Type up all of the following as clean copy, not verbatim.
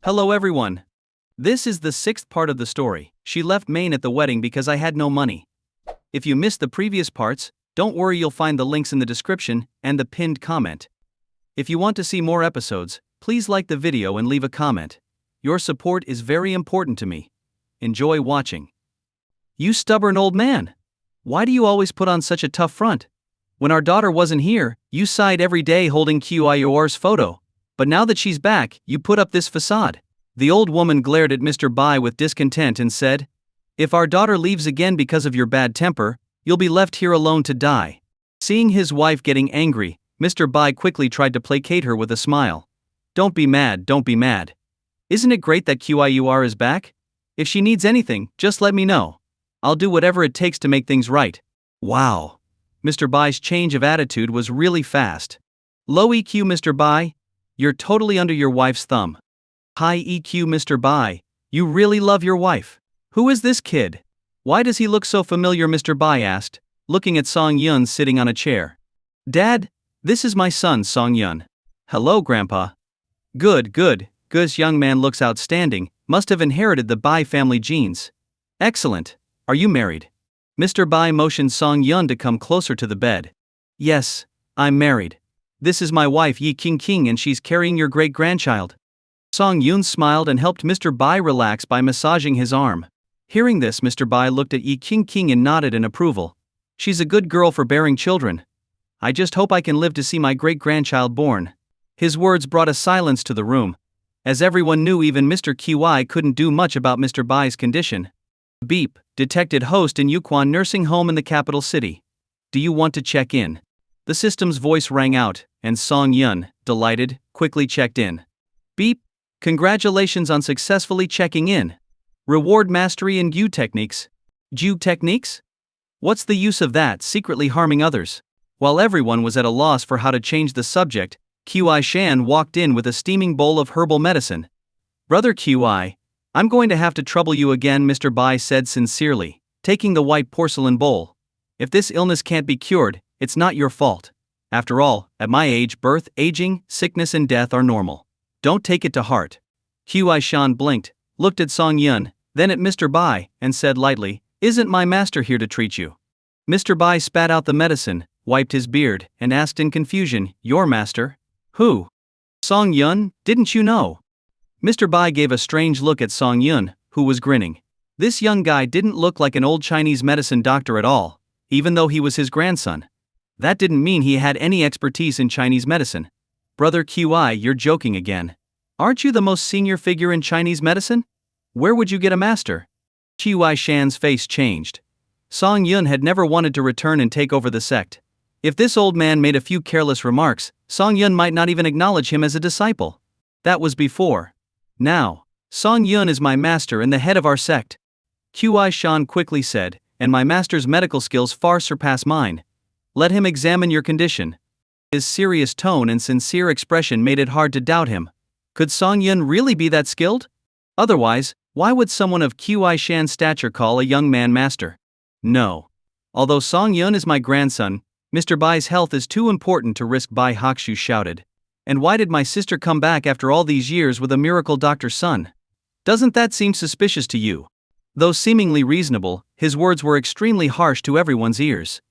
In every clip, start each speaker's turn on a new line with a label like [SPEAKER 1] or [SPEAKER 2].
[SPEAKER 1] Hello everyone. This is the sixth part of the story. She left Maine at the wedding because I had no money. If you missed the previous parts, don't worry, you'll find the links in the description and the pinned comment. If you want to see more episodes, please like the video and leave a comment. Your support is very important to me. Enjoy watching. You stubborn old man. Why do you always put on such a tough front? When our daughter wasn't here, you sighed every day holding Qi's photo. But now that she's back, you put up this facade. The old woman glared at Mr. Bai with discontent and said, "If our daughter leaves again because of your bad temper, you'll be left here alone to die." Seeing his wife getting angry, Mr. Bai quickly tried to placate her with a smile. Don't be mad, don't be mad. Isn't it great that Qiur is back? If she needs anything, just let me know. I'll do whatever it takes to make things right." Wow. Mr. Bai's change of attitude was really fast. Low EQ Mr. Bai? You're totally under your wife's thumb. High EQ Mr. Bai, you really love your wife. Who is this kid? Why does he look so familiar? Mr. Bai asked, looking at Song Yun sitting on a chair. Dad, this is my son Song Yun. Hello Grandpa. Good. This young man looks outstanding, must have inherited the Bai family genes. Excellent. Are you married? Mr. Bai motioned Song Yun to come closer to the bed. Yes, I'm married. This is my wife Yi King and she's carrying your great-grandchild. Song Yun smiled and helped Mr. Bai relax by massaging his arm. Hearing this, Mr. Bai looked at Yi King and nodded in approval. She's a good girl for bearing children. I just hope I can live to see my great-grandchild born. His words brought a silence to the room. As everyone knew, even Mr. Qi couldn't do much about Mr. Bai's condition. Beep, detected host in Yuquan nursing home in the capital city. Do you want to check in? The system's voice rang out, and Song Yun, delighted, quickly checked in. Beep, congratulations on successfully checking in. Reward mastery in Gu techniques. Gu techniques? What's the use of that, secretly harming others? While everyone was at a loss for how to change the subject, Qi Shan walked in with a steaming bowl of herbal medicine. Brother Qi, I'm going to have to trouble you again, Mr. Bai said sincerely, taking the white porcelain bowl. If this illness can't be cured, it's not your fault. After all, at my age, birth, aging, sickness and death are normal. Don't take it to heart. Qi Shan blinked, looked at Song Yun, then at Mr. Bai, and said lightly, "Isn't my master here to treat you?" Mr. Bai spat out the medicine, wiped his beard, and asked in confusion, "Your master? Who? Song Yun, didn't you know?" Mr. Bai gave a strange look at Song Yun, who was grinning. This young guy didn't look like an old Chinese medicine doctor at all, even though he was his grandson. That didn't mean he had any expertise in Chinese medicine. Brother Qi, you're joking again. Aren't you the most senior figure in Chinese medicine? Where would you get a master? Qi Shan's face changed. Song Yun had never wanted to return and take over the sect. If this old man made a few careless remarks, Song Yun might not even acknowledge him as a disciple. That was before. Now, Song Yun is my master and the head of our sect. Qi Shan quickly said, and my master's medical skills far surpass mine. Let him examine your condition. His serious tone and sincere expression made it hard to doubt him. Could Song Yun really be that skilled? Otherwise, why would someone of Qi Shan's stature call a young man master? No. Although Song Yun is my grandson, Mr. Bai's health is too important to risk. Bai Haku shouted. And why did my sister come back after all these years with a miracle doctor's son? Doesn't that seem suspicious to you? Though seemingly reasonable, his words were extremely harsh to everyone's ears.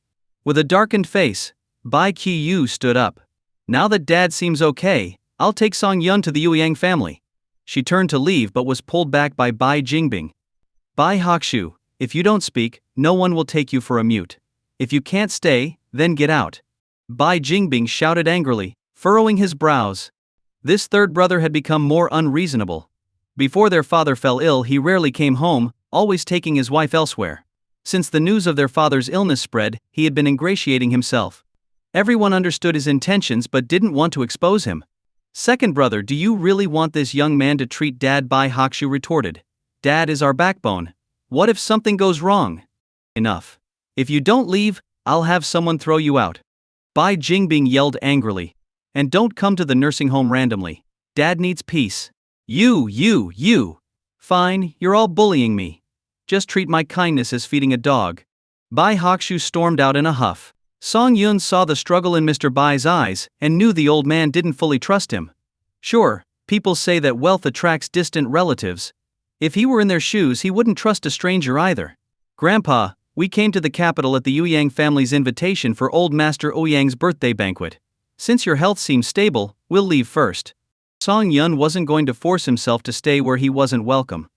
[SPEAKER 1] With a darkened face, Bai Qiu stood up. Now that Dad seems okay, I'll take Song Yun to the Ouyang family. She turned to leave but was pulled back by Bai Jingbing. Bai Haku, if you don't speak, no one will take you for a mute. If you can't stay, then get out. Bai Jingbing shouted angrily, furrowing his brows. This third brother had become more unreasonable. Before their father fell ill, he rarely came home, always taking his wife elsewhere. Since the news of their father's illness spread, he had been ingratiating himself. Everyone understood his intentions but didn't want to expose him. Second brother, do you really want this young man to treat Dad? Bai Haku retorted. Dad is our backbone. What if something goes wrong? Enough. If you don't leave, I'll have someone throw you out. Bai Jingbing yelled angrily. And don't come to the nursing home randomly. Dad needs peace. You. Fine, you're all bullying me. Just treat my kindness as feeding a dog. Bai Haku stormed out in a huff. Song Yun saw the struggle in Mr. Bai's eyes and knew the old man didn't fully trust him. Sure, People say that wealth attracts distant relatives. If he were in their shoes, he wouldn't trust a stranger either. Grandpa, we came to the capital at the Ouyang family's invitation for old Master Ouyang's birthday banquet. Since your health seems stable, we'll leave first. Song Yun wasn't going to force himself to stay where he wasn't welcome.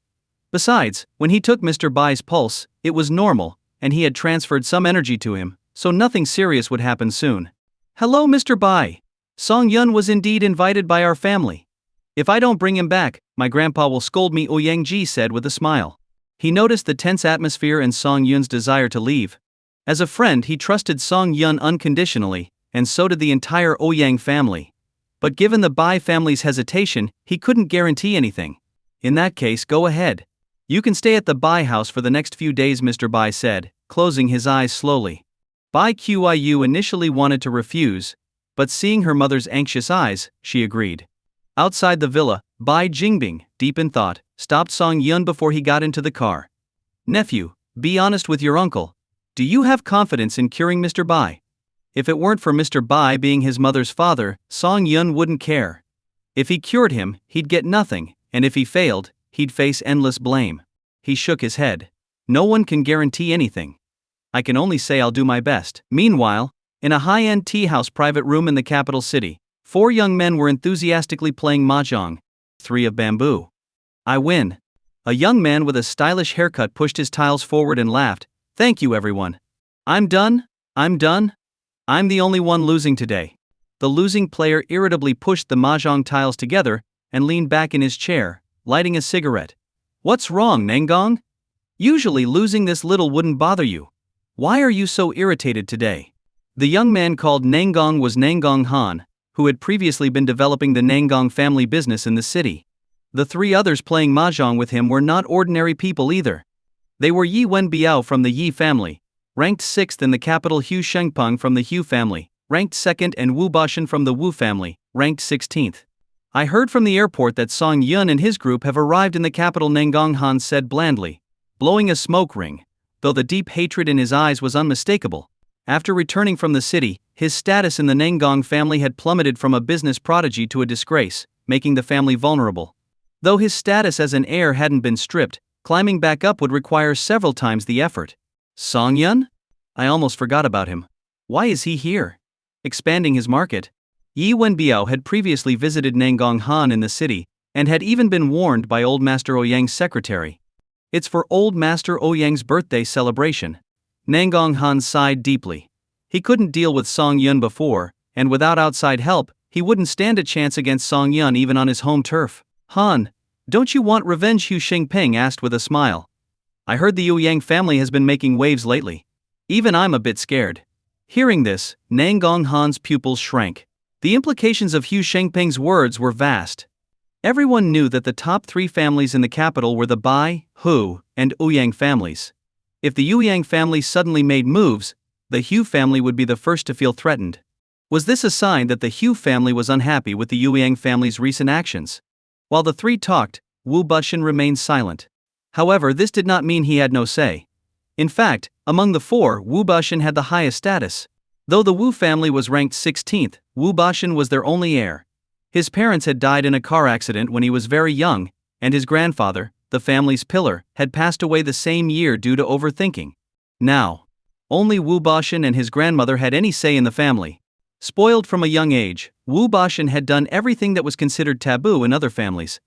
[SPEAKER 1] Besides, when he took Mr. Bai's pulse, it was normal, and he had transferred some energy to him, so nothing serious would happen soon. Hello, Mr. Bai. Song Yun was indeed invited by our family. If I don't bring him back, my grandpa will scold me, Ouyang Ji said with a smile. He noticed the tense atmosphere and Song Yun's desire to leave. As a friend, he trusted Song Yun unconditionally, and so did the entire Ouyang family. But given the Bai family's hesitation, he couldn't guarantee anything. In that case, go ahead. You can stay at the Bai house for the next few days, Mr. Bai said, closing his eyes slowly. Bai Qiu initially wanted to refuse, but seeing her mother's anxious eyes, she agreed. Outside the villa, Bai Jingbing, deep in thought, stopped Song Yun before he got into the car. Nephew, be honest with your uncle. Do you have confidence in curing Mr. Bai? If it weren't for Mr. Bai being his mother's father, Song Yun wouldn't care. If he cured him, he'd get nothing, and if he failed, he'd face endless blame. He shook his head. No one can guarantee anything. I can only say I'll do my best. Meanwhile, in a high-end tea house private room in the capital city, 4 young men were enthusiastically playing mahjong. 3 of bamboo. I win. A young man with a stylish haircut pushed his tiles forward and laughed. Thank you, everyone. I'm done. I'm the only one losing today. The losing player irritably pushed the mahjong tiles together and leaned back in his chair, lighting a cigarette. What's wrong, Nangong? Usually losing this little wouldn't bother you. Why are you so irritated today? The young man called Nangong was Nangong Han, who had previously been developing the Nangong family business in the city. The 3 others playing mahjong with him were not ordinary people either. They were Yi Wenbiao from the Yi family, ranked 6th in the capital, Hu Shengpeng from the Hu family, ranked 2nd, and Wu Bashan from the Wu family, ranked 16th. I heard from the airport that Song Yun and his group have arrived in the capital, Nangong Han said blandly, blowing a smoke ring, though the deep hatred in his eyes was unmistakable. After returning from the city, his status in the Nangong family had plummeted from a business prodigy to a disgrace, making the family vulnerable. Though his status as an heir hadn't been stripped, climbing back up would require several times the effort. Song Yun? I almost forgot about him. Why is he here? Expanding his market. Yi Wenbiao had previously visited Nangong Han in the city, and had even been warned by Old Master Ouyang's secretary. It's for Old Master Ouyang's birthday celebration. Nangong Han sighed deeply. He couldn't deal with Song Yun before, and without outside help, he wouldn't stand a chance against Song Yun even on his home turf. Han, don't you want revenge? Hu Xingpeng asked with a smile. I heard the Ouyang family has been making waves lately. Even I'm a bit scared. Hearing this, Nangong Han's pupils shrank. The implications of Hu Shengpeng's words were vast. Everyone knew that the top 3 families in the capital were the Bai, Hu, and Ouyang families. If the Ouyang family suddenly made moves, the Hu family would be the first to feel threatened. Was this a sign that the Hu family was unhappy with the Ouyang family's recent actions? While the 3 talked, Wu Bashan remained silent. However, this did not mean he had no say. In fact, among the 4, Wu Bashan had the highest status. Though the Wu family was ranked 16th, Wu Bashan was their only heir. His parents had died in a car accident when he was very young, and his grandfather, the family's pillar, had passed away the same year due to overthinking. Now, only Wu Bashan and his grandmother had any say in the family. Spoiled from a young age, Wu Bashan had done everything that was considered taboo in other families.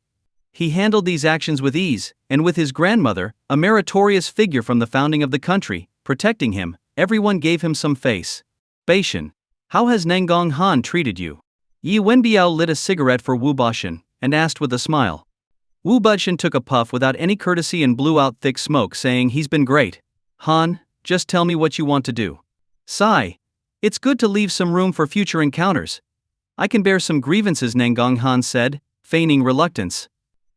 [SPEAKER 1] He handled these actions with ease, and with his grandmother, a meritorious figure from the founding of the country, protecting him, everyone gave him some face. Bashan, how has Nangong Han treated you? Yi Wenbiao lit a cigarette for Wu Bashan, and asked with a smile. Wu Bashan took a puff without any courtesy and blew out thick smoke, saying he's been great. Han, just tell me what you want to do. Sigh. It's good to leave some room for future encounters. I can bear some grievances, Nangong Han said, feigning reluctance.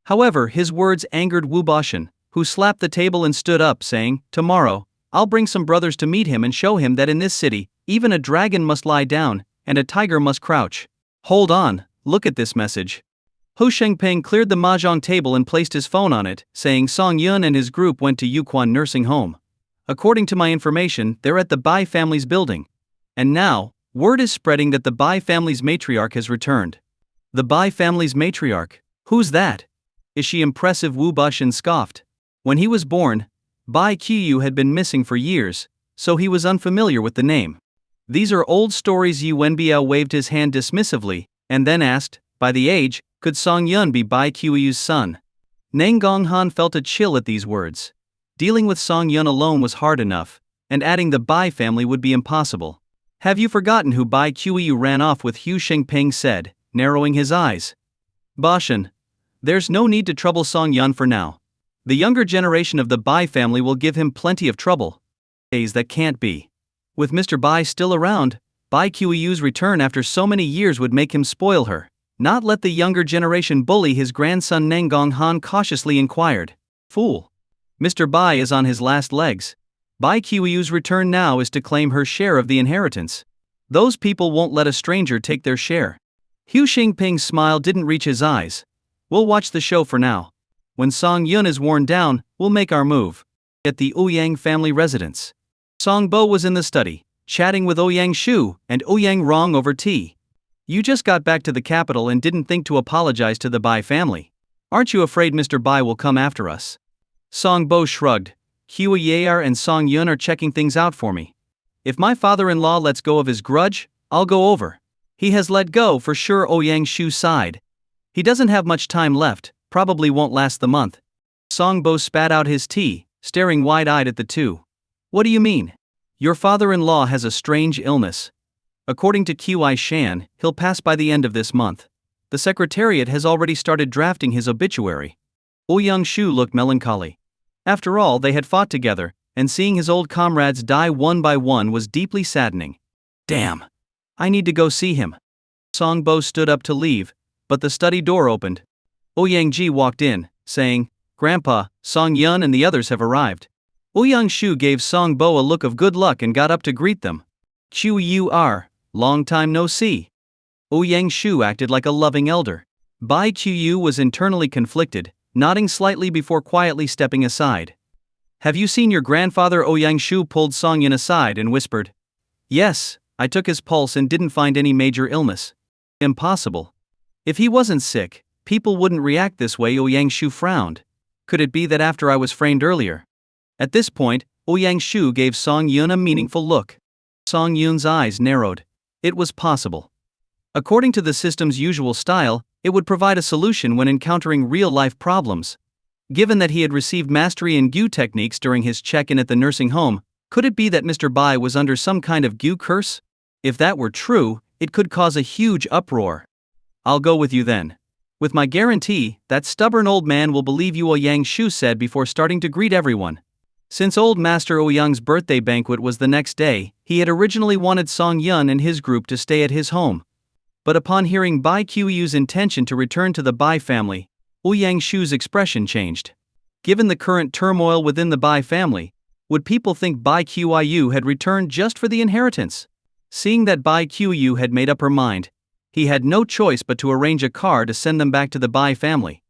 [SPEAKER 1] However, his words angered Wu Bashan, who slapped the table and stood up, saying, tomorrow, I'll bring some brothers to meet him and show him that in this city, even a dragon must lie down, and a tiger must crouch. Hold on, look at this message. Hu Shengpeng cleared the mahjong table and placed his phone on it, saying Song Yun and his group went to Yuquan nursing home. According to my information, they're at the Bai family's building. And now, word is spreading that the Bai family's matriarch has returned. The Bai family's matriarch. Who's that? Is she impressive? Wu Bushan scoffed. When he was born, Bai Qiu had been missing for years, so he was unfamiliar with the name. These are old stories. Yu Wenbiao waved his hand dismissively, and then asked, by the age, could Song Yun be Bai Qiu's son? Nangong Han felt a chill at these words. Dealing with Song Yun alone was hard enough, and adding the Bai family would be impossible. Have you forgotten who Bai Qiu ran off with? Hu Shengping said, narrowing his eyes. Bashan, there's no need to trouble Song Yun for now. The younger generation of the Bai family will give him plenty of trouble. Days that can't be. With Mr. Bai still around, Bai Qiu's return after so many years would make him spoil her. Not let the younger generation bully his grandson. Nangong Han cautiously inquired. Fool. Mr. Bai is on his last legs. Bai Qiu's return now is to claim her share of the inheritance. Those people won't let a stranger take their share. Hu Xingping's smile didn't reach his eyes. We'll watch the show for now. When Song Yun is worn down, we'll make our move. At the Ouyang family residence. Song Bo was in the study, chatting with Ouyang Shu and Ouyang Rong over tea. You just got back to the capital and didn't think to apologize to the Bai family. Aren't you afraid Mr. Bai will come after us? Song Bo shrugged. Hua Yar and Song Yun are checking things out for me. If my father-in-law lets go of his grudge, I'll go over. He has let go for sure. Ouyang Shu sighed. He doesn't have much time left, probably won't last the month. Song Bo spat out his tea, staring wide-eyed at the two. What do you mean? Your father-in-law has a strange illness. According to Qi Shan, he'll pass by the end of this month. The secretariat has already started drafting his obituary. Ouyang Shu looked melancholy. After all, they had fought together, and seeing his old comrades die one by one was deeply saddening. Damn. I need to go see him. Song Bo stood up to leave, but the study door opened. Ouyang Ji walked in, saying, Grandpa, Song Yun and the others have arrived. Ouyang Shu gave Song Bo a look of good luck and got up to greet them. Qur, long time no see. Ouyang Shu acted like a loving elder. Bai Qiu was internally conflicted, nodding slightly before quietly stepping aside. Have you seen your grandfather? Ouyang Shu pulled Song Yun aside and whispered. Yes, I took his pulse and didn't find any major illness. Impossible. If he wasn't sick, people wouldn't react this way. Ouyang Shu frowned. Could it be that after I was framed earlier? At this point, Ouyang Shu gave Song Yun a meaningful look. Song Yun's eyes narrowed. It was possible. According to the system's usual style, it would provide a solution when encountering real-life problems. Given that he had received mastery in Gu techniques during his check-in at the nursing home, could it be that Mr. Bai was under some kind of Gu curse? If that were true, it could cause a huge uproar. I'll go with you then. With my guarantee, that stubborn old man will believe you, Ouyang Shu said before starting to greet everyone. Since old Master Ouyang's birthday banquet was the next day, he had originally wanted Song Yun and his group to stay at his home. But upon hearing Bai Qiu's intention to return to the Bai family, Ouyang Shu's expression changed. Given the current turmoil within the Bai family, would people think Bai Qiu had returned just for the inheritance? Seeing that Bai Qiu had made up her mind, he had no choice but to arrange a car to send them back to the Bai family.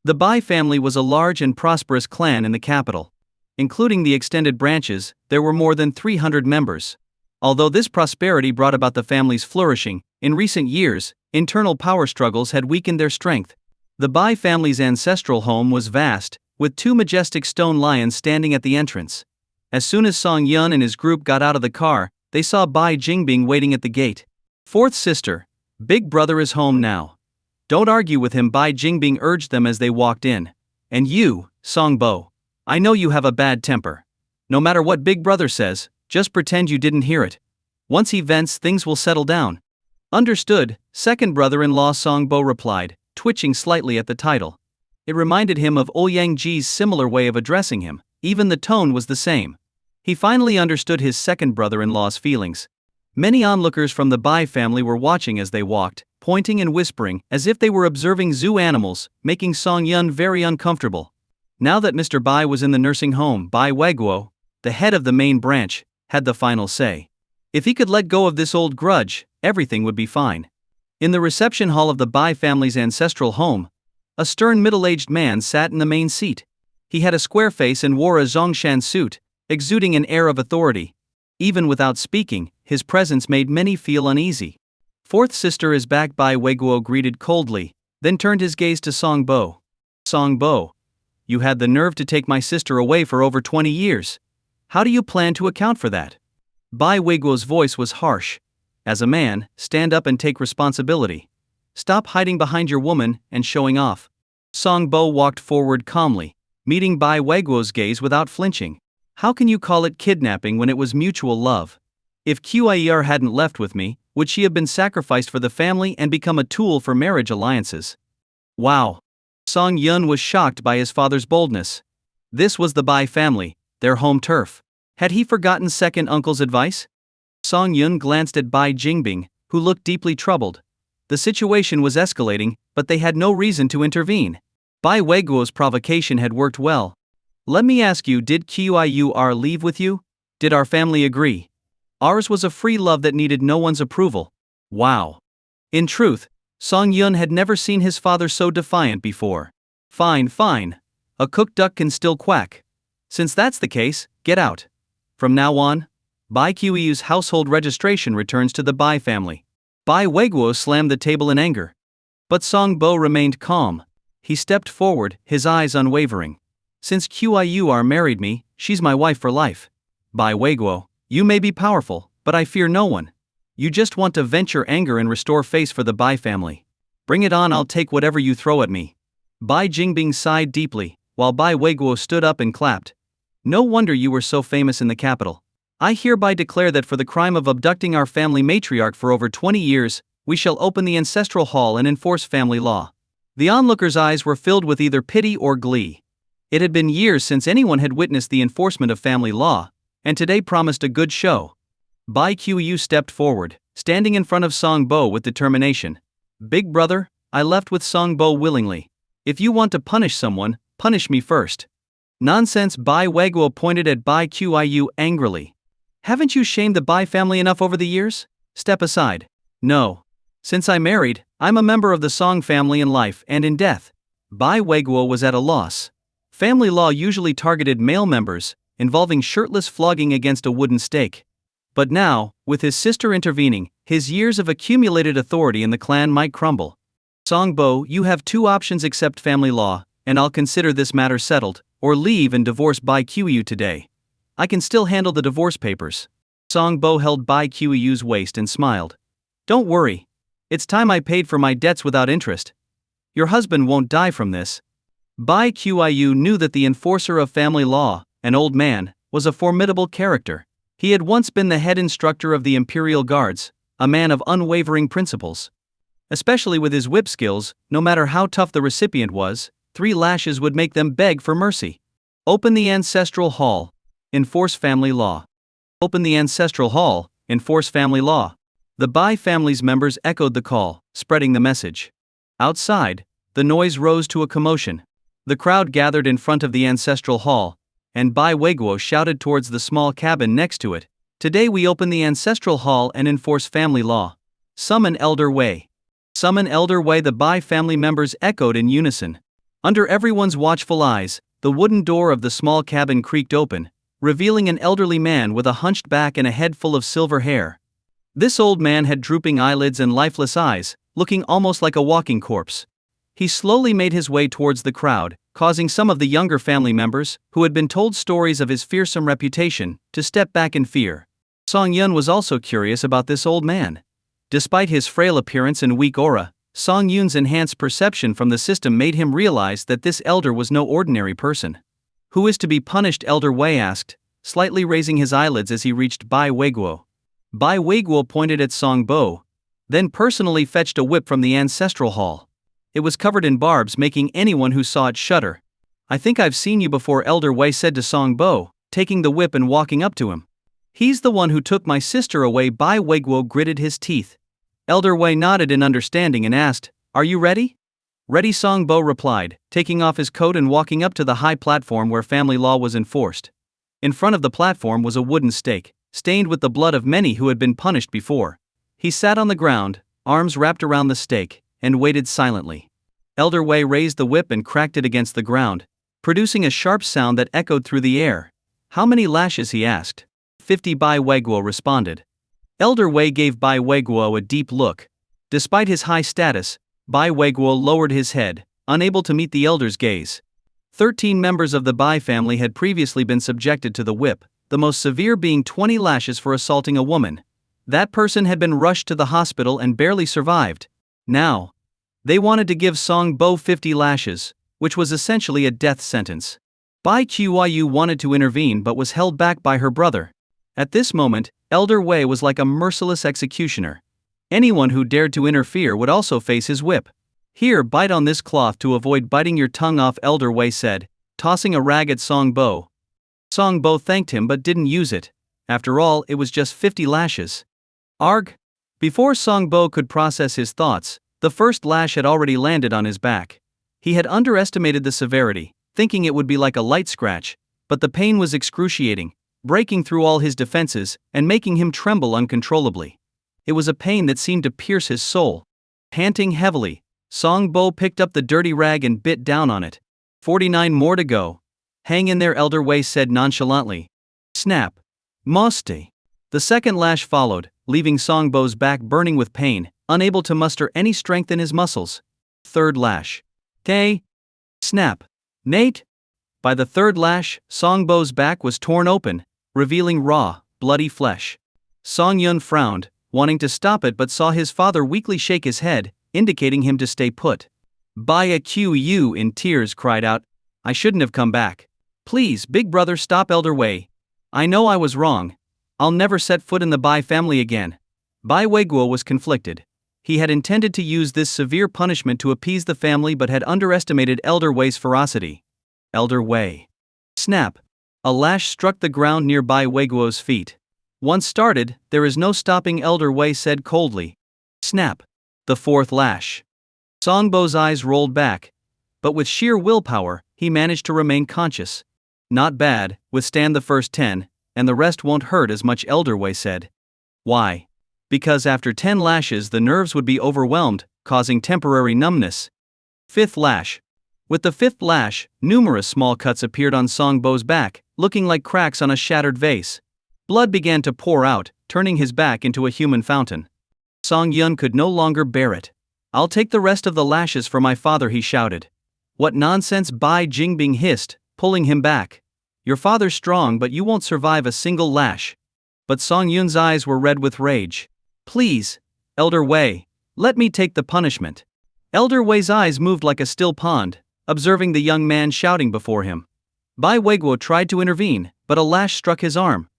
[SPEAKER 1] The Bai family was a large and prosperous clan in the capital. Including the extended branches, there were more than 300 members. Although this prosperity brought about the family's flourishing, in recent years, internal power struggles had weakened their strength. The Bai family's ancestral home was vast, with two majestic stone lions standing at the entrance. As soon as Song Yun and his group got out of the car, they saw Bai Jingbing waiting at the gate. Fourth sister, big brother is home now. Don't argue with him, Bai Jingbing urged them as they walked in. And you, Song Bo. I know you have a bad temper. No matter what Big Brother says, just pretend you didn't hear it. Once he vents, things will settle down. Understood, second brother-in-law Song Bo replied, twitching slightly at the title. It reminded him of Ouyang Ji's similar way of addressing him, even the tone was the same. He finally understood his second brother-in-law's feelings. Many onlookers from the Bai family were watching as they walked, pointing and whispering, as if they were observing zoo animals, making Song Yun very uncomfortable. Now that Mr. Bai was in the nursing home, Bai Weguo, the head of the main branch, had the final say. If he could let go of this old grudge, everything would be fine. In the reception hall of the Bai family's ancestral home, a stern middle-aged man sat in the main seat. He had a square face and wore a Zhongshan suit, exuding an air of authority. Even without speaking, his presence made many feel uneasy. Fourth sister is back, Bai Weiguo greeted coldly, then turned his gaze to Song Bo. Song Bo, you had the nerve to take my sister away for over 20 years. How do you plan to account for that? Bai Weiguo's voice was harsh. As a man, stand up and take responsibility. Stop hiding behind your woman and showing off. Song Bo walked forward calmly, meeting Bai Weiguo's gaze without flinching. How can you call it kidnapping when it was mutual love? If Qir hadn't left with me, would she have been sacrificed for the family and become a tool for marriage alliances? Wow. Song Yun was shocked by his father's boldness. This was the Bai family, their home turf. Had he forgotten second uncle's advice? Song Yun glanced at Bai Jingbing, who looked deeply troubled. The situation was escalating, but they had no reason to intervene. Bai Weiguo's provocation had worked well. Let me ask you, did Qir leave with you? Did our family agree? Ours was a free love that needed no one's approval. Wow. In truth, Song Yun had never seen his father so defiant before. Fine, fine. A cooked duck can still quack. Since that's the case, get out. From now on, Bai Qiu's household registration returns to the Bai family. Bai Weiguo slammed the table in anger. But Song Bo remained calm. He stepped forward, his eyes unwavering. Since Qir married me, she's my wife for life. Bai Weiguo, you may be powerful, but I fear no one. You just want to vent your anger and restore face for the Bai family. Bring it on, I'll take whatever you throw at me. Bai Jingbing sighed deeply, while Bai Weiguo stood up and clapped. No wonder you were so famous in the capital. I hereby declare that for the crime of abducting our family matriarch for over 20 years, we shall open the ancestral hall and enforce family law. The onlookers' eyes were filled with either pity or glee. It had been years since anyone had witnessed the enforcement of family law, and today promised a good show. Bai Qiu stepped forward, standing in front of Song Bo with determination. Big brother, I left with Song Bo willingly. If you want to punish someone, punish me first. Nonsense, Bai Weiguo pointed at Bai Qiu angrily. Haven't you shamed the Bai family enough over the years? Step aside. No. Since I married, I'm a member of the Song family in life and in death. Bai Weiguo was at a loss. Family law usually targeted male members, involving shirtless flogging against a wooden stake. But now, with his sister intervening, his years of accumulated authority in the clan might crumble. Song Bo, you have two options: accept family law, and I'll consider this matter settled, or leave and divorce Bai Qiu today. I can still handle the divorce papers. Song Bo held Bai Qiu's waist and smiled. Don't worry. It's time I paid for my debts without interest. Your husband won't die from this. Bai Qiu knew that the enforcer of family law, an old man, was a formidable character. He had once been the head instructor of the Imperial Guards, a man of unwavering principles. Especially with his whip skills, no matter how tough the recipient was, 3 lashes would make them beg for mercy. Open the ancestral hall. Enforce family law. Open the ancestral hall. Enforce family law. The Bai family's members echoed the call, spreading the message. Outside, the noise rose to a commotion. The crowd gathered in front of the ancestral hall, and Bai Weiguo shouted towards the small cabin next to it. Today we open the ancestral hall and enforce family law. Summon Elder Wei. Summon Elder Wei, the Bai family members echoed in unison. Under everyone's watchful eyes, the wooden door of the small cabin creaked open, revealing an elderly man with a hunched back and a head full of silver hair. This old man had drooping eyelids and lifeless eyes, looking almost like a walking corpse. He slowly made his way towards the crowd, causing some of the younger family members, who had been told stories of his fearsome reputation, to step back in fear. Song Yun was also curious about this old man. Despite his frail appearance and weak aura, Song Yun's enhanced perception from the system made him realize that this elder was no ordinary person. Who is to be punished? Elder Wei asked, slightly raising his eyelids as he reached Bai Weiguo. Bai Weiguo pointed at Song Bo, then personally fetched a whip from the ancestral hall. It was covered in barbs, making anyone who saw it shudder. I think I've seen you before, Elder Wei said to Song Bo, taking the whip and walking up to him. He's the one who took my sister away. Bai Weiguo gritted his teeth. Elder Wei nodded in understanding and asked, Are you ready? Ready, Song Bo replied, taking off his coat and walking up to the high platform where family law was enforced. In front of the platform was a wooden stake, stained with the blood of many who had been punished before. He sat on the ground, arms wrapped around the stake, and waited silently. Elder Wei raised the whip and cracked it against the ground, producing a sharp sound that echoed through the air. How many lashes? He asked. 50, Bai Weiguo responded. Elder Wei gave Bai Weiguo a deep look, Despite his high status, Bai Weiguo lowered his head, unable to meet the elder's gaze. 13 members of the Bai family had previously been subjected to the whip, the most severe being 20 lashes for assaulting a woman. That person had been rushed to the hospital and barely survived. Now, they wanted to give Song Bo 50 lashes, which was essentially a death sentence. Bai Qiuyu wanted to intervene but was held back by her brother. At this moment, Elder Wei was like a merciless executioner. Anyone who dared to interfere would also face his whip. "Here, bite on this cloth to avoid biting your tongue off," Elder Wei said, tossing a rag at Song Bo. Song Bo thanked him but didn't use it. After all, it was just 50 lashes. Arg! Before Song Bo could process his thoughts, the first lash had already landed on his back. He had underestimated the severity, thinking it would be like a light scratch, but the pain was excruciating, breaking through all his defenses and making him tremble uncontrollably. It was a pain that seemed to pierce his soul. Panting heavily, Song Bo picked up the dirty rag and bit down on it. 49 more to go. "Hang in there," Elder Wei said nonchalantly. Snap. Moste. The second lash followed, leaving Song Bo's back burning with pain, unable to muster any strength in his muscles. Third lash. Tay. Snap. Nate. By the third lash, Song Bo's back was torn open, revealing raw, bloody flesh. Song Yun frowned, wanting to stop it but saw his father weakly shake his head, indicating him to stay put. Bai Qiuyu in tears cried out, "I shouldn't have come back. Please, big brother, stop Elder Wei. I know I was wrong. I'll never set foot in the Bai family again." Bai Weiguo was conflicted. He had intended to use this severe punishment to appease the family but had underestimated Elder Wei's ferocity. Elder Wei. Snap. A lash struck the ground near Bai Weiguo's feet. "Once started, there is no stopping," Elder Wei said coldly. Snap. The fourth lash. Song Bo's eyes rolled back. But with sheer willpower, he managed to remain conscious. "Not bad, withstand the first 10, and the rest won't hurt as much," Elder Wei said. Why? Because after 10 lashes the nerves would be overwhelmed, causing temporary numbness. Fifth lash. With the fifth lash, numerous small cuts appeared on Song Bo's back, looking like cracks on a shattered vase. Blood began to pour out, turning his back into a human fountain. Song Yun could no longer bear it. "I'll take the rest of the lashes for my father," he shouted. "What nonsense," Bai Jingbing hissed, pulling him back. "Your father's strong but you won't survive a single lash." But Song Yun's eyes were red with rage. "Please, Elder Wei, let me take the punishment." Elder Wei's eyes moved like a still pond, observing the young man shouting before him. Bai Weiguo tried to intervene, but a lash struck his arm.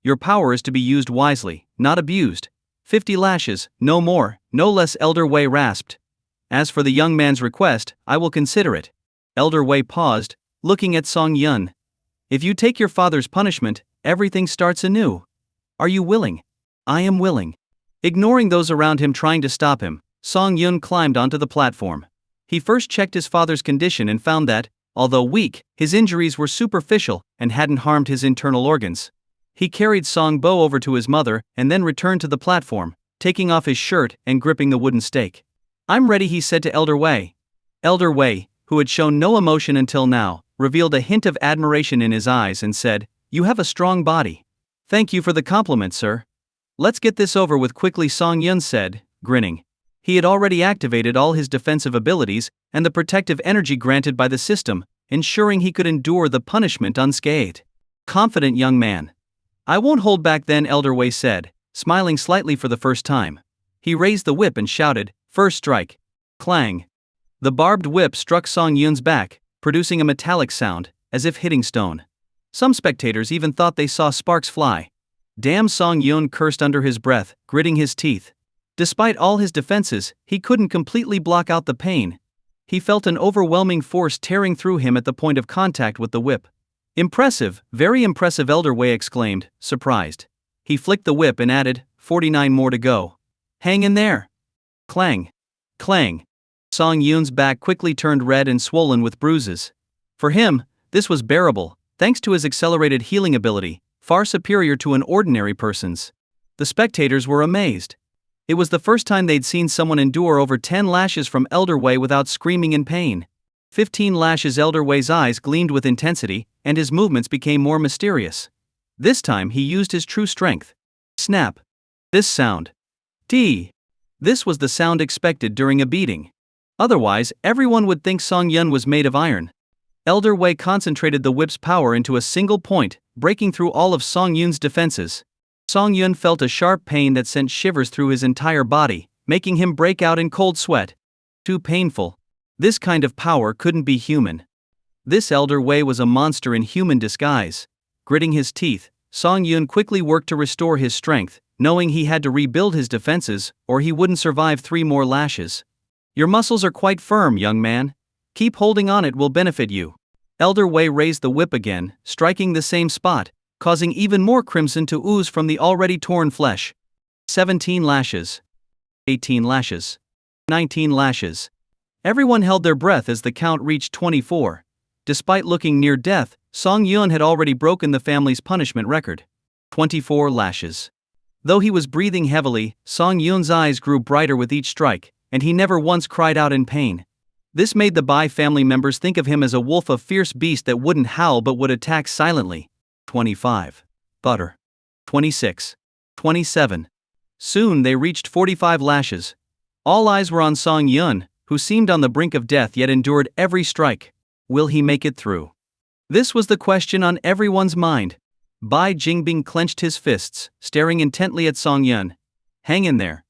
[SPEAKER 1] "Your power is to be used wisely, not abused. 50 lashes, no more, no less," Elder Wei rasped. "As for the young man's request, I will consider it." Elder Wei paused, looking at Song Yun. "If you take your father's punishment, everything starts anew. Are you willing?" "I am willing." Ignoring those around him trying to stop him, Song Yun climbed onto the platform. He first checked his father's condition and found that, although weak, his injuries were superficial and hadn't harmed his internal organs. He carried Song Bo over to his mother and then returned to the platform, taking off his shirt and gripping the wooden stake. "I'm ready," he said to Elder Wei. Elder Wei, who had shown no emotion until now, revealed a hint of admiration in his eyes and said, "You have a strong body." "Thank you for the compliment, sir. Let's get this over with quickly," Song Yun said, grinning. He had already activated all his defensive abilities and the protective energy granted by the system, ensuring he could endure the punishment unscathed. Confident young man. "I won't hold back then," Elder Wei said, smiling slightly for the first time. He raised the whip and shouted, "First strike." Clang. The barbed whip struck Song Yun's back, producing a metallic sound, as if hitting stone. Some spectators even thought they saw sparks fly. "Damn," Song Yun cursed under his breath, gritting his teeth. Despite all his defenses, he couldn't completely block out the pain. He felt an overwhelming force tearing through him at the point of contact with the whip. "Impressive, very impressive," Elder Wei exclaimed, surprised. He flicked the whip and added, 49 more to go. "Hang in there." Clang. Clang. Song Yun's back quickly turned red and swollen with bruises. For him, this was bearable, thanks to his accelerated healing ability, far superior to an ordinary person's. The spectators were amazed. It was the first time they'd seen someone endure over 10 lashes from Elder Wei without screaming in pain. 15 lashes. Elder Wei's eyes gleamed with intensity, and his movements became more mysterious. This time he used his true strength. Snap. This sound. D. This was the sound expected during a beating. Otherwise, everyone would think Song Yun was made of iron. Elder Wei concentrated the whip's power into a single point, breaking through all of Song Yun's defenses. Song Yun felt a sharp pain that sent shivers through his entire body, making him break out in cold sweat. Too painful. This kind of power couldn't be human. This Elder Wei was a monster in human disguise. Gritting his teeth, Song Yun quickly worked to restore his strength, knowing he had to rebuild his defenses, or he wouldn't survive 3 more lashes. Your muscles are quite firm, young man. Keep holding on, it will benefit you. Elder Wei raised the whip again, striking the same spot, causing even more crimson to ooze from the already torn flesh. 17 lashes. 18 lashes. 19 lashes. Everyone held their breath as the count reached 24. Despite looking near death, Song Yun had already broken the family's punishment record. 24 lashes. Though he was breathing heavily, Song Yun's eyes grew brighter with each strike, and he never once cried out in pain. This made the Bai family members think of him as a wolf, a fierce beast that wouldn't howl but would attack silently. 25. Butter. 26. 27. Soon they reached 45 lashes. All eyes were on Song Yun, who seemed on the brink of death yet endured every strike. Will he make it through? This was the question on everyone's mind. Bai Jingbing clenched his fists, staring intently at Song Yun. Hang in there.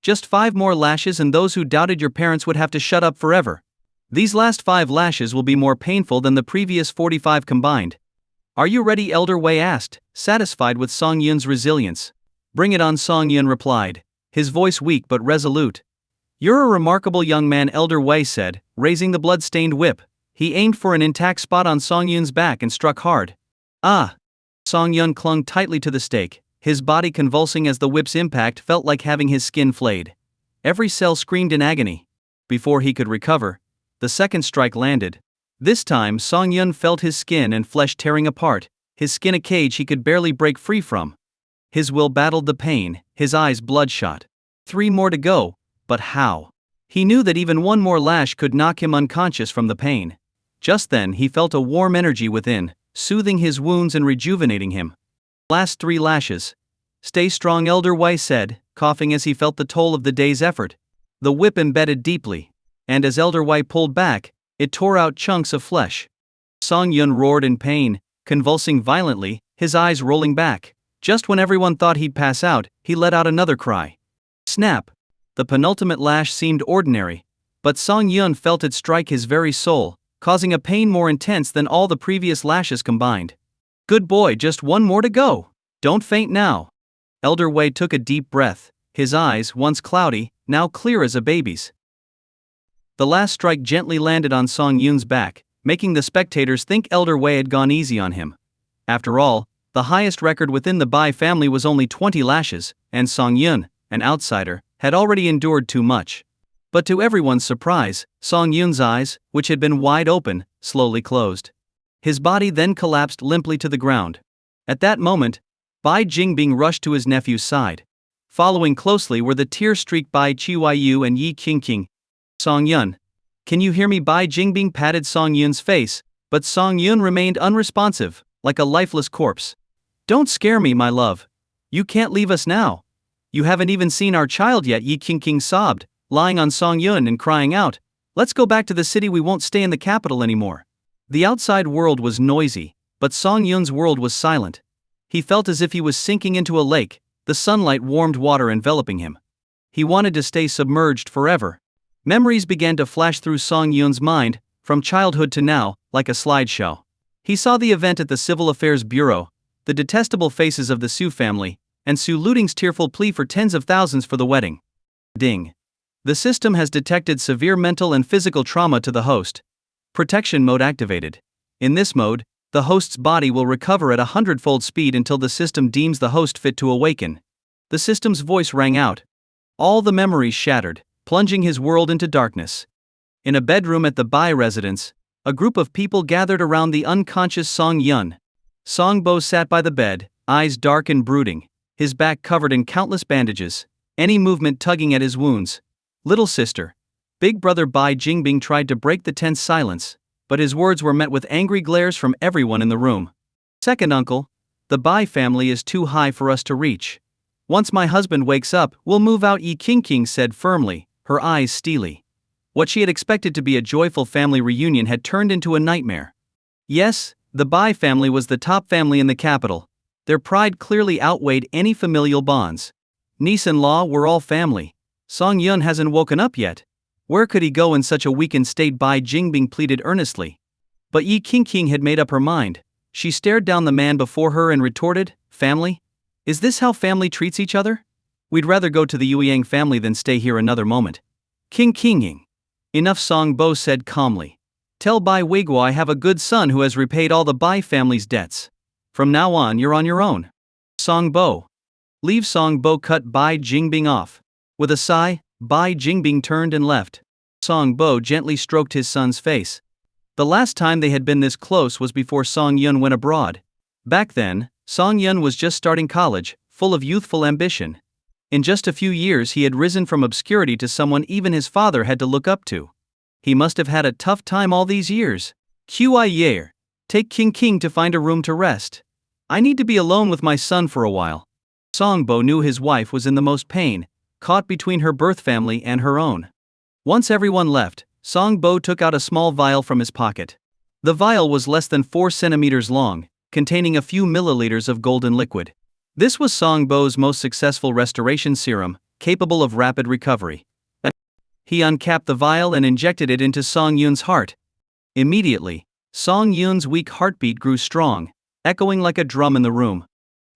[SPEAKER 1] Just 5 more lashes and those who doubted your parents would have to shut up forever. These last 5 lashes will be more painful than the previous 45 combined. Are you ready? Elder Wei asked, satisfied with Song Yun's resilience. Bring it on, Song Yun replied, his voice weak but resolute. You're a remarkable young man, Elder Wei said, raising the blood-stained whip. He aimed for an intact spot on Song Yun's back and struck hard. Ah! Song Yun clung tightly to the stake, his body convulsing as the whip's impact felt like having his skin flayed. Every cell screamed in agony. Before he could recover, the second strike landed. This time Song Yun felt his skin and flesh tearing apart, his skin a cage he could barely break free from. His will battled the pain, his eyes bloodshot. 3 more to go, but how? He knew that even 1 more lash could knock him unconscious from the pain. Just then he felt a warm energy within, soothing his wounds and rejuvenating him. Last 3 lashes. Stay strong, Elder Wei said, coughing as he felt the toll of the day's effort. The whip embedded deeply, and as Elder Wei pulled back, it tore out chunks of flesh. Song Yun roared in pain, convulsing violently, his eyes rolling back. Just when everyone thought he'd pass out, he let out another cry. Snap! The penultimate lash seemed ordinary, but Song Yun felt it strike his very soul, causing a pain more intense than all the previous lashes combined. Good boy, just 1 more to go. Don't faint now. Elder Wei took a deep breath, his eyes, once cloudy, now clear as a baby's. The last strike gently landed on Song Yun's back, making the spectators think Elder Wei had gone easy on him. After all, the highest record within the Bai family was only 20 lashes, and Song Yun, an outsider, had already endured too much. But to everyone's surprise, Song Yun's eyes, which had been wide open, slowly closed. His body then collapsed limply to the ground. At that moment, Bai Jingbing rushed to his nephew's side. Following closely were the tear-streaked Bai Chiyu and Yi Qingqing. Song Yun. Can you hear me? Bai Jingbing patted Song Yun's face, but Song Yun remained unresponsive, like a lifeless corpse. Don't scare me, my love. You can't leave us now. You haven't even seen our child yet, Yi Qingqing sobbed, lying on Song Yun and crying out. Let's go back to the city, we won't stay in the capital anymore. The outside world was noisy, but Song Yun's world was silent. He felt as if he was sinking into a lake, the sunlight warmed water enveloping him. He wanted to stay submerged forever. Memories began to flash through Song Yun's mind, from childhood to now, like a slideshow. He saw the event at the Civil Affairs Bureau, the detestable faces of the Su family, and Su Luting's tearful plea for tens of thousands for the wedding. Ding. The system has detected severe mental and physical trauma to the host. Protection mode activated. In this mode, the host's body will recover at 100-fold speed until the system deems the host fit to awaken. The system's voice rang out. All the memories shattered, plunging his world into darkness. In a bedroom at the Bai residence, a group of people gathered around the unconscious Song Yun. Song Bo sat by the bed, eyes dark and brooding, his back covered in countless bandages, any movement tugging at his wounds. Little sister. Big brother Bai Jingbing tried to break the tense silence, but his words were met with angry glares from everyone in the room. Second uncle. The Bai family is too high for us to reach. Once my husband wakes up, we'll move out, Yi King said firmly, her eyes steely. What she had expected to be a joyful family reunion had turned into a nightmare. Yes, the Bai family was the top family in the capital. Their pride clearly outweighed any familial bonds. Niece-in-law were all family. Song Yun hasn't woken up yet. Where could he go in such a weakened state? Bai Jingbing pleaded earnestly. But Yi King had made up her mind. She stared down the man before her and retorted, family? Is this how family treats each other? We'd rather go to the Ouyang family than stay here another moment. King. Enough, Song Bo said calmly. Tell Bai Weiguo I have a good son who has repaid all the Bai family's debts. From now on you're on your own. Song Bo. Leave. Song Bo cut Bai Jingbing off. With a sigh, Bai Jingbing turned and left. Song Bo gently stroked his son's face. The last time they had been this close was before Song Yun went abroad. Back then, Song Yun was just starting college, full of youthful ambition. In just a few years he had risen from obscurity to someone even his father had to look up to. He must have had a tough time all these years. Qi, take King to find a room to rest. I need to be alone with my son for a while. Song Bo knew his wife was in the most pain, caught between her birth family and her own. Once everyone left, Song Bo took out a small vial from his pocket. The vial was less than 4 centimeters long, containing a few milliliters of golden liquid. This was Song Bo's most successful restoration serum, capable of rapid recovery. He uncapped the vial and injected it into Song Yun's heart. Immediately, Song Yun's weak heartbeat grew strong, echoing like a drum in the room.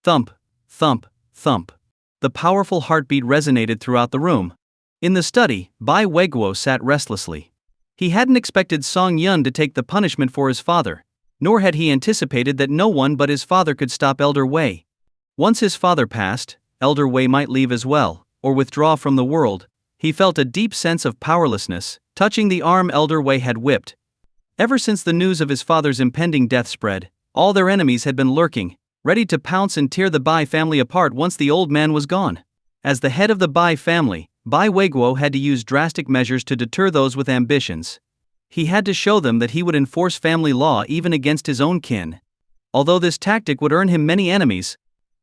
[SPEAKER 1] Thump, thump, thump. The powerful heartbeat resonated throughout the room. In the study, Bai Weiguo sat restlessly. He hadn't expected Song Yun to take the punishment for his father, nor had he anticipated that no one but his father could stop Elder Wei. Once his father passed, Elder Wei might leave as well, or withdraw from the world. He felt a deep sense of powerlessness, touching the arm Elder Wei had whipped. Ever since the news of his father's impending death spread, all their enemies had been lurking, ready to pounce and tear the Bai family apart once the old man was gone. As the head of the Bai family, Bai Weiguo had to use drastic measures to deter those with ambitions. He had to show them that he would enforce family law even against his own kin. Although this tactic would earn him many enemies,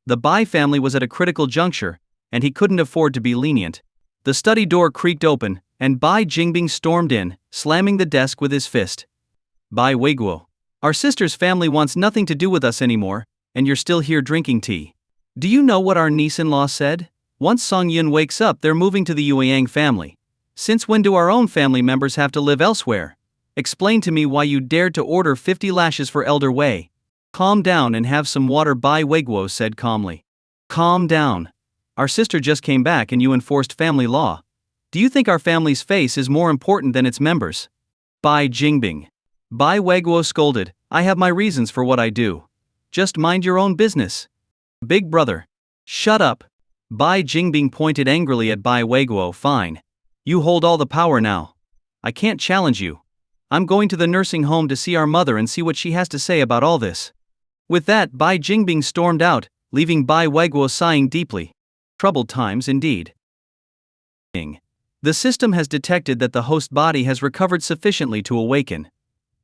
[SPEAKER 1] the Bai family was at a critical juncture, and he couldn't afford to be lenient. The study door creaked open, and Bai Jingbing stormed in, slamming the desk with his fist. Bai Weiguo, our sister's family wants nothing to do with us anymore, and you're still here drinking tea. Do you know what our niece-in-law said? Once Song Yun wakes up, they're moving to the Ouyang family. Since when do our own family members have to live elsewhere? Explain to me why you dared to order 50 lashes for Elder Wei. Calm down and have some water, Bai Weiguo said calmly. Calm down. Our sister just came back and you enforced family law. Do you think our family's face is more important than its members? Bai Jingbing. Bai Weiguo scolded, I have my reasons for what I do. Just mind your own business. Big brother. Shut up. Bai Jingbing pointed angrily at Bai Weiguo. Fine. You hold all the power now. I can't challenge you. I'm going to the nursing home to see our mother and see what she has to say about all this. With that, Bai Jingbing stormed out, leaving Bai Weiguo sighing deeply. Troubled times indeed. The system has detected that the host body has recovered sufficiently to awaken.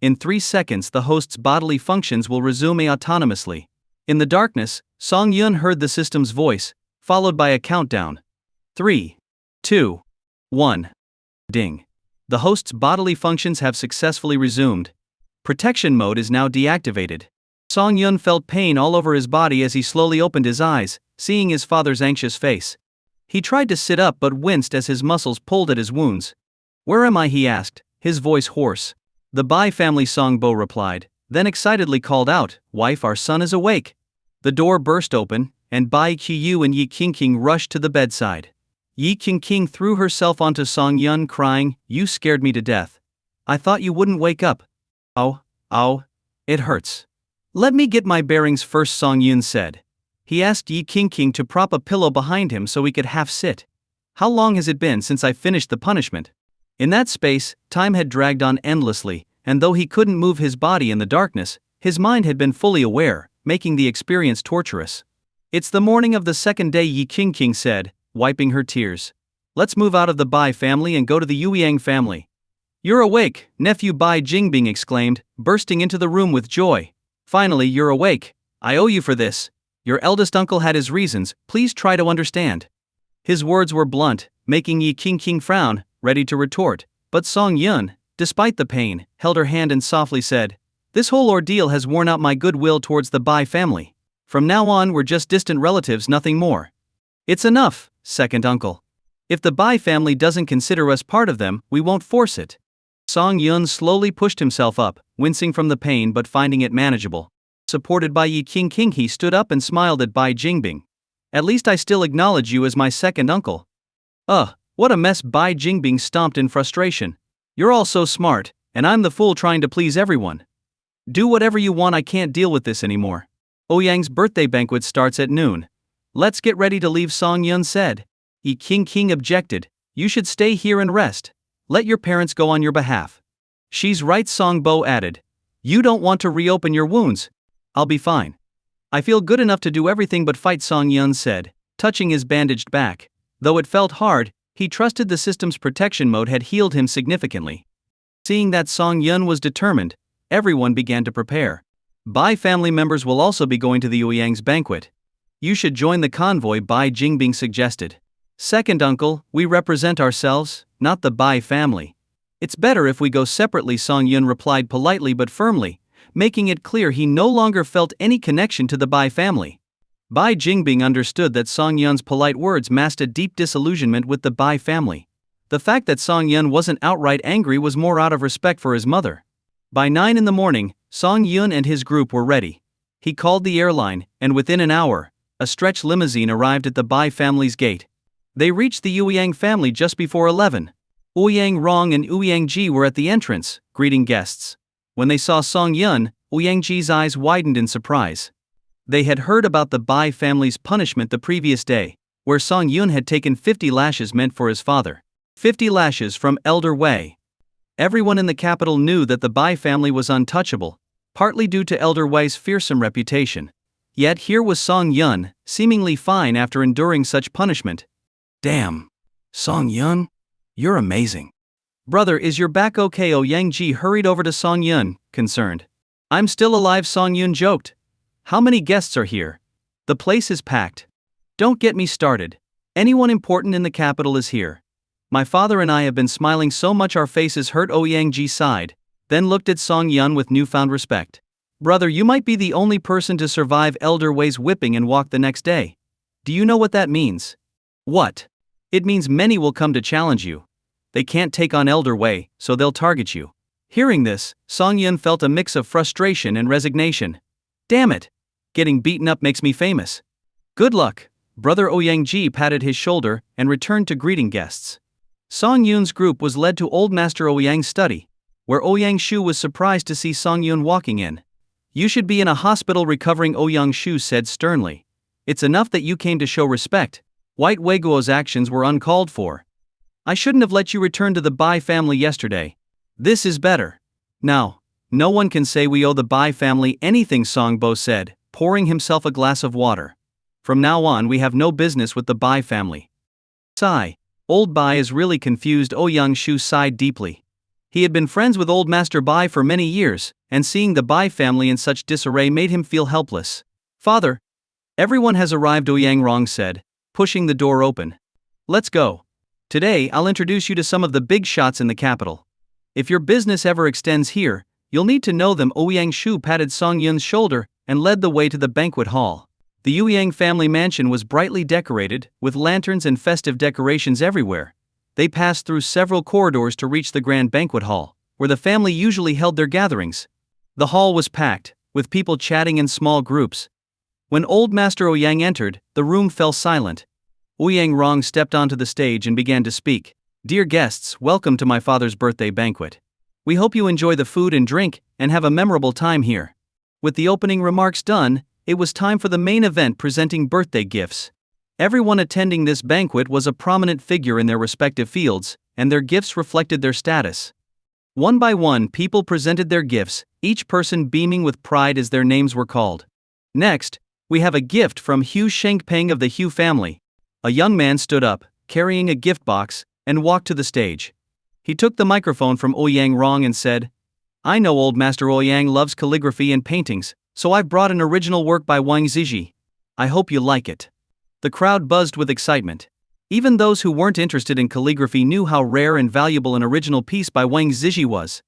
[SPEAKER 1] In 3 seconds the host's bodily functions will resume autonomously. In the darkness, Song Yun heard the system's voice, followed by a countdown. 3, 2, 1. Ding. The host's bodily functions have successfully resumed. Protection mode is now deactivated. Song Yun felt pain all over his body as he slowly opened his eyes, seeing his father's anxious face. He tried to sit up but winced as his muscles pulled at his wounds. Where am I? He asked, his voice hoarse. The Bai family, Song Bo replied, then excitedly called out, Wife, our son is awake. The door burst open, and Bai Qiyu and Yi King rushed to the bedside. Yi King threw herself onto Song Yun crying, You scared me to death. I thought you wouldn't wake up. Ow, it hurts. Let me get my bearings first, Song Yun said. He asked Yi King to prop a pillow behind him so he could half sit. How long has it been since I finished the punishment? In that space, time had dragged on endlessly, and though he couldn't move his body in the darkness, his mind had been fully aware, making the experience torturous. It's the morning of the second day, Yi King said, wiping her tears. Let's move out of the Bai family and go to the Ouyang family. You're awake, nephew, Bai Jingbing exclaimed, bursting into the room with joy. Finally, you're awake. I owe you for this. Your eldest uncle had his reasons, please try to understand. His words were blunt, making Yi Qingqing frown, ready to retort, but Song Yun, despite the pain, held her hand and softly said, "This whole ordeal has worn out my goodwill towards the Bai family. From now on we're just distant relatives, nothing more." "It's enough, second uncle. If the Bai family doesn't consider us part of them, we won't force it." Song Yun slowly pushed himself up, wincing from the pain but finding it manageable. Supported by Yi Qingqing, he stood up and smiled at Bai Jingbing. "At least I still acknowledge you as my second uncle." What a mess!" Bai Jingbing stomped in frustration. "You're all so smart, and I'm the fool trying to please everyone. Do whatever you want, I can't deal with this anymore. Ouyang's birthday banquet starts at noon. Let's get ready to leave," Song Yun said. Yi Qingqing objected. "You should stay here and rest. Let your parents go on your behalf." "She's right," Song Bo added. "You don't want to reopen your wounds. I'll be fine. I feel good enough to do everything but fight," Song Yun said, touching his bandaged back. Though it felt hard, he trusted the system's protection mode had healed him significantly. Seeing that Song Yun was determined, everyone began to prepare. Bai family members will also be going to the Ouyang's banquet. "You should join the convoy," Bai Jingbing suggested. "Second uncle, we represent ourselves, not the Bai family. It's better if we go separately," Song Yun replied politely but firmly, making it clear he no longer felt any connection to the Bai family. Bai Jingbing understood that Song Yun's polite words masked a deep disillusionment with the Bai family. The fact that Song Yun wasn't outright angry was more out of respect for his mother. By 9 in the morning, Song Yun and his group were ready. He called the airline, and within an hour, a stretch limousine arrived at the Bai family's gate. They reached the Ouyang family just before 11. Ouyang Rong and Ouyang Ji were at the entrance, greeting guests. When they saw Song Yun, Ouyang Ji's eyes widened in surprise. They had heard about the Bai family's punishment the previous day, where Song Yun had taken 50 lashes meant for his father. 50 lashes from Elder Wei. Everyone in the capital knew that the Bai family was untouchable, partly due to Elder Wei's fearsome reputation. Yet here was Song Yun, seemingly fine after enduring such punishment. "Damn. Song Yun? You're amazing. Brother, is your back okay?" Ouyang Ji hurried over to Song Yun, concerned. "I'm still alive," Song Yun joked. "How many guests are here? The place is packed. Don't get me started. Anyone important in the capital is here. My father and I have been smiling so much our faces hurt." Ouyang Ji sighed, then looked at Song Yun with newfound respect. "Brother, you might be the only person to survive Elder Wei's whipping and walk the next day. Do you know what that means?" "What?" "It means many will come to challenge you. They can't take on Elder Wei, so they'll target you." Hearing this, Song Yun felt a mix of frustration and resignation. "Damn it! Getting beaten up makes me famous. Good luck." Brother Ouyang Ji patted his shoulder and returned to greeting guests. Song Yun's group was led to Old Master Ouyang's study, where Ouyang Shu was surprised to see Song Yun walking in. "You should be in a hospital recovering," Ouyang Shu said sternly. "It's enough that you came to show respect. White Weiguo's actions were uncalled for. I shouldn't have let you return to the Bai family yesterday. This is better. Now, no one can say we owe the Bai family anything," Song Bo said, pouring himself a glass of water. "From now on we have no business with the Bai family." Sigh. Old Bai is really confused. Ouyang Shu sighed deeply. He had been friends with Old Master Bai for many years, and seeing the Bai family in such disarray made him feel helpless. "Father, everyone has arrived," Ouyang Rong said, pushing the door open. "Let's go. Today I'll introduce you to some of the big shots in the capital. If your business ever extends here, you'll need to know them." Ouyang Shu patted Song Yun's shoulder and led the way to the banquet hall. The Ouyang family mansion was brightly decorated, with lanterns and festive decorations everywhere. They passed through several corridors to reach the grand banquet hall, where the family usually held their gatherings. The hall was packed, with people chatting in small groups. When Old Master Ouyang entered, the room fell silent. Ouyang Rong stepped onto the stage and began to speak. "Dear guests, welcome to my father's birthday banquet. We hope you enjoy the food and drink, and have a memorable time here." With the opening remarks done, it was time for the main event, presenting birthday gifts. Everyone attending this banquet was a prominent figure in their respective fields, and their gifts reflected their status. One by one, people presented their gifts, each person beaming with pride as their names were called. Next, we have a gift from Hu Shengpeng of the Hu family. A young man stood up, carrying a gift box, and walked to the stage. He took the microphone from Ouyang Rong and said, "I know Old Master Ouyang loves calligraphy and paintings, so I've brought an original work by Wang Ziji. I hope you like it. The crowd buzzed with excitement. Even those who weren't interested in calligraphy knew how rare and valuable an original piece by Wang Zizhi was.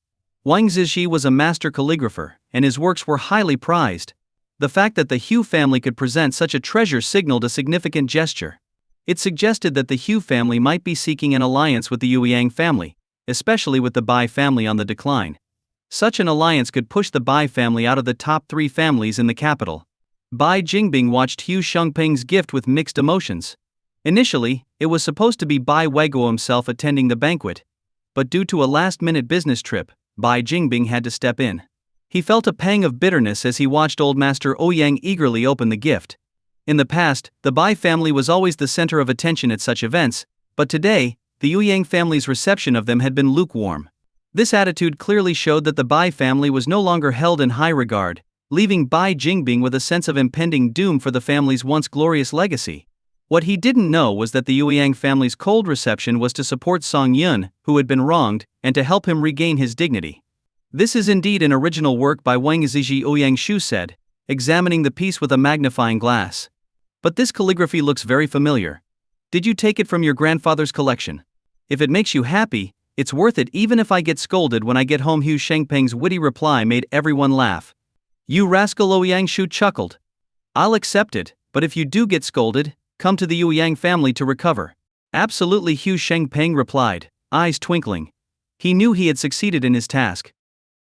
[SPEAKER 1] Wang Zizhi was a master calligrapher, and his works were highly prized. The fact that the Hu family could present such a treasure signaled a significant gesture. It suggested that the Hu family might be seeking an alliance with the Ouyang family, especially with the Bai family on the decline. Such an alliance could push the Bai family out of the top 3 families in the capital. Bai Jingbing watched Hu Shengpeng's gift with mixed emotions. Initially, it was supposed to be Bai Weiguo himself attending the banquet. But due to a last-minute business trip, Bai Jingbing had to step in. He felt a pang of bitterness as he watched Old Master Ouyang eagerly open the gift. In the past, the Bai family was always the center of attention at such events, but today, the Ouyang family's reception of them had been lukewarm. This attitude clearly showed that the Bai family was no longer held in high regard, leaving Bai Jingbing with a sense of impending doom for the family's once glorious legacy. What he didn't know was that the Ouyang family's cold reception was to support Song Yun, who had been wronged, and to help him regain his dignity. This is indeed an original work by Wang Zizhi, Ouyang Shu said, examining the piece with a magnifying glass. But this calligraphy looks very familiar. Did you take it from your grandfather's collection? If it makes you happy, it's worth it even if I get scolded when I get home. Hu Shengpeng's witty reply made everyone laugh. You rascal, Ouyang Shu chuckled. I'll accept it, but if you do get scolded, come to the Ouyang family to recover. Absolutely, Hu Shengpeng replied, eyes twinkling. He knew he had succeeded in his task.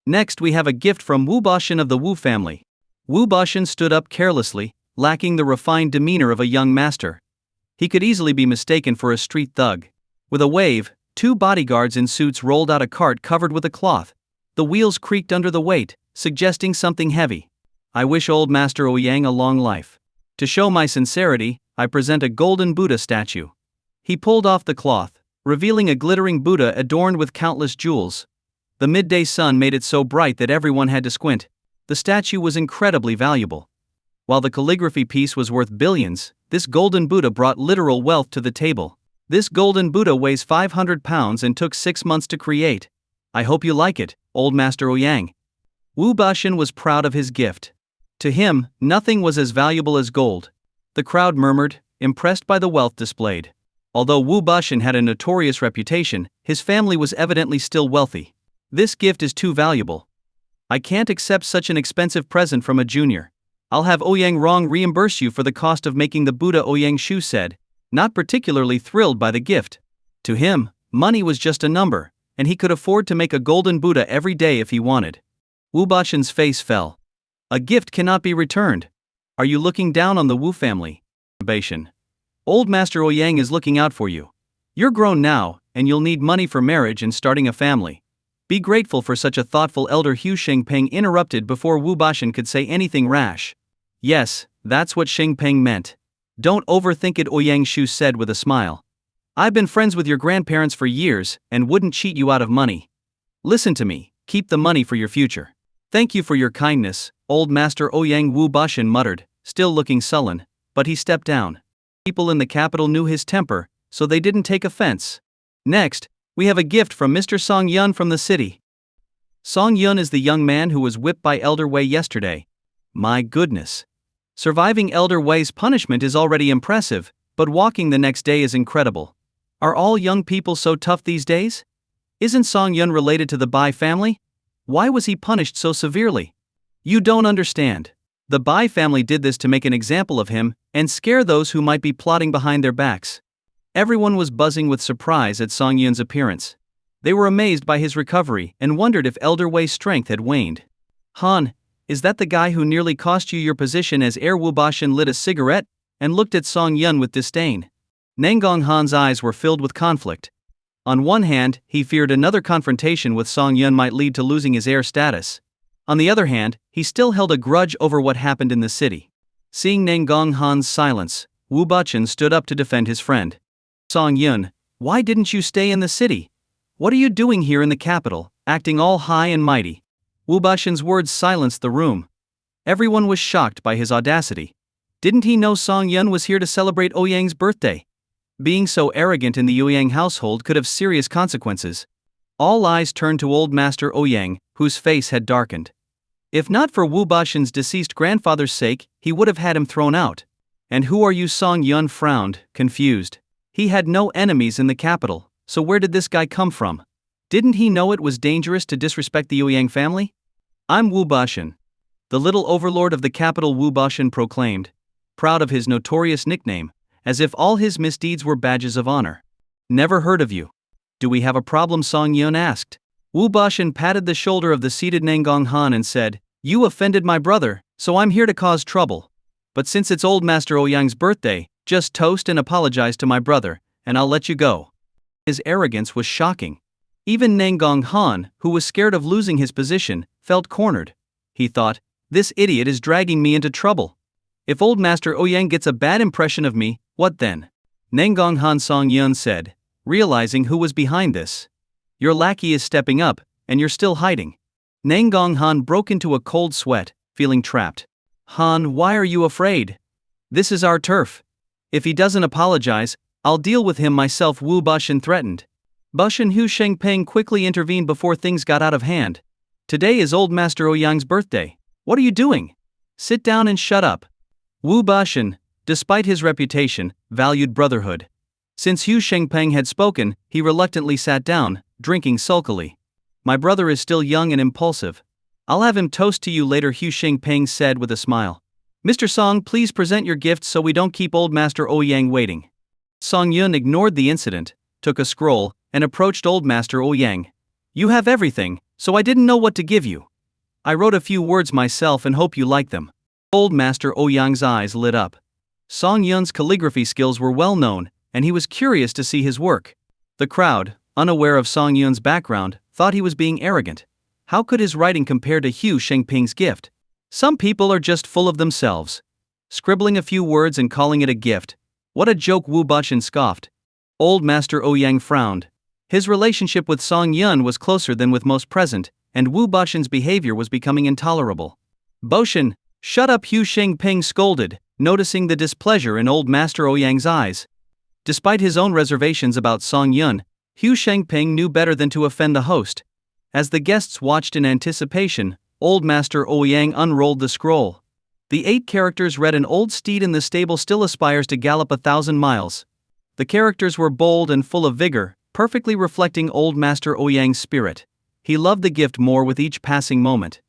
[SPEAKER 1] Next we have a gift from Wu Bashan of the Wu family. Wu Bashan stood up carelessly, lacking the refined demeanor of a young master. He could easily be mistaken for a street thug. With a wave, 2 bodyguards in suits rolled out a cart covered with a cloth. The wheels creaked under the weight, suggesting something heavy. I wish Old Master Ouyang a long life. To show my sincerity, I present a golden Buddha statue. He pulled off the cloth, revealing a glittering Buddha adorned with countless jewels. The midday sun made it so bright that everyone had to squint. The statue was incredibly valuable. While the calligraphy piece was worth billions, this golden Buddha brought literal wealth to the table. This golden Buddha weighs 500 pounds and took 6 months to create. I hope you like it, Old Master Ouyang. Wu Bashan was proud of his gift. To him, nothing was as valuable as gold. The crowd murmured, impressed by the wealth displayed. Although Wu Bashan had a notorious reputation, his family was evidently still wealthy. This gift is too valuable. I can't accept such an expensive present from a junior. I'll have Ouyang Rong reimburse you for the cost of making the Buddha, Ouyang Shu said, not particularly thrilled by the gift. To him, money was just a number, and he could afford to make a golden Buddha every day if he wanted. Wu Bashan's face fell. A gift cannot be returned. Are you looking down on the Wu family? Bashan. Old Master Ouyang is looking out for you. You're grown now, and you'll need money for marriage and starting a family. Be grateful for such a thoughtful elder. Hu Shengpeng interrupted before Wu Bashan could say anything rash. Yes, that's what Shengpeng meant. Don't overthink it, Ouyang Shu said with a smile. I've been friends with your grandparents for years and wouldn't cheat you out of money. Listen to me, keep the money for your future. Thank you for your kindness, Old Master Ouyang, Wu Bashan muttered, still looking sullen, but he stepped down. People in the capital knew his temper, so they didn't take offense. Next, we have a gift from Mr. Song Yun from the city. Song Yun is the young man who was whipped by Elder Wei yesterday. My goodness. Surviving Elder Wei's punishment is already impressive, but walking the next day is incredible. Are all young people so tough these days? Isn't Song Yun related to the Bai family? Why was he punished so severely? You don't understand. The Bai family did this to make an example of him and scare those who might be plotting behind their backs. Everyone was buzzing with surprise at Song Yun's appearance. They were amazed by his recovery and wondered if Elder Wei's strength had waned. Han, is that the guy who nearly cost you your position as heir? Wu Bashan lit a cigarette and looked at Song Yun with disdain. Nangong Han's eyes were filled with conflict. On one hand, he feared another confrontation with Song Yun might lead to losing his heir status. On the other hand, he still held a grudge over what happened in the city. Seeing Nangong Han's silence, Wu Bashan stood up to defend his friend. Song Yun, why didn't you stay in the city? What are you doing here in the capital, acting all high and mighty? Wu Bashan's words silenced the room. Everyone was shocked by his audacity. Didn't he know Song Yun was here to celebrate Ouyang's birthday? Being so arrogant in the Ouyang household could have serious consequences. All eyes turned to Old Master Ouyang, whose face had darkened. If not for Wu Bashan's deceased grandfather's sake, he would have had him thrown out. And who are you? Song Yun frowned, confused. He had no enemies in the capital, so where did this guy come from? Didn't he know it was dangerous to disrespect the Ouyang family? I'm Wu Bashan. The little overlord of the capital, Wu Bashan proclaimed, proud of his notorious nickname, as if all his misdeeds were badges of honor. Never heard of you. Do we have a problem? Song Yun asked. Wu Bashan patted the shoulder of the seated Nangong Han and said, you offended my brother, so I'm here to cause trouble. But since it's old Master Ouyang's birthday, just toast and apologize to my brother, and I'll let you go. His arrogance was shocking. Even Nangong Han, who was scared of losing his position, felt cornered. He thought, this idiot is dragging me into trouble. If old Master Ouyang gets a bad impression of me, what then? Nangong Han, Song Yun said, realizing who was behind this. Your lackey is stepping up, and you're still hiding. Nangong Han broke into a cold sweat, feeling trapped. Han, why are you afraid? This is our turf. If he doesn't apologize, I'll deal with him myself, Wu Bashan threatened. Bashan Hu Shengpeng quickly intervened before things got out of hand. Today is old Master Ouyang's birthday. What are you doing? Sit down and shut up. Wu Bashan, despite his reputation, valued brotherhood. Since Hu Shengpeng had spoken, he reluctantly sat down, drinking sulkily. My brother is still young and impulsive. I'll have him toast to you later, Hu Shengpeng said with a smile. Mr. Song, please present your gift so we don't keep old Master Ouyang waiting. Song Yun ignored the incident, took a scroll, and approached old Master Ouyang. You have everything, so I didn't know what to give you. I wrote a few words myself and hope you like them. Old Master Ouyang's eyes lit up. Song Yun's calligraphy skills were well known, and he was curious to see his work. The crowd, unaware of Song Yun's background, thought he was being arrogant. How could his writing compare to Hu Shengpeng's gift? Some people are just full of themselves. Scribbling a few words and calling it a gift. What a joke, Wu Bashan scoffed. Old Master Ouyang frowned. His relationship with Song Yun was closer than with most present, and Wu Bashan's behavior was becoming intolerable. Boshan, shut up, Hu Shengpeng scolded, noticing the displeasure in old Master Ouyang's eyes. Despite his own reservations about Song Yun, Hu Shengpeng knew better than to offend the host. As the guests watched in anticipation, old Master Ouyang unrolled the scroll. The 8 characters read, an old steed in the stable still aspires to gallop 1,000 miles. The characters were bold and full of vigor, perfectly reflecting old Master Ouyang's spirit. He loved the gift more with each passing moment.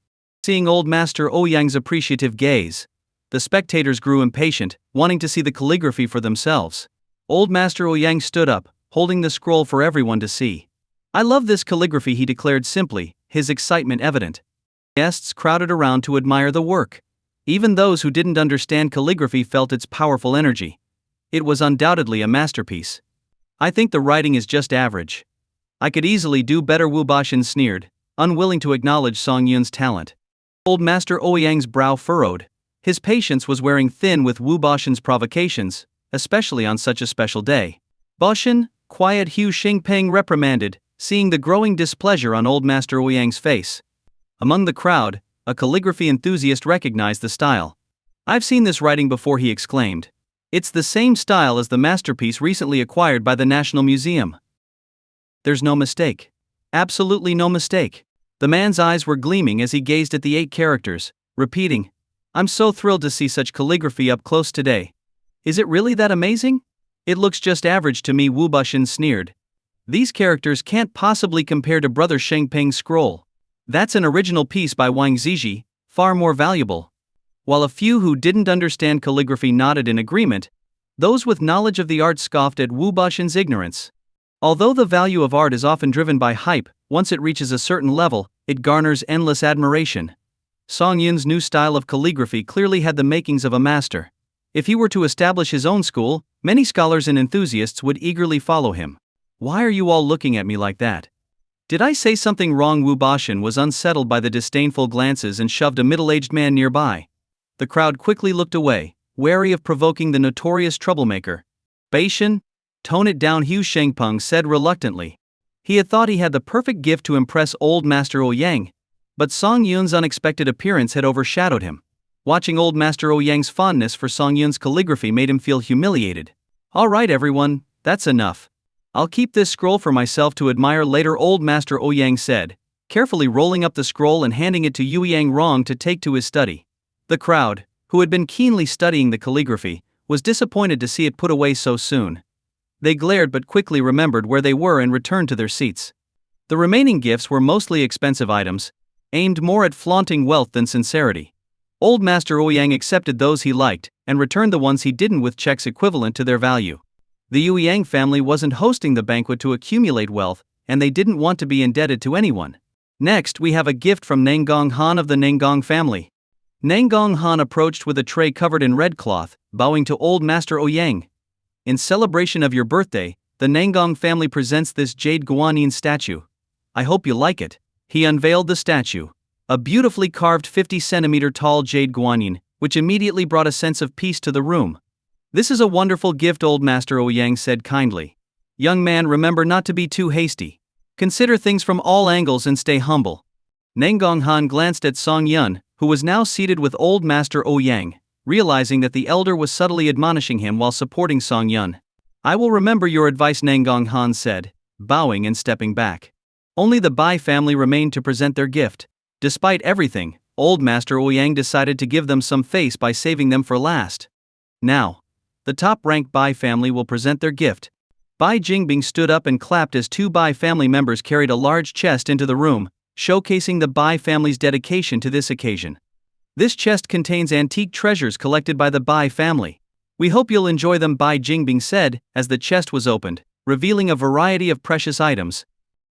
[SPEAKER 1] Seeing old Master Ouyang's appreciative gaze, the spectators grew impatient, wanting to see the calligraphy for themselves. Old Master Ouyang stood up, holding the scroll for everyone to see. I love this calligraphy, he declared simply, his excitement evident. Guests crowded around to admire the work. Even those who didn't understand calligraphy felt its powerful energy. It was undoubtedly a masterpiece. I think the writing is just average. I could easily do better, Wu Bashan sneered, unwilling to acknowledge Song Yun's talent. Old Master Ouyang's brow furrowed. His patience was wearing thin with Wu Bashan's provocations, especially on such a special day. Bashan, quiet, Hu Shengpeng reprimanded, seeing the growing displeasure on old Master Ouyang's face. Among the crowd, a calligraphy enthusiast recognized the style. I've seen this writing before, he exclaimed. It's the same style as the masterpiece recently acquired by the National Museum. There's no mistake. Absolutely no mistake. The man's eyes were gleaming as he gazed at the 8 characters, repeating, I'm so thrilled to see such calligraphy up close today. Is it really that amazing? It looks just average to me, Wu Bashan sneered. These characters can't possibly compare to Brother Shengpeng's scroll. That's an original piece by Wang Ziji, far more valuable. While a few who didn't understand calligraphy nodded in agreement, those with knowledge of the art scoffed at Wu Bashan's ignorance. Although the value of art is often driven by hype, once it reaches a certain level, it garners endless admiration. Song Yun's new style of calligraphy clearly had the makings of a master. If he were to establish his own school, many scholars and enthusiasts would eagerly follow him. Why are you all looking at me like that? Did I say something wrong? Wu Bashan was unsettled by the disdainful glances and shoved a middle-aged man nearby. The crowd quickly looked away, wary of provoking the notorious troublemaker. Bashan, tone it down, Hu Shengpeng said reluctantly. He had thought he had the perfect gift to impress old Master Ouyang, but Song Yun's unexpected appearance had overshadowed him. Watching old Master Ouyang's fondness for Song Yun's calligraphy made him feel humiliated. All right everyone, that's enough. I'll keep this scroll for myself to admire later, old Master Ouyang said, carefully rolling up the scroll and handing it to Ouyang Rong to take to his study. The crowd, who had been keenly studying the calligraphy, was disappointed to see it put away so soon. They glared but quickly remembered where they were and returned to their seats. The remaining gifts were mostly expensive items, aimed more at flaunting wealth than sincerity. Old Master Ouyang accepted those he liked, and returned the ones he didn't with checks equivalent to their value. The Ouyang family wasn't hosting the banquet to accumulate wealth, and they didn't want to be indebted to anyone. Next, we have a gift from Nangong Han of the Nangong family. Nangong Han approached with a tray covered in red cloth, bowing to Old Master Ouyang. In celebration of your birthday, the Nangong family presents this jade guanyin statue. I hope you like it. He unveiled the statue. A beautifully carved 50-centimeter tall jade guanyin, which immediately brought a sense of peace to the room. This is a wonderful gift, Old Master Ouyang said kindly. Young man, remember not to be too hasty. Consider things from all angles and stay humble. Nangong Han glanced at Song Yun, who was now seated with Old Master Ouyang, realizing that the elder was subtly admonishing him while supporting Song Yun. I will remember your advice, Nangong Han said, bowing and stepping back. Only the Bai family remained to present their gift. Despite everything, Old Master Ouyang decided to give them some face by saving them for last. Now, the top-ranked Bai family will present their gift. Bai Jingbing stood up and clapped as two Bai family members carried a large chest into the room, showcasing the Bai family's dedication to this occasion. This chest contains antique treasures collected by the Bai family. We hope you'll enjoy them, Bai Jingbing said, as the chest was opened, revealing a variety of precious items.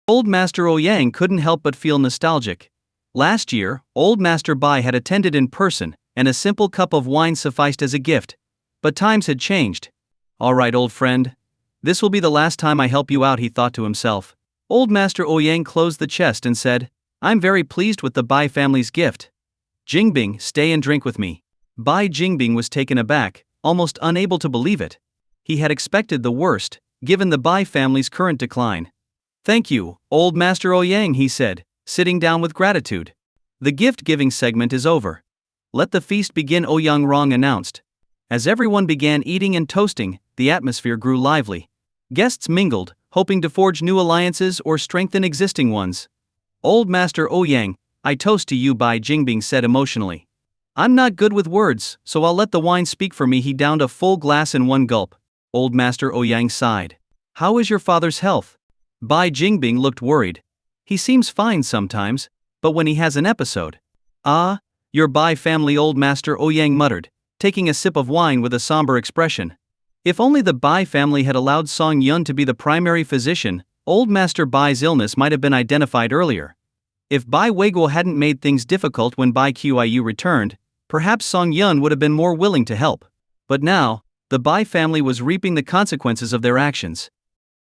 [SPEAKER 1] Old Master Ouyang couldn't help but feel nostalgic. Last year, Old Master Bai had attended in person, and a simple cup of wine sufficed as a gift. But times had changed. All right, old friend. This will be the last time I help you out, he thought to himself. Old Master Ouyang closed the chest and said, I'm very pleased with the Bai family's gift. Jingbing, stay and drink with me. Bai Jingbing was taken aback, almost unable to believe it. He had expected the worst, given the Bai family's current decline. Thank you, Old Master Ouyang, he said, sitting down with gratitude. The gift-giving segment is over. Let the feast begin, Ouyang Rong announced. As everyone began eating and toasting, the atmosphere grew lively. Guests mingled, hoping to forge new alliances or strengthen existing ones. Old Master Ouyang, I toast to you, Bai Jingbing said emotionally. I'm not good with words, so I'll let the wine speak for me. He downed a full glass in one gulp. Old Master Ouyang sighed. How is your father's health? Bai Jingbing looked worried. He seems fine sometimes, but when he has an episode. Ah, your Bai family, Old Master Ouyang muttered, taking a sip of wine with a somber expression. If only the Bai family had allowed Song Yun to be the primary physician, Old Master Bai's illness might have been identified earlier. If Bai Weiguo hadn't made things difficult when Bai Qiu returned, perhaps Song Yun would have been more willing to help. But now, the Bai family was reaping the consequences of their actions.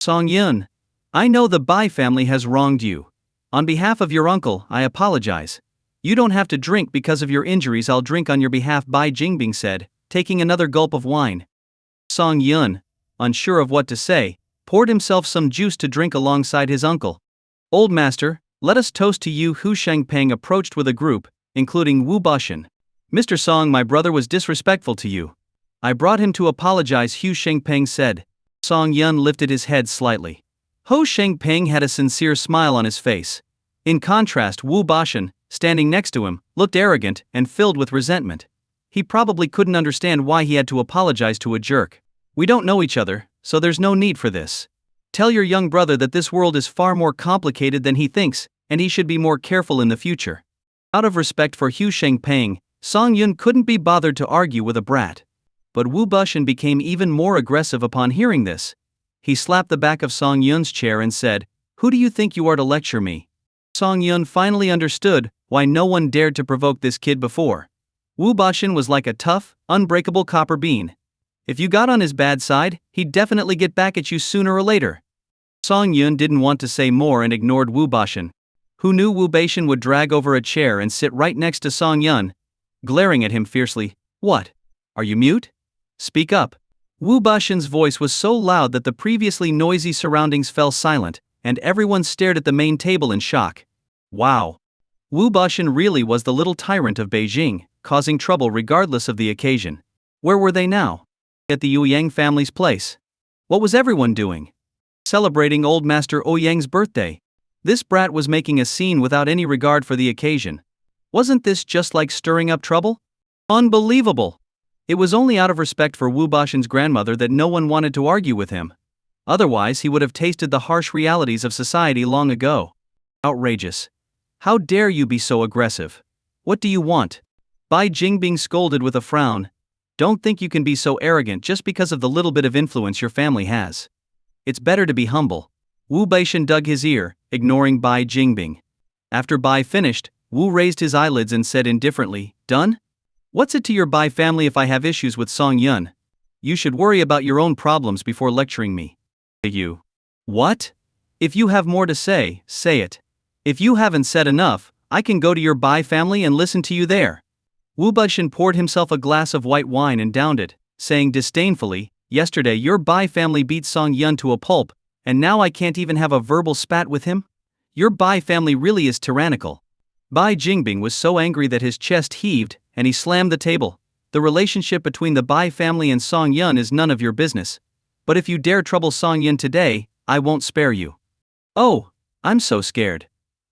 [SPEAKER 1] Song Yun, I know the Bai family has wronged you. On behalf of your uncle, I apologize. You don't have to drink because of your injuries. I'll drink on your behalf, Bai Jingbing said, taking another gulp of wine. Song Yun, unsure of what to say, poured himself some juice to drink alongside his uncle. Old Master, let us toast to you. Hu Shengpeng approached with a group, including Wu Bashan. Mr. Song, my brother was disrespectful to you. I brought him to apologize, Hu Shengpeng said. Song Yun lifted his head slightly. Ho Shengpeng had a sincere smile on his face. In contrast, Wu Bashan, standing next to him, looked arrogant and filled with resentment. He probably couldn't understand why he had to apologize to a jerk. We don't know each other, so there's no need for this. Tell your young brother that this world is far more complicated than he thinks, and he should be more careful in the future. Out of respect for Hu Shengpeng, Song Yun couldn't be bothered to argue with a brat. But Wu Bashan became even more aggressive upon hearing this. He slapped the back of Song Yun's chair and said, Who do you think you are to lecture me? Song Yun finally understood why no one dared to provoke this kid before. Wu Bashan was like a tough, unbreakable copper bean. If you got on his bad side, he'd definitely get back at you sooner or later. Song Yun didn't want to say more and ignored Wu Bashan, who knew Wu Bashan would drag over a chair and sit right next to Song Yun, glaring at him fiercely. What? Are you mute? Speak up. Wu Bashan's voice was so loud that the previously noisy surroundings fell silent, and everyone stared at the main table in shock. Wow. Wu Bashan really was the little tyrant of Beijing, causing trouble regardless of the occasion. Where were they now? At the Ouyang family's place. What was everyone doing? Celebrating Old Master Ouyang's birthday. This brat was making a scene without any regard for the occasion. Wasn't this just like stirring up trouble? Unbelievable! It was only out of respect for Wu Bashan's grandmother that no one wanted to argue with him. Otherwise, he would have tasted the harsh realities of society long ago. Outrageous. How dare you be so aggressive? What do you want? Bai Jingbing scolded with a frown. Don't think you can be so arrogant just because of the little bit of influence your family has. It's better to be humble. Wu Baishan dug his ear, ignoring Bai Jingbing. After Bai finished, Wu raised his eyelids and said indifferently, "Done? What's it to your Bai family if I have issues with Song Yun? You should worry about your own problems before lecturing me." You. What? If you have more to say, say it. If you haven't said enough, I can go to your Bai family and listen to you there. Wu Baishan poured himself a glass of white wine and downed it, saying disdainfully, "Yesterday your Bai family beat Song Yun to a pulp, and now I can't even have a verbal spat with him? Your Bai family really is tyrannical." Bai Jingbing was so angry that his chest heaved, and he slammed the table. "The relationship between the Bai family and Song Yun is none of your business. But if you dare trouble Song Yun today, I won't spare you." "Oh, I'm so scared.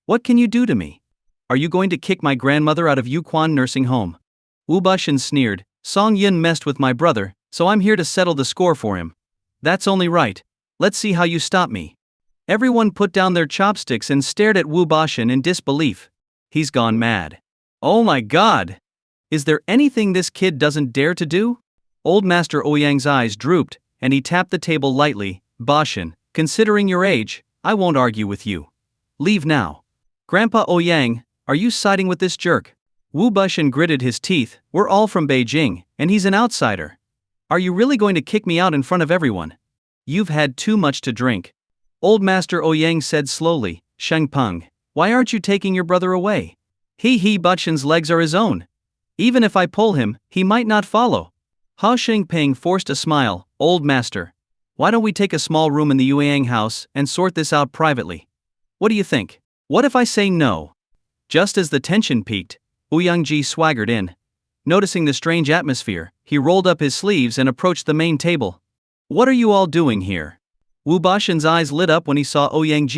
[SPEAKER 1] What can you do to me? Are you going to kick my grandmother out of Yuquan nursing home?" Wu Bashan sneered. "Song Yun messed with my brother, so I'm here to settle the score for him. That's only right. Let's see how you stop me." Everyone put down their chopsticks and stared at Wu Bashan in disbelief. He's gone mad. Oh my god! Is there anything this kid doesn't dare to do? Old Master Ouyang's eyes drooped, and he tapped the table lightly. "Bashan, considering your age, I won't argue with you. Leave now." "Grandpa Ouyang, are you siding with this jerk?" Wu Bashan gritted his teeth. "We're all from Beijing, and he's an outsider. Are you really going to kick me out in front of everyone? You've had too much to drink." Old Master Ouyang said slowly, "Shengpeng, why aren't you taking your brother away? He Bashan's legs are his own. Even if I pull him, he might not follow." Ha Shengpeng forced a smile. "Old Master, why don't we take a small room in the Ouyang house and sort this out privately? What do you think? What if I say no?" Just as the tension peaked, Ouyang swaggered in. Noticing the strange atmosphere, he rolled up his sleeves and approached the main table. "What are you all doing here?" Wu Bashan's eyes lit up when he saw Ouyang.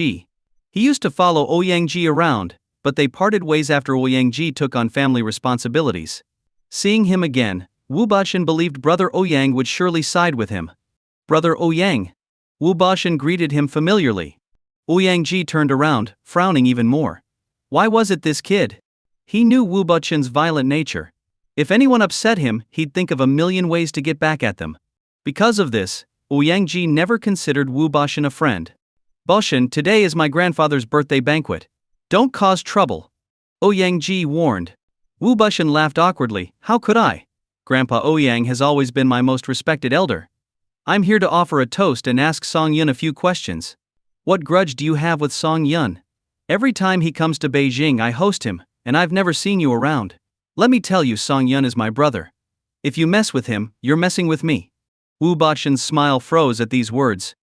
[SPEAKER 1] He used to follow Ouyang around, but they parted ways after Ouyang took on family responsibilities. Seeing him again, Wu Bashan believed Brother Ouyang would surely side with him. "Brother Ouyang." Wu Bashan greeted him familiarly. Ouyang turned around, frowning even more. Why was it this kid? He knew Wu Bashan's violent nature. If anyone upset him, he'd think of a million ways to get back at them. Because of this, Ouyang never considered Wu Bashan a friend. "Bashan, today is my grandfather's birthday banquet. Don't cause trouble," Ouyang warned. Wu Bashan laughed awkwardly. "How could I? Grandpa Ouyang has always been my most respected elder. I'm here to offer a toast and ask Song Yun a few questions. What grudge do you have with Song Yun? Every time he comes to Beijing I host him, and I've never seen you around. Let me tell you, Song Yun is my brother. If you mess with him, you're messing with me." Wu Bashan's smile froze at these words.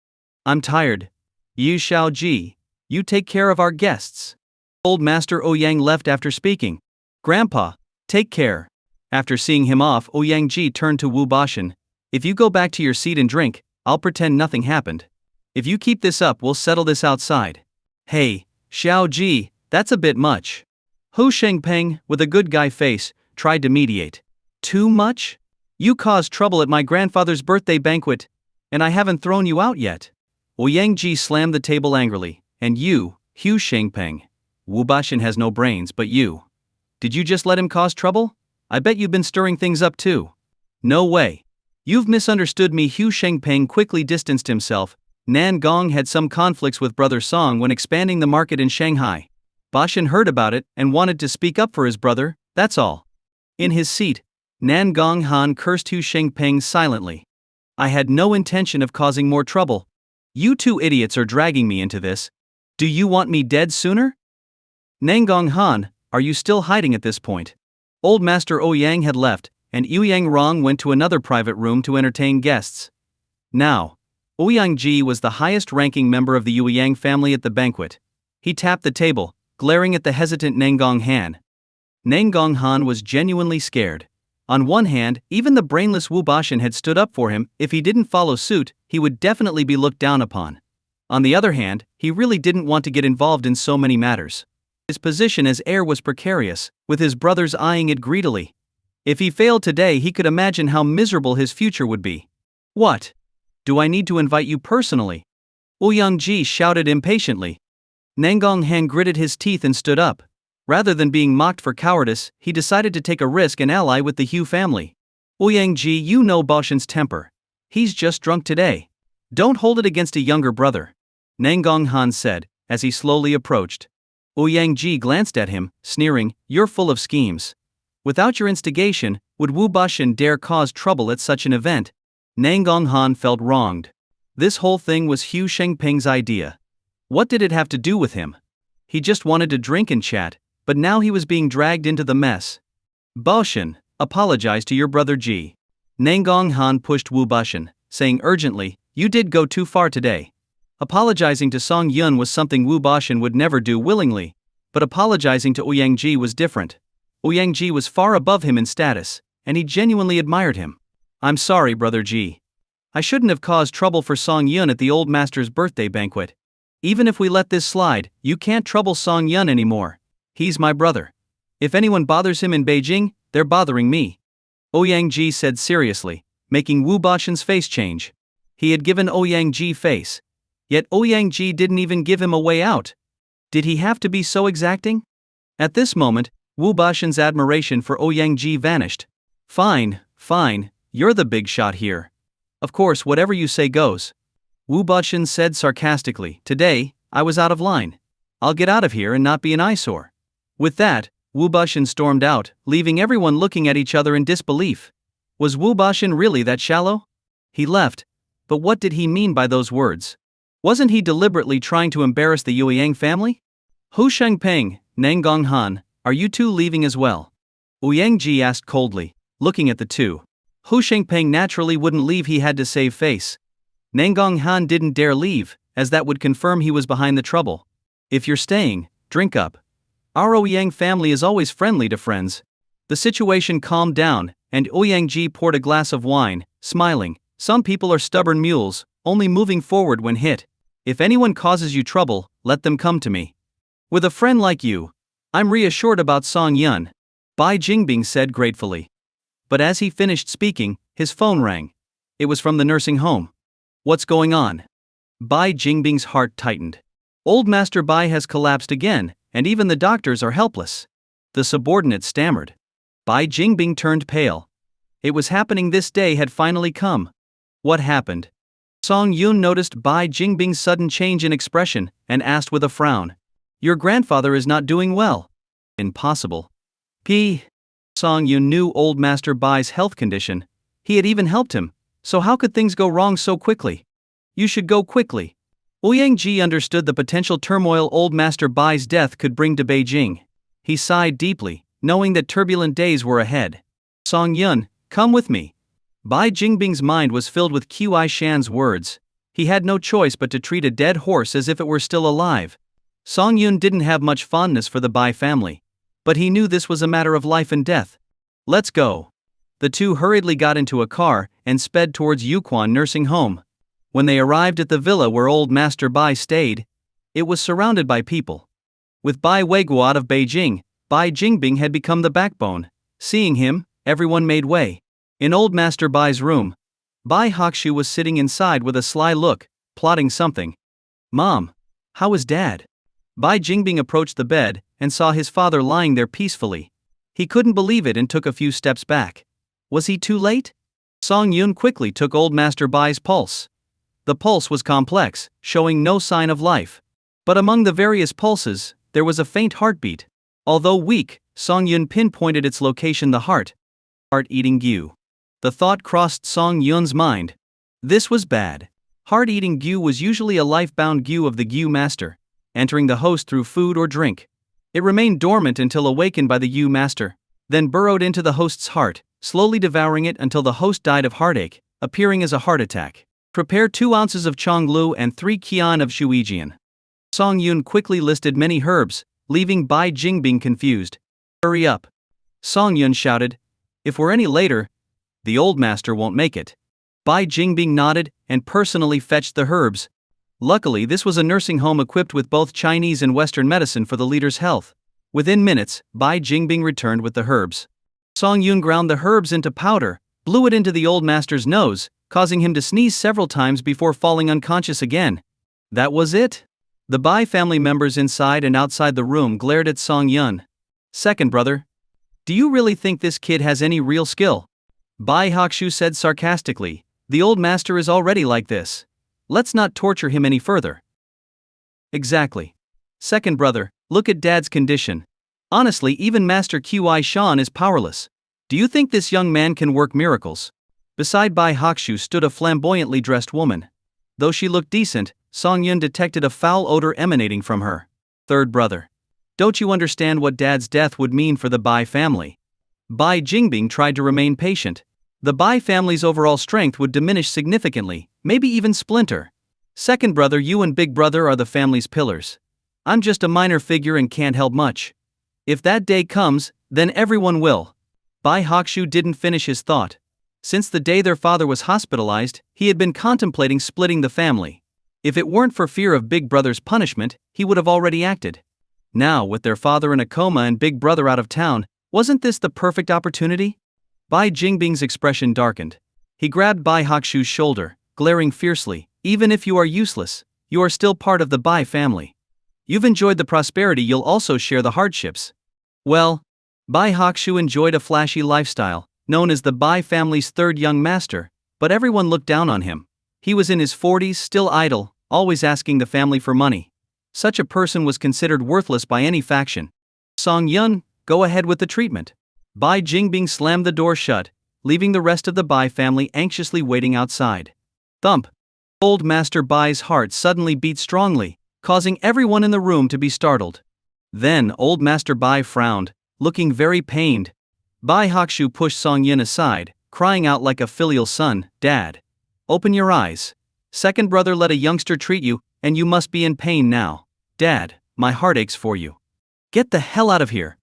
[SPEAKER 1] "I'm tired. Yu Xiaoji, you take care of our guests." Old Master Ouyang left after speaking. "Grandpa, take care." After seeing him off, Ouyang turned to Wu Bashan. "If you go back to your seat and drink, I'll pretend nothing happened. If you keep this up, we'll settle this outside." "Hey, Xiaoji, that's a bit much." Hu Shengpeng, with a good guy face, tried to mediate. "Too much? You caused trouble at my grandfather's birthday banquet, and I haven't thrown you out yet." Ouyang slammed the table angrily. "And you, Hu Shengpeng. Wu Bashan has no brains, but you. Did you just let him cause trouble? I bet you've been stirring things up too." "No way. You've misunderstood me." Hu Shengpeng quickly distanced himself. Nangong had some conflicts with Brother Song when expanding the market in Shanghai. Bashan heard about it and wanted to speak up for his brother, that's all. In his seat, Nangong Han cursed Hu Shengpeng silently. "I had no intention of causing more trouble. You two idiots are dragging me into this. Do you want me dead sooner?" "Nangong Han, are you still hiding at this point?" Old Master Ouyang had left, and Ouyang Rong went to another private room to entertain guests. Now, Ouyang was the highest-ranking member of the Ouyang family at the banquet. He tapped the table, glaring at the hesitant Nangong Han. Nangong Han was genuinely scared. On one hand, even the brainless Wu Bashan had stood up for him. If he didn't follow suit, he would definitely be looked down upon. On the other hand, he really didn't want to get involved in so many matters. His position as heir was precarious, with his brothers eyeing it greedily. If he failed today, he could imagine how miserable his future would be. What? Do I need to invite you personally? Ouyang shouted impatiently. Nangong Han gritted his teeth and stood up. Rather than being mocked for cowardice, he decided to take a risk and ally with the Hu family. Ouyang, you know Baoshan's temper. He's just drunk today. Don't hold it against a younger brother, Nangong Han said, as he slowly approached. Ouyang glanced at him, sneering, you're full of schemes. Without your instigation, would Wu Baoshan dare cause trouble at such an event? Nangong Han felt wronged. This whole thing was Hu Shengping's idea. What did it have to do with him? He just wanted to drink and chat, but now he was being dragged into the mess. Baoshan, apologize to your brother Ji. Nangong Han pushed Wu Baoshan, saying urgently, you did go too far today. Apologizing to Song Yun was something Wu Baoshan would never do willingly, but apologizing to Ouyang was different. Ouyang was far above him in status, and he genuinely admired him. I'm sorry, brother Ji. I shouldn't have caused trouble for Song Yun at the old master's birthday banquet. Even if we let this slide, you can't trouble Song Yun anymore. He's my brother. If anyone bothers him in Beijing, they're bothering me. Ouyang said seriously, making Wu Baoshan's face change. He had given Ouyang face. Yet Ouyang didn't even give him a way out. Did he have to be so exacting? At this moment, Wu Baoshan's admiration for Ouyang vanished. Fine, you're the big shot here. Of course, whatever you say goes. Wu Baoshan said sarcastically, today, I was out of line. I'll get out of here and not be an eyesore. With that, Wu Baoshan stormed out, leaving everyone looking at each other in disbelief. Was Wu Baoshan really that shallow? He left, but what did he mean by those words? Wasn't he deliberately trying to embarrass the Ouyang family? Hu Shengping, Nangong Han, are you two leaving as well? Ouyang asked coldly, looking at the two. Hu Shengping naturally wouldn't leave, he had to save face. Nangong Han didn't dare leave, as that would confirm he was behind the trouble. If you're staying, drink up. Our Ouyang family is always friendly to friends. The situation calmed down, and Ouyang poured a glass of wine, smiling. Some people are stubborn mules, only moving forward when hit. If anyone causes you trouble, let them come to me. With a friend like you, I'm reassured about Song Yun, Bai Jingbing said gratefully. But as he finished speaking, his phone rang. It was from the nursing home. What's going on? Bai Jingbing's heart tightened. Old Master Bai has collapsed again, and even the doctors are helpless. The subordinate stammered. Bai Jingbing turned pale. It was happening, this day had finally come. What happened? Song Yun noticed Bai Jingbing's sudden change in expression, and asked with a frown. Your grandfather is not doing well. Impossible. Song Yun knew old Master Bai's health condition. He had even helped him, so how could things go wrong so quickly? You should go quickly. Ouyang understood the potential turmoil old Master Bai's death could bring to Beijing. He sighed deeply, knowing that turbulent days were ahead. Song Yun, come with me. Bai Jingbing's mind was filled with Qi Shan's words. He had no choice but to treat a dead horse as if it were still alive. Song Yun didn't have much fondness for the Bai family, but he knew this was a matter of life and death. Let's go. The two hurriedly got into a car and sped towards Yuquan nursing home. When they arrived at the villa where old Master Bai stayed, it was surrounded by people. With Bai Weiguo out of Beijing, Bai Jingbing had become the backbone. Seeing him, everyone made way. In old Master Bai's room, Bai Hakshu was sitting inside with a sly look, plotting something. Mom, how is Dad? Bai Jingbing approached the bed and saw his father lying there peacefully. He couldn't believe it and took a few steps back. Was he too late? Song Yun quickly took old Master Bai's pulse. The pulse was complex, showing no sign of life. But among the various pulses, there was a faint heartbeat. Although weak, Song Yun pinpointed its location, the heart. Heart-eating Gu. The thought crossed Song Yun's mind. This was bad. Heart-eating Gu was usually a life-bound Gu of the Gu master, entering the host through food or drink. It remained dormant until awakened by the Gu master, then burrowed into the host's heart, slowly devouring it until the host died of heartache, appearing as a heart attack. Prepare 2 ounces of Chonglu and 3 qian of Shuijian. Song Yun quickly listed many herbs, leaving Bai Jingbing confused. Hurry up. Song Yun shouted. If we're any later, the old master won't make it. Bai Jingbing nodded and personally fetched the herbs. Luckily, this was a nursing home equipped with both Chinese and Western medicine for the leader's health. Within minutes, Bai Jingbing returned with the herbs. Song Yun ground the herbs into powder, blew it into the old master's nose, causing him to sneeze several times before falling unconscious again. That was it? The Bai family members inside and outside the room glared at Song Yun. Second brother, do you really think this kid has any real skill? Bai Hakshu said sarcastically, the old master is already like this. Let's not torture him any further. Exactly. Second brother, look at dad's condition. Honestly, even Master Qi Shan is powerless. Do you think this young man can work miracles? Beside Bai Hakshu stood a flamboyantly dressed woman. Though she looked decent, Song Yun detected a foul odor emanating from her. Third brother, don't you understand what dad's death would mean for the Bai family? Bai Jingbing tried to remain patient. The Bai family's overall strength would diminish significantly, maybe even splinter. Second brother, you and big brother are the family's pillars. I'm just a minor figure and can't help much. If that day comes, then everyone will. Bai Hakshu didn't finish his thought. Since the day their father was hospitalized, he had been contemplating splitting the family. If it weren't for fear of big brother's punishment, he would have already acted. Now, with their father in a coma and big brother out of town, wasn't this the perfect opportunity? Bai Jingbing's expression darkened. He grabbed Bai Hakshu's shoulder, glaring fiercely. Even if you are useless, you are still part of the Bai family. You've enjoyed the prosperity, you'll also share the hardships. Well, Bai Hakshu enjoyed a flashy lifestyle, known as the Bai family's third young master, but everyone looked down on him. He was in his 40s, still idle, always asking the family for money. Such a person was considered worthless by any faction. Song Yun, go ahead with the treatment. Bai Jingbing slammed the door shut, leaving the rest of the Bai family anxiously waiting outside. Thump. Old Master Bai's heart suddenly beat strongly, causing everyone in the room to be startled. Then Old Master Bai frowned, looking very pained. Bai Hakshu pushed Song Yun aside, crying out like a filial son, Dad, open your eyes. Second brother let a youngster treat you, and you must be in pain now. Dad, my heart aches for you. Get the hell out of here.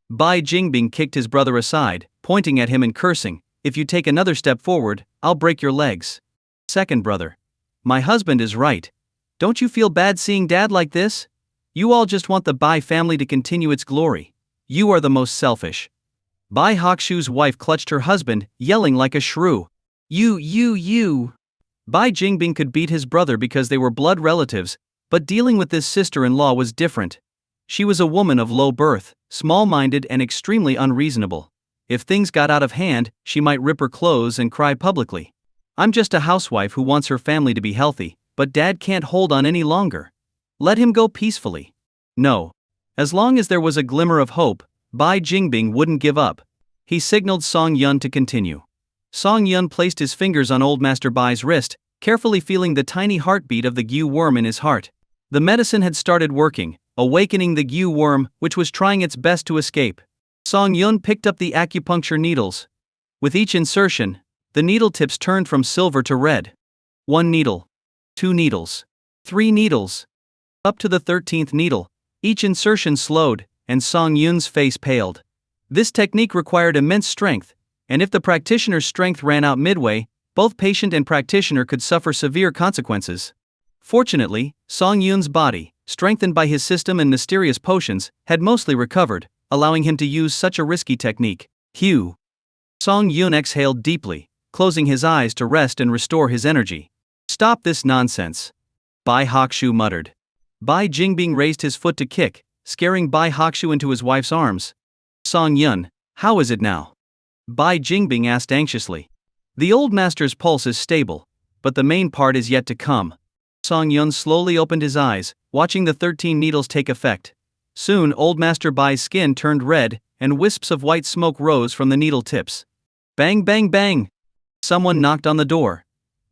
[SPEAKER 1] Bai Jingbing kicked his brother aside, pointing at him and cursing, if you take another step forward, I'll break your legs. Second brother, my husband is right. Don't you feel bad seeing Dad like this? You all just want the Bai family to continue its glory. You are the most selfish. Bai Hakshu's wife clutched her husband, yelling like a shrew. You. Bai Jingbing could beat his brother because they were blood relatives, but dealing with this sister-in-law was different. She was a woman of low birth, small-minded and extremely unreasonable. If things got out of hand, she might rip her clothes and cry publicly. I'm just a housewife who wants her family to be healthy, but Dad can't hold on any longer. Let him go peacefully. No. As long as there was a glimmer of hope, Bai Jingbing wouldn't give up. He signaled Song Yun to continue. Song Yun placed his fingers on Old Master Bai's wrist, carefully feeling the tiny heartbeat of the Gu worm in his heart. The medicine had started working, awakening the Gu worm, which was trying its best to escape. Song Yun picked up the acupuncture needles. With each insertion, the needle tips turned from silver to red. 1 needle. 2 needles. 3 needles. Up to the 13th needle, each insertion slowed, and Song Yun's face paled. This technique required immense strength, and if the practitioner's strength ran out midway, both patient and practitioner could suffer severe consequences. Fortunately, Song Yun's body, strengthened by his system and mysterious potions, had mostly recovered, allowing him to use such a risky technique. Hugh. Song Yun exhaled deeply, closing his eyes to rest and restore his energy. Stop this nonsense. Bai Hakshu muttered. Bai Jingbing raised his foot to kick, scaring Bai Hakshu into his wife's arms. Song Yun, how is it now? Bai Jingbing asked anxiously. The old master's pulse is stable, but the main part is yet to come. Song Yun slowly opened his eyes, watching the 13 needles take effect. Soon Old Master Bai's skin turned red, and wisps of white smoke rose from the needle tips. Bang bang bang! Someone knocked on the door.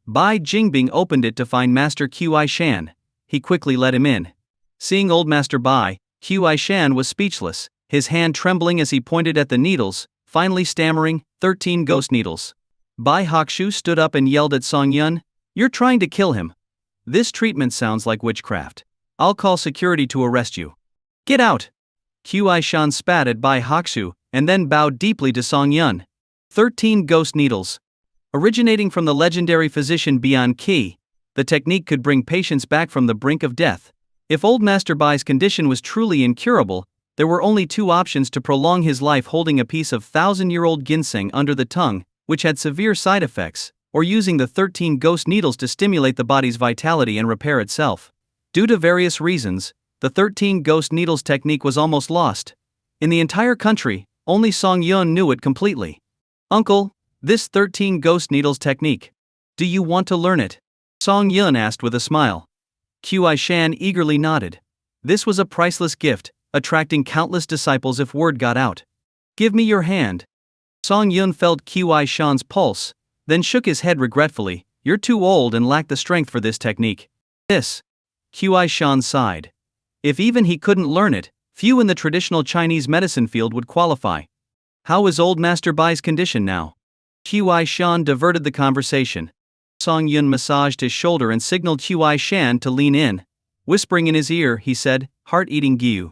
[SPEAKER 1] Bai Jingbing opened it to find Master Qi Shan. He quickly let him in. Seeing Old Master Bai, Qi Shan was speechless, his hand trembling as he pointed at the needles, finally stammering, 13 ghost needles. Bai Hakshu stood up and yelled at Song Yun, "You're trying to kill him. This treatment sounds like witchcraft. I'll call security to arrest you. Get out!" Qi Shan spat at Bai Hakshu, and then bowed deeply to Song Yun. 13 ghost needles. Originating from the legendary physician Bian Qi, the technique could bring patients back from the brink of death. If Old Master Bai's condition was truly incurable, There were only two options to prolong his life: holding a piece of 1,000-year-old ginseng under the tongue, which had severe side effects, or using the 13 ghost needles to stimulate the body's vitality and repair itself. Due to various reasons, the 13 ghost needles technique was almost lost. In the entire country, only Song Yun knew it completely. "Uncle, this 13 ghost needles technique. Do you want to learn it?" Song Yun asked with a smile. Qi Shan eagerly nodded. This was a priceless gift, attracting countless disciples if word got out. "Give me your hand." Song Yun felt Qi Shan's pulse, then shook his head regretfully. "You're too old and lack the strength for this technique." "This." Qi Shan sighed. If even he couldn't learn it, few in the traditional Chinese medicine field would qualify. "How is old Master Bai's condition now?" Qi Shan diverted the conversation. Song Yun massaged his shoulder and signaled Qi Shan to lean in. Whispering in his ear, he said, "Heart-eating Gu.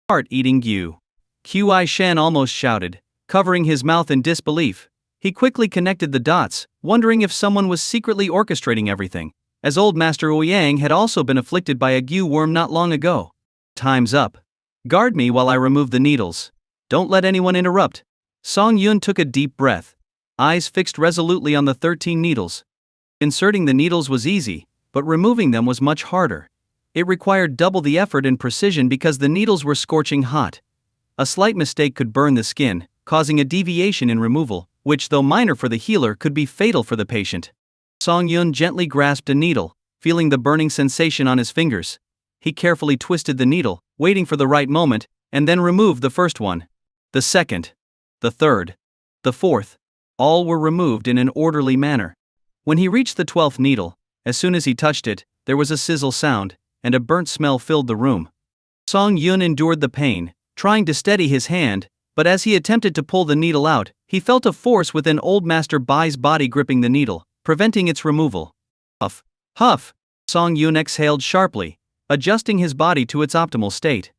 [SPEAKER 1] Heart-eating Gu." Qi Shan almost shouted, covering his mouth in disbelief. He quickly connected the dots, wondering if someone was secretly orchestrating everything, as old Master Ouyang had also been afflicted by a Gu worm not long ago. "Time's up. Guard me while I remove the needles. Don't let anyone interrupt." Song Yun took a deep breath, eyes fixed resolutely on the 13 needles. Inserting the needles was easy, but removing them was much harder. It required double the effort and precision because the needles were scorching hot. A slight mistake could burn the skin, causing a deviation in removal, which, though minor for the healer, could be fatal for the patient. Song Yun gently grasped a needle, feeling the burning sensation on his fingers. He carefully twisted the needle, waiting for the right moment, and then removed the first one. The second, the third, the fourth. All were removed in an orderly manner. When he reached the 12th needle, as soon as he touched it, there was a sizzle sound, and a burnt smell filled the room. Song Yun endured the pain, trying to steady his hand, but as he attempted to pull the needle out, he felt a force within old Master Bai's body gripping the needle, preventing its removal. Huff, huff. Song Yun exhaled sharply, adjusting his body to its optimal state.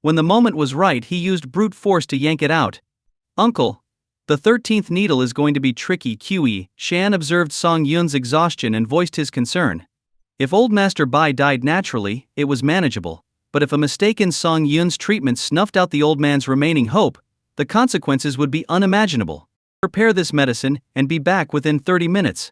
[SPEAKER 1] When the moment was right, he used brute force to yank it out. "Uncle, the 13th needle is going to be tricky." Qi Shan observed Song Yun's exhaustion and voiced his concern. If old Master Bai died naturally, it was manageable, but if a mistake in Song Yun's treatment snuffed out the old man's remaining hope, the consequences would be unimaginable. "Prepare this medicine and be back within 30 minutes.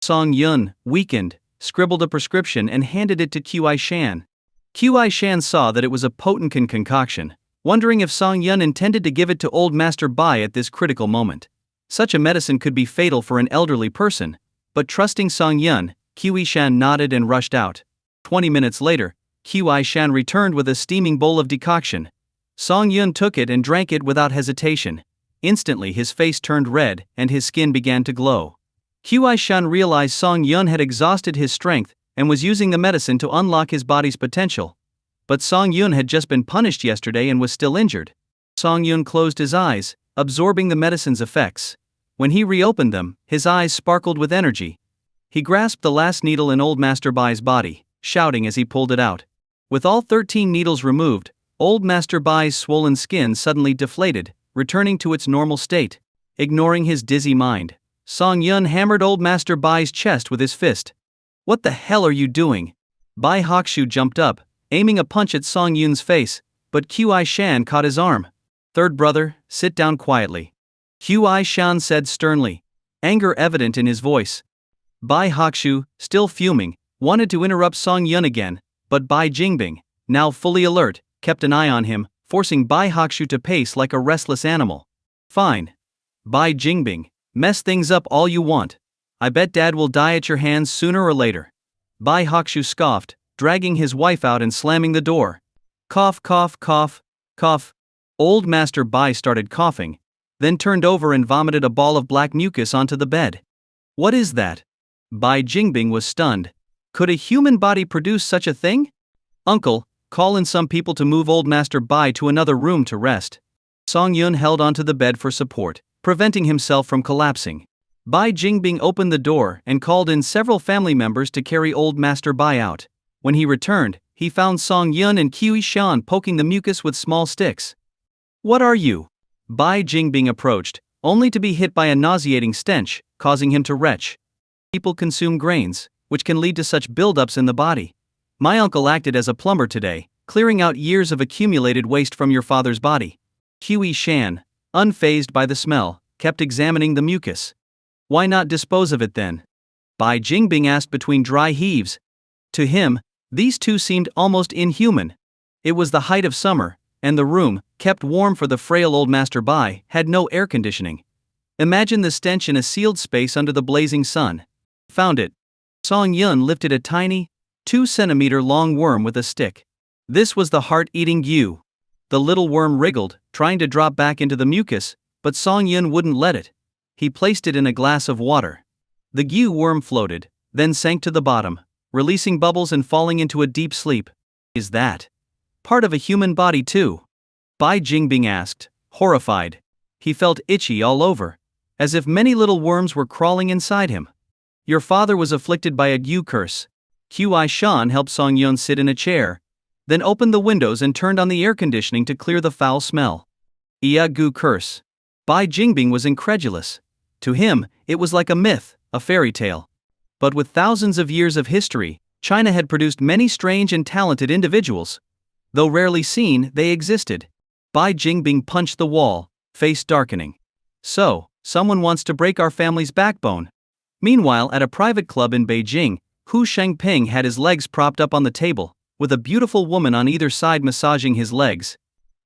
[SPEAKER 1] Song Yun, weakened, scribbled a prescription and handed it to Qi Shan. Qi Shan saw that it was a potent concoction, wondering if Song Yun intended to give it to old Master Bai at this critical moment. Such a medicine could be fatal for an elderly person, but trusting Song Yun, Qi Shan nodded and rushed out. 20 minutes later, Qi Shan returned with a steaming bowl of decoction. Song Yun took it and drank it without hesitation. Instantly his face turned red and his skin began to glow. Qi Shan realized Song Yun had exhausted his strength and was using the medicine to unlock his body's potential. But Song Yun had just been punished yesterday and was still injured. Song Yun closed his eyes, absorbing the medicine's effects. When he reopened them, his eyes sparkled with energy. He grasped the last needle in old Master Bai's body, shouting as he pulled it out. With all 13 needles removed, old Master Bai's swollen skin suddenly deflated, returning to its normal state. Ignoring his dizzy mind, Song Yun hammered old Master Bai's chest with his fist. "What the hell are you doing?" Bai Haku jumped up, aiming a punch at Song Yun's face, but Qi Shan caught his arm. "Third brother, sit down quietly," Qi Shan said sternly, anger evident in his voice. Bai Haku, still fuming, wanted to interrupt Song Yun again, but Bai Jingbing, now fully alert, kept an eye on him, forcing Bai Haku to pace like a restless animal. "Fine. Bai Jingbing, mess things up all you want. I bet Dad will die at your hands sooner or later." Bai Haku scoffed, dragging his wife out and slamming the door. Cough, cough, cough, cough. Old Master Bai started coughing, then turned over and vomited a ball of black mucus onto the bed. "What is that?" Bai Jingbing was stunned. Could a human body produce such a thing? "Uncle, call in some people to move old Master Bai to another room to rest." Song Yun held onto the bed for support, preventing himself from collapsing. Bai Jingbing opened the door and called in several family members to carry old Master Bai out. When he returned, he found Song Yun and Qi Shan poking the mucus with small sticks. "What are you?" Bai Jingbing approached, only to be hit by a nauseating stench, causing him to retch. "People consume grains, which can lead to such buildups in the body. My uncle acted as a plumber today, clearing out years of accumulated waste from your father's body. Hui Shan, unfazed by the smell, kept examining the mucus. Why not dispose of it then? Bai Jingbing asked between dry heaves. To him, these two seemed almost inhuman. It was the height of summer, and the room, kept warm for the frail old Master Bai, had no air conditioning. Imagine the stench in a sealed space under the blazing sun. Found it. Song Yun lifted a tiny, 2-centimeter-long worm with a stick. This was the heart-eating Gu. The little worm wriggled, trying to drop back into the mucus, but Song Yun wouldn't let it. He placed it in a glass of water. The Gu worm floated, then sank to the bottom, releasing bubbles and falling into a deep sleep. Is that part of a human body too? Bai Jingbing asked, horrified. He felt itchy all over, as if many little worms were crawling inside him. Your father was afflicted by a Gu curse. Hui Shan helped Song Yun sit in a chair, then opened the windows and turned on the air conditioning to clear the foul smell. Gu curse. Bai Jingbing was incredulous. To him, it was like a myth, a fairy tale. But with thousands of years of history, China had produced many strange and talented individuals. Though rarely seen, they existed. Bai Jingbing punched the wall, face darkening. So, someone wants to break our family's backbone. Meanwhile, at a private club in Beijing, Hu Shengping had his legs propped up on the table, with a beautiful woman on either side massaging his legs.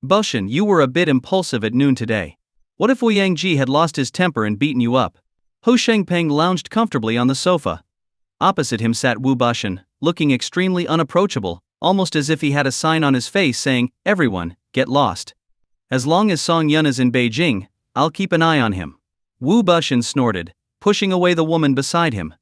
[SPEAKER 1] Bushin, you were a bit impulsive at noon today. What if Ouyang Ji had lost his temper and beaten you up? Hu Shengping lounged comfortably on the sofa. Opposite him sat Wu Bushin, looking extremely unapproachable, almost as if he had a sign on his face saying, "Everyone, get lost. As long as Song Yun is in Beijing, I'll keep an eye on him." Wu Bushin snorted, pushing away the woman beside him.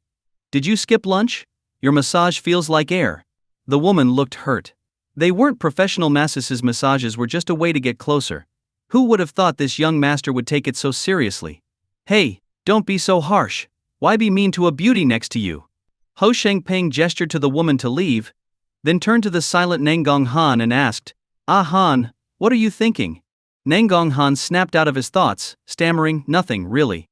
[SPEAKER 1] Did you skip lunch? Your massage feels like air. The woman looked hurt. They weren't professional masseuses. Massages were just a way to get closer. Who would have thought this young master would take it so seriously? Hey, don't be so harsh. Why be mean to a beauty next to you? Ho Shengping gestured to the woman to leave, then turned to the silent Nangong Han and asked, Ah Han, what are you thinking? Nangong Han snapped out of his thoughts, stammering, nothing, really.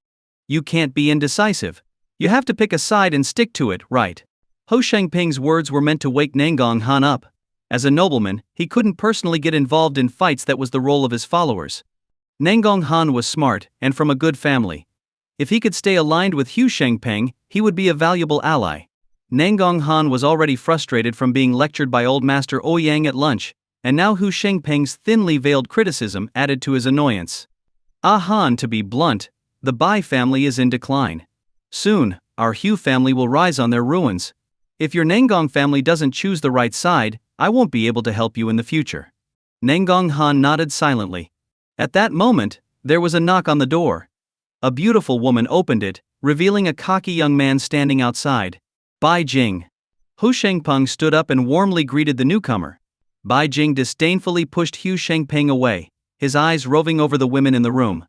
[SPEAKER 1] You can't be indecisive. You have to pick a side and stick to it, right? Ho Shengping's words were meant to wake Nangong Han up. As a nobleman, he couldn't personally get involved in fights. That was the role of his followers. Nangong Han was smart, and from a good family. If he could stay aligned with Hu Shengping, he would be a valuable ally. Nangong Han was already frustrated from being lectured by old Master Ouyang at lunch, and now Hu Shengping's thinly veiled criticism added to his annoyance. Ah Han, to be blunt, the Bai family is in decline. Soon, our Hu family will rise on their ruins. If your Nangong family doesn't choose the right side, I won't be able to help you in the future. Nangong Han nodded silently. At that moment, there was a knock on the door. A beautiful woman opened it, revealing a cocky young man standing outside. Bai Jing. Hu Shengping stood up and warmly greeted the newcomer. Bai Jing disdainfully pushed Hu Shengping away, his eyes roving over the women in the room.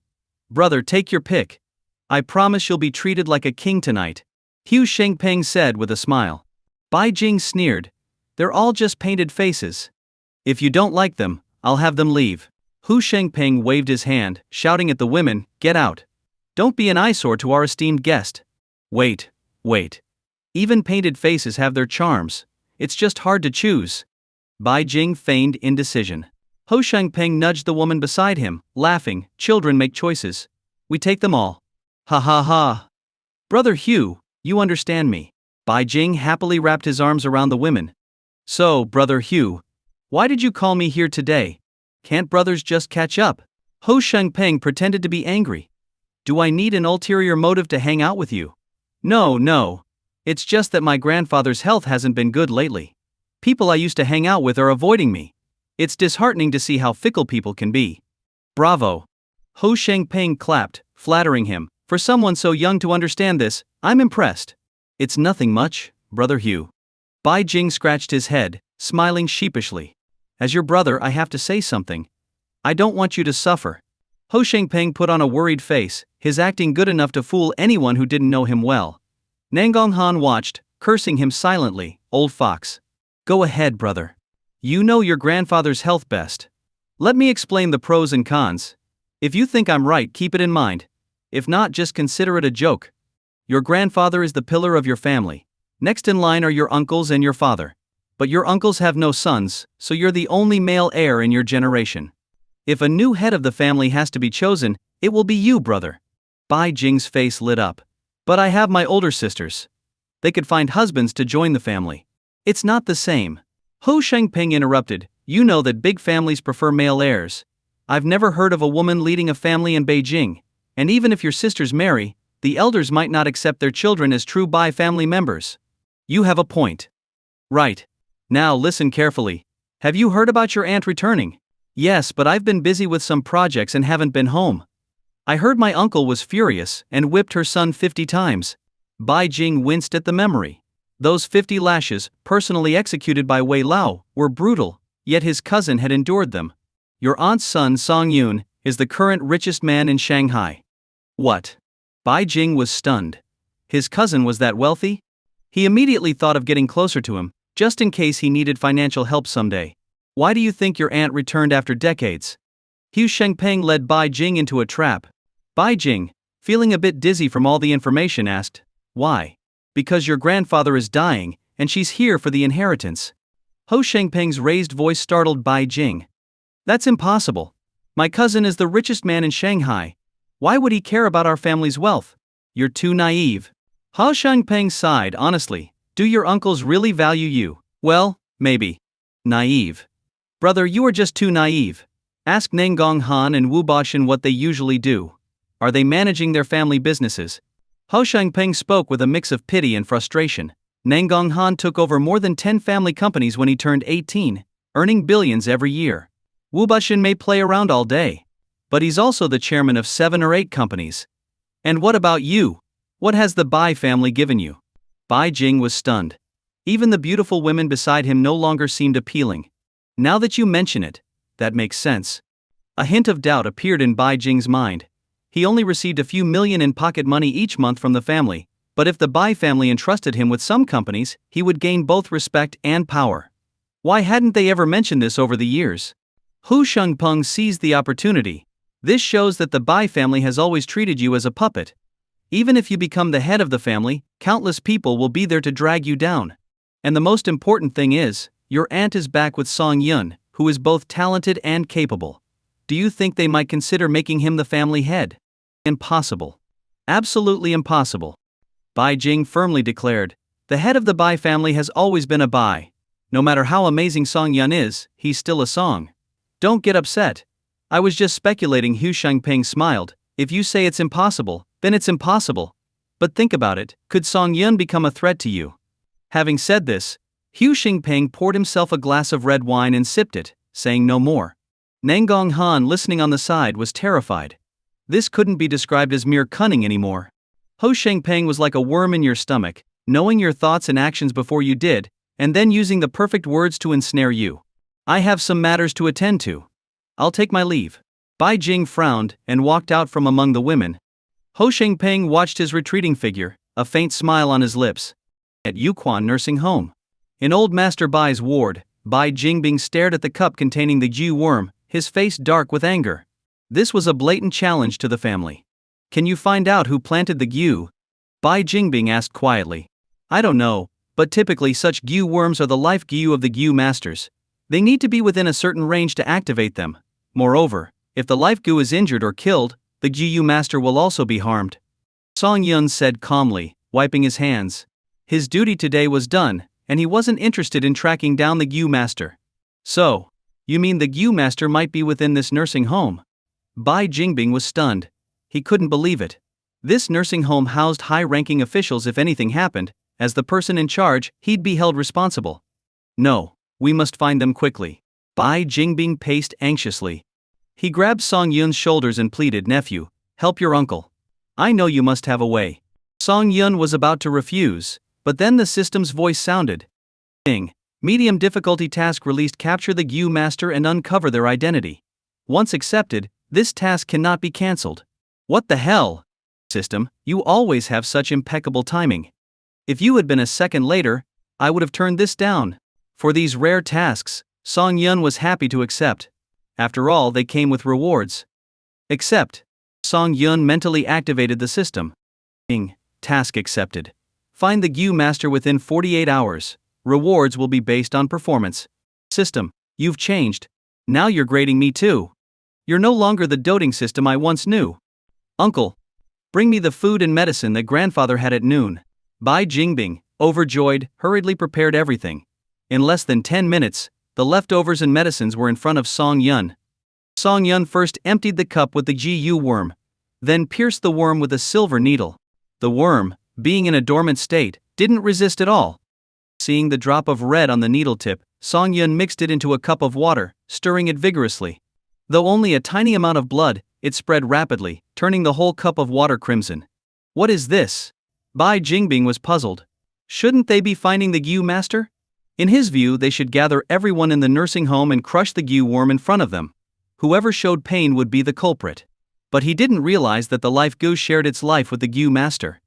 [SPEAKER 1] Brother, take your pick. I promise you'll be treated like a king tonight, Hu Shengping said with a smile. Bai Jing sneered. They're all just painted faces. If you don't like them, I'll have them leave. Hu Shengping waved his hand, shouting at the women, get out. Don't be an eyesore to our esteemed guest. Wait. Even painted faces have their charms. It's just hard to choose. Bai Jing feigned indecision. Ho Shengping nudged the woman beside him, laughing, children make choices. We take them all. Ha ha ha. Brother Hu, you understand me. Bai Jing happily wrapped his arms around the women. So, Brother Hu, why did you call me here today? Can't brothers just catch up? Ho Shengping pretended to be angry. Do I need an ulterior motive to hang out with you? No. It's just that my grandfather's health hasn't been good lately. People I used to hang out with are avoiding me. It's disheartening to see how fickle people can be. Bravo. Ho Shengping clapped, flattering him. For someone so young to understand this, I'm impressed. It's nothing much, Brother Hu. Bai Jing scratched his head, smiling sheepishly. As your brother, I have to say something. I don't want you to suffer. Ho Shengping put on a worried face, his acting good enough to fool anyone who didn't know him well. Nangong Han watched, cursing him silently, old fox. Go ahead, brother. You know your grandfather's health best. Let me explain the pros and cons. If you think I'm right, keep it in mind. If not, just consider it a joke. Your grandfather is the pillar of your family. Next in line are your uncles and your father. But your uncles have no sons, so you're the only male heir in your generation. If a new head of the family has to be chosen, it will be you, brother. Bai Jing's face lit up. But I have my older sisters. They could find husbands to join the family. It's not the same. Ho Shengping interrupted. You know that big families prefer male heirs. I've never heard of a woman leading a family in Beijing, and even if your sisters marry, the elders might not accept their children as true Bai family members. You have a point. Right. Now listen carefully. Have you heard about your aunt returning? Yes, but I've been busy with some projects and haven't been home. I heard my uncle was furious and whipped her son 50 times. Bai Jing winced at the memory. Those 50 lashes, personally executed by Wei Lao, were brutal, yet his cousin had endured them. Your aunt's son Song Yun is the current richest man in Shanghai. What? Bai Jing was stunned. His cousin was that wealthy? He immediately thought of getting closer to him, just in case he needed financial help someday. Why do you think your aunt returned after decades? Hu Shengpeng led Bai Jing into a trap. Bai Jing, feeling a bit dizzy from all the information, asked, why? Because your grandfather is dying, and she's here for the inheritance. Ho Shengpeng's raised voice startled Bai Jing. That's impossible. My cousin is the richest man in Shanghai. Why would he care about our family's wealth? You're too naive. Ho Shengpeng sighed honestly. Do your uncles really value you? Well, maybe. Naive. Brother, you are just too naive. Ask Nangong Han and Wu Bashan what they usually do. Are they managing their family businesses? Ho Shengpeng spoke with a mix of pity and frustration. Nangong Han took over more than 10 family companies when he turned 18, earning billions every year. Wu Bashan may play around all day, but he's also the chairman of 7 or 8 companies. And what about you? What has the Bai family given you? Bai Jing was stunned. Even the beautiful women beside him no longer seemed appealing. Now that you mention it, that makes sense. A hint of doubt appeared in Bai Jing's mind. He only received a few million in pocket money each month from the family, but if the Bai family entrusted him with some companies, he would gain both respect and power. Why hadn't they ever mentioned this over the years? Hu Shengpeng seized the opportunity. This shows that the Bai family has always treated you as a puppet. Even if you become the head of the family, countless people will be there to drag you down. And the most important thing is, your aunt is back with Song Yun, who is both talented and capable. Do you think they might consider making him the family head? Impossible. Absolutely impossible. Bai Jing firmly declared. The head of the Bai family has always been a Bai. No matter how amazing Song Yun is, he's still a Song. Don't get upset. I was just speculating. Hu Shengpeng smiled. If you say it's impossible, then it's impossible. But think about it, could Song Yun become a threat to you? Having said this, Hu Shengpeng poured himself a glass of red wine and sipped it, saying no more. Nangong Han, listening on the side, was terrified. This couldn't be described as mere cunning anymore. Ho Shengpeng was like a worm in your stomach, knowing your thoughts and actions before you did, and then using the perfect words to ensnare you. I have some matters to attend to. I'll take my leave. Bai Jing frowned and walked out from among the women. Ho Shengpeng watched his retreating figure, a faint smile on his lips. At Yuquan nursing home. In old Master Bai's ward, Bai Jingbing stared at the cup containing the Gu worm, his face dark with anger. This was a blatant challenge to the family. Can you find out who planted the Gu? Bai Jingbing asked quietly. I don't know, but typically such Gu worms are the life Gu of the Gu masters. They need to be within a certain range to activate them. Moreover, if the life Gu is injured or killed, the Gu master will also be harmed. Song Yun said calmly, wiping his hands. His duty today was done, and he wasn't interested in tracking down the Gu master. So, you mean the Gu master might be within this nursing home? Bai Jingbing was stunned. He couldn't believe it. This nursing home housed high-ranking officials. If anything happened, as the person in charge, he'd be held responsible. No, we must find them quickly. Bai Jingbing paced anxiously. He grabbed Song Yun's shoulders and pleaded, Nephew, help your uncle. I know you must have a way. Song Yun was about to refuse, but then the system's voice sounded. Medium difficulty task released. Capture the Gu master and uncover their identity. Once accepted, this task cannot be cancelled. What the hell? System, you always have such impeccable timing. If you had been a second later, I would have turned this down. For these rare tasks, Song Yun was happy to accept. After all, they came with rewards. Accept. Song Yun mentally activated the system. Task accepted. Find the Gu master within 48 hours. rewards will be based on performance. System, you've changed. Now you're grading me too. You're no longer the doting system I once knew. Uncle, bring me the food and medicine that grandfather had at noon. Bai Jingbing, overjoyed, hurriedly prepared everything. In less than 10 minutes, the leftovers and medicines were in front of Song Yun. Song Yun first emptied the cup with the Gu worm, then pierced the worm with a silver needle. The worm, being in a dormant state, didn't resist at all. Seeing the drop of red on the needle tip, Song Yun mixed it into a cup of water, stirring it vigorously. Though only a tiny amount of blood, it spread rapidly, turning the whole cup of water crimson. What is this? Bai Jingbing was puzzled. Shouldn't they be finding the Gu master? In his view, they should gather everyone in the nursing home and crush the Gu worm in front of them. Whoever showed pain would be the culprit. But he didn't realize that the life Gu shared its life with the Gu master.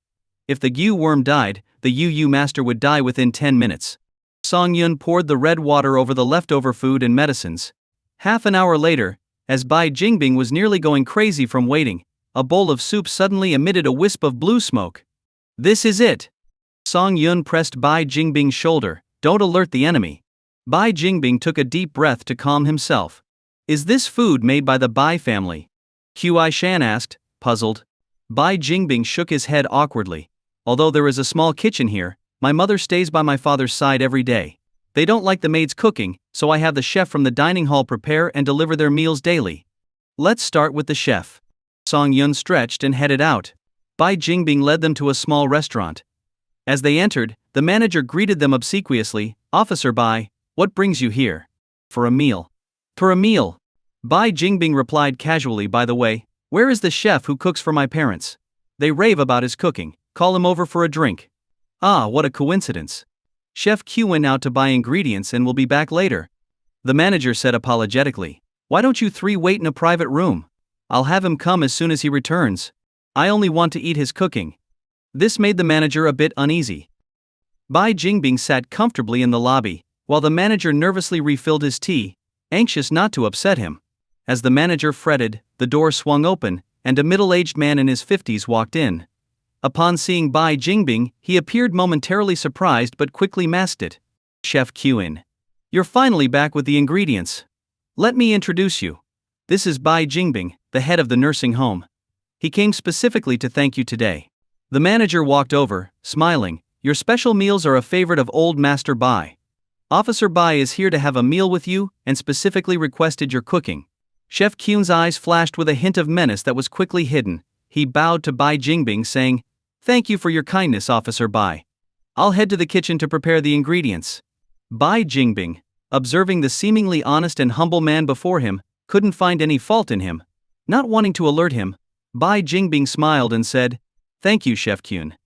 [SPEAKER 1] If the Gu worm died, the Yu master would die within 10 minutes. Song Yun poured the red water over the leftover food and medicines. Half an hour later, as Bai Jingbing was nearly going crazy from waiting, a bowl of soup suddenly emitted a wisp of blue smoke. This is it! Song Yun pressed Bai Jingbing's shoulder. Don't alert the enemy. Bai Jingbing took a deep breath to calm himself. Is this food made by the Bai family? Qi Shan asked, puzzled. Bai Jingbing shook his head awkwardly. Although there is a small kitchen here, my mother stays by my father's side every day. They don't like the maids cooking, so I have the chef from the dining hall prepare and deliver their meals daily. Let's start with the chef. Song Yun stretched and headed out. Bai Jingbing led them to a small restaurant. As they entered, the manager greeted them obsequiously. Officer Bai, what brings you here? For a meal. For a meal. Bai Jingbing replied casually. By the way, where is the chef who cooks for my parents? They rave about his cooking. Call him over for a drink. Ah, what a coincidence. Chef Q went out to buy ingredients and will be back later. The manager said apologetically. Why don't you three wait in a private room? I'll have him come as soon as he returns. I only want to eat his cooking. This made the manager a bit uneasy. Bai Jingbing sat comfortably in the lobby, while the manager nervously refilled his tea, anxious not to upset him. As the manager fretted, the door swung open, and a middle-aged man in his 50s walked in. Upon seeing Bai Jingbing, he appeared momentarily surprised but quickly masked it. Chef Qin. You're finally back with the ingredients. Let me introduce you. This is Bai Jingbing, the head of the nursing home. He came specifically to thank you today. The manager walked over, smiling. Your special meals are a favorite of old Master Bai. Officer Bai is here to have a meal with you and specifically requested your cooking. Chef Qin's eyes flashed with a hint of menace that was quickly hidden. He bowed to Bai Jingbing saying, Thank you for your kindness, Officer Bai. I'll head to the kitchen to prepare the ingredients. Bai Jingbing, observing the seemingly honest and humble man before him, couldn't find any fault in him. Not wanting to alert him, Bai Jingbing smiled and said, Thank you, Chef Qin.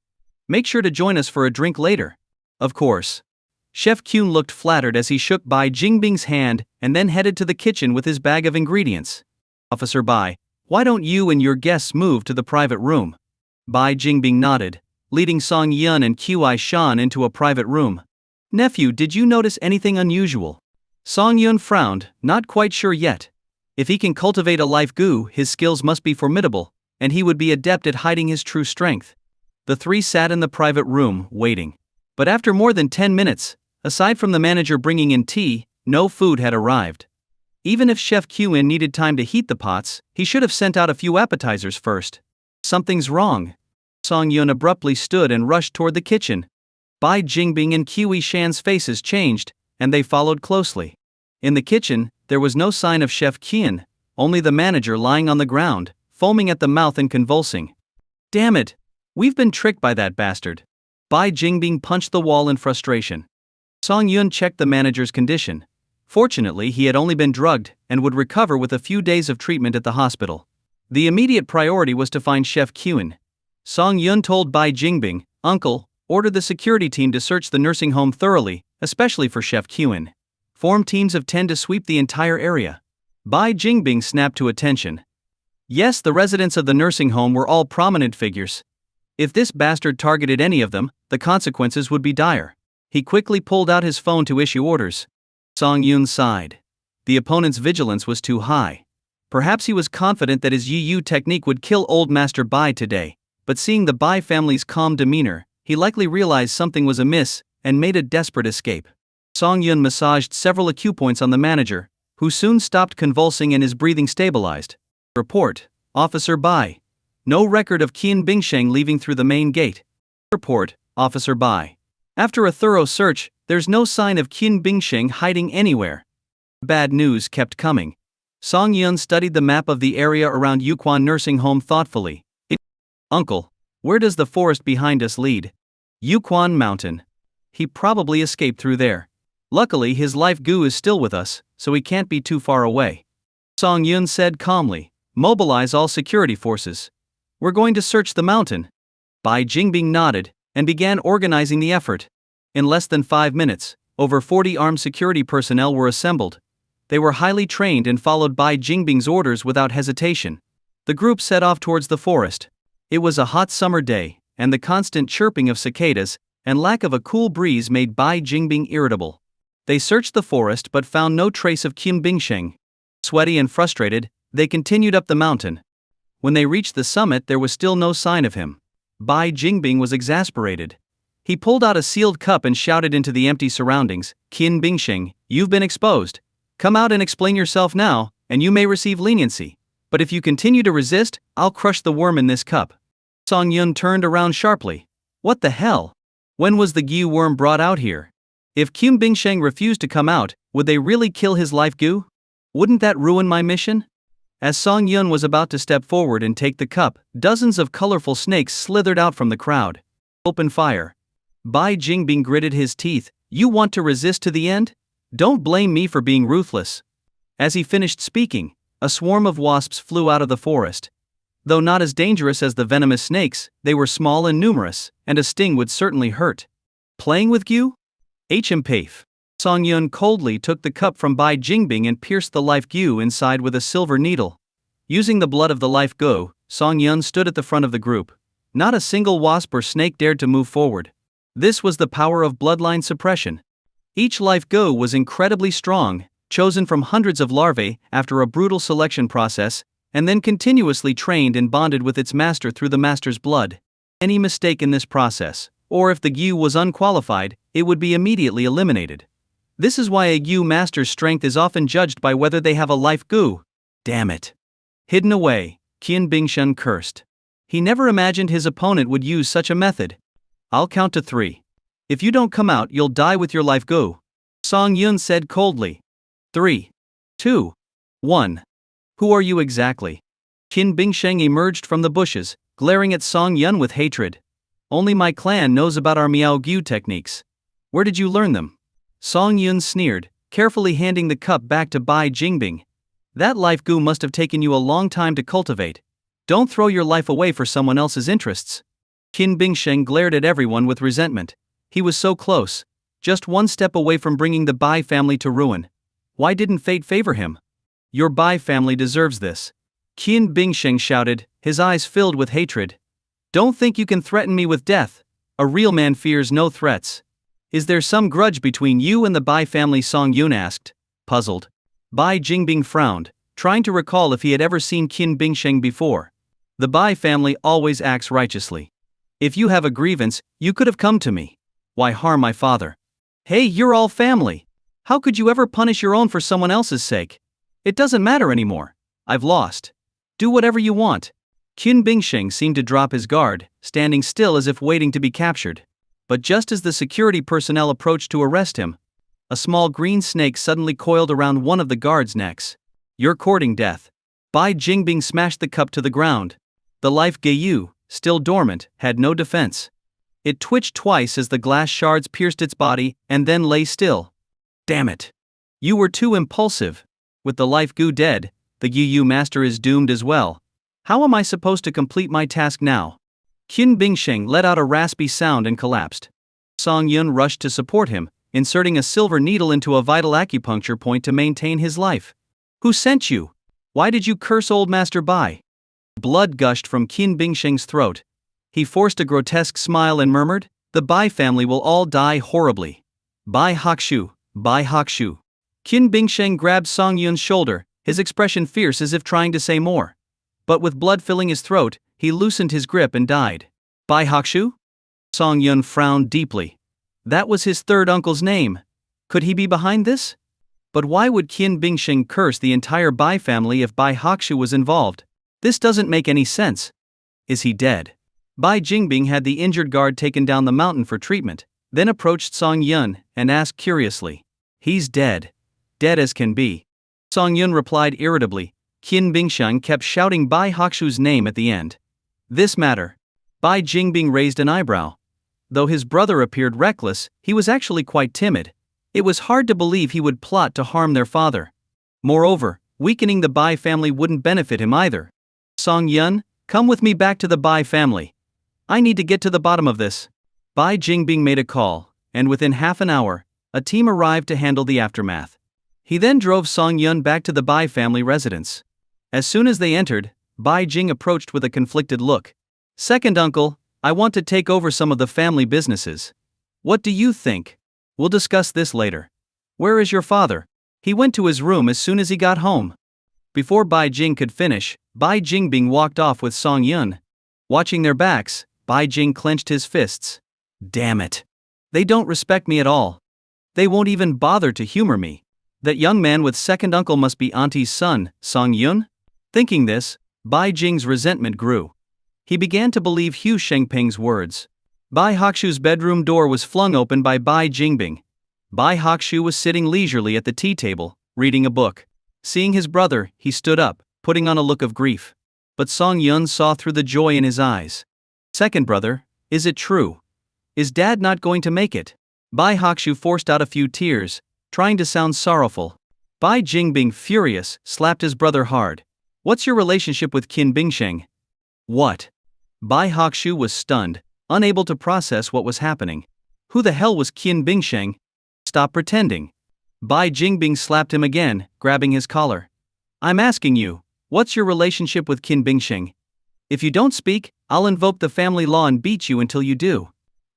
[SPEAKER 1] Make sure to join us for a drink later. Of course. Chef Qin looked flattered as he shook Bai Jingbing's hand and then headed to the kitchen with his bag of ingredients. Officer Bai, why don't you and your guests move to the private room? Bai Jingbing nodded, leading Song Yun and Qi Shan into a private room. Nephew, did you notice anything unusual? Song Yun frowned, not quite sure yet. If he can cultivate a life Gu, his skills must be formidable, and he would be adept at hiding his true strength. The three sat in the private room, waiting. But after more than 10 minutes, aside from the manager bringing in tea, no food had arrived. Even if Chef Qin needed time to heat the pots, he should have sent out a few appetizers first. Something's wrong. Song Yun abruptly stood and rushed toward the kitchen. Bai Jingbing and Qi Shan's faces changed, and they followed closely. In the kitchen, there was no sign of Chef Qin, only the manager lying on the ground, foaming at the mouth and convulsing. Damn it! We've been tricked by that bastard. Bai Jingbing punched the wall in frustration. Song Yun checked the manager's condition. Fortunately, he had only been drugged and would recover with a few days of treatment at the hospital. The immediate priority was to find Chef Qin. Song Yun told Bai Jingbing, Uncle, order the security team to search the nursing home thoroughly, especially for Chef Qin. Form teams of 10 to sweep the entire area. Bai Jingbing snapped to attention. Yes, the residents of the nursing home were all prominent figures. If this bastard targeted any of them, the consequences would be dire. He quickly pulled out his phone to issue orders. Song Yun sighed. The opponent's vigilance was too high. Perhaps he was confident that his Yu technique would kill old Master Bai today, but seeing the Bai family's calm demeanor, he likely realized something was amiss and made a desperate escape. Song Yun massaged several acupoints on the manager, who soon stopped convulsing and his breathing stabilized. Report, Officer Bai. No record of Qin Bingsheng leaving through the main gate. Report, Officer Bai. After a thorough search, there's no sign of Qin Bingsheng hiding anywhere. Bad news kept coming. Song Yun studied the map of the area around Yuquan Nursing Home thoughtfully. Uncle, where does the forest behind us lead? Yuquan Mountain. He probably escaped through there. Luckily his life Gu is still with us, so he can't be too far away. Song Yun said calmly, mobilize all security forces. We're going to search the mountain. Bai Jingbing nodded, and began organizing the effort. In less than 5 minutes, over 40 armed security personnel were assembled. They were highly trained and followed Bai Jingbing's orders without hesitation. The group set off towards the forest. It was a hot summer day, and the constant chirping of cicadas and lack of a cool breeze made Bai Jingbing irritable. They searched the forest but found no trace of Qin Bingsheng. Sweaty and frustrated, they continued up the mountain. When they reached the summit, there was still no sign of him. Bai Jingbing was exasperated. He pulled out a sealed cup and shouted into the empty surroundings, Qin Bingsheng, you've been exposed. Come out and explain yourself now, and you may receive leniency. But if you continue to resist, I'll crush the worm in this cup. Song Yun turned around sharply. What the hell? When was the Gu worm brought out here? If Qin Bingsheng refused to come out, would they really kill his life Gu? Wouldn't that ruin my mission? As Song Yun was about to step forward and take the cup, dozens of colorful snakes slithered out from the crowd. Open fire. Bai Jingbing gritted his teeth. You want to resist to the end? Don't blame me for being ruthless. As he finished speaking, a swarm of wasps flew out of the forest. Though not as dangerous as the venomous snakes, they were small and numerous, and a sting would certainly hurt. Playing with Gu? Paf. Song Yun coldly took the cup from Bai Jingbing and pierced the life Gu inside with a silver needle. Using the blood of the life Gu, Song Yun stood at the front of the group. Not a single wasp or snake dared to move forward. This was the power of bloodline suppression. Each life Gu was incredibly strong, chosen from hundreds of larvae after a brutal selection process, and then continuously trained and bonded with its master through the master's blood. Any mistake in this process, or if the Gu was unqualified, it would be immediately eliminated. This is why a Gu master's strength is often judged by whether they have a life Gu. Damn it. Hidden away, Qin Bingsheng cursed. He never imagined his opponent would use such a method. I'll count to 3. If you don't come out, you'll die with your life Gu. Song Yun said coldly. 3, 2, 1. Who are you exactly? Qin Bingsheng emerged from the bushes, glaring at Song Yun with hatred. Only my clan knows about our Miao Gu techniques. Where did you learn them? Song Yun sneered, carefully handing the cup back to Bai Jingbing. That life Gu must have taken you a long time to cultivate. Don't throw your life away for someone else's interests. Qin Bingsheng glared at everyone with resentment. He was so close, just one step away from bringing the Bai family to ruin. Why didn't fate favor him? Your Bai family deserves this. Qin Bingsheng shouted, his eyes filled with hatred. Don't think you can threaten me with death. A real man fears no threats. Is there some grudge between you and the Bai family? Song Yun asked, puzzled. Bai Jingbing frowned, trying to recall if he had ever seen Qin Bingsheng before. The Bai family always acts righteously. If you have a grievance, you could have come to me. Why harm my father? Hey, you're all family. How could you ever punish your own for someone else's sake? It doesn't matter anymore. I've lost. Do whatever you want. Qin Bingsheng seemed to drop his guard, standing still as if waiting to be captured. But just as the security personnel approached to arrest him, a small green snake suddenly coiled around one of the guards' necks. You're courting death. Bai Jingbing smashed the cup to the ground. The life Gu, still dormant, had no defense. It twitched twice as the glass shards pierced its body and then lay still. Damn it. You were too impulsive. With the life Gu dead, the Gu master is doomed as well. How am I supposed to complete my task now? Qin Bingsheng let out a raspy sound and collapsed. Song Yun rushed to support him, inserting a silver needle into a vital acupuncture point to maintain his life. Who sent you? Why did you curse old Master Bai? Blood gushed from Qin Bingsheng's throat. He forced a grotesque smile and murmured, the Bai family will all die horribly. Bai Hakshu, Bai Hakshu. Qin Bingsheng grabbed Song Yun's shoulder, his expression fierce as if trying to say more. But with blood filling his throat, he loosened his grip and died. Bai Hakshu? Song Yun frowned deeply. That was his third uncle's name. Could he be behind this? But why would Qin Bingxing curse the entire Bai family if Bai Hakshu was involved? This doesn't make any sense. Is he dead? Bai Jingbing had the injured guard taken down the mountain for treatment, then approached Song Yun and asked curiously. He's dead. Dead as can be. Song Yun replied irritably. Qin Bingxing kept shouting Bai Hakshu's name at the end. This matter. Bai Jingbing raised an eyebrow. Though his brother appeared reckless, he was actually quite timid. It was hard to believe he would plot to harm their father. Moreover, weakening the Bai family wouldn't benefit him either. Song Yun, come with me back to the Bai family. I need to get to the bottom of this. Bai Jingbing made a call, and within half an hour, a team arrived to handle the aftermath. He then drove Song Yun back to the Bai family residence. As soon as they entered, Bai Jing approached with a conflicted look. Second uncle, I want to take over some of the family businesses. What do you think? We'll discuss this later. Where is your father? He went to his room as soon as he got home. Before Bai Jing could finish, Bai Jingbing walked off with Song Yun. Watching their backs, Bai Jing clenched his fists. Damn it. They don't respect me at all. They won't even bother to humor me. That young man with second uncle must be auntie's son, Song Yun? Thinking this, Bai Jing's resentment grew. He began to believe Hu Shengping's words. Bai Hakshu's bedroom door was flung open by Bai Jingbing. Bai Hakshu was sitting leisurely at the tea table, reading a book. Seeing his brother, he stood up, putting on a look of grief. But Song Yun saw through the joy in his eyes. Second brother, is it true? Is Dad not going to make it? Bai Hakshu forced out a few tears, trying to sound sorrowful. Bai Jingbing, furious, slapped his brother hard. What's your relationship with Qin Bingxing? What? Bai Hakshu was stunned, unable to process what was happening. Who the hell was Qin Bingxing? Stop pretending. Bai Jingbing slapped him again, grabbing his collar. I'm asking you, what's your relationship with Qin Bingxing? If you don't speak, I'll invoke the family law and beat you until you do.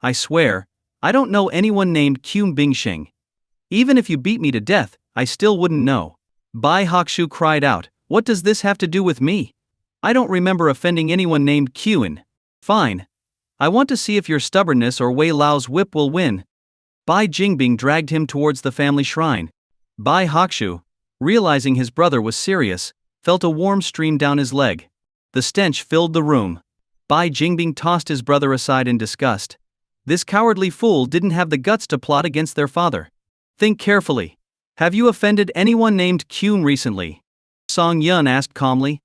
[SPEAKER 1] I swear, I don't know anyone named Qin Bingxing. Even if you beat me to death, I still wouldn't know. Bai Hakshu cried out, what does this have to do with me? I don't remember offending anyone named Qin. Fine. I want to see if your stubbornness or Wei Lao's whip will win. Bai Jingbing dragged him towards the family shrine. Bai Hakshu, realizing his brother was serious, felt a warm stream down his leg. The stench filled the room. Bai Jingbing tossed his brother aside in disgust. This cowardly fool didn't have the guts to plot against their father. Think carefully. Have you offended anyone named Qin recently? Song Yun asked calmly.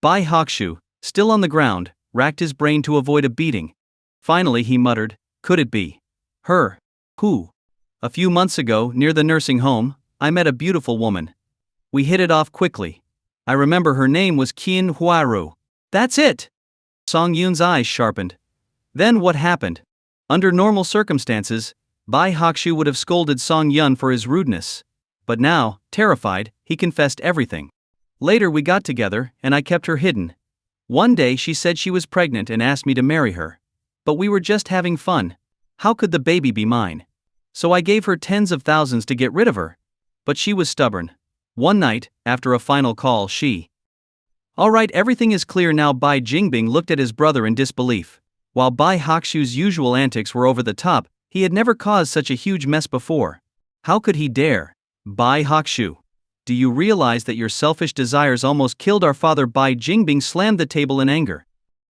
[SPEAKER 1] Bai Hakshu, still on the ground, racked his brain to avoid a beating. Finally he muttered, could it be her? Who? A few months ago, near the nursing home, I met a beautiful woman. We hit it off quickly. I remember her name was Qin Huaru. That's it! Song Yun's eyes sharpened. Then what happened? Under normal circumstances, Bai Hakshu would have scolded Song Yun for his rudeness. But now, terrified, he confessed everything. Later we got together, and I kept her hidden. One day she said she was pregnant and asked me to marry her. But we were just having fun. How could the baby be mine? So I gave her tens of thousands to get rid of her. But she was stubborn. One night, after a final call, she... Alright, everything is clear now. Bai Jingbing looked at his brother in disbelief. While Bai Hakshu's usual antics were over the top, he had never caused such a huge mess before. How could he dare? Bai Hakshu, do you realize that your selfish desires almost killed our father? Bai Jingbing slammed the table in anger.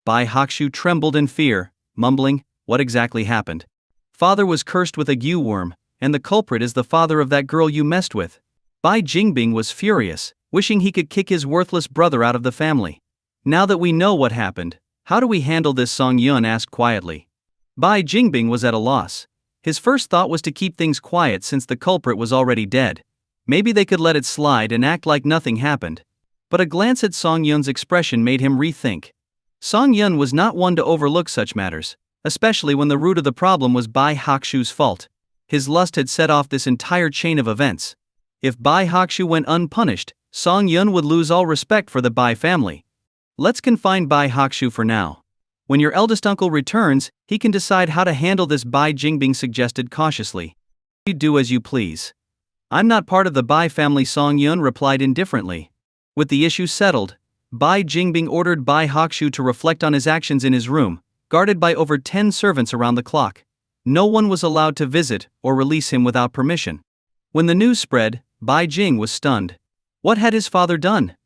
[SPEAKER 1] Bai Hakshu trembled in fear, mumbling, what exactly happened? Father was cursed with a Gu worm, and the culprit is the father of that girl you messed with. Bai Jingbing was furious, wishing he could kick his worthless brother out of the family. Now that we know what happened, how do we handle this? Song Yun asked quietly. Bai Jingbing was at a loss. His first thought was to keep things quiet since the culprit was already dead. Maybe they could let it slide and act like nothing happened. But a glance at Song Yun's expression made him rethink. Song Yun was not one to overlook such matters, especially when the root of the problem was Bai Hakshu's fault. His lust had set off this entire chain of events. If Bai Hakshu went unpunished, Song Yun would lose all respect for the Bai family. Let's confine Bai Hakshu for now. When your eldest uncle returns, he can decide how to handle this. Bai Jingbing suggested cautiously. You do as you please. I'm not part of the Bai family. Song Yun replied indifferently. With the issue settled, Bai Jingbing ordered Bai Hakshu to reflect on his actions in his room, guarded by over 10 servants around the clock. No one was allowed to visit or release him without permission. When the news spread, Bai Jing was stunned. What had his father done?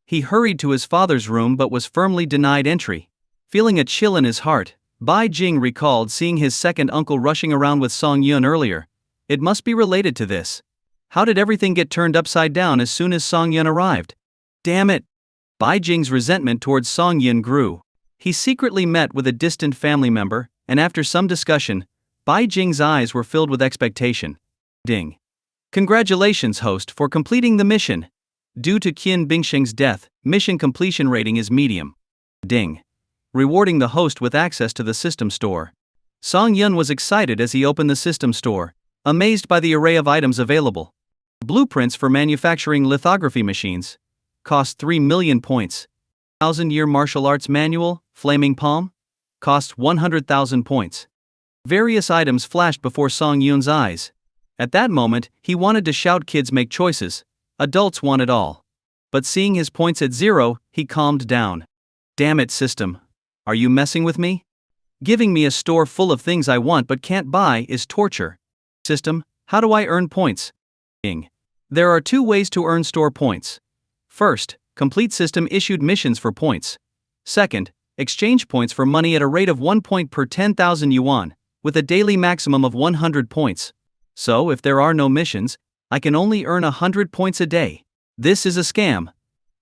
[SPEAKER 1] He hurried to his father's room but was firmly denied entry. Feeling a chill in his heart, Bai Jing recalled seeing his second uncle rushing around with Song Yun earlier. It must be related to this. How did everything get turned upside down as soon as Song Yun arrived? Damn it! Bai Jing's resentment towards Song Yun grew. He secretly met with a distant family member, and after some discussion, Bai Jing's eyes were filled with expectation. Ding. Congratulations, host, for completing the mission. Due to Qian Bingsheng's death, mission completion rating is medium. Ding. Rewarding the host with access to the system store. Song Yun was excited as he opened the system store, amazed by the array of items available. Blueprints for manufacturing lithography machines. Cost 3 million points. 1,000-year martial arts manual, Flaming Palm. Costs 100,000 points. Various items flashed before Song Yun's eyes. At that moment, he wanted to shout, "Kids make choices. Adults want it all." But seeing his points at 0, he calmed down. Damn it, system. Are you messing with me? Giving me a store full of things I want but can't buy is torture. System, how do I earn points? There are 2 ways to earn store points. First, complete system-issued missions for points. Second, exchange points for money at a rate of 1 point per 10,000 yuan, with a daily maximum of 100 points. So if there are no missions, I can only earn 100 points a day. This is a scam.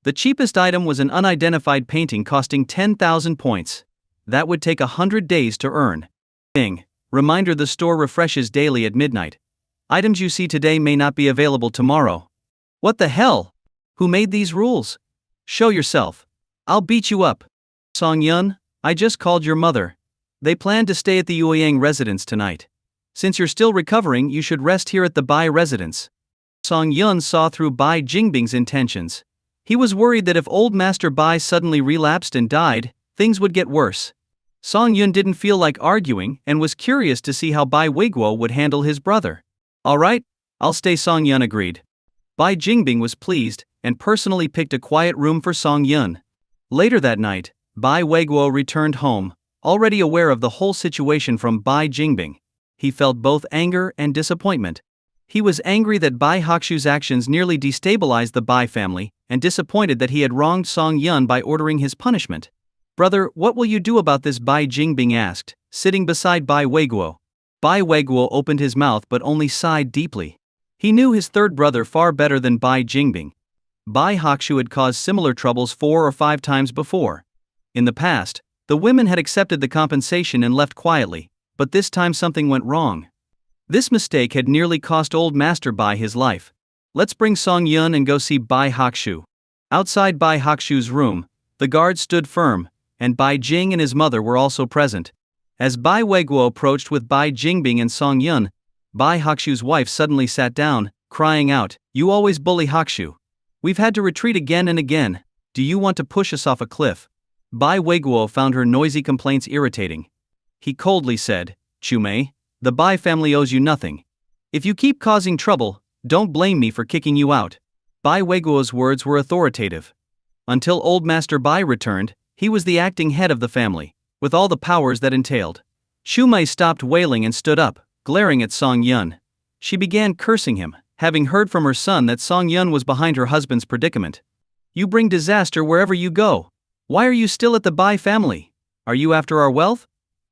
[SPEAKER 1] The cheapest item was an unidentified painting costing 10,000 points. That would take 100 days to earn. Reminder: the store refreshes daily at midnight. Items you see today may not be available tomorrow. What the hell? Who made these rules? Show yourself. I'll beat you up. Song Yun, I just called your mother. They plan to stay at the Ouyang residence tonight. Since you're still recovering, you should rest here at the Bai residence. Song Yun saw through Bai Jingbing's intentions. He was worried that if old Master Bai suddenly relapsed and died, things would get worse. Song Yun didn't feel like arguing and was curious to see how Bai Weiguo would handle his brother. Alright, I'll stay, Song Yun agreed. Bai Jingbing was pleased and personally picked a quiet room for Song Yun. Later that night, Bai Weiguo returned home, already aware of the whole situation from Bai Jingbing. He felt both anger and disappointment. He was angry that Bai Hakushu's actions nearly destabilized the Bai family, and disappointed that he had wronged Song Yun by ordering his punishment. Brother, what will you do about this? Bai Jingbing asked, sitting beside Bai Weiguo. Bai Weiguo opened his mouth but only sighed deeply. He knew his third brother far better than Bai Jingbing. Bai Hakushu had caused similar troubles 4 or 5 times before. In the past, the women had accepted the compensation and left quietly, but this time something went wrong. This mistake had nearly cost old Master Bai his life. Let's bring Song Yun and go see Bai Hakushu. Outside Bai Hakushu's room, the guard stood firm, and Bai Jing and his mother were also present. As Bai Weiguo approached with Bai Jingbing and Song Yun, Bai Hakushu's wife suddenly sat down, crying out, "You always bully Hakushu. We've had to retreat again and again. Do you want to push us off a cliff?" Bai Weiguo found her noisy complaints irritating. He coldly said, "Chumei, the Bai family owes you nothing. If you keep causing trouble, don't blame me for kicking you out." Bai Weiguo's words were authoritative. Until old Master Bai returned, he was the acting head of the family, with all the powers that entailed. Chumei stopped wailing and stood up, glaring at Song Yun. She began cursing him, having heard from her son that Song Yun was behind her husband's predicament. "You bring disaster wherever you go. Why are you still at the Bai family? Are you after our wealth?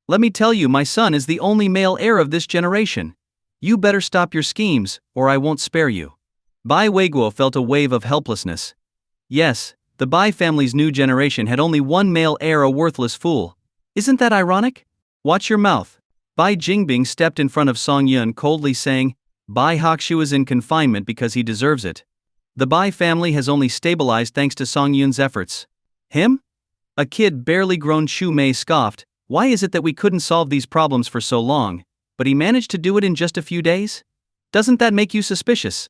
[SPEAKER 1] Let me tell you, my son is the only male heir of this generation. You better stop your schemes, or I won't spare you." Bai Weiguo felt a wave of helplessness. Yes, the Bai family's new generation had only one male heir, a worthless fool. Isn't that ironic? Watch your mouth. Bai Jingbing stepped in front of Song Yun coldly, saying, "Bai Hakushu is in confinement because he deserves it. The Bai family has only stabilized thanks to Song Yun's efforts." "Him? A kid barely grown," Shu Mei scoffed. "Why is it that we couldn't solve these problems for so long, but he managed to do it in just a few days? Doesn't that make you suspicious?"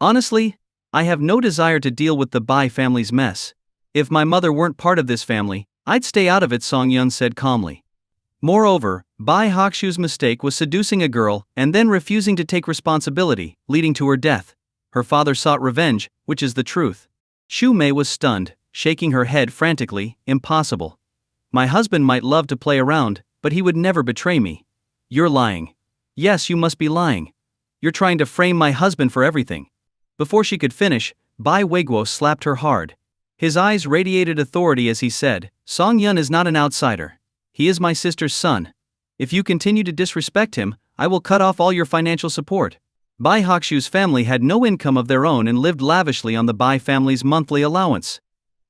[SPEAKER 1] "Honestly, I have no desire to deal with the Bai family's mess. If my mother weren't part of this family, I'd stay out of it," Song Yun said calmly. Moreover, Bai Hakushu's mistake was seducing a girl and then refusing to take responsibility, leading to her death. Her father sought revenge, which is the truth. Shu Mei was stunned, shaking her head frantically. "Impossible. My husband might love to play around, but he would never betray me." "You're lying. Yes, you must be lying. You're trying to frame my husband for everything. Before she could finish, Bai Weiguo slapped her hard. His eyes radiated authority as he said, Song Yun is not an outsider. He is my sister's son. If you continue to disrespect him, I will cut off all your financial support. Bai Hakushu's family had no income of their own and lived lavishly on the Bai family's monthly allowance.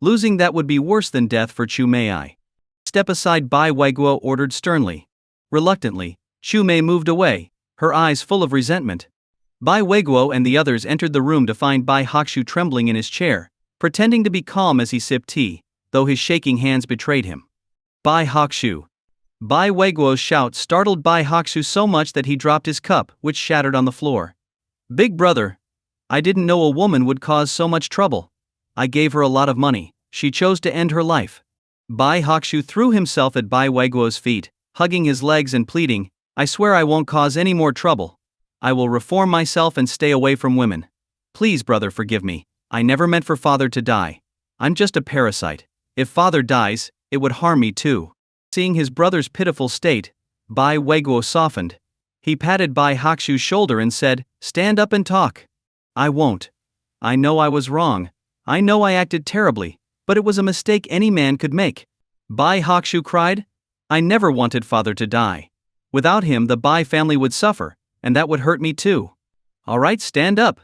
[SPEAKER 1] Losing that would be worse than death for Chu Mei. Step aside, Bai Weiguo ordered sternly. Reluctantly, Chu Mei moved away, her eyes full of resentment. Bai Weiguo and the others entered the room to find Bai Hakushu trembling in his chair, pretending to be calm as he sipped tea, though his shaking hands betrayed him. Bai Hakushu. Bai Weiguo's shout startled Bai Hakushu so much that he dropped his cup, which shattered on the floor. Big brother. I didn't know a woman would cause so much trouble. I gave her a lot of money. She chose to end her life. Bai Hakushu threw himself at Bai Weiguo's feet, hugging his legs and pleading, I swear I won't cause any more trouble. I will reform myself and stay away from women. Please, brother, forgive me. I never meant for father to die. I'm just a parasite. If father dies, it would harm me too. Seeing his brother's pitiful state, Bai Weiguo softened. He patted Bai Hakushu's shoulder and said, Stand up and talk. I won't. I know I was wrong. I know I acted terribly, but it was a mistake any man could make. Bai Hakushu cried. I never wanted father to die. Without him, the Bai family would suffer, and that would hurt me too. All right, stand up.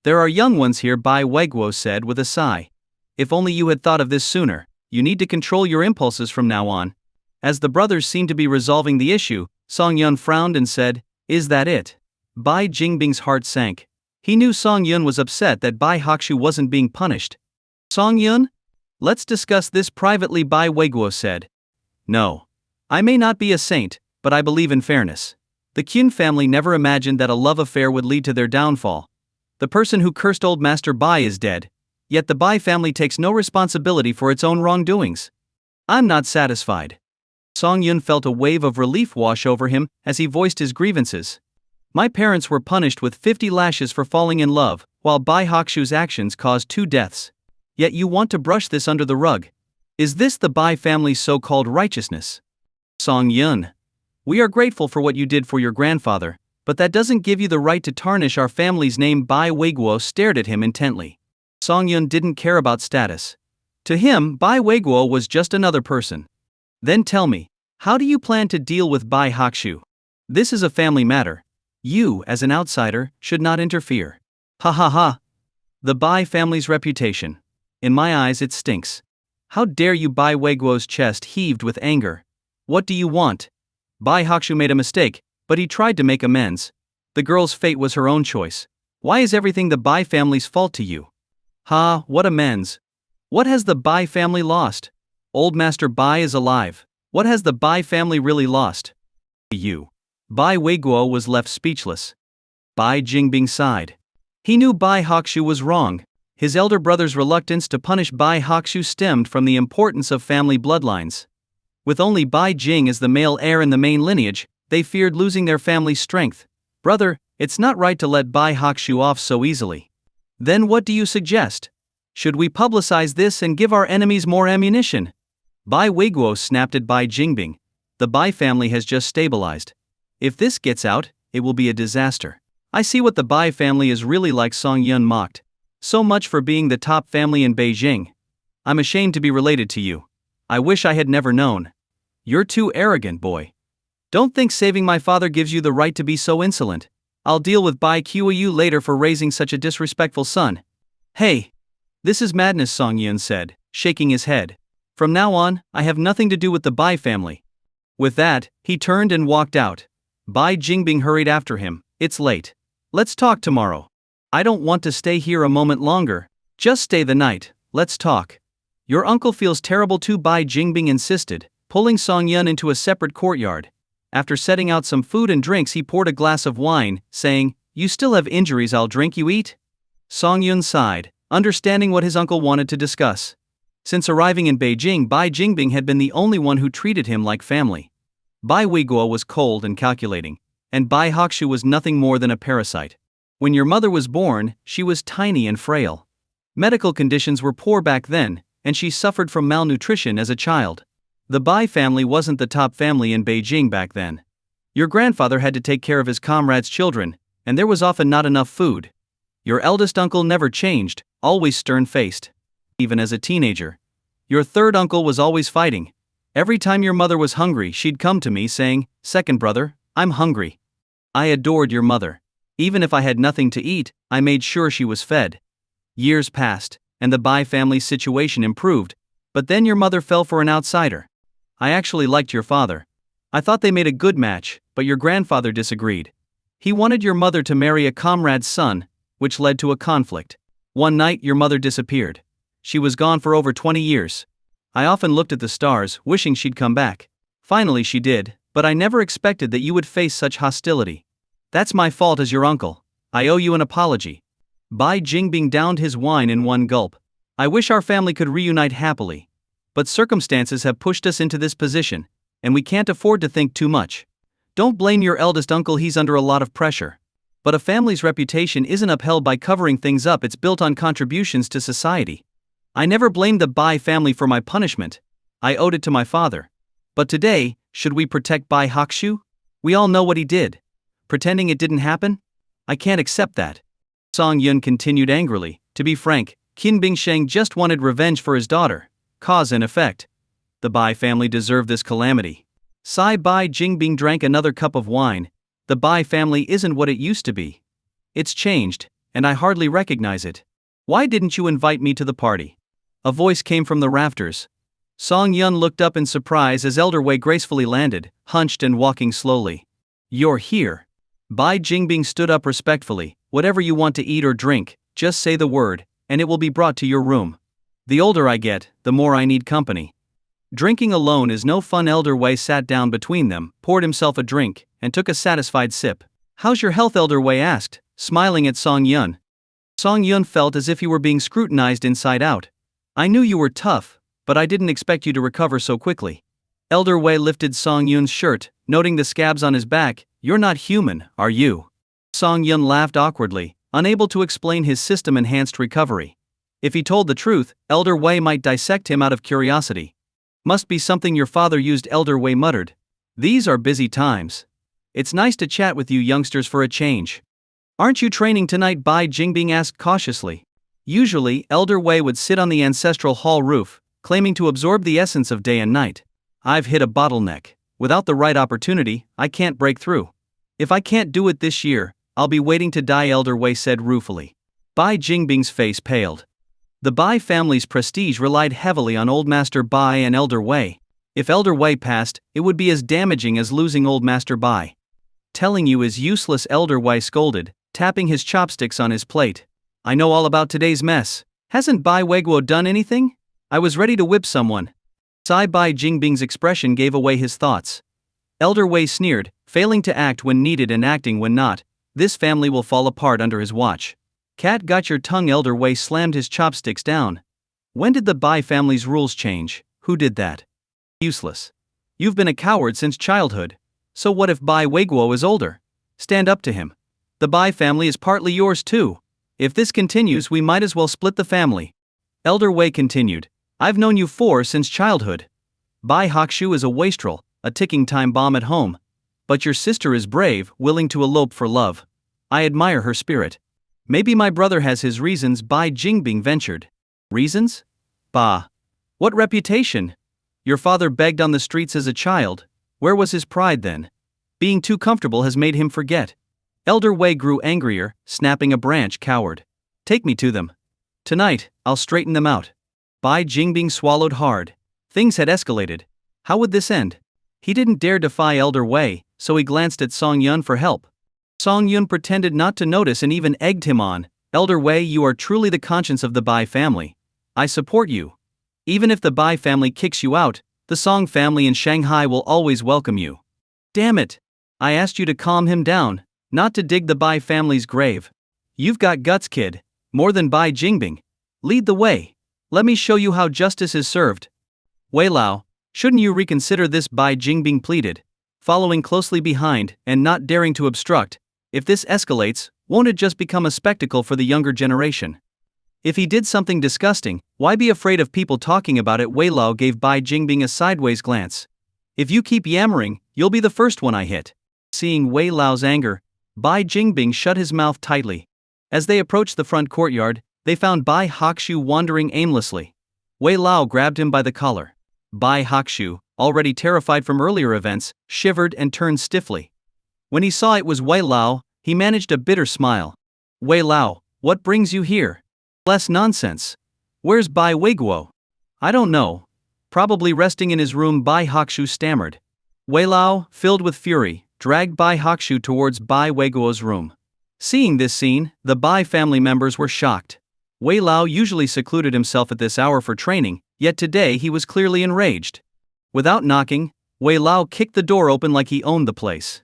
[SPEAKER 1] There are young ones here, Bai Weiguo said with a sigh. If only you had thought of this sooner. You need to control your impulses from now on. As the brothers seemed to be resolving the issue, Song Yun frowned and said, Is that it? Bai Jingbing's heart sank. He knew Song Yun was upset that Bai Hakushu wasn't being punished. Song Yun? Let's discuss this privately, Bai Weiguo said. No. I may not be a saint, but I believe in fairness. The Qin family never imagined that a love affair would lead to their downfall. The person who cursed old Master Bai is dead, yet the Bai family takes no responsibility for its own wrongdoings. I'm not satisfied. Song Yun felt a wave of relief wash over him as he voiced his grievances. My parents were punished with 50 lashes for falling in love, while Bai Hakushu's actions caused 2 deaths. Yet you want to brush this under the rug. Is this the Bai family's so-called righteousness? Song Yun. We are grateful for what you did for your grandfather, but that doesn't give you the right to tarnish our family's name. Bai Weiguo stared at him intently. Song Yun didn't care about status. To him, Bai Weiguo was just another person. Then tell me, how do you plan to deal with Bai Hakushu? This is a family matter. You, as an outsider, should not interfere. Ha ha ha. The Bai family's reputation. In my eyes it stinks. How dare you? Bai Weiguo's chest heaved with anger. What do you want? Bai Hakushu made a mistake, but he tried to make amends. The girl's fate was her own choice. Why is everything the Bai family's fault to you? Ha, what amends? What has the Bai family lost? Old Master Bai is alive. What has the Bai family really lost? You. Bai Weiguo was left speechless. Bai Jingbing sighed. He knew Bai Hakushu was wrong. His elder brother's reluctance to punish Bai Hakushu stemmed from the importance of family bloodlines. With only Bai Jing as the male heir in the main lineage, they feared losing their family's strength. Brother, it's not right to let Bai Hakushu off so easily. Then what do you suggest? Should we publicize this and give our enemies more ammunition? Bai Weiguo snapped at Bai Jingbing. The Bai family has just stabilized. If this gets out, it will be a disaster. I see what the Bai family is really like. Song Yun mocked. So much for being the top family in Beijing. I'm ashamed to be related to you. I wish I had never known. You're too arrogant, boy. Don't think saving my father gives you the right to be so insolent. I'll deal with Bai Qiu later for raising such a disrespectful son. Hey! This is madness, Song Yun said, shaking his head. From now on, I have nothing to do with the Bai family. With that, he turned and walked out. Bai Jingbing hurried after him. It's late. Let's talk tomorrow. I don't want to stay here a moment longer. Just stay the night. Let's talk. Your uncle feels terrible too, Bai Jingbing insisted, pulling Song Yun into a separate courtyard. After setting out some food and drinks, he poured a glass of wine, saying, You still have injuries, I'll drink, you eat? Song Yun sighed, understanding what his uncle wanted to discuss. Since arriving in Beijing, Bai Jingbing had been the only one who treated him like family. Bai Weiguo was cold and calculating, and Bai Hakushu was nothing more than a parasite. When your mother was born, she was tiny and frail. Medical conditions were poor back then, and she suffered from malnutrition as a child. The Bai family wasn't the top family in Beijing back then. Your grandfather had to take care of his comrades' children, and there was often not enough food. Your eldest uncle never changed, always stern-faced. Even as a teenager. Your third uncle was always fighting. Every time your mother was hungry, she'd come to me saying, "Second brother, I'm hungry." I adored your mother. Even if I had nothing to eat, I made sure she was fed. Years passed, and the Bai family's situation improved, but then your mother fell for an outsider. I actually liked your father. I thought they made a good match, but your grandfather disagreed. He wanted your mother to marry a comrade's son, which led to a conflict. One night your mother disappeared. She was gone for over 20 years. I often looked at the stars, wishing she'd come back. Finally she did, but I never expected that you would face such hostility. That's my fault as your uncle. I owe you an apology. Bai Jingbing downed his wine in one gulp. I wish our family could reunite happily. But circumstances have pushed us into this position, and we can't afford to think too much. Don't blame your eldest uncle, he's under a lot of pressure. But a family's reputation isn't upheld by covering things up, it's built on contributions to society. I never blamed the Bai family for my punishment. I owed it to my father. But today, should we protect Bai Hakshu? We all know what he did. Pretending it didn't happen? I can't accept that. Song Yun continued angrily. To be frank, Qin Bingsheng just wanted revenge for his daughter. Cause and effect. The Bai family deserved this calamity. Sai Bai Jingbing drank another cup of wine. The Bai family isn't what it used to be. It's changed, and I hardly recognize it. Why didn't you invite me to the party? A voice came from the rafters. Song Yun looked up in surprise as Elder Wei gracefully landed, hunched and walking slowly. You're here. Bai Jingbing stood up respectfully. Whatever you want to eat or drink, just say the word, and it will be brought to your room. The older I get, the more I need company. Drinking alone is no fun. Elder Wei sat down between them, poured himself a drink, and took a satisfied sip. How's your health? Elder Wei asked, smiling at Song Yun. Song Yun felt as if he were being scrutinized inside out. I knew you were tough, but I didn't expect you to recover so quickly. Elder Wei lifted Song Yun's shirt, noting the scabs on his back. You're not human, are you? Song Yun laughed awkwardly, unable to explain his system-enhanced recovery. If he told the truth, Elder Wei might dissect him out of curiosity. Must be something your father used, Elder Wei muttered. These are busy times. It's nice to chat with you youngsters for a change. Aren't you training tonight? Bai Jingbing asked cautiously. Usually, Elder Wei would sit on the ancestral hall roof, claiming to absorb the essence of day and night. I've hit a bottleneck. Without the right opportunity, I can't break through. If I can't do it this year, I'll be waiting to die, Elder Wei said ruefully. Bai Jingbing's face paled. The Bai family's prestige relied heavily on Old Master Bai and Elder Wei. If Elder Wei passed, it would be as damaging as losing Old Master Bai. Telling you is useless, Elder Wei scolded, tapping his chopsticks on his plate. I know all about today's mess. Hasn't Bai Weiguo done anything? I was ready to whip someone. Sai Bai Jingbing's expression gave away his thoughts. Elder Wei sneered, failing to act when needed and acting when not. This family will fall apart under his watch. Cat got your tongue. Elder Wei slammed his chopsticks down. When did the Bai family's rules change? Who did that? Useless. You've been a coward since childhood. So what if Bai Weiguo is older? Stand up to him. The Bai family is partly yours too. If this continues, we might as well split the family. Elder Wei continued. I've known you since childhood. Bai Hakshu is a wastrel, a ticking time bomb at home. But your sister is brave, willing to elope for love. I admire her spirit. Maybe my brother has his reasons, Bai Jingbing ventured. Reasons? Bah. What reputation? Your father begged on the streets as a child. Where was his pride then? Being too comfortable has made him forget. Elder Wei grew angrier, snapping a branch. Coward. Take me to them. Tonight, I'll straighten them out. Bai Jingbing swallowed hard. Things had escalated. How would this end? He didn't dare defy Elder Wei, so he glanced at Song Yun for help. Song Yun pretended not to notice and even egged him on. Elder Wei, you are truly the conscience of the Bai family. I support you. Even if the Bai family kicks you out, the Song family in Shanghai will always welcome you. Damn it. I asked you to calm him down, not to dig the Bai family's grave. You've got guts, kid. More than Bai Jingbing. Lead the way. Let me show you how justice is served. Wei Lao, shouldn't you reconsider this? Bai Jingbing pleaded, following closely behind and not daring to obstruct. If this escalates, won't it just become a spectacle for the younger generation? If he did something disgusting, why be afraid of people talking about it? Wei Lao gave Bai Jingbing a sideways glance. If you keep yammering, you'll be the first one I hit. Seeing Wei Lao's anger, Bai Jingbing shut his mouth tightly. As they approached the front courtyard, they found Bai Hakshu wandering aimlessly. Wei Lao grabbed him by the collar. Bai Hakshu, already terrified from earlier events, shivered and turned stiffly. When he saw it was Wei Lao, he managed a bitter smile. Wei Lao, what brings you here? Less nonsense. Where's Bai Weiguo? I don't know. Probably resting in his room, Bai Hakshu stammered. Wei Lao, filled with fury, dragged Bai Hakshu towards Bai Weiguo's room. Seeing this scene, the Bai family members were shocked. Wei Lao usually secluded himself at this hour for training, yet today he was clearly enraged. Without knocking, Wei Lao kicked the door open like he owned the place.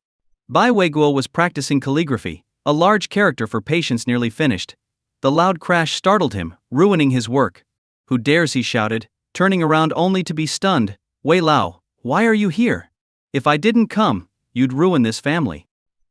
[SPEAKER 1] Bai Weiguo was practicing calligraphy, a large character for patience nearly finished. The loud crash startled him, ruining his work. Who dares, he shouted, turning around only to be stunned. Wei Lao, why are you here? If I didn't come, you'd ruin this family.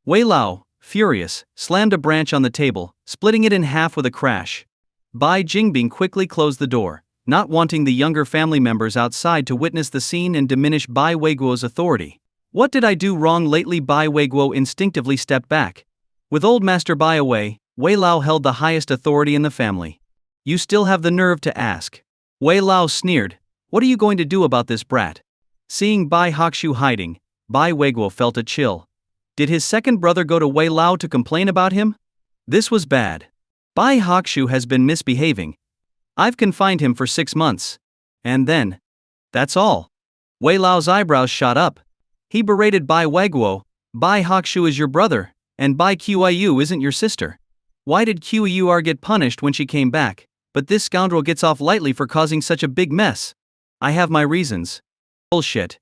[SPEAKER 1] Wei Lao, furious, slammed a branch on the table, splitting it in half with a crash. Bai Jingbing quickly closed the door, not wanting the younger family members outside to witness the scene and diminish Bai Weiguo's authority. What did I do wrong lately? Bai Weiguo instinctively stepped back. With old Master Bai away, Wei Lao held the highest authority in the family. You still have the nerve to ask. Wei Lao sneered. What are you going to do about this brat? Seeing Bai Hakshu hiding, Bai Weiguo felt a chill. Did his second brother go to Wei Lao to complain about him? This was bad. Bai Hakshu has been misbehaving. I've confined him for 6 months. And then. That's all. Wei Lao's eyebrows shot up. He berated Bai Weiguo. Bai Hakshu is your brother, and Bai Qiu isn't your sister. Why did Qiu get punished when she came back, but this scoundrel gets off lightly for causing such a big mess? I have my reasons. Bullshit.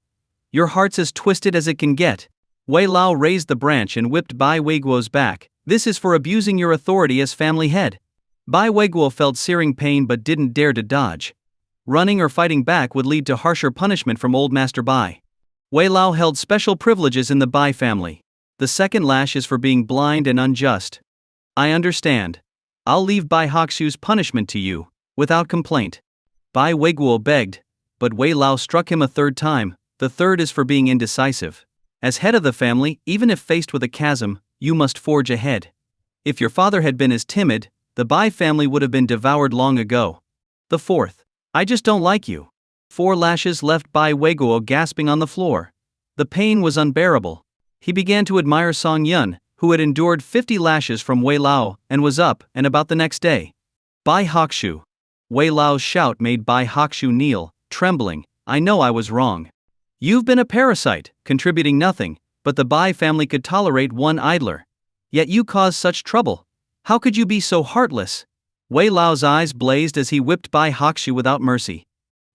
[SPEAKER 1] Your heart's as twisted as it can get. Wei Lao raised the branch and whipped Bai Weiguo's back. This is for abusing your authority as family head. Bai Weiguo felt searing pain but didn't dare to dodge. Running or fighting back would lead to harsher punishment from old Master Bai. Wei Lao held special privileges in the Bai family. The second lash is for being blind and unjust. I understand. I'll leave Bai Hakshu's punishment to you, without complaint. Bai Weiguo begged, but Wei Lao struck him a third time. The third is for being indecisive. As head of the family, even if faced with a chasm, you must forge ahead. If your father had been as timid, the Bai family would have been devoured long ago. The fourth. I just don't like you. 4 lashes left Bai Weiguo gasping on the floor. The pain was unbearable. He began to admire Song Yun, who had endured 50 lashes from Wei Lao and was up and about the next day. Bai Hakshu. Wei Lao's shout made Bai Hakshu kneel, trembling. I know I was wrong. You've been a parasite, contributing nothing, but the Bai family could tolerate one idler. Yet you caused such trouble. How could you be so heartless? Wei Lao's eyes blazed as he whipped Bai Hakshu without mercy.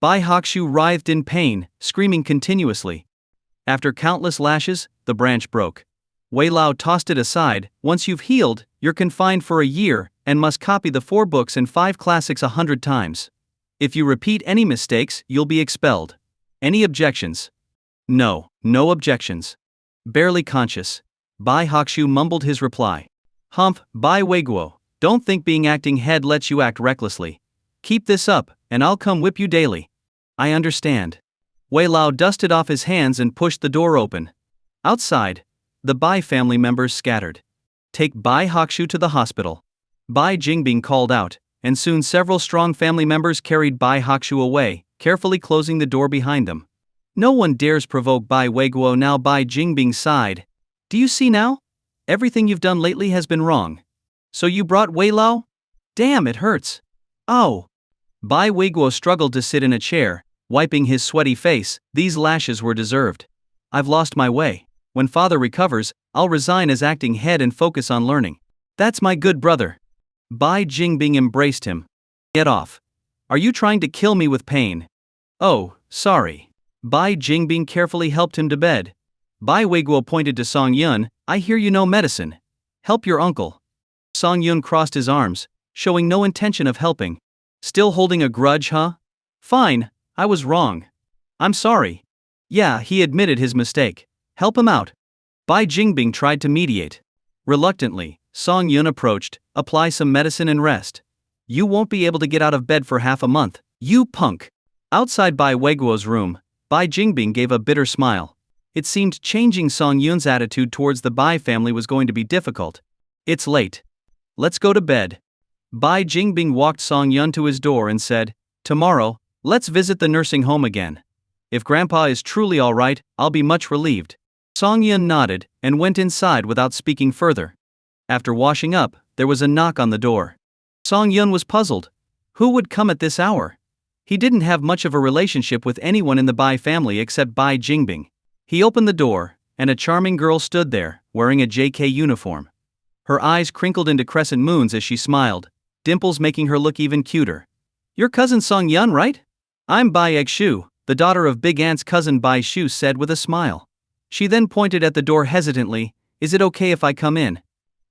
[SPEAKER 1] Bai Hakshu writhed in pain, screaming continuously. After countless lashes, the branch broke. Wei Lao tossed it aside. Once you've healed, you're confined for a year and must copy the 4 books and 5 classics 100 times. If you repeat any mistakes, you'll be expelled. Any objections? No, no objections. Barely conscious, Bai Hakshu mumbled his reply. Humph, Bai Weiguo, don't think being acting head lets you act recklessly. Keep this up, and I'll come whip you daily. I understand. Wei Lao dusted off his hands and pushed the door open. Outside, the Bai family members scattered. Take Bai Hakshu to the hospital. Bai Jingbing called out, and soon several strong family members carried Bai Hakshu away, carefully closing the door behind them. No one dares provoke Bai Weiguo now. Bai Jingbing sighed. Do you see now? Everything you've done lately has been wrong. So you brought Wei Lao? Damn, it hurts. Oh. Bai Weiguo struggled to sit in a chair, wiping his sweaty face. These lashes were deserved. I've lost my way. When father recovers, I'll resign as acting head and focus on learning. That's my good brother. Bai Jingbing embraced him. Get off. Are you trying to kill me with pain? Oh, sorry. Bai Jingbing carefully helped him to bed. Bai Weiguo pointed to Song Yun. I hear you know medicine. Help your uncle. Song Yun crossed his arms, showing no intention of helping. Still holding a grudge, huh? Fine, I was wrong. I'm sorry. Yeah, he admitted his mistake. Help him out. Bai Jingbing tried to mediate. Reluctantly, Song Yun approached. Apply some medicine and rest. You won't be able to get out of bed for half a month, you punk. Outside Bai Weiguo's room, Bai Jingbing gave a bitter smile. It seemed changing Song Yun's attitude towards the Bai family was going to be difficult. It's late. Let's go to bed. Bai Jingbing walked Song Yun to his door and said, "Tomorrow, let's visit the nursing home again. If Grandpa is truly all right, I'll be much relieved." Song Yun nodded and went inside without speaking further. After washing up, there was a knock on the door. Song Yun was puzzled. Who would come at this hour? He didn't have much of a relationship with anyone in the Bai family except Bai Jingbing. He opened the door, and a charming girl stood there, wearing a JK uniform. Her eyes crinkled into crescent moons as she smiled, dimples making her look even cuter. "Your cousin Song Yun, right?" "I'm Bai Egshu," the daughter of Big Aunt's cousin Bai Shu said with a smile. She then pointed at the door hesitantly. "Is it okay if I come in?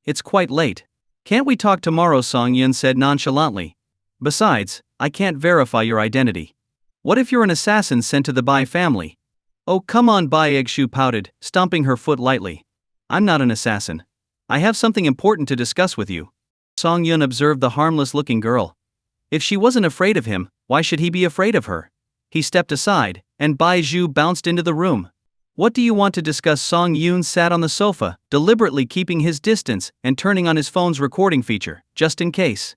[SPEAKER 1] It's quite late." "Can't we talk tomorrow?" Song Yun said nonchalantly. "Besides, I can't verify your identity. What if you're an assassin sent to the Bai family?" "Oh, come on," Bai Egshu pouted, stomping her foot lightly. "I'm not an assassin. I have something important to discuss with you." Song Yun observed the harmless-looking girl. If she wasn't afraid of him, why should he be afraid of her? He stepped aside, and Bai Zhu bounced into the room. "What do you want to discuss?" Song Yun sat on the sofa, deliberately keeping his distance and turning on his phone's recording feature, just in case.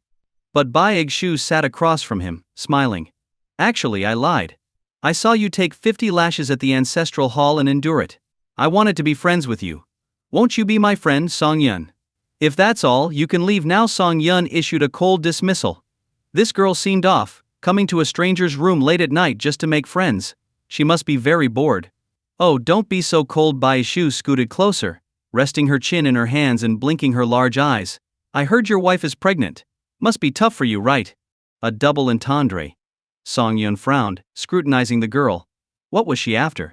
[SPEAKER 1] But Bai Egshu sat across from him, smiling. "Actually, I lied. I saw you take 50 lashes at the ancestral hall and endure it. I wanted to be friends with you. Won't you be my friend, Song Yun? If that's all, you can leave now." Song Yun issued a cold dismissal. This girl seemed off, coming to a stranger's room late at night just to make friends. She must be very bored. "Oh, don't be so cold." Bai Shu scooted closer, resting her chin in her hands and blinking her large eyes. "I heard your wife is pregnant. Must be tough for you, right?" A double entendre. Song Yun frowned, scrutinizing the girl. What was she after?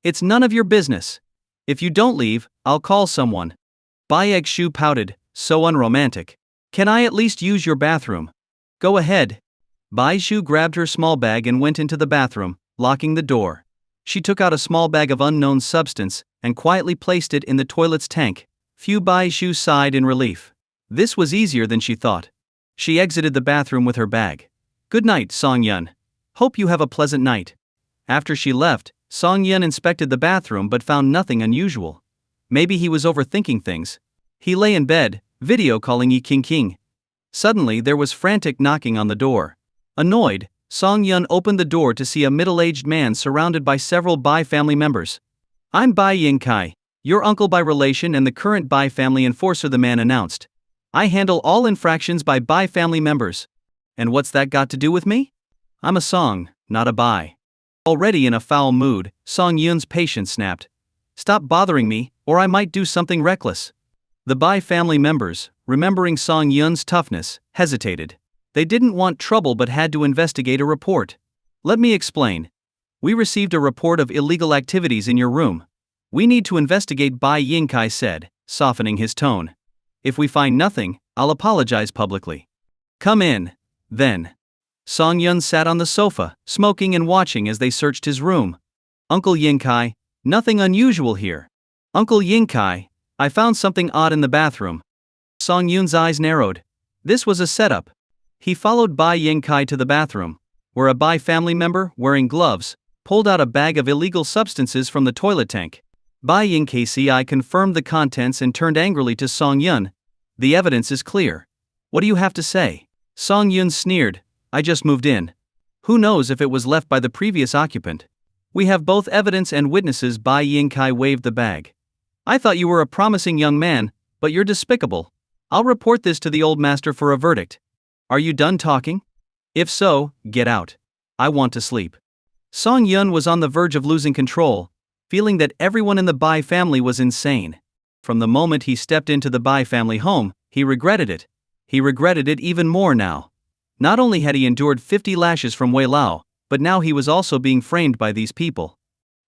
[SPEAKER 1] "It's none of your business. If you don't leave, I'll call someone." Bai Egshu pouted, so unromantic. "Can I at least use your bathroom?" "Go ahead." Bai Shu grabbed her small bag and went into the bathroom, locking the door. She took out a small bag of unknown substance and quietly placed it in the toilet's tank. Bai Shu sighed in relief. This was easier than she thought. She exited the bathroom with her bag. "Good night, Song Yun. Hope you have a pleasant night." After she left, Song Yun inspected the bathroom but found nothing unusual. Maybe he was overthinking things. He lay in bed, video calling Yi King. Suddenly there was frantic knocking on the door. Annoyed, Song Yun opened the door to see a middle-aged man surrounded by several Bai family members. "I'm Bai Yingkai, your uncle by relation and the current Bai family enforcer," the man announced. "I handle all infractions by Bai family members." "And what's that got to do with me?" "I'm a Song, not a Bai." Already in a foul mood, Song Yun's patience snapped. "Stop bothering me, or I might do something reckless." The Bai family members, remembering Song Yun's toughness, hesitated. They didn't want trouble but had to investigate a report. "Let me explain. We received a report of illegal activities in your room. We need to investigate," Bai Yingkai said, softening his tone. "If we find nothing, I'll apologize publicly." "Come in, then." Song Yun sat on the sofa, smoking and watching as they searched his room. "Uncle Yingkai, nothing unusual here." "Uncle Yingkai, I found something odd in the bathroom." Song Yun's eyes narrowed. This was a setup. He followed Bai Yingkai to the bathroom, where a Bai family member, wearing gloves, pulled out a bag of illegal substances from the toilet tank. Bai Yingkai confirmed the contents and turned angrily to Song Yun. "The evidence is clear. What do you have to say?" Song Yun sneered. "I just moved in. Who knows if it was left by the previous occupant? We have both evidence and witnesses." Bai Yingkai waved the bag. "I thought you were a promising young man, but you're despicable. I'll report this to the old master for a verdict. Are you done talking? If so, get out. I want to sleep." Song Yun was on the verge of losing control, feeling that everyone in the Bai family was insane. From the moment he stepped into the Bai family home, he regretted it. He regretted it even more now. Not only had he endured 50 lashes from Wei Lao, but now he was also being framed by these people.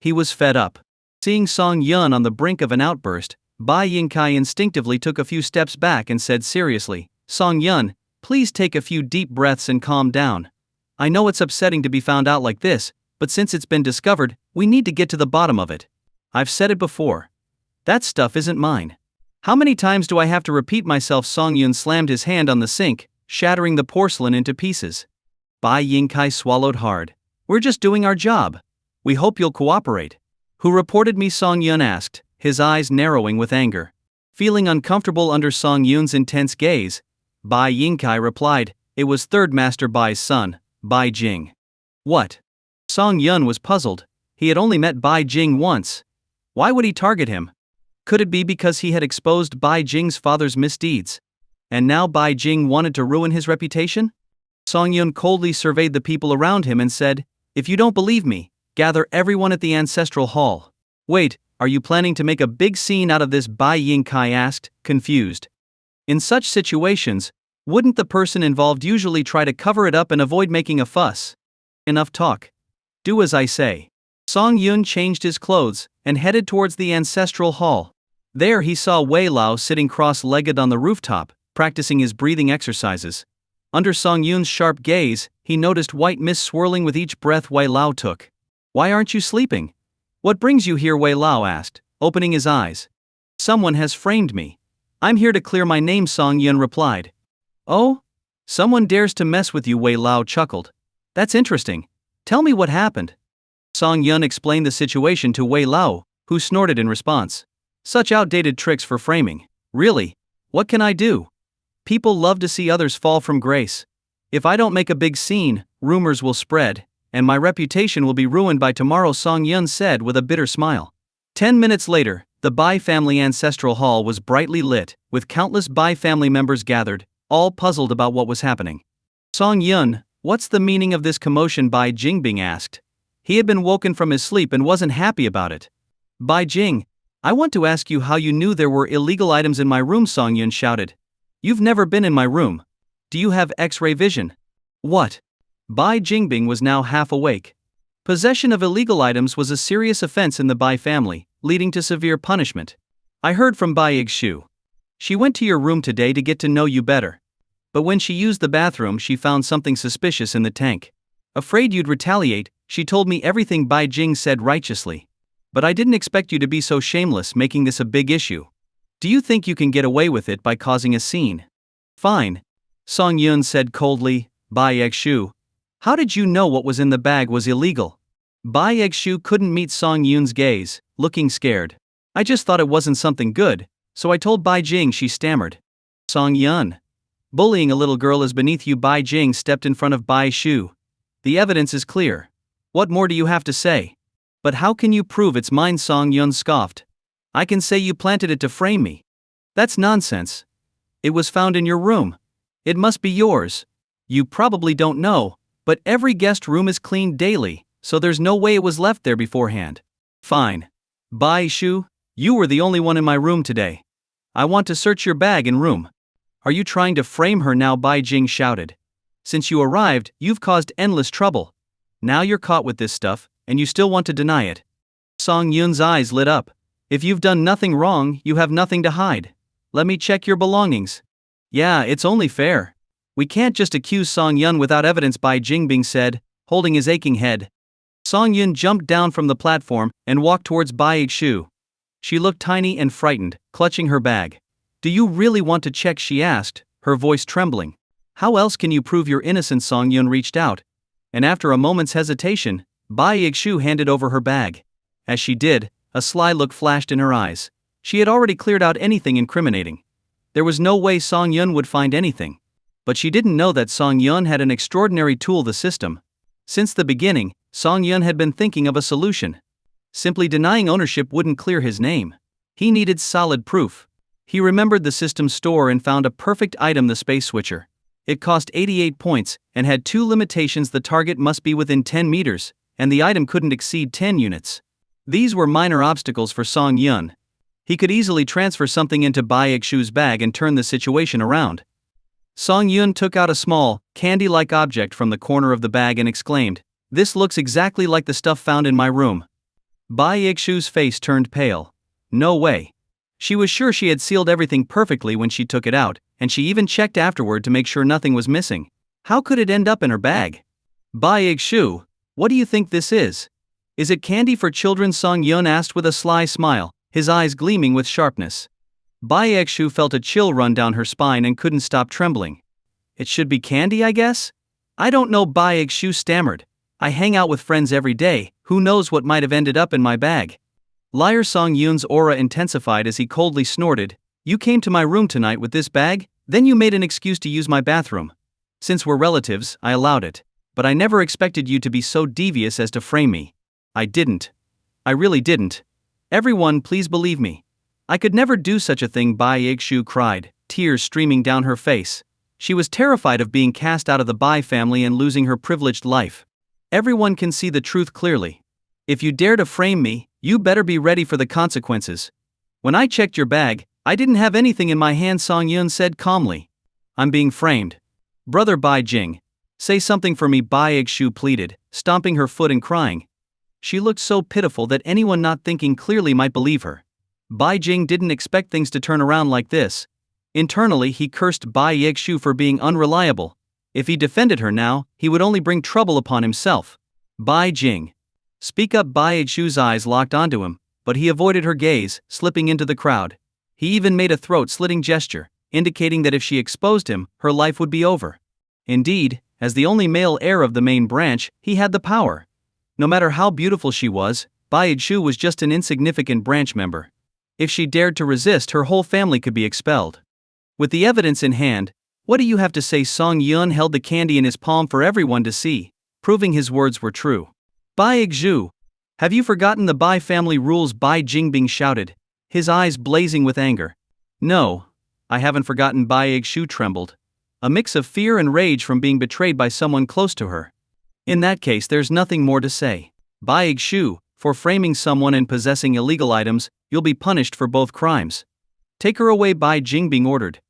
[SPEAKER 1] He was fed up. Seeing Song Yun on the brink of an outburst, Bai Yingkai instinctively took a few steps back and said seriously, "Song Yun, please take a few deep breaths and calm down. I know it's upsetting to be found out like this, but since it's been discovered, we need to get to the bottom of it. I've said it before. That stuff isn't mine. How many times do I have to repeat myself?" Song Yun slammed his hand on the sink, shattering the porcelain into pieces. Bai Yingkai swallowed hard. "We're just doing our job. We hope you'll cooperate." Who reported me? Song Yun asked, his eyes narrowing with anger. Feeling uncomfortable under Song Yun's intense gaze, Bai Yingkai replied, "It was Third Master Bai's son, Bai Jing." What? Song Yun was puzzled. He had only met Bai Jing once. Why would he target him? Could it be because he had exposed Bai Jing's father's misdeeds? And now Bai Jing wanted to ruin his reputation? Song Yun coldly surveyed the people around him and said, "If you don't believe me, gather everyone at the ancestral hall." "Wait, are you planning to make a big scene out of this?" Bai Yingkai asked, confused. In such situations, wouldn't the person involved usually try to cover it up and avoid making a fuss? Enough talk. Do as I say. Song Yun changed his clothes and headed towards the ancestral hall. There he saw Wei Lao sitting cross-legged on the rooftop, practicing his breathing exercises. Under Song Yun's sharp gaze, he noticed white mist swirling with each breath Wei Lao took. "Why aren't you sleeping?" "What brings you here?" Wei Lao asked, opening his eyes. "Someone has framed me. I'm here to clear my name," Song Yun replied. "Oh? Someone dares to mess with you?" Wei Lao chuckled. "That's interesting. Tell me what happened." Song Yun explained the situation to Wei Lao, who snorted in response. "Such outdated tricks for framing. Really? What can I do? People love to see others fall from grace. If I don't make a big scene, rumors will spread, and my reputation will be ruined by tomorrow," Song Yun said with a bitter smile. 10 minutes later, the Bai family ancestral hall was brightly lit, with countless Bai family members gathered, all puzzled about what was happening. "Song Yun, what's the meaning of this commotion?" Bai Jingbing asked. He had been woken from his sleep and wasn't happy about it. "Bai Jing, I want to ask you how you knew there were illegal items in my room," Song Yun shouted. "You've never been in my room. Do you have X-ray vision?" "What?" Bai Jingbing was now half awake. Possession of illegal items was a serious offense in the Bai family, leading to severe punishment. "I heard from Bai Yigshu. She went to your room today to get to know you better. But when she used the bathroom, she found something suspicious in the tank. Afraid you'd retaliate, she told me everything," Bai Jing said righteously. "But I didn't expect you to be so shameless, making this a big issue. Do you think you can get away with it by causing a scene?" "Fine," Song Yun said coldly. "Bai Yigshu, how did you know what was in the bag was illegal?" Bai Yigshu couldn't meet Song Yun's gaze, looking scared. "I just thought it wasn't something good, so I told Bai Jing," she stammered. "Song Yun, bullying a little girl is beneath you." Bai Jing stepped in front of Bai Shu. "The evidence is clear. What more do you have to say?" "But how can you prove it's mine?" Song Yun scoffed. "I can say you planted it to frame me." "That's nonsense. It was found in your room. It must be yours. You probably don't know, but every guest room is cleaned daily, so there's no way it was left there beforehand." "Fine. Bai Shu, you were the only one in my room today. I want to search your bag and room." "Are you trying to frame her now?" Bai Jing shouted. "Since you arrived, you've caused endless trouble. Now you're caught with this stuff, and you still want to deny it." Song Yun's eyes lit up. "If you've done nothing wrong, you have nothing to hide. Let me check your belongings." "Yeah, it's only fair. We can't just accuse Song Yun without evidence," Bai Jingbing said, holding his aching head. Song Yun jumped down from the platform and walked towards Bai Yigshu. She looked tiny and frightened, clutching her bag. "Do you really want to check?" she asked, her voice trembling. "How else can you prove your innocence?" Song Yun reached out, and after a moment's hesitation, Bai Yigshu handed over her bag. As she did, a sly look flashed in her eyes. She had already cleared out anything incriminating. There was no way Song Yun would find anything. But she didn't know that Song Yun had an extraordinary tool: the system. Since the beginning, Song Yun had been thinking of a solution. Simply denying ownership wouldn't clear his name. He needed solid proof. He remembered the system's store and found a perfect item: the space switcher. It cost 88 points, and had two limitations: the target must be within 10 meters, and the item couldn't exceed 10 units. These were minor obstacles for Song Yun. He could easily transfer something into Bai Yigshu's bag and turn the situation around. Song Yun took out a small, candy-like object from the corner of the bag and exclaimed, "This looks exactly like the stuff found in my room." Bai Yigshu's face turned pale. No way. She was sure she had sealed everything perfectly when she took it out, and she even checked afterward to make sure nothing was missing. How could it end up in her bag? "Bai Yigshu, what do you think this is? Is it candy for children?" Song Yun asked with a sly smile, his eyes gleaming with sharpness. Bai Yigshu felt a chill run down her spine and couldn't stop trembling. "It should be candy, I guess? I don't know," Bai Yigshu stammered. "I hang out with friends every day, who knows what might have ended up in my bag." Liar Song Yun's aura intensified as he coldly snorted, "You came to my room tonight with this bag, then you made an excuse to use my bathroom. Since we're relatives, I allowed it. But I never expected you to be so devious as to frame me. I didn't. I really didn't. Everyone, please believe me. I could never do such a thing," Bai Yigshu cried, tears streaming down her face. She was terrified of being cast out of the Bai family and losing her privileged life. "Everyone can see the truth clearly. If you dare to frame me, you better be ready for the consequences. When I checked your bag, I didn't have anything in my hand," Song Yun said calmly. "I'm being framed. Brother Bai Jing, say something for me," Bai Yigshu pleaded, stomping her foot and crying. She looked so pitiful that anyone not thinking clearly might believe her. Bai Jing didn't expect things to turn around like this. Internally, he cursed Bai Yigshu for being unreliable. If he defended her now, he would only bring trouble upon himself. "Bai Jing, speak up." Bai Yigshu's eyes locked onto him, but he avoided her gaze, slipping into the crowd. He even made a throat-slitting gesture, indicating that if she exposed him, her life would be over. Indeed, as the only male heir of the main branch, he had the power. No matter how beautiful she was, Bai Yigshu was just an insignificant branch member. If she dared to resist, her whole family could be expelled. With the evidence in hand, "What do you have to say?" Song Yun held the candy in his palm for everyone to see, proving his words were true. "Bai Yigshu, have you forgotten the Bai family rules?" Bai Jingbing shouted, his eyes blazing with anger. "No, I haven't forgotten." Bai Yigshu trembled, a mix of fear and rage from being betrayed by someone close to her. "In that case, there's nothing more to say. Bai Yigshu, for framing someone and possessing illegal items, you'll be punished for both crimes. Take her away," Bai Jingbing ordered.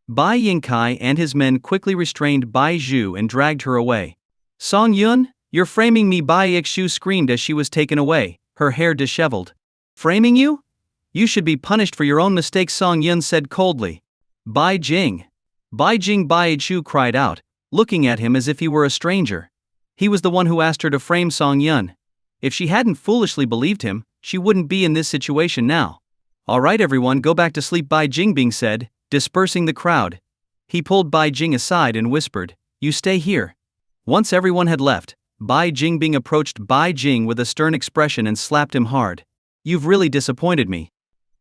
[SPEAKER 1] Bai Yingkai and his men quickly restrained Bai Zhu and dragged her away. "Song Yun, you're framing me!" Bai Yigshu screamed as she was taken away, her hair disheveled. "Framing you? You should be punished for your own mistakes," Song Yun said coldly. "Bai Jing! Bai Jing!" Bai Yigshu cried out, looking at him as if he were a stranger. He was the one who asked her to frame Song Yun. If she hadn't foolishly believed him, she wouldn't be in this situation now. "All right everyone, go back to sleep," Bai Jingbing said, dispersing the crowd. He pulled Bai Jing aside and whispered, "You stay here." Once everyone had left, Bai Jingbing approached Bai Jing with a stern expression and slapped him hard. "You've really disappointed me."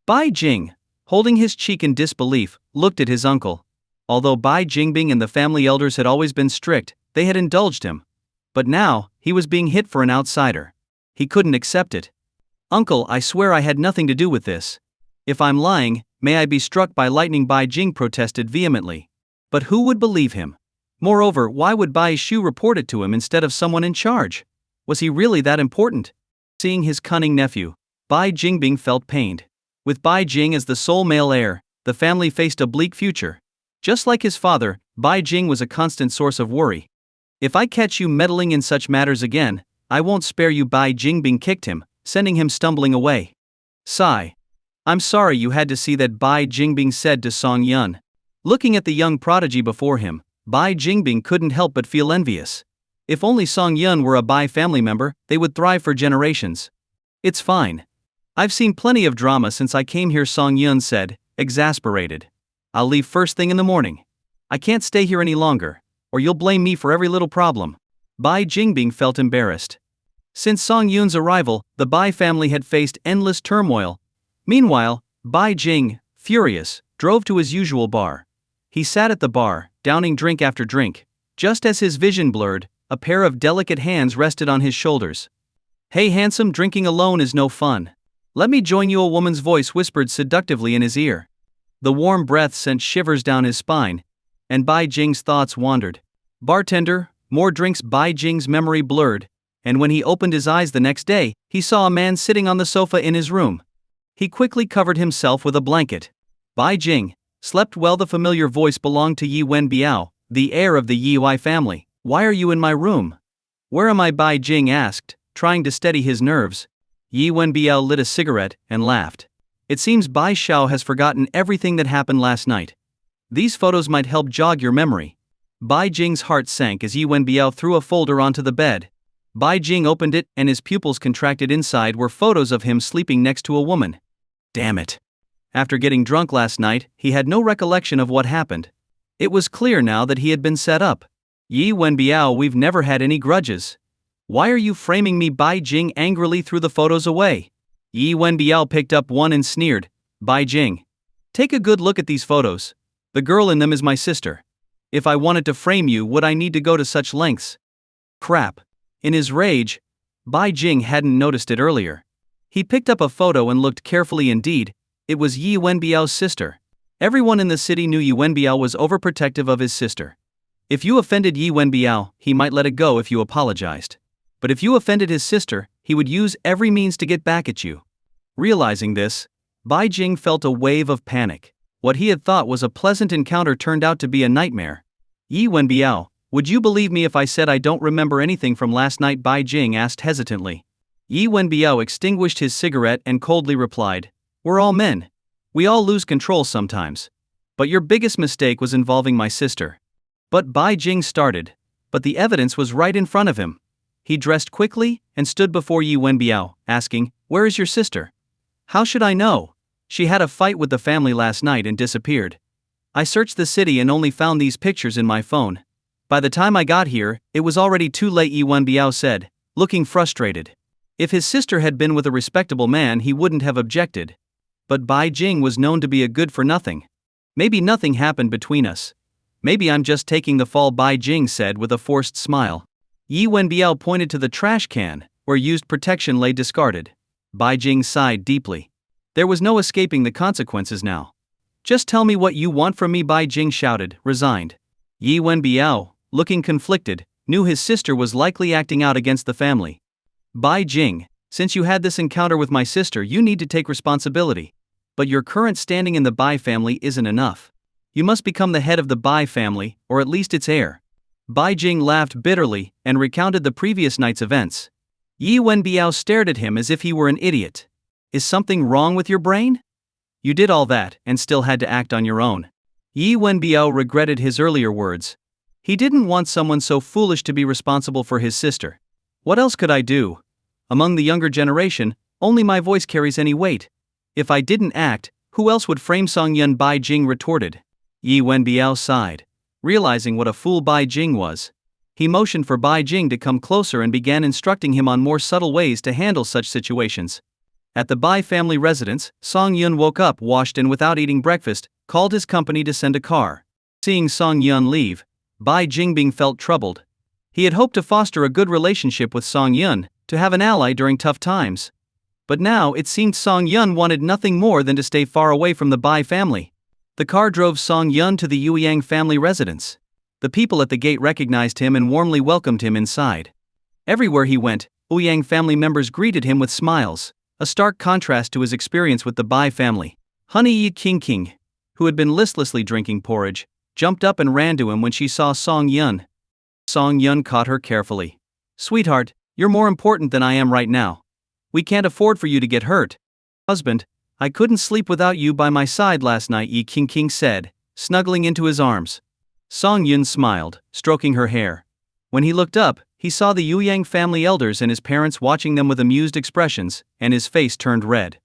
[SPEAKER 1] Bai Jing, holding his cheek in disbelief, looked at his uncle. Although Bai Jingbing and the family elders had always been strict, they had indulged him. But now, he was being hit for an outsider. He couldn't accept it. "Uncle, I swear I had nothing to do with this. If I'm lying, may I be struck by lightning," Bai Jing protested vehemently. But who would believe him? Moreover, why would Bai Shu report it to him instead of someone in charge? Was he really that important? Seeing his cunning nephew, Bai Jingbing felt pained. With Bai Jing as the sole male heir, the family faced a bleak future. Just like his father, Bai Jing was a constant source of worry. "If I catch you meddling in such matters again, I won't spare you." Bai Jingbing kicked him, sending him stumbling away. "Sigh. I'm sorry you had to see that," Bai Jingbing said to Song Yun. Looking at the young prodigy before him, Bai Jingbing couldn't help but feel envious. If only Song Yun were a Bai family member, they would thrive for generations. "It's fine. I've seen plenty of drama since I came here," Song Yun said, exasperated. "I'll leave first thing in the morning. I can't stay here any longer, or you'll blame me for every little problem." Bai Jingbing felt embarrassed. Since Song Yun's arrival, the Bai family had faced endless turmoil. Meanwhile, Bai Jing, furious, drove to his usual bar. He sat at the bar, downing drink after drink. Just as his vision blurred, a pair of delicate hands rested on his shoulders. "Hey handsome, drinking alone is no fun. Let me join you," a woman's voice whispered seductively in his ear. The warm breath sent shivers down his spine, and Bai Jing's thoughts wandered. "Bartender, more drinks." Bai Jing's memory blurred, and when he opened his eyes the next day, he saw a man sitting on the sofa in his room. He quickly covered himself with a blanket. Bai Jing slept well. The familiar voice belonged to Yi Wenbiao, the heir of the Yi Wei family. "Why are you in my room?" "Where am I?" Bai Jing asked, trying to steady his nerves. Yi Wenbiao lit a cigarette and laughed. "It seems Bai Xiao has forgotten everything that happened last night. These photos might help jog your memory." Bai Jing's heart sank as Yi Wenbiao threw a folder onto the bed. Bai Jing opened it and his pupils contracted. Inside were photos of him sleeping next to a woman. Damn it. After getting drunk last night, he had no recollection of what happened. It was clear now that he had been set up. "Yi Wenbiao, we've never had any grudges. Why are you framing me?" Bai Jing angrily threw the photos away. Yi Wenbiao picked up one and sneered, "Bai Jing. Take a good look at these photos. The girl in them is my sister. If I wanted to frame you, would I need to go to such lengths?" Crap. In his rage, Bai Jing hadn't noticed it earlier. He picked up a photo and looked carefully indeed. It was Yi Wenbiao's sister. Everyone in the city knew Yi Wenbiao was overprotective of his sister. If you offended Yi Wenbiao, he might let it go if you apologized. But if you offended his sister, he would use every means to get back at you. Realizing this, Bai Jing felt a wave of panic. What he had thought was a pleasant encounter turned out to be a nightmare. "Yi Wenbiao, would you believe me if I said I don't remember anything from last night?" Bai Jing asked hesitantly. Yi Wenbiao extinguished his cigarette and coldly replied, "We're all men. We all lose control sometimes. But your biggest mistake was involving my sister." But Bai Jing started, but the evidence was right in front of him. He dressed quickly and stood before Yi Wenbiao, asking, "Where is your sister?" "How should I know? She had a fight with the family last night and disappeared. I searched the city and only found these pictures in my phone. By the time I got here, it was already too late," Yi Wenbiao said, looking frustrated. If his sister had been with a respectable man, he wouldn't have objected. But Bai Jing was known to be a good-for-nothing. "Maybe nothing happened between us. Maybe I'm just taking the fall," Bai Jing said with a forced smile. Yi Wenbiao pointed to the trash can, where used protection lay discarded. Bai Jing sighed deeply. There was no escaping the consequences now. "Just tell me what you want from me," Bai Jing shouted, resigned. Yi Wenbiao, looking conflicted, knew his sister was likely acting out against the family. "Bai Jing, since you had this encounter with my sister, you need to take responsibility. But your current standing in the Bai family isn't enough. You must become the head of the Bai family, or at least its heir." Bai Jing laughed bitterly and recounted the previous night's events. Yi Wenbiao stared at him as if he were an idiot. "Is something wrong with your brain? You did all that and still had to act on your own." Yi Wenbiao regretted his earlier words. He didn't want someone so foolish to be responsible for his sister. "What else could I do? Among the younger generation, only my voice carries any weight. If I didn't act, who else would frame Song Yun?" Bai Jing retorted. Yi Wenbiao sighed, realizing what a fool Bai Jing was. He motioned for Bai Jing to come closer and began instructing him on more subtle ways to handle such situations. At the Bai family residence, Song Yun woke up washed and without eating breakfast, called his company to send a car. Seeing Song Yun leave, Bai Jingbing felt troubled. He had hoped to foster a good relationship with Song Yun, to have an ally during tough times. But now it seemed Song Yun wanted nothing more than to stay far away from the Bai family. The car drove Song Yun to the Ouyang family residence. The people at the gate recognized him and warmly welcomed him inside. Everywhere he went, Ouyang family members greeted him with smiles, a stark contrast to his experience with the Bai family. Honey Yi King, who had been listlessly drinking porridge, jumped up and ran to him when she saw Song Yun. Song Yun caught her carefully. "Sweetheart, you're more important than I am right now. We can't afford for you to get hurt." "Husband, I couldn't sleep without you by my side last night," Yi King said, snuggling into his arms. Song Yun smiled, stroking her hair. When he looked up, he saw the Ouyang family elders and his parents watching them with amused expressions, and his face turned red.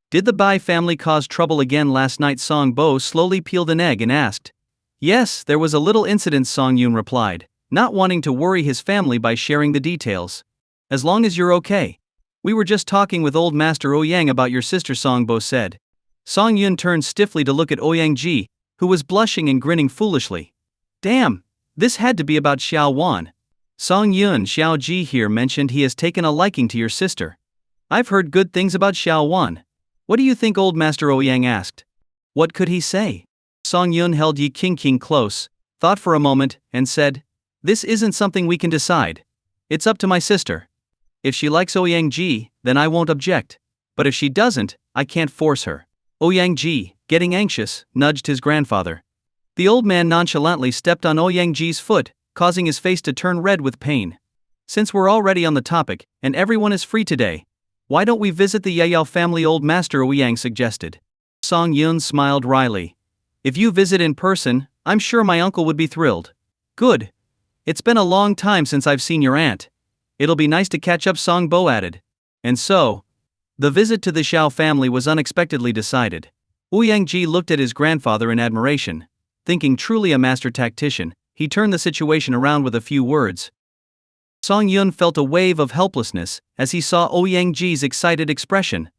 [SPEAKER 1] "Did the Bai family cause trouble again last night?" Song Bo slowly peeled an egg and asked. "Yes, there was a little incident," Song Yun replied, not wanting to worry his family by sharing the details. "As long as you're okay. We were just talking with old Master Ouyang about your sister," Song Bo said. Song Yun turned stiffly to look at Ouyang Ji, who was blushing and grinning foolishly. "Damn, this had to be about Xiao Wan. Song Yun, Xiao Ji here mentioned he has taken a liking to your sister. I've heard good things about Xiao Wan. What do you think?" old Master Ouyang asked. What could he say? Song Yun held Yi King close, thought for a moment, and said, "This isn't something we can decide. It's up to my sister. If she likes Ouyang Ji, then I won't object. But if she doesn't, I can't force her." Ouyang Ji, getting anxious, nudged his grandfather. The old man nonchalantly stepped on Ouyang Ji's foot, causing his face to turn red with pain. "Since we're already on the topic, and everyone is free today, why don't we visit the Yayao family?" old Master Ouyang suggested. Song Yun smiled wryly. "If you visit in person, I'm sure my uncle would be thrilled." "Good. It's been a long time since I've seen your aunt. It'll be nice to catch up," Song Bo added. And so, the visit to the Xiao family was unexpectedly decided. Ouyang Ji looked at his grandfather in admiration. Thinking truly a master tactician, he turned the situation around with a few words. Song Yun felt a wave of helplessness as he saw Ouyang Ji's excited expression.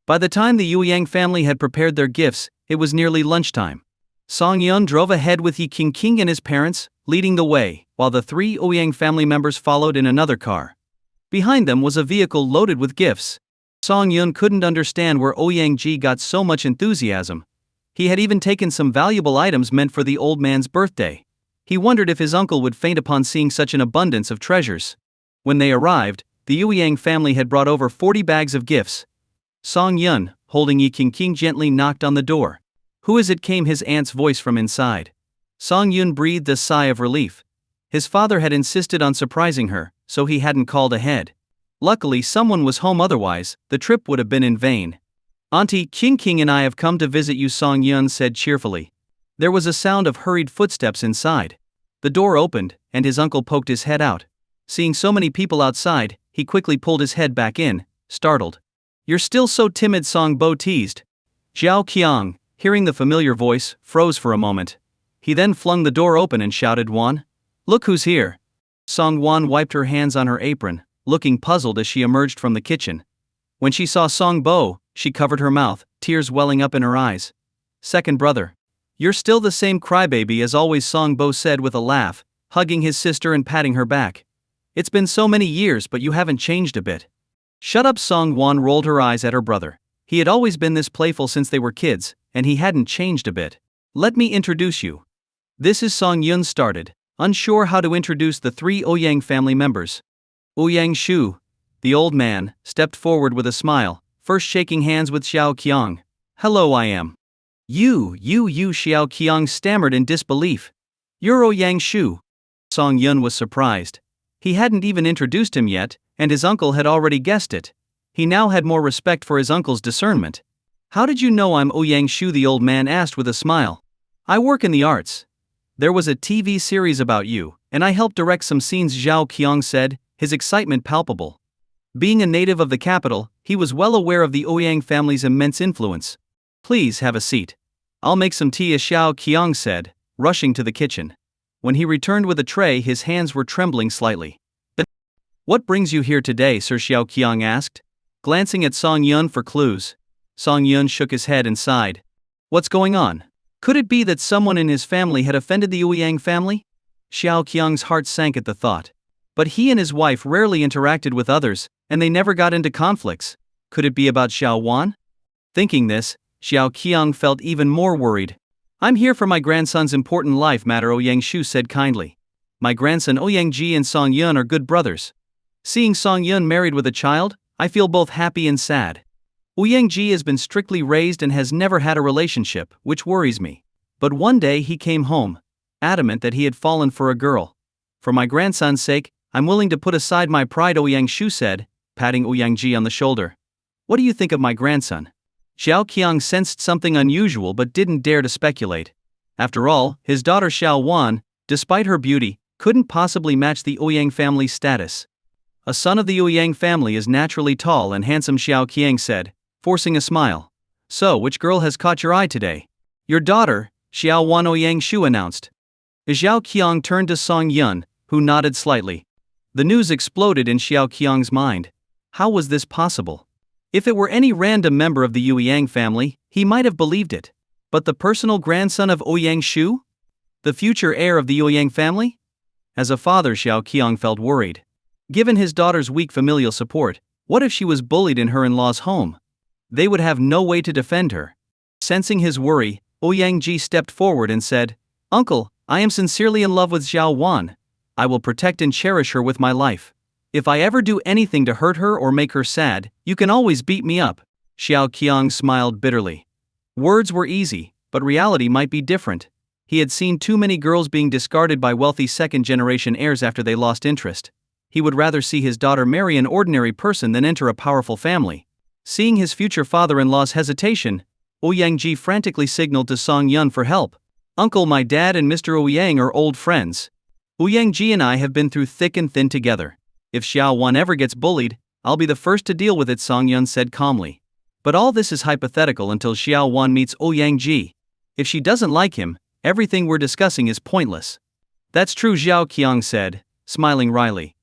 [SPEAKER 1] By the time the Ouyang family had prepared their gifts, it was nearly lunchtime. Song Yun drove ahead with Yi King and his parents, leading the way, while the 3 Ouyang family members followed in another car. Behind them was a vehicle loaded with gifts. Song Yun couldn't understand where Ouyang Ji got so much enthusiasm. He had even taken some valuable items meant for the old man's birthday. He wondered if his uncle would faint upon seeing such an abundance of treasures. When they arrived, the Ouyang family had brought over 40 bags of gifts. Song Yun, holding Yi King, gently knocked on the door. "Who is it?" came his aunt's voice from inside. Song Yun breathed a sigh of relief. His father had insisted on surprising her, so he hadn't called ahead. Luckily, someone was home, otherwise, the trip would have been in vain. "Auntie, King and I have come to visit you," Song Yun said cheerfully. There was a sound of hurried footsteps inside. The door opened, and his uncle poked his head out. Seeing so many people outside, he quickly pulled his head back in, startled. "You're still so timid," Song Bo teased. Zhao Qiang, hearing the familiar voice, froze for a moment. He then flung the door open and shouted, "Wan, look who's here." Song Wan wiped her hands on her apron, looking puzzled as she emerged from the kitchen. When she saw Song Bo, she covered her mouth, tears welling up in her eyes. "Second brother. You're still the same crybaby as always," Song Bo said with a laugh, hugging his sister and patting her back. "It's been so many years, but you haven't changed a bit." "Shut up," Song Wan rolled her eyes at her brother. He had always been this playful since they were kids, and he hadn't changed a bit. "Let me introduce you." This is Song Yun started, unsure how to introduce the 3 Ouyang family members. Ouyang Shu, the old man, stepped forward with a smile, first shaking hands with Xiao Qiang. "Hello, I am." You, Xiao Qiang stammered in disbelief. "You're Ouyang Shu." Song Yun was surprised. He hadn't even introduced him yet, and his uncle had already guessed it. He now had more respect for his uncle's discernment. "How did you know I'm Ouyang Shu?" the old man asked with a smile. "I work in the arts. There was a TV series about you, and I helped direct some scenes," Zhao Qiang said, his excitement palpable. Being a native of the capital, he was well aware of the Ouyang family's immense influence. "Please have a seat. I'll make some tea," Xiao Qiang said, rushing to the kitchen. When he returned with a tray, his hands were trembling slightly. "What brings you here today, sir?" Xiao Qiang asked, glancing at Song Yun for clues. Song Yun shook his head and sighed. "What's going on? Could it be that someone in his family had offended the Ouyang family?" Xiao Qiang's heart sank at the thought. But he and his wife rarely interacted with others, and they never got into conflicts. Could it be about Xiao Wan? Thinking this, Xiao Qiang felt even more worried. "I'm here for my grandson's important life matter," Ouyang Shu said kindly. "My grandson Ouyang Ji and Song Yun are good brothers. Seeing Song Yun married with a child, I feel both happy and sad. Ouyang Ji has been strictly raised and has never had a relationship, which worries me. But one day he came home, adamant that he had fallen for a girl. For my grandson's sake, I'm willing to put aside my pride," Ouyang Shu said, patting Ouyang Ji on the shoulder. "What do you think of my grandson?" Xiao Qiang sensed something unusual but didn't dare to speculate. After all, his daughter Xiao Wan, despite her beauty, couldn't possibly match the Ouyang family's status. "A son of the Ouyang family is naturally tall and handsome," Xiao Qiang said, forcing a smile. "So, which girl has caught your eye today?" "Your daughter, Xiao Wan," Ouyang Shu announced. Zhao Qiang turned to Song Yun, who nodded slightly. The news exploded in Xiao Qiang's mind. How was this possible? If it were any random member of the Ouyang family, he might have believed it. But the personal grandson of Ouyang Shu? The future heir of the Ouyang family? As a father, Xiao Qiang felt worried. Given his daughter's weak familial support, what if she was bullied in her in-laws' home? They would have no way to defend her. Sensing his worry, Ouyang Ji stepped forward and said, "Uncle, I am sincerely in love with Xiao Wan. I will protect and cherish her with my life. If I ever do anything to hurt her or make her sad, you can always beat me up." Xiao Qiang smiled bitterly. Words were easy, but reality might be different. He had seen too many girls being discarded by wealthy second-generation heirs after they lost interest. He would rather see his daughter marry an ordinary person than enter a powerful family. Seeing his future father-in-law's hesitation, Ouyang Ji frantically signaled to Song Yun for help. "Uncle, my dad and Mr. Ouyang are old friends. Ouyang Ji and I have been through thick and thin together. If Xiao Wan ever gets bullied, I'll be the first to deal with it," Song Yun said calmly. "But all this is hypothetical until Xiao Wan meets Ouyang Ji. If she doesn't like him, everything we're discussing is pointless." "That's true," Zhao Qiang said, smiling wryly.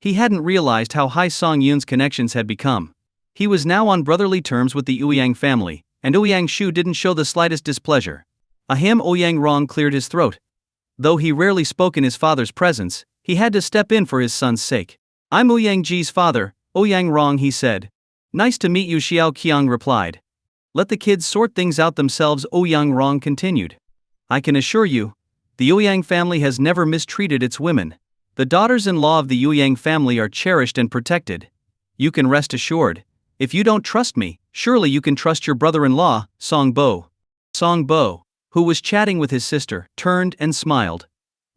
[SPEAKER 1] He hadn't realized how high Song Yun's connections had become. He was now on brotherly terms with the Ouyang family, and Ouyang Shu didn't show the slightest displeasure. Ouyang Rong cleared his throat. Though he rarely spoke in his father's presence, he had to step in for his son's sake. I'm Ouyang Ji's father, Ouyang Rong, he said. Nice to meet you, Xiao Qiang replied. Let the kids sort things out themselves, Ouyang Rong continued. I can assure you, the Ouyang family has never mistreated its women. The daughters-in-law of the Ouyang family are cherished and protected. You can rest assured. If you don't trust me, surely you can trust your brother-in-law, Song Bo. Song Bo, who was chatting with his sister, turned and smiled.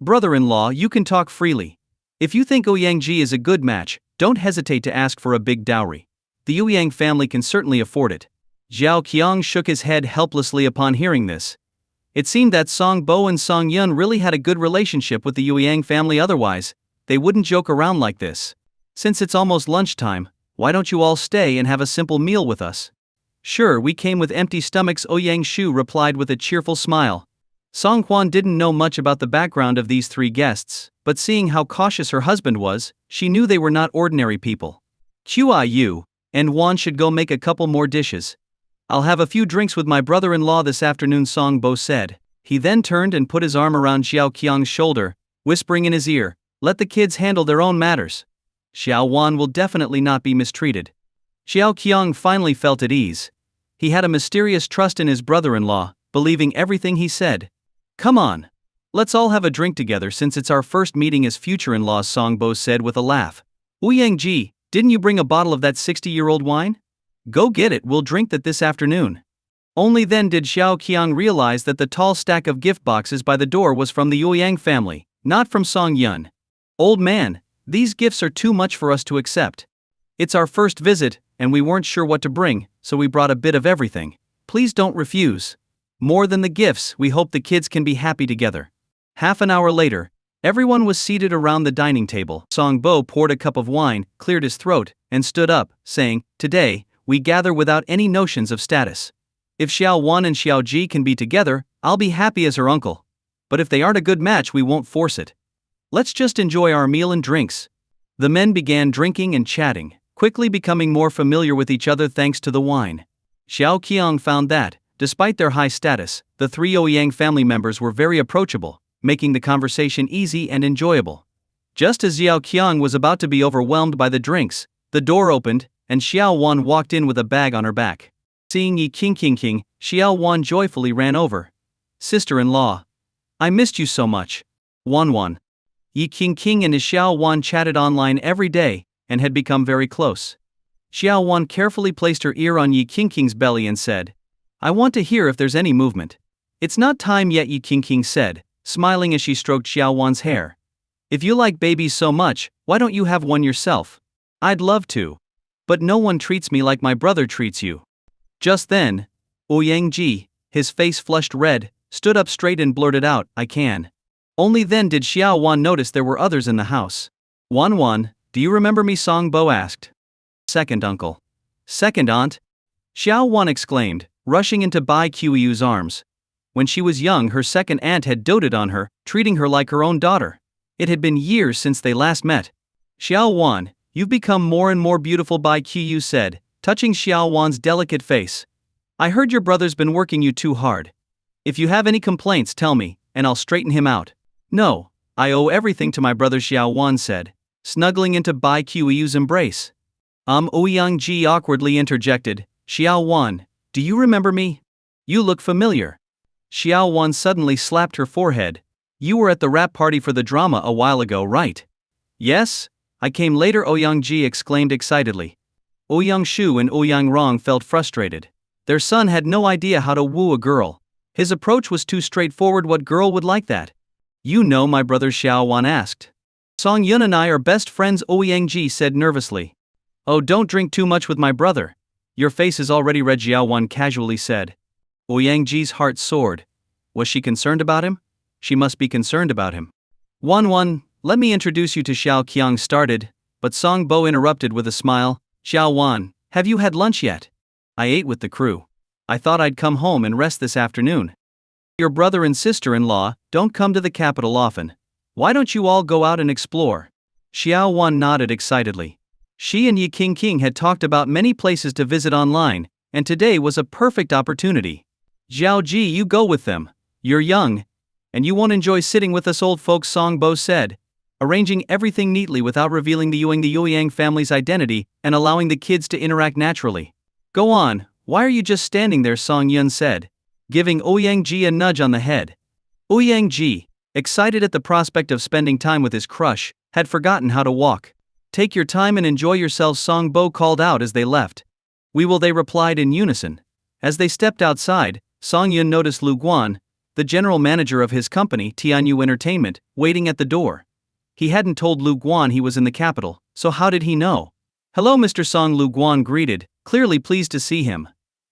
[SPEAKER 1] Brother-in-law, you can talk freely. If you think Ouyang Ji is a good match, don't hesitate to ask for a big dowry. The Ouyang family can certainly afford it. Xiao Qiang shook his head helplessly upon hearing this. It seemed that Song Bo and Song Yun really had a good relationship with the Ouyang family, otherwise, they wouldn't joke around like this. Since it's almost lunchtime, why don't you all stay and have a simple meal with us? Sure, we came with empty stomachs, Ouyang Shu replied with a cheerful smile. Song Huan didn't know much about the background of these three guests, but seeing how cautious her husband was, she knew they were not ordinary people. Qiu and Wan should go make a couple more dishes. I'll have a few drinks with my brother-in-law this afternoon, Song Bo said. He then turned and put his arm around Xiao Qiang's shoulder, whispering in his ear, let the kids handle their own matters. Xiao Wan will definitely not be mistreated. Xiao Qiang finally felt at ease. He had a mysterious trust in his brother-in-law, believing everything he said. Come on. Let's all have a drink together since it's our first meeting as future-in-laws, Song Bo said with a laugh. Ouyang Ji, didn't you bring a bottle of that 60-year-old wine? Go get it, we'll drink that this afternoon. Only then did Xiao Qiang realize that the tall stack of gift boxes by the door was from the Ouyang family, not from Song Yun. Old man, these gifts are too much for us to accept. It's our first visit, and we weren't sure what to bring, so we brought a bit of everything. Please don't refuse. More than the gifts, we hope the kids can be happy together. Half an hour later, everyone was seated around the dining table. Song Bo poured a cup of wine, cleared his throat, and stood up, saying, Today, we gather without any notions of status. If Xiao Wan and Xiao Ji can be together, I'll be happy as her uncle. But if they aren't a good match, we won't force it. Let's just enjoy our meal and drinks. The men began drinking and chatting, quickly becoming more familiar with each other thanks to the wine. Xiao Qiang found that, despite their high status, the three Ouyang family members were very approachable, making the conversation easy and enjoyable. Just as Xiao Qiang was about to be overwhelmed by the drinks, the door opened, and Xiao Wan walked in with a bag on her back. Seeing Yi King, Xiao Wan joyfully ran over. Sister-in-law. I missed you so much. Wan. Yi King and his Xiao Wan chatted online every day, and had become very close. Xiao Wan carefully placed her ear on Yi King's belly and said, I want to hear if there's any movement. It's not time yet, Yi King said, smiling as she stroked Xiao Wan's hair. If you like babies so much, why don't you have one yourself? I'd love to. But no one treats me like my brother treats you. Just then, Ouyang Ji, his face flushed red, stood up straight and blurted out, I can. Only then did Xiao Wan notice there were others in the house. Wan, do you remember me? Song Bo asked. Second uncle. Second aunt? Xiao Wan exclaimed, rushing into Bai Qiu's arms. When she was young, her second aunt had doted on her, treating her like her own daughter. It had been years since they last met. Xiao Wan, you've become more and more beautiful, Bai Qiu said, touching Xiao Wan's delicate face. I heard your brother's been working you too hard. If you have any complaints, tell me, and I'll straighten him out. No, I owe everything to my brother, Xiao Wan said, snuggling into Bai Qiu's embrace. Ouyang Ji awkwardly interjected, Xiao Wan, do you remember me? You look familiar. Xiao Wan suddenly slapped her forehead. You were at the rap party for the drama a while ago, right? Yes, I came later, Ouyang Ji exclaimed excitedly. Ouyang Shu and Ouyang Rong felt frustrated. Their son had no idea how to woo a girl. His approach was too straightforward. What girl would like that? You know my brother, Xiao Wan asked. Song Yun and I are best friends, Ouyang Ji said nervously. Oh, don't drink too much with my brother. Your face is already red, Xiao Wan casually said. Ouyang Ji's heart soared. Was she concerned about him? She must be concerned about him. Wan, let me introduce you to Xiao Qiang started, but Song Bo interrupted with a smile. Xiao Wan, have you had lunch yet? I ate with the crew. I thought I'd come home and rest this afternoon. Your brother and sister-in-law don't come to the capital often. Why don't you all go out and explore? Xiao Wan nodded excitedly. She and Yi King had talked about many places to visit online, and today was a perfect opportunity. Zhao Ji, you go with them. You're young, and you won't enjoy sitting with us old folks, Song Bo said, arranging everything neatly without revealing the Ouyang family's identity and allowing the kids to interact naturally. Go on, why are you just standing there, Song Yun said, giving Ouyang Ji a nudge on the head. Ouyang Ji, excited at the prospect of spending time with his crush, had forgotten how to walk. Take your time and enjoy yourselves, Song Bo called out as they left. We will, they replied in unison. As they stepped outside, Song Yun noticed Lu Guan, the general manager of his company, Tianyu Entertainment, waiting at the door. He hadn't told Lu Guan he was in the capital, so how did he know? Hello, Mr. Song, Lu Guan greeted, clearly pleased to see him.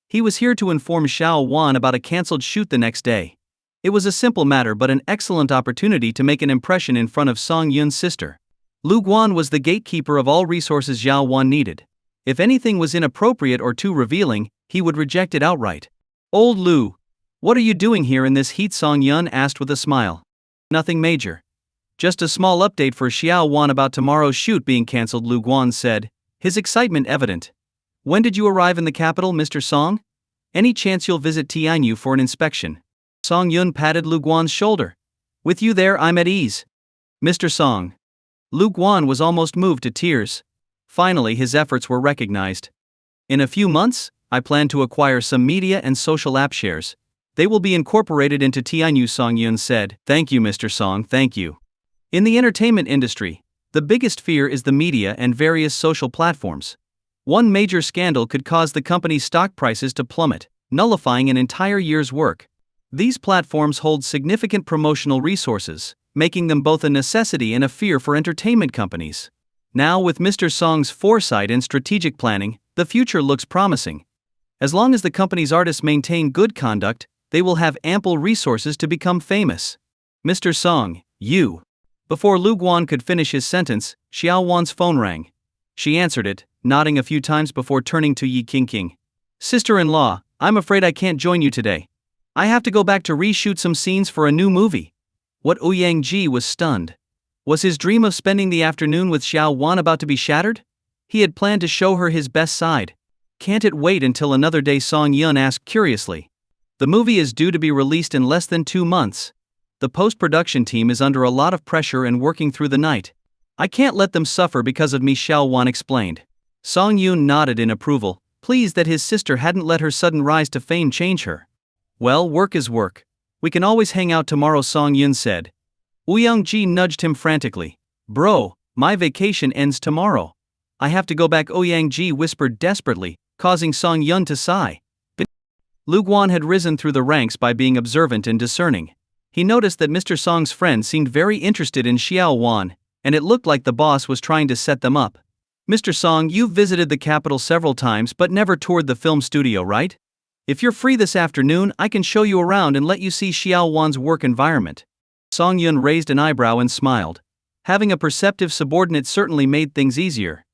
[SPEAKER 1] He was here to inform Xiao Wan about a cancelled shoot the next day. It was a simple matter but an excellent opportunity to make an impression in front of Song Yun's sister. Lu Guan was the gatekeeper of all resources Xiao Wan needed. If anything was inappropriate or too revealing, he would reject it outright. Old Lu, what are you doing here in this heat? Song Yun asked with a smile. Nothing major. Just a small update for Xiao Wan about tomorrow's shoot being cancelled, Lu Guan said, his excitement evident. When did you arrive in the capital, Mr. Song? Any chance you'll visit Tianyu for an inspection? Song Yun patted Lu Guan's shoulder. With you there, I'm at ease. Mr. Song. Lu Guan was almost moved to tears. Finally, his efforts were recognized. In a few months, I plan to acquire some media and social app shares. They will be incorporated into Tianyu, Song Yun said. Thank you, Mr. Song, thank you. In the entertainment industry, the biggest fear is the media and various social platforms. One major scandal could cause the company's stock prices to plummet, nullifying an entire year's work. These platforms hold significant promotional resources, making them both a necessity and a fear for entertainment companies. Now, with Mr. Song's foresight and strategic planning, the future looks promising. As long as the company's artists maintain good conduct, they will have ample resources to become famous. Mr. Song, you. Before Lu Guan could finish his sentence, Xiao Wan's phone rang. She answered it, nodding a few times before turning to Yi King. Sister-in-law, I'm afraid I can't join you today. I have to go back to reshoot some scenes for a new movie. What? Ouyang Ji was stunned. Was his dream of spending the afternoon with Xiao Wan about to be shattered? He had planned to show her his best side. Can't it wait until another day? Song Yun asked curiously. The movie is due to be released in less than 2 months. The post-production team is under a lot of pressure and working through the night. I can't let them suffer because of me, Xiao Wan explained. Song Yun nodded in approval, pleased that his sister hadn't let her sudden rise to fame change her. Well, work is work. We can always hang out tomorrow, Song Yun said. Ouyang Ji nudged him frantically. Bro, my vacation ends tomorrow. I have to go back, Ouyang Ji whispered desperately, causing Song Yun to sigh. Lu Guan had risen through the ranks by being observant and discerning. He noticed that Mr. Song's friend seemed very interested in Xiao Wan, and it looked like the boss was trying to set them up. Mr. Song, you've visited the capital several times but never toured the film studio, right? If you're free this afternoon, I can show you around and let you see Xiao Wan's work environment. Song Yun raised an eyebrow and smiled. Having a perceptive subordinate certainly made things easier.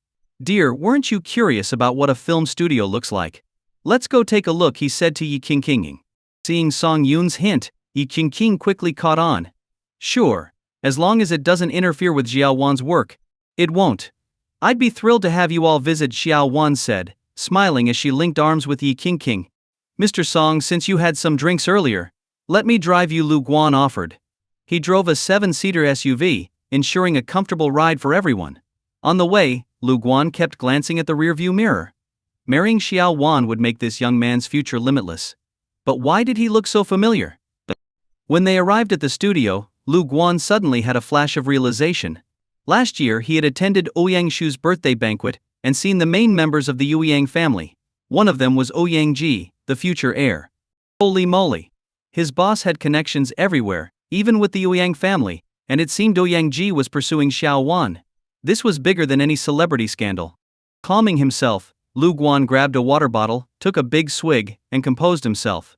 [SPEAKER 1] Dear, weren't you curious about what a film studio looks like? Let's go take a look, he said to Yi King. Seeing Song Yun's hint, Yi King quickly caught on. Sure, as long as it doesn't interfere with Xiao Wan's work. It won't. I'd be thrilled to have you all visit, Xiao Wan said, smiling as she linked arms with Yi King. Mr. Song, since you had some drinks earlier, let me drive you, Lu Guan offered. He drove a 7-seater SUV, ensuring a comfortable ride for everyone. On the way, Lu Guan kept glancing at the rearview mirror. Marrying Xiao Wan would make this young man's future limitless. But why did he look so familiar? When they arrived at the studio, Lu Guan suddenly had a flash of realization. Last year he had attended Ouyang Shu's birthday banquet and seen the main members of the Ouyang family. One of them was Ouyang Ji, the future heir. Holy moly! His boss had connections everywhere, even with the Ouyang family, and it seemed Ouyang Ji was pursuing Xiao Wan. This was bigger than any celebrity scandal. Calming himself, Lu Guan grabbed a water bottle, took a big swig, and composed himself.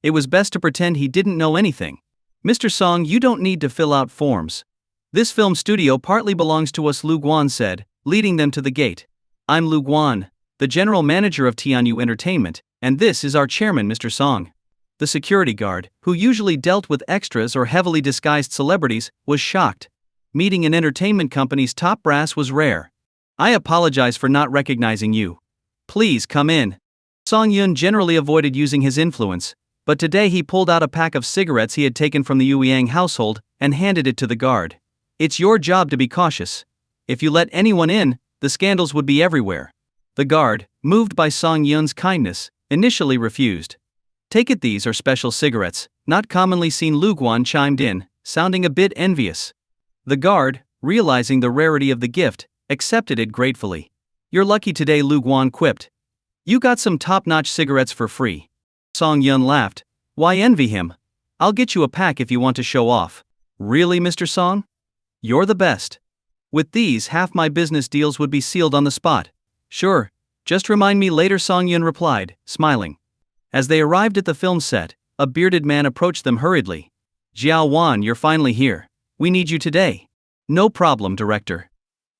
[SPEAKER 1] It was best to pretend he didn't know anything. Mr. Song, you don't need to fill out forms. This film studio partly belongs to us, Lu Guan said, leading them to the gate. I'm Lu Guan, the general manager of Tianyu Entertainment, and this is our chairman, Mr. Song. The security guard, who usually dealt with extras or heavily disguised celebrities, was shocked. Meeting an entertainment company's top brass was rare. I apologize for not recognizing you. Please come in. Song Yun generally avoided using his influence, but today he pulled out a pack of cigarettes he had taken from the Ouyang household and handed it to the guard. It's your job to be cautious. If you let anyone in, the scandals would be everywhere. The guard, moved by Song Yun's kindness, initially refused. Take it, these are special cigarettes, not commonly seen, Lu Guan chimed in, sounding a bit envious. The guard, realizing the rarity of the gift, accepted it gratefully. You're lucky today, Lu Guan quipped. You got some top-notch cigarettes for free. Song Yun laughed. Why envy him? I'll get you a pack if you want to show off. Really, Mr. Song? You're the best. With these, half my business deals would be sealed on the spot. Sure, just remind me later, Song Yun replied, smiling. As they arrived at the film set, a bearded man approached them hurriedly. Xiao Wan, you're finally here. We need you today. No problem, director.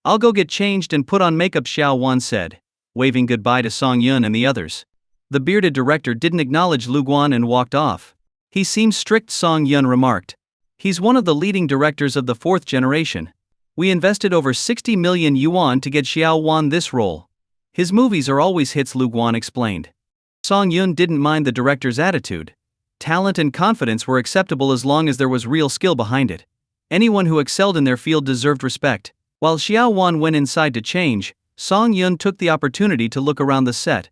[SPEAKER 1] I'll go get changed and put on makeup, Xiao Wan said, waving goodbye to Song Yun and the others. The bearded director didn't acknowledge Lu Guan and walked off. He seems strict, Song Yun remarked. He's one of the leading directors of the fourth generation. We invested over 60 million yuan to get Xiao Wan this role. His movies are always hits, Lu Guan explained. Song Yun didn't mind the director's attitude. Talent and confidence were acceptable as long as there was real skill behind it. Anyone who excelled in their field deserved respect. While Xiao Wan went inside to change, Song Yun took the opportunity to look around the set.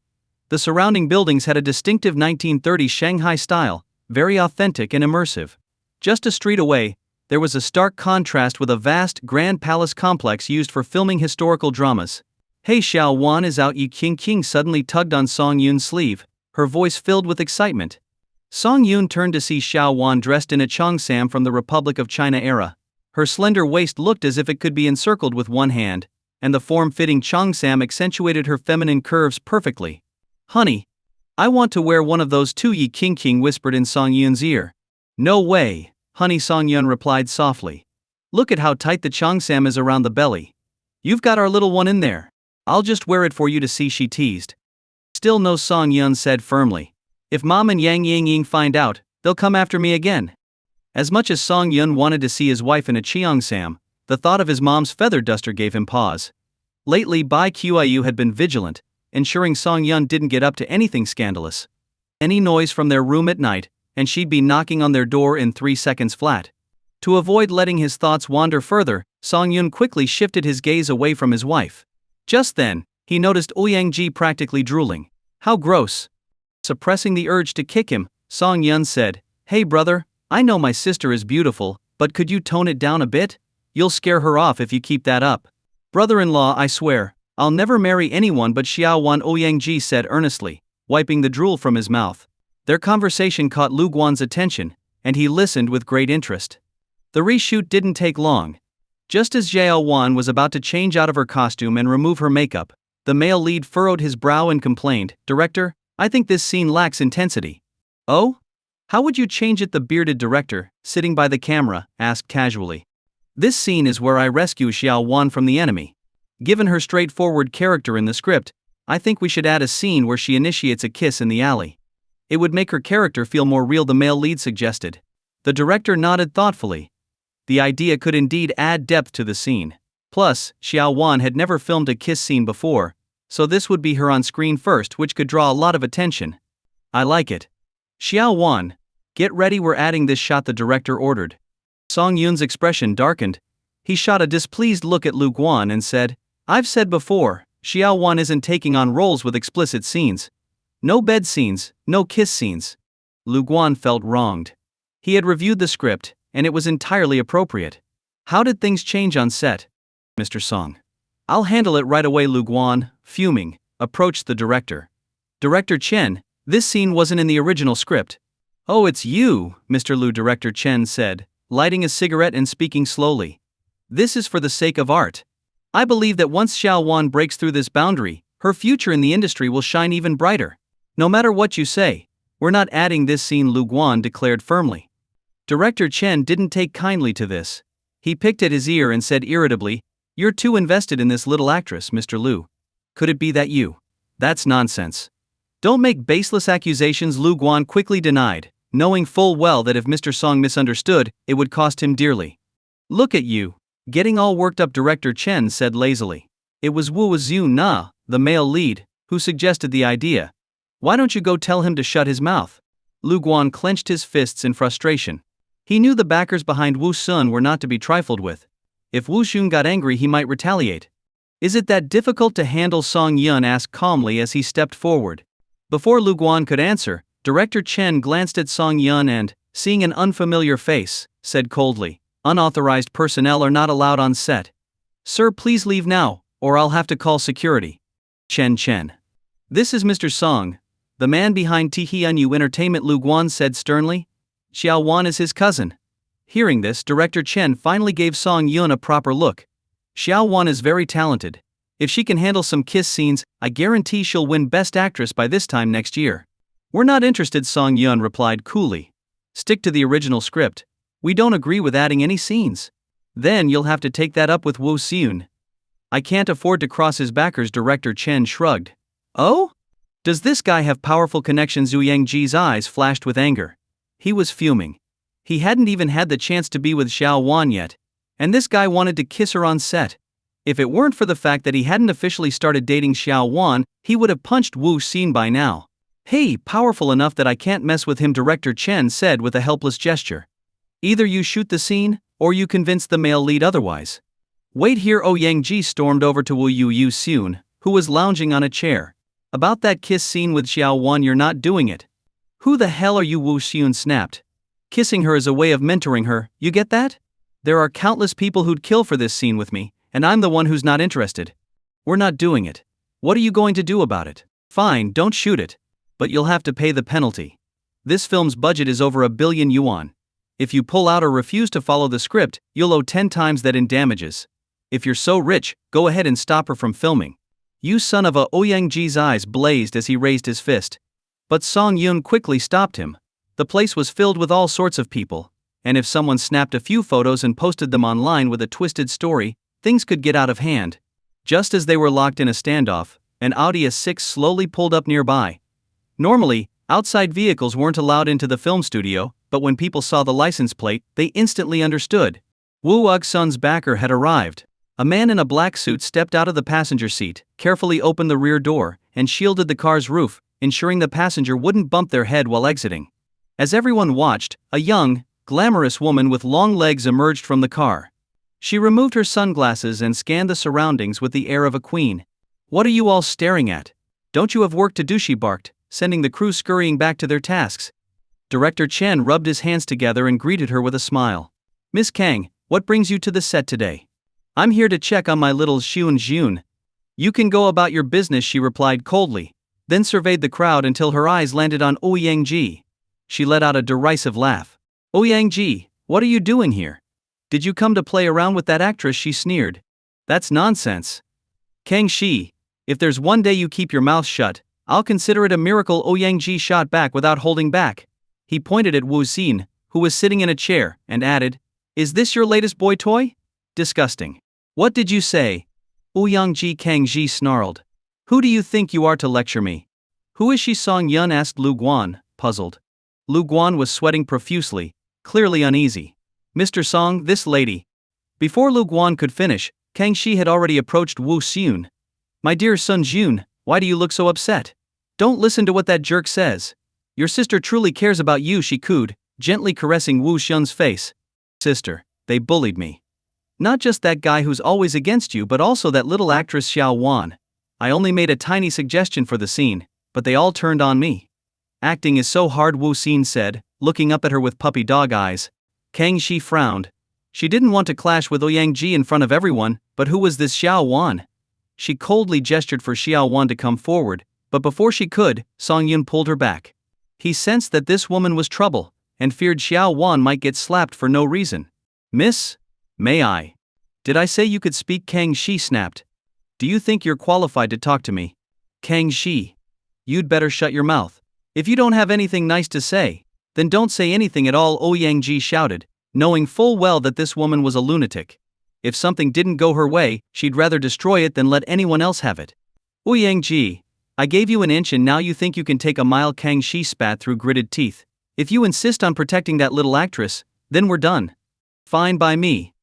[SPEAKER 1] The surrounding buildings had a distinctive 1930s Shanghai style, very authentic and immersive. Just a street away, there was a stark contrast with a vast, grand palace complex used for filming historical dramas. Hey, Xiao Wan is out, Yi King suddenly tugged on Song Yun's sleeve, her voice filled with excitement. Song Yun turned to see Xiao Wan dressed in a cheongsam from the Republic of China era. Her slender waist looked as if it could be encircled with one hand, and the form-fitting cheongsam accentuated her feminine curves perfectly. Honey, I want to wear one of those too, Yi King whispered in Song Yun's ear. No way, honey, Song Yun replied softly. Look at how tight the cheongsam is around the belly. You've got our little one in there. I'll just wear it for you to see, she teased. Still no, Song Yun said firmly. If Mom and Yang Ying find out, they'll come after me again. As much as Song Yun wanted to see his wife in a cheongsam, the thought of his mom's feather duster gave him pause. Lately, Bai Qiu had been vigilant, ensuring Song Yun didn't get up to anything scandalous. Any noise from their room at night, and she'd be knocking on their door in 3 seconds flat. To avoid letting his thoughts wander further, Song Yun quickly shifted his gaze away from his wife. Just then, he noticed Ouyang practically drooling. How gross. Suppressing the urge to kick him, Song Yun said, Hey brother, I know my sister is beautiful, but could you tone it down a bit? You'll scare her off if you keep that up. Brother-in-law, I swear, I'll never marry anyone but Xiao Wan, Ouyang said earnestly, wiping the drool from his mouth. Their conversation caught Lu Guan's attention, and he listened with great interest. The reshoot didn't take long. Just as Xiao Wan was about to change out of her costume and remove her makeup, the male lead furrowed his brow and complained, Director, I think this scene lacks intensity. Oh? How would you change it? The bearded director, sitting by the camera, asked casually. This scene is where I rescue Xiao Wan from the enemy. Given her straightforward character in the script, I think we should add a scene where she initiates a kiss in the alley. It would make her character feel more real, the male lead suggested. The director nodded thoughtfully. The idea could indeed add depth to the scene. Plus, Xiao Wan had never filmed a kiss scene before, so this would be her on screen first, which could draw a lot of attention. I like it. Xiao Wan, get ready, we're adding this shot, the director ordered. Song Yun's expression darkened. He shot a displeased look at Lu Guan and said, I've said before, Xiao Wan isn't taking on roles with explicit scenes. No bed scenes, no kiss scenes. Lu Guan felt wronged. He had reviewed the script, and it was entirely appropriate. How did things change on set? Mr. Song. I'll handle it right away, Lu Guan, fuming, approached the director. Director Chen, this scene wasn't in the original script. Oh, it's you, Mr. Lu, Director Chen said, lighting a cigarette and speaking slowly. This is for the sake of art. I believe that once Xiao Wan breaks through this boundary, her future in the industry will shine even brighter. No matter what you say, we're not adding this scene, Lu Guan declared firmly. Director Chen didn't take kindly to this. He picked at his ear and said irritably, You're too invested in this little actress, Mr. Lu. Could it be that you? That's nonsense. Don't make baseless accusations, Lu Guan quickly denied, knowing full well that if Mr. Song misunderstood, it would cost him dearly. Look at you, getting all worked up, Director Chen said lazily. It was Wu Zhu, the male lead, who suggested the idea. Why don't you go tell him to shut his mouth? Lu Guan clenched his fists in frustration. He knew the backers behind Wu Sun were not to be trifled with. If Wu Xun got angry, he might retaliate. Is it that difficult to handle? Song Yun asked calmly as he stepped forward. Before Lu Guan could answer, Director Chen glanced at Song Yun and, seeing an unfamiliar face, said coldly, "Unauthorized personnel are not allowed on set. Sir, please leave now, or I'll have to call security." Chen. This is Mr. Song, the man behind Tihianyu Entertainment, Lu Guan said sternly. Xiao Wan is his cousin. Hearing this, Director Chen finally gave Song Yun a proper look. Xiao Wan is very talented. If she can handle some kiss scenes, I guarantee she'll win Best Actress by this time next year. We're not interested, Song Yun replied coolly. Stick to the original script. We don't agree with adding any scenes. Then you'll have to take that up with Wu Xun. I can't afford to cross his backers, Director Chen shrugged. Oh? Does this guy have powerful connections? Ouyang Ji's eyes flashed with anger. He was fuming. He hadn't even had the chance to be with Xiao Wan yet, and this guy wanted to kiss her on set. If it weren't for the fact that he hadn't officially started dating Xiao Wan, he would have punched Wu Xin by now. Hey, powerful enough that I can't mess with him, Director Chen said with a helpless gesture. Either you shoot the scene, or you convince the male lead otherwise. Wait here. Ouyang Ji stormed over to Wu Xun, who was lounging on a chair. About that kiss scene with Xiao Wan, you're not doing it. Who the hell are you? Wu Xun snapped. Kissing her is a way of mentoring her, you get that? There are countless people who'd kill for this scene with me, and I'm the one who's not interested. We're not doing it. What are you going to do about it? Fine, don't shoot it. But you'll have to pay the penalty. This film's budget is over 1 billion yuan. If you pull out or refuse to follow the script, you'll owe 10 times that in damages. If you're so rich, go ahead and stop her from filming. You son of a. Ouyang Ji's eyes blazed as he raised his fist. But Song Yun quickly stopped him. The place was filled with all sorts of people, and if someone snapped a few photos and posted them online with a twisted story, things could get out of hand. Just as they were locked in a standoff, an Audi A6 slowly pulled up nearby. Normally, outside vehicles weren't allowed into the film studio, but when people saw the license plate, they instantly understood. Wu Xun's backer had arrived. A man in a black suit stepped out of the passenger seat, carefully opened the rear door, and shielded the car's roof, ensuring the passenger wouldn't bump their head while exiting. As everyone watched, a young, glamorous woman with long legs emerged from the car. She removed her sunglasses and scanned the surroundings with the air of a queen. What are you all staring at? Don't you have work to do? She barked, sending the crew scurrying back to their tasks. Director Chen rubbed his hands together and greeted her with a smile. Miss Kang, what brings you to the set today? I'm here to check on my little Xun. You can go about your business, she replied coldly, then surveyed the crowd until her eyes landed on Ouyang Ji. She let out a derisive laugh. Ouyang Ji, what are you doing here? Did you come to play around with that actress? She sneered. That's nonsense. Kang Shi, if there's one day you keep your mouth shut, I'll consider it a miracle. Ouyang Ji shot back without holding back. He pointed at Wu Xin, who was sitting in a chair, and added, Is this your latest boy toy? Disgusting. What did you say? Ouyang Ji. Kang Ji snarled. Who do you think you are to lecture me? Who is she? Song Yun asked Lu Guan, puzzled. Lu Guan was sweating profusely, clearly uneasy. Mr. Song, this lady. Before Lu Guan could finish, Kang Shi had already approached Wu Xun. My dear Sun Jun, why do you look so upset? Don't listen to what that jerk says. Your sister truly cares about you, she cooed, gently caressing Wu Xun's face. Sister, they bullied me. Not just that guy who's always against you, but also that little actress Xiao Wan. I only made a tiny suggestion for the scene, but they all turned on me. Acting is so hard, Wu Xin said, looking up at her with puppy dog eyes. Kang Shi frowned. She didn't want to clash with Ouyang Ji in front of everyone, but who was this Xiao Wan? She coldly gestured for Xiao Wan to come forward, but before she could, Song Yun pulled her back. He sensed that this woman was trouble, and feared Xiao Wan might get slapped for no reason. Miss? May I? Did I say you could speak? Kang Shi snapped. Do you think you're qualified to talk to me? Kang Shi. You'd better shut your mouth. If you don't have anything nice to say, then don't say anything at all, Ouyang Ji shouted, knowing full well that this woman was a lunatic. If something didn't go her way, she'd rather destroy it than let anyone else have it. Ouyang Ji, I gave you an inch and now you think you can take a mile, Kang Shi spat through gritted teeth. If you insist on protecting that little actress, then we're done. Fine by me.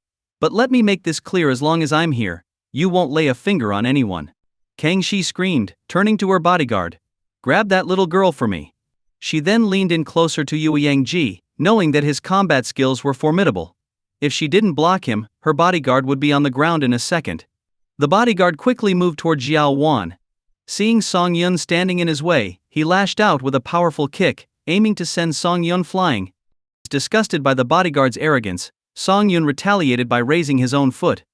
[SPEAKER 1] But let me make this clear, as long as I'm here, You won't lay a finger on anyone. Kang Shi screamed, turning to her bodyguard. Grab that little girl for me. She then leaned in closer to Ouyang, knowing that his combat skills were formidable. If she didn't block him, her bodyguard would be on the ground in a second. The bodyguard quickly moved toward Xiao Wan. Seeing Song Yun standing in his way, he lashed out with a powerful kick, aiming to send Song Yun flying. Disgusted by the bodyguard's arrogance, Song Yun retaliated by raising his own foot.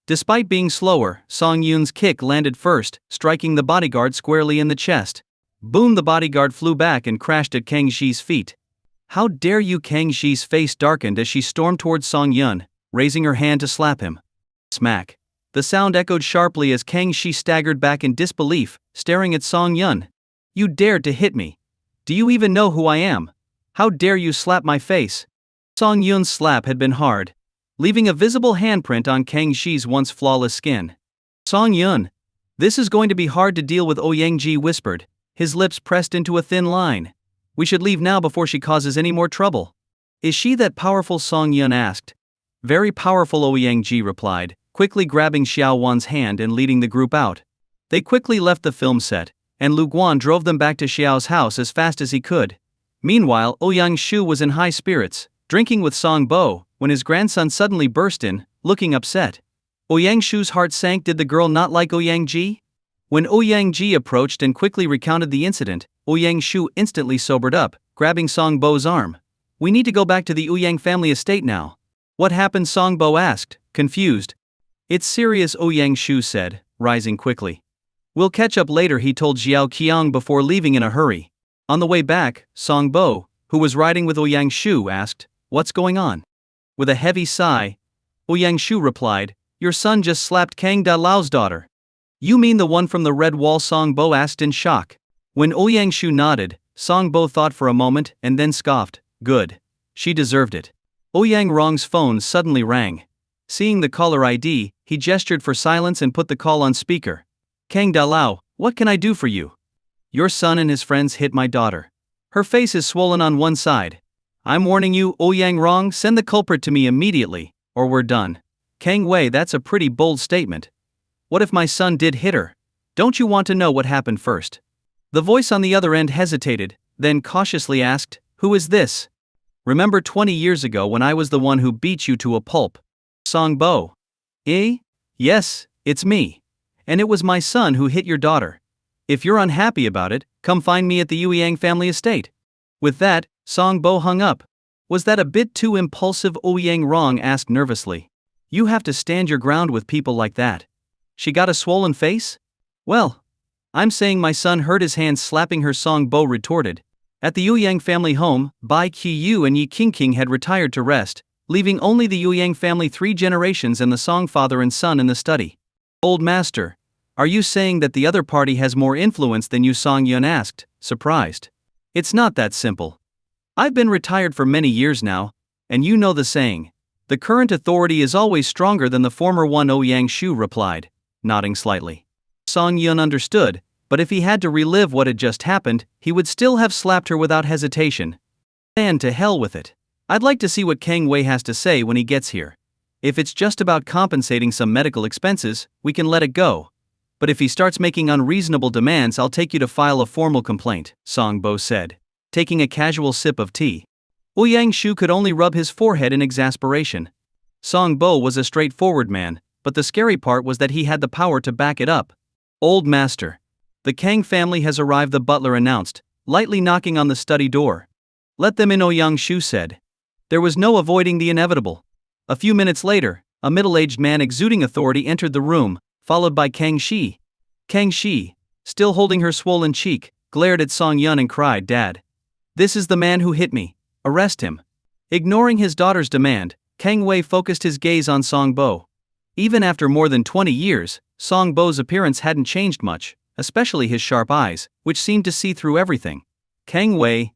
[SPEAKER 1] Despite being slower, Song Yun's kick landed first, striking the bodyguard squarely in the chest. Boom! The bodyguard flew back and crashed at Kang Shi's feet. How dare you! Kang Shi's face darkened as she stormed towards Song Yun, raising her hand to slap him. Smack! The sound echoed sharply as Kang Shi staggered back in disbelief, staring at Song Yun. You dared to hit me! Do you even know who I am? How dare you slap my face? Song Yun's slap had been hard, leaving a visible handprint on Kang Shi's once flawless skin. Song Yun! This is going to be hard to deal with, Ouyang whispered, his lips pressed into a thin line. We should leave now before she causes any more trouble. Is she that powerful? Song Yun asked. Very powerful, Ouyang replied, quickly grabbing Xiao Wan's hand and leading the group out. They quickly left the film set, and Lu Guan drove them back to Xiao's house as fast as he could. Meanwhile, Ouyang Shu was in high spirits, drinking with Song Bo, when his grandson suddenly burst in, looking upset. Ouyang Shu's heart sank. Did the girl not like Ouyang? When Ouyang approached and quickly recounted the incident, Ouyang Shu instantly sobered up, grabbing Song Bo's arm. We need to go back to the Ouyang family estate now. What happened? Song Bo asked, confused. It's serious, Ouyang Shu said, rising quickly. We'll catch up later, he told Xiao Qiang before leaving in a hurry. On the way back, Song Bo, who was riding with Ouyang Shu, asked, What's going on? With a heavy sigh, Ouyang Shu replied, Your son just slapped Kang Da Lao's daughter. You mean the one from the Red Wall? Song Bo asked in shock. When Ouyang Shu nodded, Song Bo thought for a moment and then scoffed, Good. She deserved it. Ouyang Rong's phone suddenly rang. Seeing the caller ID, he gestured for silence and put the call on speaker. Kang Da Lao, what can I do for you? Your son and his friends hit my daughter. Her face is swollen on one side. I'm warning you, Ouyang Rong, send the culprit to me immediately, or we're done. Kang Wei, that's a pretty bold statement. What if my son did hit her? Don't you want to know what happened first? The voice on the other end hesitated, then cautiously asked, Who is this? Remember 20 years ago when I was the one who beat you to a pulp? Song Bo. Eh? Yes, it's me. And it was my son who hit your daughter. If you're unhappy about it, come find me at the Ouyang family estate. With that, Song Bo hung up. Was that a bit too impulsive? Ouyang Rong asked nervously. You have to stand your ground with people like that. She got a swollen face? Well, I'm saying my son hurt his hand slapping her, Song Bo retorted. At the Ouyang family home, Bai Qiyu and Yi Qingqing had retired to rest, leaving only the Ouyang family 3 generations and the Song father and son in the study. Old master, are you saying that the other party has more influence than you? Song Yun asked, surprised. It's not that simple. I've been retired for many years now, and you know the saying. The current authority is always stronger than the former one, Ouyang Shu replied, nodding slightly. Song Yun understood, but if he had to relive what had just happened, he would still have slapped her without hesitation. And to hell with it. I'd like to see what Kang Wei has to say when he gets here. If it's just about compensating some medical expenses, we can let it go. But if he starts making unreasonable demands, I'll take you to file a formal complaint, Song Bo said, taking a casual sip of tea. Ouyang Shu could only rub his forehead in exasperation. Song Bo was a straightforward man, but the scary part was that he had the power to back it up. Old master. The Kang family has arrived, the butler announced, lightly knocking on the study door. Let them in, Ouyang Shu said. There was no avoiding the inevitable. A few minutes later, a middle-aged man exuding authority entered the room, followed by Kang Shi. Kang Shi, still holding her swollen cheek, glared at Song Yun and cried, Dad. This is the man who hit me. Arrest him. Ignoring his daughter's demand, Kang Wei focused his gaze on Song Bo. Even after more than 20 years, Song Bo's appearance hadn't changed much, especially his sharp eyes, which seemed to see through everything. Kang Wei.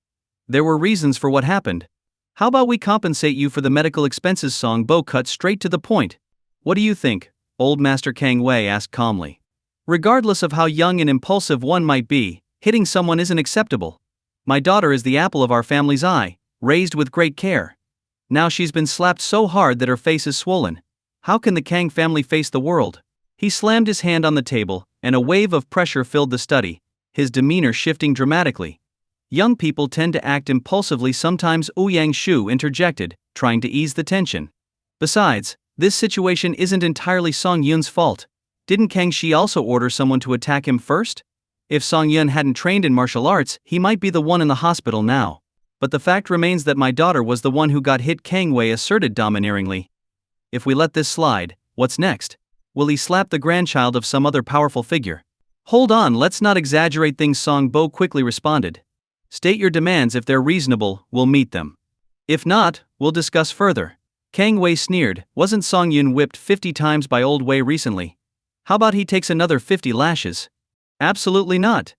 [SPEAKER 1] There were reasons for what happened. How about we compensate you for the medical expenses? Song Bo cut straight to the point. What do you think? Old Master Kang Wei asked calmly. Regardless of how young and impulsive one might be, hitting someone isn't acceptable. My daughter is the apple of our family's eye, raised with great care. Now she's been slapped so hard that her face is swollen. How can the Kang family face the world? He slammed his hand on the table, and a wave of pressure filled the study, his demeanor shifting dramatically. Young people tend to act impulsively sometimes, Ouyang Shu interjected, trying to ease the tension. Besides, this situation isn't entirely Song Yun's fault. Didn't Kang Shi also order someone to attack him first? If Song Yun hadn't trained in martial arts, he might be the one in the hospital now. But the fact remains that my daughter was the one who got hit, Kang Wei asserted domineeringly. If we let this slide, what's next? Will he slap the grandchild of some other powerful figure? Hold on, let's not exaggerate things, Song Bo quickly responded. State your demands. If they're reasonable, we'll meet them. If not, we'll discuss further. Kang Wei sneered. Wasn't Song Yun whipped 50 times by old Wei recently? How about he takes another 50 lashes? Absolutely not.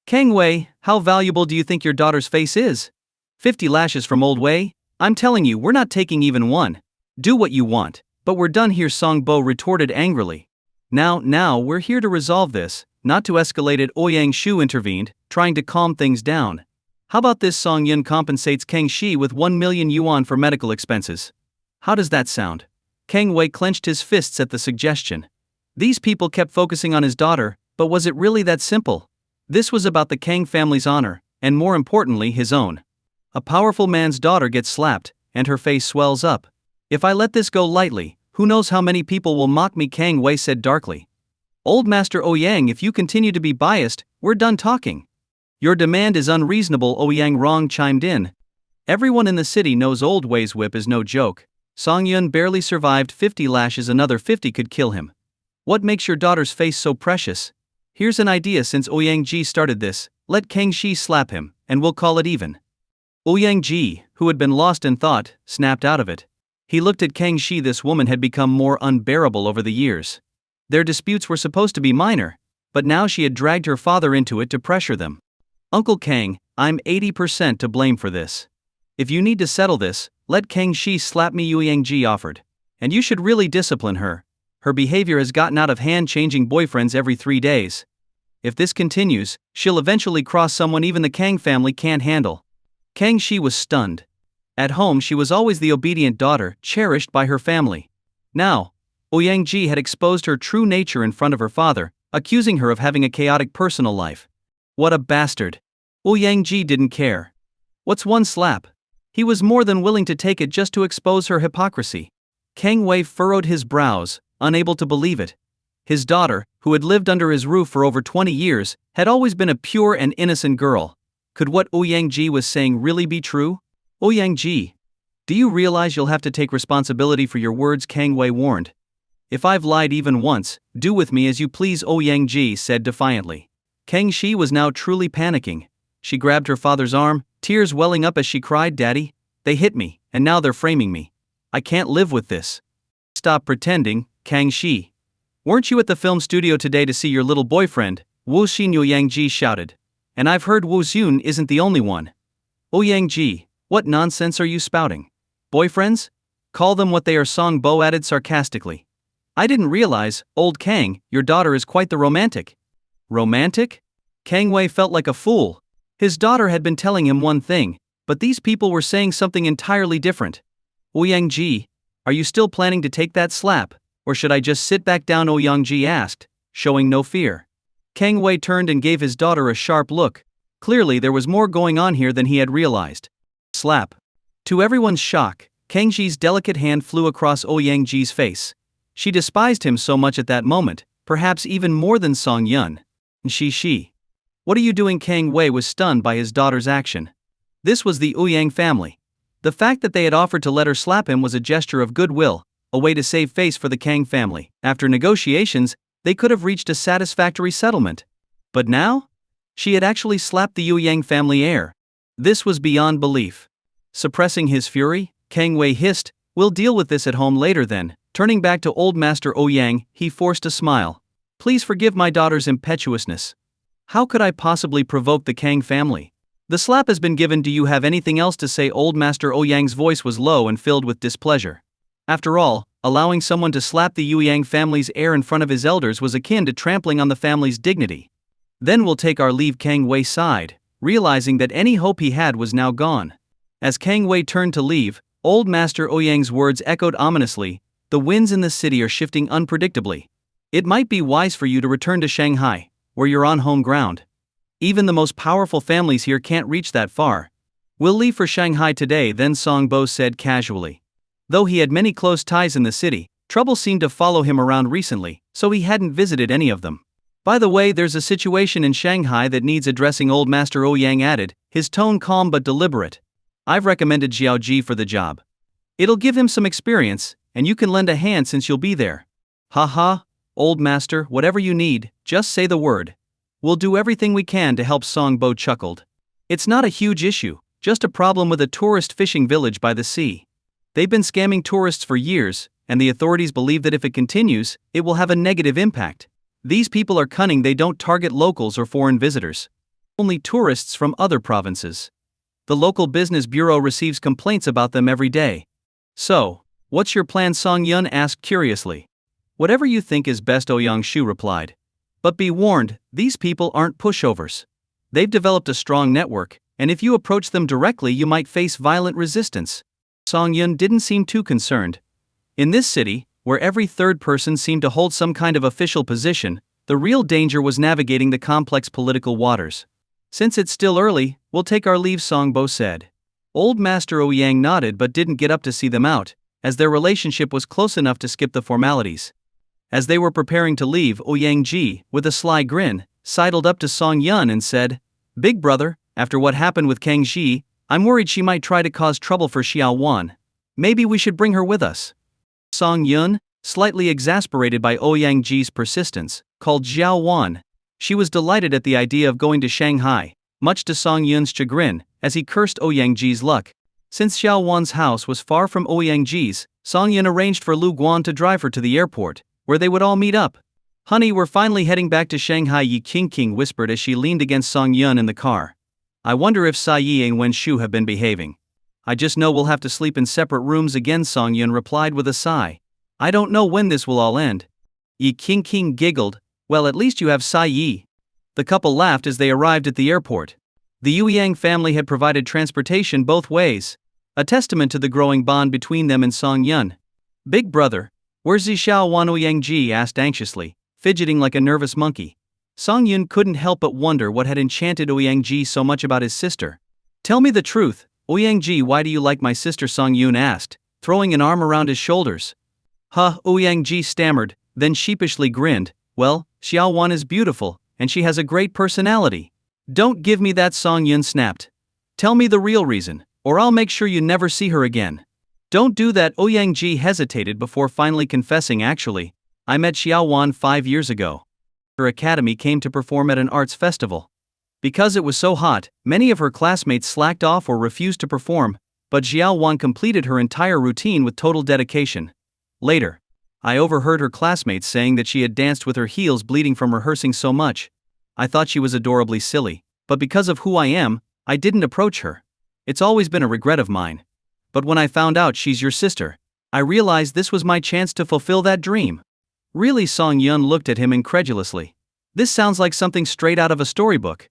[SPEAKER 1] Kang Wei, how valuable do you think your daughter's face is? 50 lashes from old Wei? I'm telling you, we're not taking even one. Do what you want, but we're done here, Song Bo retorted angrily. Now, we're here to resolve this, not to escalate it, Ouyang Shu intervened, trying to calm things down. How about this? Song Yun compensates Kang Shi with 1 million yuan for medical expenses. How does that sound? Kang Wei clenched his fists at the suggestion. These people kept focusing on his daughter, but was it really that simple? This was about the Kang family's honor, and more importantly, his own. A powerful man's daughter gets slapped, and her face swells up. If I let this go lightly, who knows how many people will mock me, Kang Wei said darkly. Old Master Ouyang, if you continue to be biased, we're done talking. Your demand is unreasonable, Ouyang Rong chimed in. Everyone in the city knows old Wei's whip is no joke. Song Yun barely survived 50 lashes, another 50 could kill him. What makes your daughter's face so precious? Here's an idea, since Ouyang Ji started this, let Kang Shi slap him, and we'll call it even. Ouyang Ji, who had been lost in thought, snapped out of it. He looked at Kang Shi. This woman had become more unbearable over the years. Their disputes were supposed to be minor, but now she had dragged her father into it to pressure them. Uncle Kang, I'm 80% to blame for this. If you need to settle this, let Kang Shi slap me, Ouyang Ji offered. And you should really discipline her. Her behavior has gotten out of hand, changing boyfriends every 3 days. If this continues, she'll eventually cross someone even the Kang family can't handle. Kang Shi was stunned. At home she was always the obedient daughter, cherished by her family. Now, Ouyang Ji had exposed her true nature in front of her father, accusing her of having a chaotic personal life. What a bastard. Ouyang Ji didn't care. What's one slap? He was more than willing to take it just to expose her hypocrisy. Kang Wei furrowed his brows, unable to believe it. His daughter, who had lived under his roof for over 20 years, had always been a pure and innocent girl. Could what Ouyang Ji was saying really be true? Ouyang Ji, do you realize you'll have to take responsibility for your words? Kang Wei warned. If I've lied even once, do with me as you please, Ouyang Ji said defiantly. Kang Shi was now truly panicking. She grabbed her father's arm, tears welling up as she cried, Daddy, they hit me, and now they're framing me. I can't live with this. Stop pretending, Kang Shi. Weren't you at the film studio today to see your little boyfriend? Wu Xin, Ouyang Ji shouted. And I've heard Wu Xun isn't the only one. Ouyang Ji, what nonsense are you spouting? Boyfriends? Call them what they are, Song Bo added sarcastically. I didn't realize, old Kang, your daughter is quite the romantic. Romantic? Kang Wei felt like a fool. His daughter had been telling him one thing, but these people were saying something entirely different. Ouyang Ji, are you still planning to take that slap, or should I just sit back down? Ouyang Ji asked, showing no fear. Kang Wei turned and gave his daughter a sharp look. Clearly there was more going on here than he had realized. Slap. To everyone's shock, Kang Shi's delicate hand flew across Ouyang Ji's face. She despised him so much at that moment, perhaps even more than Song Yun. She. What are you doing? Kang Wei was stunned by his daughter's action. This was the Ouyang family. The fact that they had offered to let her slap him was a gesture of goodwill, a way to save face for the Kang family. After negotiations, they could have reached a satisfactory settlement. But now? She had actually slapped the Ouyang family heir. This was beyond belief. Suppressing his fury, Kang Wei hissed, we'll deal with this at home later then. Turning back to old Master Ouyang, he forced a smile. Please forgive my daughter's impetuousness. How could I possibly provoke the Kang family? The slap has been given. Do you have anything else to say? Old Master Ouyang's voice was low and filled with displeasure. After all, allowing someone to slap the Ouyang family's heir in front of his elders was akin to trampling on the family's dignity. Then we'll take our leave, Kang Wei sighed, realizing that any hope he had was now gone. As Kang Wei turned to leave, old Master Ouyang's words echoed ominously, the winds in the city are shifting unpredictably. It might be wise for you to return to Shanghai, where you're on home ground. Even the most powerful families here can't reach that far. We'll leave for Shanghai today, then Song Bo said casually. Though he had many close ties in the city, trouble seemed to follow him around recently, so he hadn't visited any of them. By the way, there's a situation in Shanghai that needs addressing, Old Master Ouyang added, his tone calm but deliberate. I've recommended Xiao Ji for the job. It'll give him some experience, and you can lend a hand since you'll be there. Haha, Old Master, whatever you need, just say the word. We'll do everything we can to help, Song Bo chuckled. It's not a huge issue, just a problem with a tourist fishing village by the sea. They've been scamming tourists for years, and the authorities believe that if it continues, it will have a negative impact. These people are cunning, they don't target locals or foreign visitors. Only tourists from other provinces. The local business bureau receives complaints about them every day. So, what's your plan? Song Yun asked curiously. Whatever you think is best, Ouyang Shu replied. But be warned, these people aren't pushovers. They've developed a strong network, and if you approach them directly you might face violent resistance. Song Yun didn't seem too concerned. In this city, where every third person seemed to hold some kind of official position, the real danger was navigating the complex political waters. Since it's still early, we'll take our leave, Song Bo said. Old Master Ouyang nodded but didn't get up to see them out, as their relationship was close enough to skip the formalities. As they were preparing to leave, Ouyang Ji, with a sly grin, sidled up to Song Yun and said, Big brother, after what happened with Kang Ji, I'm worried she might try to cause trouble for Xiao Wan. Maybe we should bring her with us. Song Yun, slightly exasperated by Ouyang Ji's persistence, called Xiao Wan. She was delighted at the idea of going to Shanghai, much to Song Yun's chagrin, as he cursed Ouyang Ji's luck. Since Xiao Wan's house was far from Ouyang Ji's, Song Yun arranged for Lu Guan to drive her to the airport, where they would all meet up. Honey, we're finally heading back to Shanghai, Yi Qingqing whispered as she leaned against Song Yun in the car. I wonder if Sai Yi and Wen Shu have been behaving. I just know we'll have to sleep in separate rooms again, Song Yun replied with a sigh. I don't know when this will all end. Yi Qingqing giggled. Well, at least you have Sai Yi. The couple laughed as they arrived at the airport. The Ouyang family had provided transportation both ways, a testament to the growing bond between them and Song Yun. Big brother, where's Xiao Wan? Ouyang Ji asked anxiously, fidgeting like a nervous monkey. Song Yun couldn't help but wonder what had enchanted Ouyang Ji so much about his sister. Tell me the truth, Ouyang Ji, why do you like my sister? Song Yun asked, throwing an arm around his shoulders. Ouyang Ji stammered, then sheepishly grinned. Well, Xiao Wan is beautiful, and she has a great personality. Don't give me that, Song Yun snapped. Tell me the real reason, or I'll make sure you never see her again. Don't do that. Ouyang Ji hesitated before finally confessing. Actually, I met Xiao Wan 5 years ago. Her academy came to perform at an arts festival. Because it was so hot, many of her classmates slacked off or refused to perform, but Xiao Wan completed her entire routine with total dedication. Later, I overheard her classmates saying that she had danced with her heels bleeding from rehearsing so much. I thought she was adorably silly, but because of who I am, I didn't approach her. It's always been a regret of mine. But when I found out she's your sister, I realized this was my chance to fulfill that dream. Really? Song Yun looked at him incredulously. This sounds like something straight out of a storybook.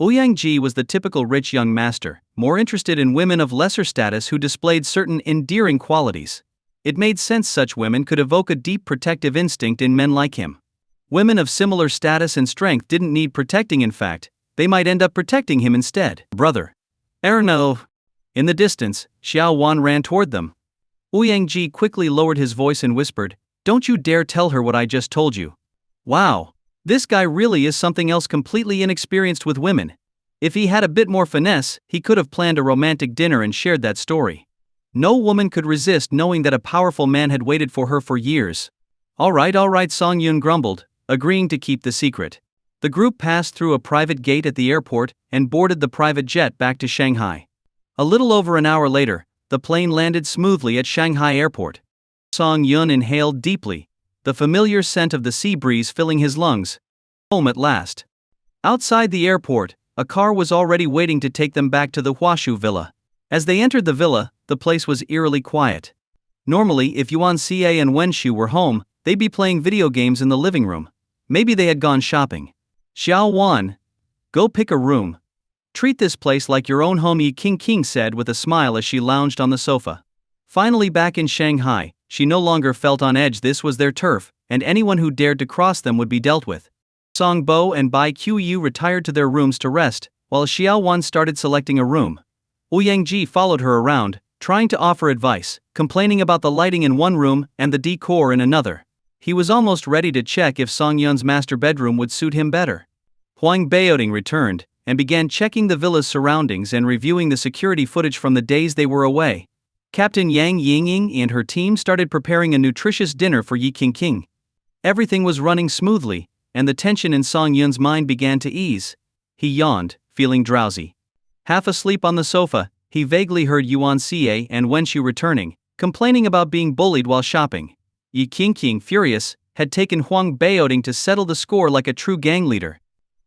[SPEAKER 1] Ouyang Ji was the typical rich young master, more interested in women of lesser status who displayed certain endearing qualities. It made sense such women could evoke a deep protective instinct in men like him. Women of similar status and strength didn't need protecting. In fact, they might end up protecting him instead. Brother. Erno. In the distance, Xiao Wan ran toward them. Ouyang Ji quickly lowered his voice and whispered, Don't you dare tell her what I just told you. Wow. This guy really is something else, completely inexperienced with women. If he had a bit more finesse, he could have planned a romantic dinner and shared that story. No woman could resist knowing that a powerful man had waited for her for years. All right, Song Yun grumbled, agreeing to keep the secret. The group passed through a private gate at the airport and boarded the private jet back to Shanghai. A little over an hour later, the plane landed smoothly at Shanghai airport. Song Yun inhaled deeply, the familiar scent of the sea breeze filling his lungs. Home at last. Outside the airport, a car was already waiting to take them back to the Huashu villa. As they entered the villa, the place was eerily quiet. Normally, if Yuan Xie and Wen Shu were home, they'd be playing video games in the living room. Maybe they had gone shopping. Xiao Wan, go pick a room. Treat this place like your own home, Yi Qingqing said with a smile as she lounged on the sofa. Finally back in Shanghai, She no longer felt on edge. This was their turf, and anyone who dared to cross them would be dealt with. Song Bo and Bai Qiu retired to their rooms to rest, while Xiao Wan started selecting a room. Ouyang followed her around, trying to offer advice, complaining about the lighting in one room and the decor in another. He was almost ready to check if Song Yun's master bedroom would suit him better. Huang Baoting returned, and began checking the villa's surroundings and reviewing the security footage from the days they were away. Captain Yang Yingying and her team started preparing a nutritious dinner for Yi Qingqing. Everything was running smoothly, and the tension in Song Yun's mind began to ease. He yawned, feeling drowsy. Half asleep on the sofa, he vaguely heard Yuan Xie and Wenshu returning, complaining about being bullied while shopping. Yi Qingqing, furious, had taken Huang Baoting to settle the score like a true gang leader.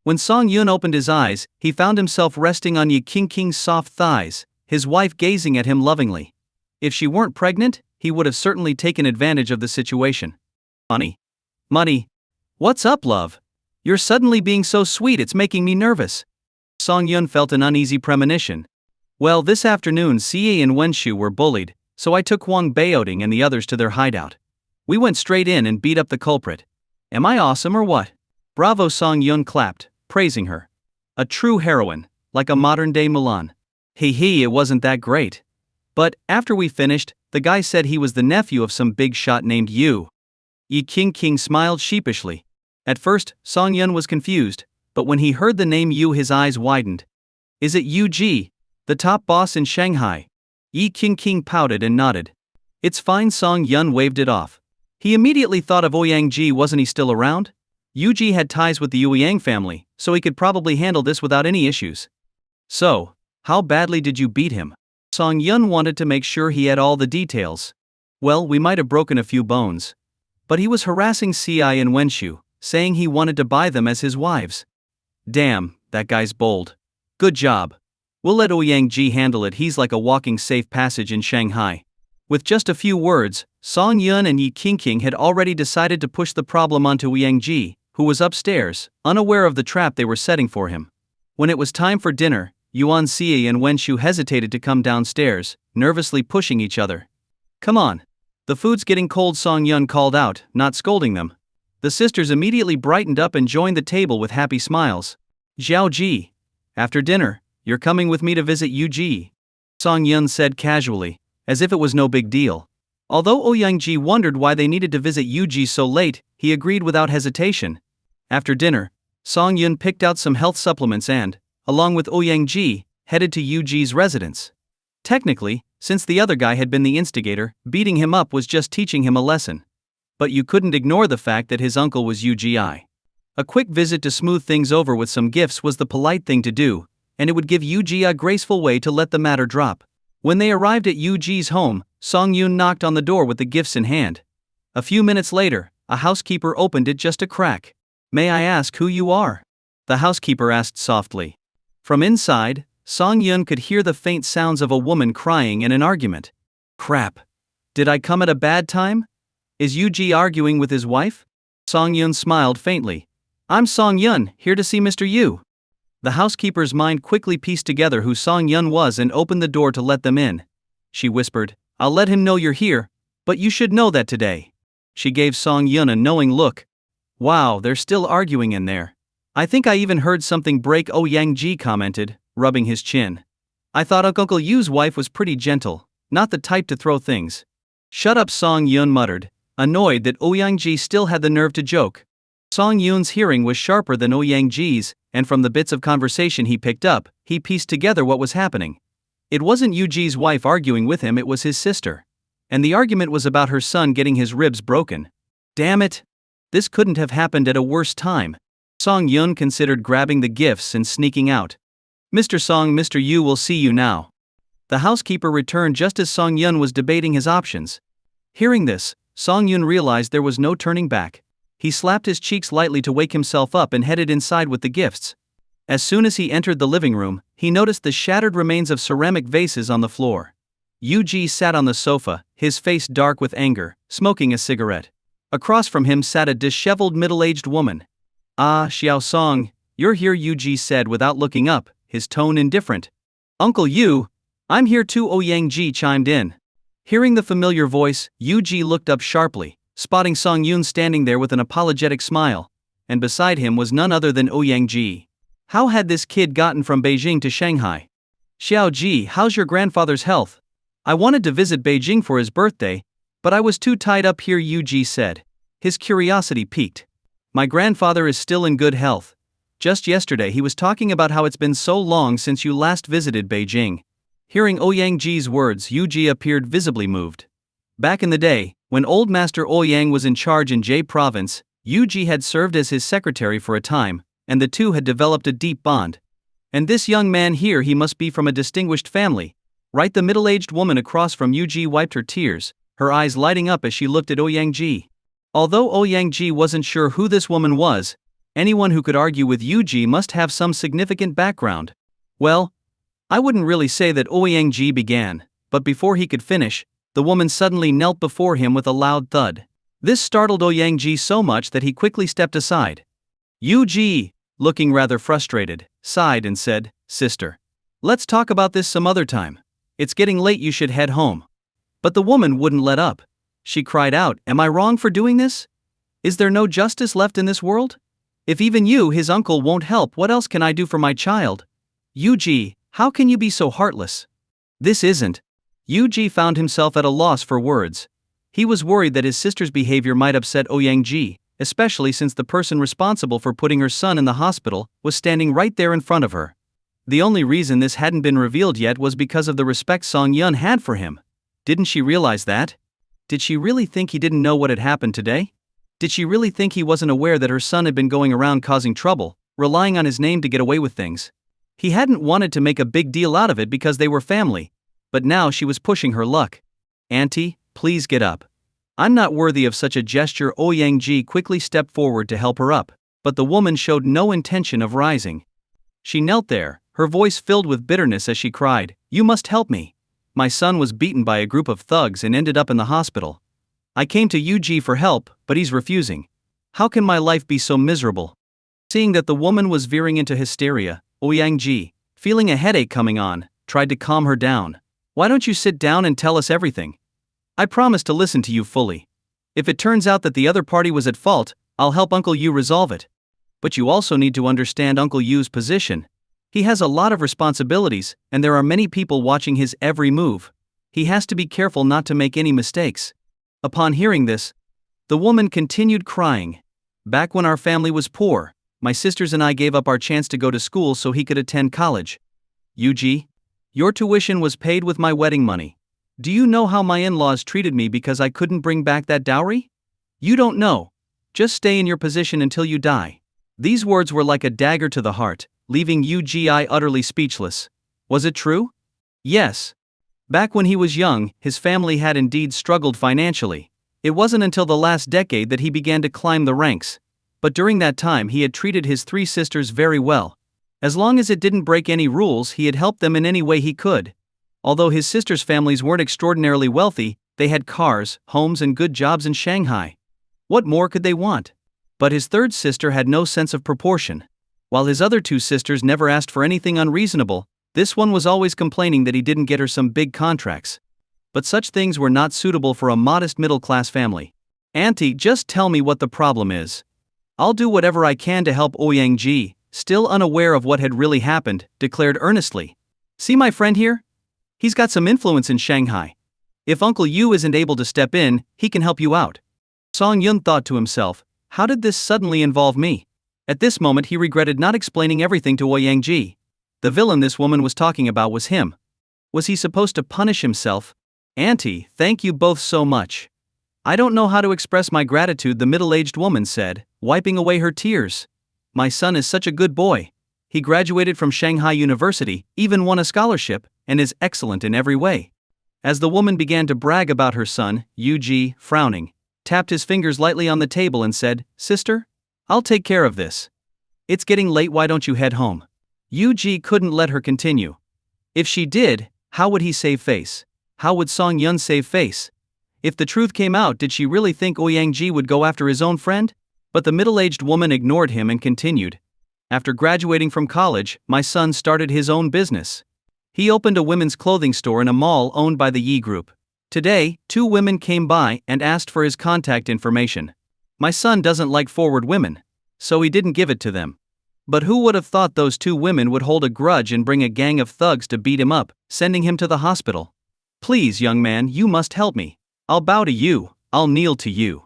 [SPEAKER 1] When Song Yun opened his eyes, he found himself resting on Yi Qingqing's soft thighs, his wife gazing at him lovingly. If she weren't pregnant, he would have certainly taken advantage of the situation. Money. What's up, love? You're suddenly being so sweet, it's making me nervous. Song Yun felt an uneasy premonition. Well, this afternoon Xie and Wenshu were bullied, so I took Huang Baoting and the others to their hideout. We went straight in and beat up the culprit. Am I awesome or what? Bravo, Song Yun clapped, praising her. A true heroine, like a modern-day Mulan. It wasn't that great. But, after we finished, the guy said he was the nephew of some big shot named Yu. Yi Qingqing smiled sheepishly. At first, Song Yun was confused, but when he heard the name Yu his eyes widened. Is it Yu Ji, the top boss in Shanghai? Yi Qingqing pouted and nodded. It's fine. Song Yun waved it off. He immediately thought of Ouyang. Wasn't he still around? Yu Ji had ties with the Ouyang family, so he could probably handle this without any issues. So, how badly did you beat him? Song Yun wanted to make sure he had all the details. Well, we might have broken a few bones. But he was harassing Xie and Wenshu, saying he wanted to buy them as his wives. Damn, that guy's bold. Good job. We'll let Ouyang handle it. He's like a walking safe passage in Shanghai. With just a few words, Song Yun and Yi Qingqing had already decided to push the problem onto Ouyang, who was upstairs, unaware of the trap they were setting for him. When it was time for dinner, Yuan Xie and Wenshu hesitated to come downstairs, nervously pushing each other. Come on. The food's getting cold, Song Yun called out, not scolding them. The sisters immediately brightened up and joined the table with happy smiles. Zhao Ji. After dinner, you're coming with me to visit Yu Ji. Song Yun said casually, as if it was no big deal. Although Ouyang wondered why they needed to visit Yu Ji so late, he agreed without hesitation. After dinner, Song Yun picked out some health supplements and, along with Ouyang, headed to Yu Ji's residence. Technically, since the other guy had been the instigator, beating him up was just teaching him a lesson. But you couldn't ignore the fact that his uncle was Yu Ji. A quick visit to smooth things over with some gifts was the polite thing to do, and it would give Yu Ji a graceful way to let the matter drop. When they arrived at Yu Ji's home, Song Yun knocked on the door with the gifts in hand. A few minutes later, a housekeeper opened it just a crack. May I ask who you are? The housekeeper asked softly. From inside, Song Yun could hear the faint sounds of a woman crying and an argument. Crap. Did I come at a bad time? Is Yu Ji arguing with his wife? Song Yun smiled faintly. I'm Song Yun, here to see Mr. Yu. The housekeeper's mind quickly pieced together who Song Yun was and opened the door to let them in. She whispered, I'll let him know you're here, but you should know that today. She gave Song Yun a knowing look. Wow, they're still arguing in there. I think I even heard something break, Ouyang commented, rubbing his chin. I thought Uncle Yu's wife was pretty gentle, not the type to throw things. Shut up, Song Yun muttered, annoyed that Ouyang still had the nerve to joke. Song Yun's hearing was sharper than Ouyang, and from the bits of conversation he picked up, he pieced together what was happening. It wasn't Yu Ji's wife arguing with him, it was his sister. And the argument was about her son getting his ribs broken. Damn it! This couldn't have happened at a worse time. Song Yun considered grabbing the gifts and sneaking out. Mr. Song, Mr. Yu will see you now. The housekeeper returned just as Song Yun was debating his options. Hearing this, Song Yun realized there was no turning back. He slapped his cheeks lightly to wake himself up and headed inside with the gifts. As soon as he entered the living room, he noticed the shattered remains of ceramic vases on the floor. Yu Ji sat on the sofa, his face dark with anger, smoking a cigarette. Across from him sat a disheveled middle-aged woman. Ah, Xiao Song, you're here, Yu Ji said without looking up, his tone indifferent. Uncle Yu, I'm here too, Ouyang chimed in. Hearing the familiar voice, Yu-ji looked up sharply, spotting Song Yun standing there with an apologetic smile, and beside him was none other than Ouyang Ji. How had this kid gotten from Beijing to Shanghai? Xiao Ji, how's your grandfather's health? I wanted to visit Beijing for his birthday, but I was too tied up here, Yu-ji said. His curiosity piqued. My grandfather is still in good health. Just yesterday he was talking about how it's been so long since you last visited Beijing. Hearing Ouyang Ji's words, Yu-ji appeared visibly moved. Back in the day, when old Master Ouyang was in charge in Jie province, Yu-ji had served as his secretary for a time, and the two had developed a deep bond. And this young man here, he must be from a distinguished family, right? The middle-aged woman across from Yu-ji wiped her tears, her eyes lighting up as she looked at Ouyang Ji. Although Ouyang Ji wasn't sure who this woman was, anyone who could argue with Yu-ji must have some significant background. Well, I wouldn't really say that Ouyang Ji began, but before he could finish, the woman suddenly knelt before him with a loud thud. This startled Ouyang Ji so much that he quickly stepped aside. Yu-ji, looking rather frustrated, sighed and said, "Sister, let's talk about this some other time. It's getting late, you should head home." But the woman wouldn't let up. She cried out, "Am I wrong for doing this? Is there no justice left in this world? If even you, his uncle, won't help, what else can I do for my child? Yu-ji, how can you be so heartless? This isn't." Yu-ji found himself at a loss for words. He was worried that his sister's behavior might upset Ouyang Ji, especially since the person responsible for putting her son in the hospital was standing right there in front of her. The only reason this hadn't been revealed yet was because of the respect Song Yun had for him. Didn't she realize that? Did she really think he didn't know what had happened today? Did she really think he wasn't aware that her son had been going around causing trouble, relying on his name to get away with things? He hadn't wanted to make a big deal out of it because they were family, but now she was pushing her luck. "Auntie, please get up. I'm not worthy of such a gesture." Ouyang Ji quickly stepped forward to help her up, but the woman showed no intention of rising. She knelt there, her voice filled with bitterness as she cried, "You must help me. My son was beaten by a group of thugs and ended up in the hospital. I came to Yu-ji for help, but he's refusing. How can my life be so miserable?" Seeing that the woman was veering into hysteria, Ouyang Ji, feeling a headache coming on, tried to calm her down. "Why don't you sit down and tell us everything? I promise to listen to you fully. If it turns out that the other party was at fault, I'll help Uncle Yu resolve it. But you also need to understand Uncle Yu's position. He has a lot of responsibilities, and there are many people watching his every move. He has to be careful not to make any mistakes." Upon hearing this, the woman continued crying. "Back when our family was poor, my sisters and I gave up our chance to go to school so he could attend college. Yu-ji, your tuition was paid with my wedding money. Do you know how my in-laws treated me because I couldn't bring back that dowry? You don't know. Just stay in your position until you die." These words were like a dagger to the heart, leaving Yu-ji utterly speechless. Was it true? Yes. Back when he was young, his family had indeed struggled financially. It wasn't until the last decade that he began to climb the ranks. But during that time he had treated his three sisters very well. As long as it didn't break any rules, he had helped them in any way he could. Although his sisters' families weren't extraordinarily wealthy, they had cars, homes and good jobs in Shanghai. What more could they want? But his third sister had no sense of proportion. While his other two sisters never asked for anything unreasonable, this one was always complaining that he didn't get her some big contracts. But such things were not suitable for a modest middle-class family. "Auntie, just tell me what the problem is. I'll do whatever I can to help." Ouyang Ji, still unaware of what had really happened, declared earnestly. "See my friend here? He's got some influence in Shanghai. If Uncle Yu isn't able to step in, he can help you out." Song Yun thought to himself, how did this suddenly involve me? At this moment he regretted not explaining everything to Ouyang Ji. The villain this woman was talking about was him. Was he supposed to punish himself? "Auntie, thank you both so much. I don't know how to express my gratitude," the middle-aged woman said, wiping away her tears. "My son is such a good boy. He graduated from Shanghai University, even won a scholarship, and is excellent in every way." As the woman began to brag about her son, Yu-ji, frowning, tapped his fingers lightly on the table and said, "Sister, I'll take care of this. It's getting late, why don't you head home?" Yu-ji couldn't let her continue. If she did, how would he save face? How would Song Yun save face? If the truth came out, did she really think Ouyang Ji would go after his own friend? But the middle-aged woman ignored him and continued. "After graduating from college, my son started his own business. He opened a women's clothing store in a mall owned by the Yi Group. Today, two women came by and asked for his contact information. My son doesn't like forward women, so he didn't give it to them. But who would have thought those two women would hold a grudge and bring a gang of thugs to beat him up, sending him to the hospital? Please, young man, you must help me. I'll bow to you, I'll kneel to you.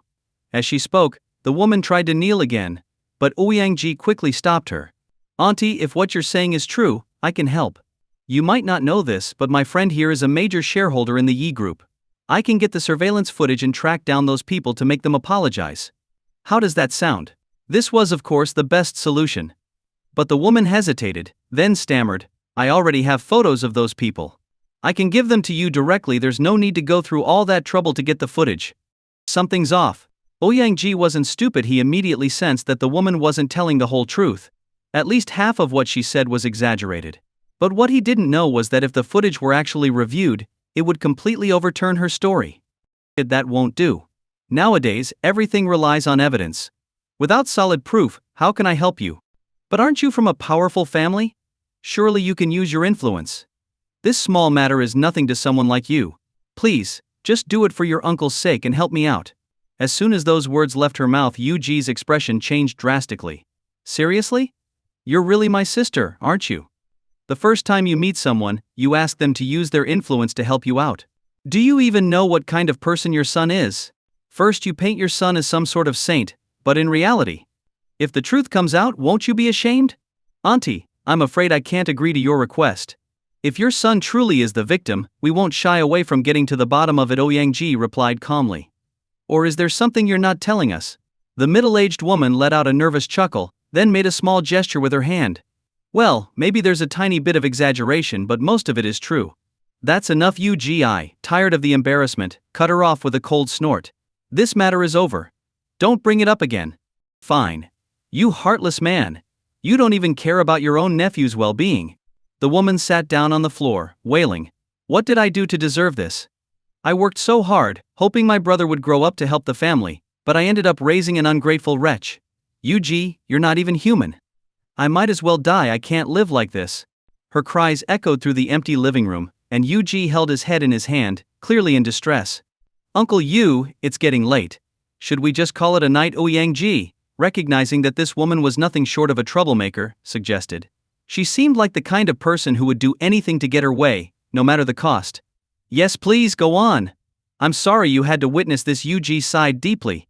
[SPEAKER 1] As she spoke, the woman tried to kneel again, but Ouyang quickly stopped her. Auntie, if what you're saying is true, I can help. You might not know this, but my friend here is a major shareholder in the Yi Group. I can get the surveillance footage and track down those people to make them apologize. How does that sound? This was, of course, the best solution. But the woman hesitated, then stammered, I already have photos of those people. I can give them to you directly, there's no need to go through all that trouble to get the footage. Something's off. Ouyang wasn't stupid, he immediately sensed that the woman wasn't telling the whole truth. At least half of what she said was exaggerated. But what he didn't know was that if the footage were actually reviewed, it would completely overturn her story. That won't do. Nowadays, everything relies on evidence. Without solid proof, how can I help you? But aren't you from a powerful family? Surely you can use your influence. This small matter is nothing to someone like you. Please, just do it for your uncle's sake and help me out. As soon as those words left her mouth, Yuji's expression changed drastically. Seriously? You're really my sister, aren't you? The first time you meet someone, you ask them to use their influence to help you out. Do you even know what kind of person your son is? First you paint your son as some sort of saint, but in reality, if the truth comes out, won't you be ashamed? Auntie, I'm afraid I can't agree to your request. If your son truly is the victim, we won't shy away from getting to the bottom of it, Ouyang replied calmly. Or is there something you're not telling us? The middle-aged woman let out a nervous chuckle, then made a small gesture with her hand. Well, maybe there's a tiny bit of exaggeration, but most of it is true. That's enough, Ugi, tired of the embarrassment, cut her off with a cold snort. This matter is over. Don't bring it up again. Fine. You heartless man. You don't even care about your own nephew's well-being. The woman sat down on the floor, wailing. What did I do to deserve this? I worked so hard, hoping my brother would grow up to help the family, but I ended up raising an ungrateful wretch. Yuji, you're not even human. I might as well die, I can't live like this. Her cries echoed through the empty living room, and Yuji held his head in his hand, clearly in distress. Uncle Yu, it's getting late. Should we just call it a night? Ouyang, recognizing that this woman was nothing short of a troublemaker, suggested. She seemed like the kind of person who would do anything to get her way, no matter the cost. Yes, please go on. I'm sorry you had to witness this. Yuji sighed deeply.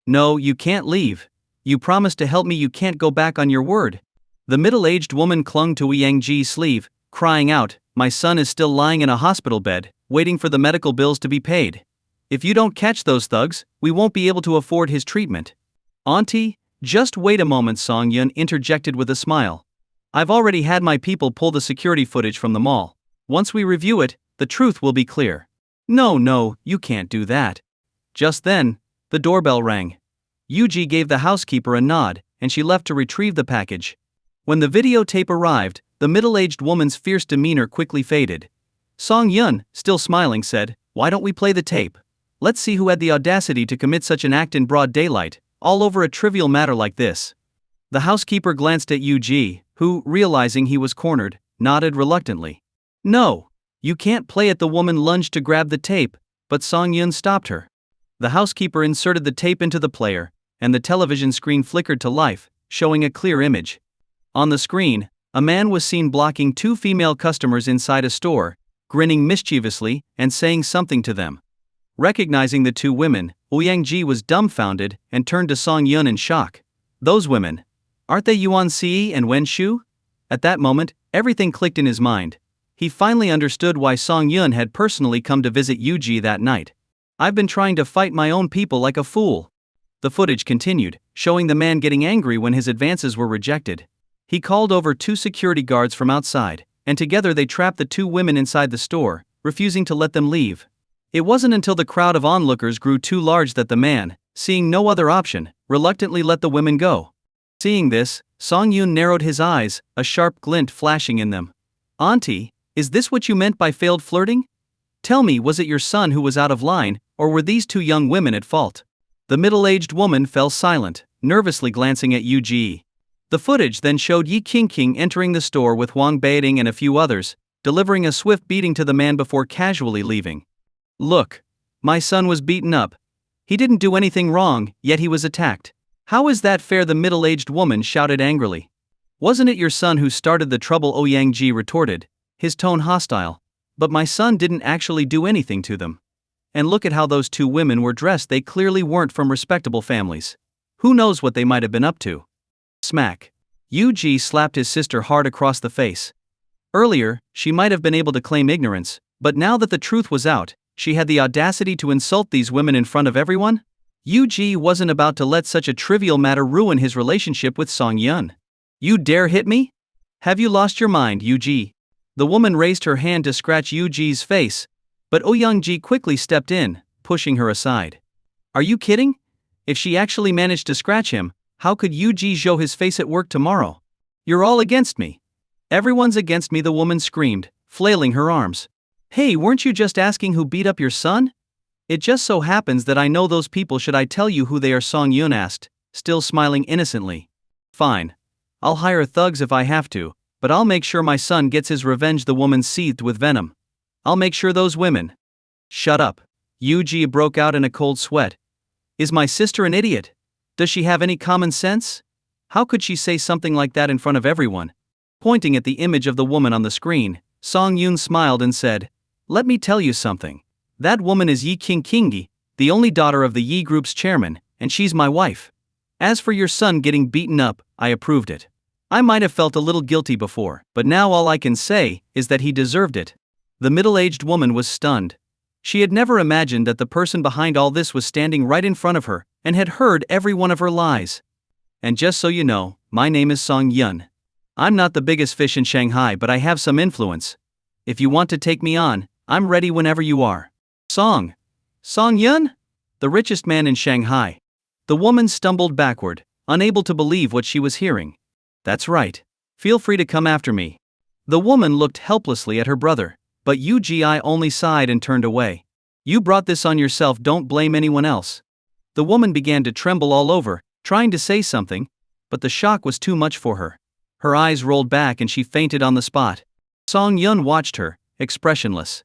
[SPEAKER 1] No, you can't leave. You promised to help me, you can't go back on your word. The middle-aged woman clung to Ouyang's sleeve, crying out, my son is still lying in a hospital bed, waiting for the medical bills to be paid. If you don't catch those thugs, we won't be able to afford his treatment. Auntie, just wait a moment, Song Yun interjected with a smile. I've already had my people pull the security footage from the mall. Once we review it, the truth will be clear. No, you can't do that. Just then, the doorbell rang. Yuji gave the housekeeper a nod, and she left to retrieve the package. When the videotape arrived, the middle-aged woman's fierce demeanor quickly faded. Song Yun, still smiling, said, why don't we play the tape? Let's see who had the audacity to commit such an act in broad daylight, all over a trivial matter like this. The housekeeper glanced at Yuji, who, realizing he was cornered, nodded reluctantly. No, you can't play it. The woman lunged to grab the tape, but Song Yun stopped her. The housekeeper inserted the tape into the player, and the television screen flickered to life, showing a clear image. On the screen, a man was seen blocking two female customers inside a store, grinning mischievously and saying something to them. Recognizing the two women, Ouyang was dumbfounded and turned to Song Yun in shock. Those women, aren't they Yuan Si and Wen Shu? At that moment, everything clicked in his mind. He finally understood why Song Yun had personally come to visit Yuji that night. I've been trying to fight my own people like a fool. The footage continued, showing the man getting angry when his advances were rejected. He called over two security guards from outside, and together they trapped the two women inside the store, refusing to let them leave. It wasn't until the crowd of onlookers grew too large that the man, seeing no other option, reluctantly let the women go. Seeing this, Song Yun narrowed his eyes, a sharp glint flashing in them. Auntie, is this what you meant by failed flirting? Tell me, was it your son who was out of line, or were these two young women at fault? The middle-aged woman fell silent, nervously glancing at Yuji. The footage then showed Yi Qingqing entering the store with Wang Beiding and a few others, delivering a swift beating to the man before casually leaving. Look. My son was beaten up. He didn't do anything wrong, yet he was attacked. How is that fair? The middle-aged woman shouted angrily. Wasn't it your son who started the trouble? Ouyang retorted, his tone hostile. But my son didn't actually do anything to them. And look at how those two women were dressed. They clearly weren't from respectable families. Who knows what they might have been up to? Smack. Yu slapped his sister hard across the face. Earlier, she might have been able to claim ignorance, but now that the truth was out, she had the audacity to insult these women in front of everyone? Yu wasn't about to let such a trivial matter ruin his relationship with Song Yun. You dare hit me? Have you lost your mind, Yu? The woman raised her hand to scratch Yu's face, but Ouyang quickly stepped in, pushing her aside. Are you kidding? If she actually managed to scratch him, how could Yu show his face at work tomorrow? You're all against me. Everyone's against me, the woman screamed, flailing her arms. Hey, weren't you just asking who beat up your son? It just so happens that I know those people. Should I tell you who they are? Song Yun asked, still smiling innocently. Fine. I'll hire thugs if I have to, but I'll make sure my son gets his revenge. The woman seethed with venom. I'll make sure those women. Shut up. Yu broke out in a cold sweat. Is my sister an idiot? Does she have any common sense? How could she say something like that in front of everyone? Pointing at the image of the woman on the screen, Song Yun smiled and said, Let me tell you something. That woman is Yi Qingqingi, the only daughter of the Yi Group's chairman, and she's my wife. As for your son getting beaten up, I approved it. I might have felt a little guilty before, but now all I can say is that he deserved it. The middle-aged woman was stunned. She had never imagined that the person behind all this was standing right in front of her, and had heard every one of her lies. And just so you know, my name is Song Yun. I'm not the biggest fish in Shanghai, but I have some influence. If you want to take me on, I'm ready whenever you are. Song Yun? The richest man in Shanghai. The woman stumbled backward, unable to believe what she was hearing. That's right. Feel free to come after me. The woman looked helplessly at her brother, but Yu only sighed and turned away. You brought this on yourself, don't blame anyone else. The woman began to tremble all over, trying to say something, but the shock was too much for her. Her eyes rolled back and she fainted on the spot. Song Yun watched her, expressionless.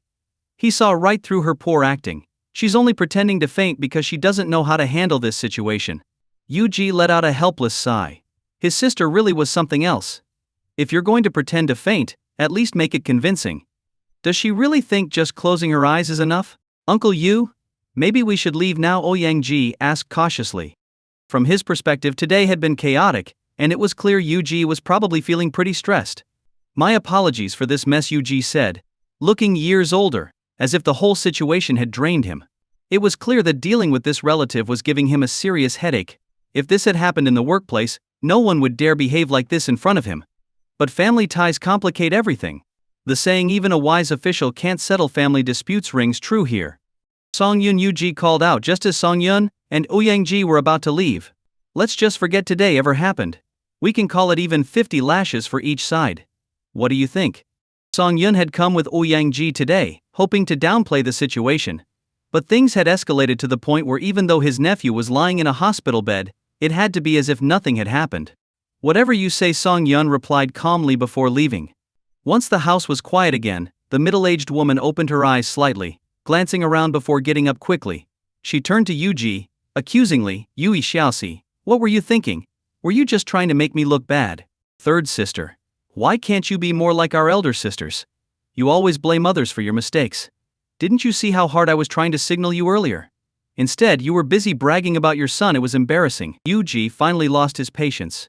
[SPEAKER 1] He saw right through her poor acting. She's only pretending to faint because she doesn't know how to handle this situation. Yu let out a helpless sigh. His sister really was something else. If you're going to pretend to faint, at least make it convincing. Does she really think just closing her eyes is enough? Uncle Yu? Maybe we should leave now, Ouyang asked cautiously. From his perspective, today had been chaotic, and it was clear Yu was probably feeling pretty stressed. My apologies for this mess, Yu said, looking years older, as if the whole situation had drained him. It was clear that dealing with this relative was giving him a serious headache. If this had happened in the workplace, no one would dare behave like this in front of him. But family ties complicate everything. The saying even a wise official can't settle family disputes rings true here. Song Yun Yu called out just as Song Yun and Ouyang were about to leave. Let's just forget today ever happened. We can call it even 50 lashes for each side. What do you think? Song Yun had come with Ouyang today, hoping to downplay the situation. But things had escalated to the point where even though his nephew was lying in a hospital bed, it had to be as if nothing had happened. Whatever you say, Song Yun replied calmly before leaving. Once the house was quiet again, the middle-aged woman opened her eyes slightly, glancing around before getting up quickly. She turned to Yu accusingly. Yui Xiaoxi, what were you thinking? Were you just trying to make me look bad? Third sister. Why can't you be more like our elder sisters? You always blame others for your mistakes. Didn't you see how hard I was trying to signal you earlier? Instead, you were busy bragging about your son. It was embarrassing. Yu finally lost his patience.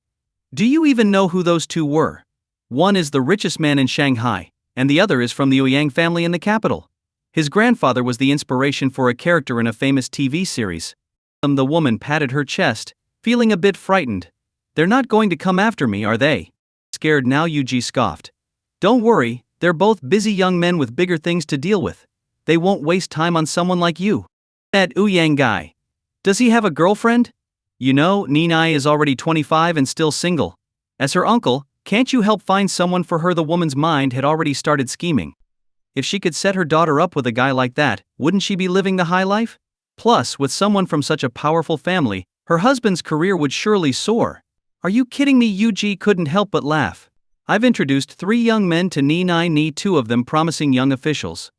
[SPEAKER 1] Do you even know who those two were? One is the richest man in Shanghai, and the other is from the Ouyang family in the capital. His grandfather was the inspiration for a character in a famous TV series. The woman patted her chest, feeling a bit frightened. They're not going to come after me, are they? Scared now, Yu scoffed. Don't worry, they're both busy young men with bigger things to deal with. They won't waste time on someone like you. That Ouyang guy. Does he have a girlfriend? You know, Ninai is already 25 and still single. As her uncle, can't you help find someone for her? The woman's mind had already started scheming. If she could set her daughter up with a guy like that, wouldn't she be living the high life? Plus, with someone from such a powerful family, her husband's career would surely soar. Are you kidding me? Yu couldn't help but laugh. I've introduced 3 young men to Ninai, two of them promising young officials.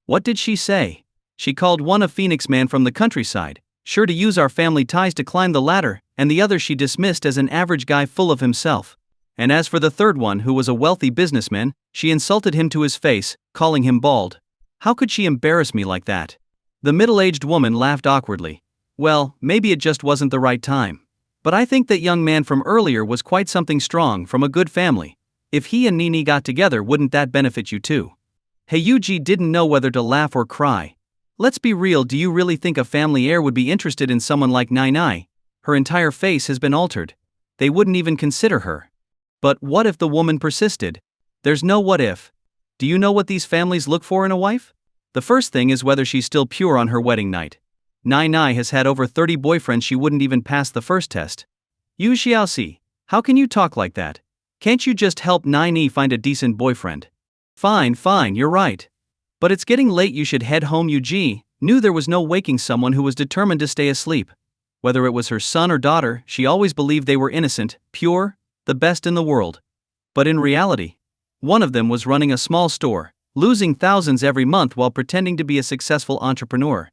[SPEAKER 1] What did she say? She called one a phoenix man from the countryside, sure to use our family ties to climb the ladder, and the other she dismissed as an average guy full of himself. And as for the third one, who was a wealthy businessman, she insulted him to his face, calling him bald. How could she embarrass me like that? The middle-aged woman laughed awkwardly. Well, maybe it just wasn't the right time. But I think that young man from earlier was quite something strong, from a good family. If he and Nini got together, wouldn't that benefit you too? Yuji didn't know whether to laugh or cry. Let's be real, do you really think a family heir would be interested in someone like Nai? Her entire face has been altered. They wouldn't even consider her. But what if the woman persisted? There's no what if. Do you know what these families look for in a wife? The first thing is whether she's still pure on her wedding night. Nai has had over 30 boyfriends, she wouldn't even pass the first test. Yu Xiaoxi, how can you talk like that? Can't you just help Nai find a decent boyfriend? Fine, you're right. But it's getting late, you should head home. Yuji knew there was no waking someone who was determined to stay asleep. Whether it was her son or daughter, she always believed they were innocent, pure, the best in the world. But in reality, one of them was running a small store, losing thousands every month while pretending to be a successful entrepreneur.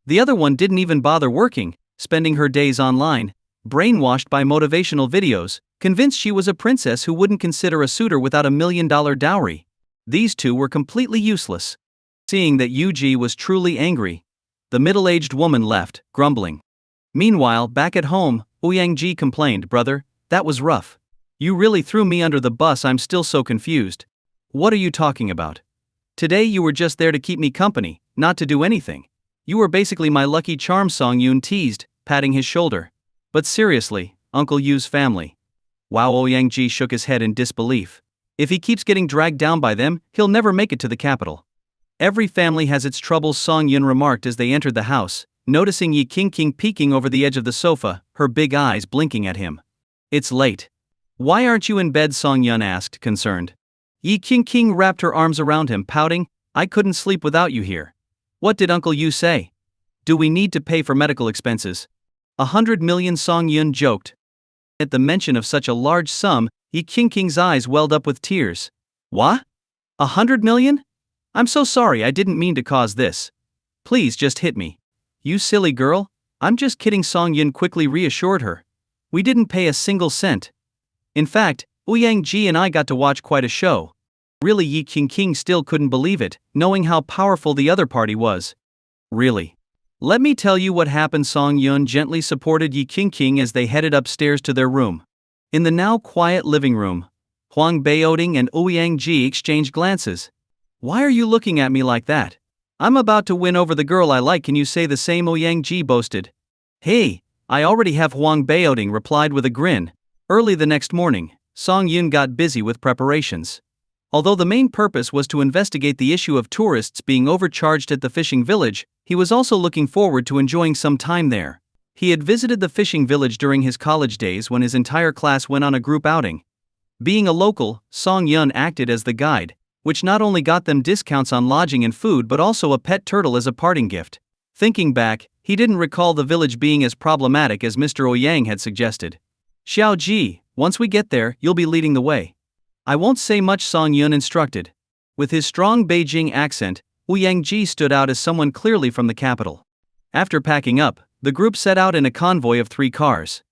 [SPEAKER 1] The other one didn't even bother working, spending her days online, brainwashed by motivational videos, convinced she was a princess who wouldn't consider a suitor without $1 million dowry. These two were completely useless. Seeing that Yuji was truly angry, the middle-aged woman left, grumbling. Meanwhile, back at home, Ouyang complained, "Brother, that was rough. You really threw me under the bus, I'm still so confused. What are you talking about? Today you were just there to keep me company, not to do anything. You were basically my lucky charm," Song Yun teased, patting his shoulder. "But seriously, Uncle Yu's family." Wow, Ouyang shook his head in disbelief. If he keeps getting dragged down by them, he'll never make it to the capital. Every family has its troubles, Song Yun remarked as they entered the house, noticing Yi Qingqing peeking over the edge of the sofa, her big eyes blinking at him. "It's late. Why aren't you in bed?" Song Yun asked, concerned. Yi Qingqing wrapped her arms around him, pouting, "I couldn't sleep without you here." "What did Uncle Yu say? Do we need to pay for medical expenses?" 100 million, Song Yun joked. At the mention of such a large sum, Yi Qingqing's eyes welled up with tears. "What? 100 million? I'm so sorry, I didn't mean to cause this. Please just hit me." "You silly girl, I'm just kidding," Song Yun quickly reassured her. "We didn't pay a single cent. In fact, Ouyang and I got to watch quite a show." Really, Yi Qingqing still couldn't believe it, knowing how powerful the other party was. "Really? Let me tell you what happened." Song Yun gently supported Yi Qingqing as they headed upstairs to their room. In the now quiet living room, Huang Baoting and Ouyang exchanged glances. "Why are you looking at me like that? I'm about to win over the girl I like, can you say the same?" Ouyang boasted. "Hey, I already have," Huang Baoting replied with a grin. Early the next morning, Song Yun got busy with preparations. Although the main purpose was to investigate the issue of tourists being overcharged at the fishing village, he was also looking forward to enjoying some time there. He had visited the fishing village during his college days when his entire class went on a group outing. Being a local, Song Yun acted as the guide, which not only got them discounts on lodging and food but also a pet turtle as a parting gift. Thinking back, he didn't recall the village being as problematic as Mr. Ouyang had suggested. "Xiao Ji, once we get there, you'll be leading the way." "I won't say much," Song Yun instructed. With his strong Beijing accent, Ouyang stood out as someone clearly from the capital. After packing up, the group set out in a convoy of 3 cars.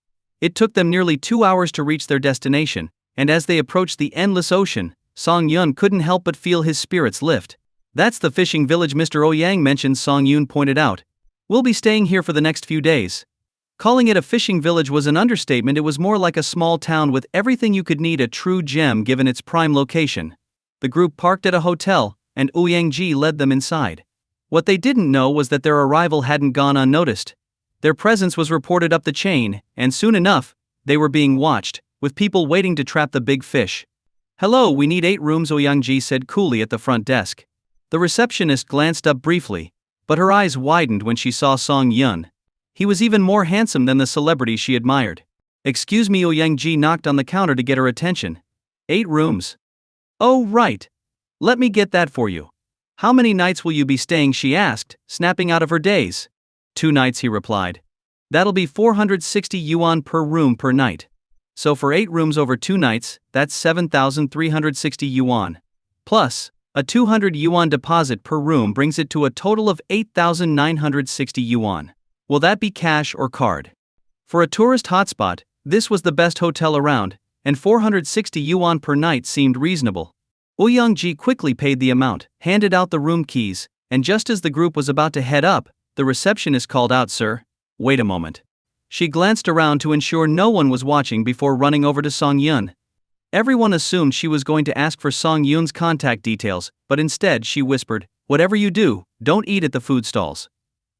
[SPEAKER 1] It took them nearly 2 hours to reach their destination, and as they approached the endless ocean, Song Yun couldn't help but feel his spirits lift. "That's the fishing village Mr. Ouyang mentioned," Song Yun pointed out. "We'll be staying here for the next few days." Calling it a fishing village was an understatement. It was more like a small town with everything you could need, a true gem given its prime location. The group parked at a hotel, and Ouyang led them inside. What they didn't know was that their arrival hadn't gone unnoticed. Their presence was reported up the chain, and soon enough, they were being watched, with people waiting to trap the big fish. "Hello, we need 8 rooms," Ouyang said coolly at the front desk. The receptionist glanced up briefly, but her eyes widened when she saw Song Yun. He was even more handsome than the celebrity she admired. "Excuse me," Ouyang knocked on the counter to get her attention. 8 rooms. "Oh, right. Let me get that for you. How many nights will you be staying?" she asked, snapping out of her daze. 2 nights, he replied. "That'll be 460 yuan per room per night. So for 8 rooms over 2 nights, that's 7,360 yuan. Plus, A 200 yuan deposit per room brings it to a total of 8,960 yuan. Will that be cash or card? For a tourist hotspot, this was the best hotel around, and 460 yuan per night seemed reasonable. Ouyang quickly paid the amount, handed out the room keys, and just as the group was about to head up, the receptionist called out, "Sir, wait a moment." She glanced around to ensure no one was watching before running over to Song Yun. Everyone assumed she was going to ask for Song Yun's contact details, but instead she whispered, "Whatever you do, don't eat at the food stalls.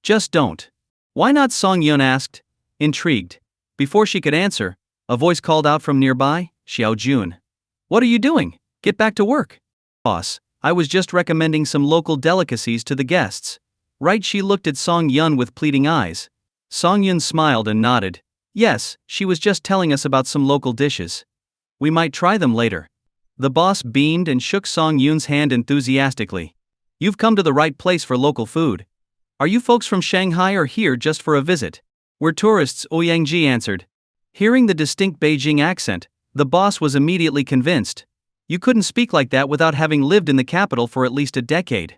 [SPEAKER 1] Just don't." "Why not?" Song Yun asked, intrigued. Before she could answer, a voice called out from nearby, "Xiao Jun. What are you doing? Get back to work." "Boss, I was just recommending some local delicacies to the guests." "Right?" She looked at Song Yun with pleading eyes. Song Yun smiled and nodded. "Yes, she was just telling us about some local dishes. We might try them later." The boss beamed and shook Song Yun's hand enthusiastically. "You've come to the right place for local food. Are you folks from Shanghai or here just for a visit?" "We're tourists," Ouyang answered. Hearing the distinct Beijing accent, the boss was immediately convinced. "You couldn't speak like that without having lived in the capital for at least a decade."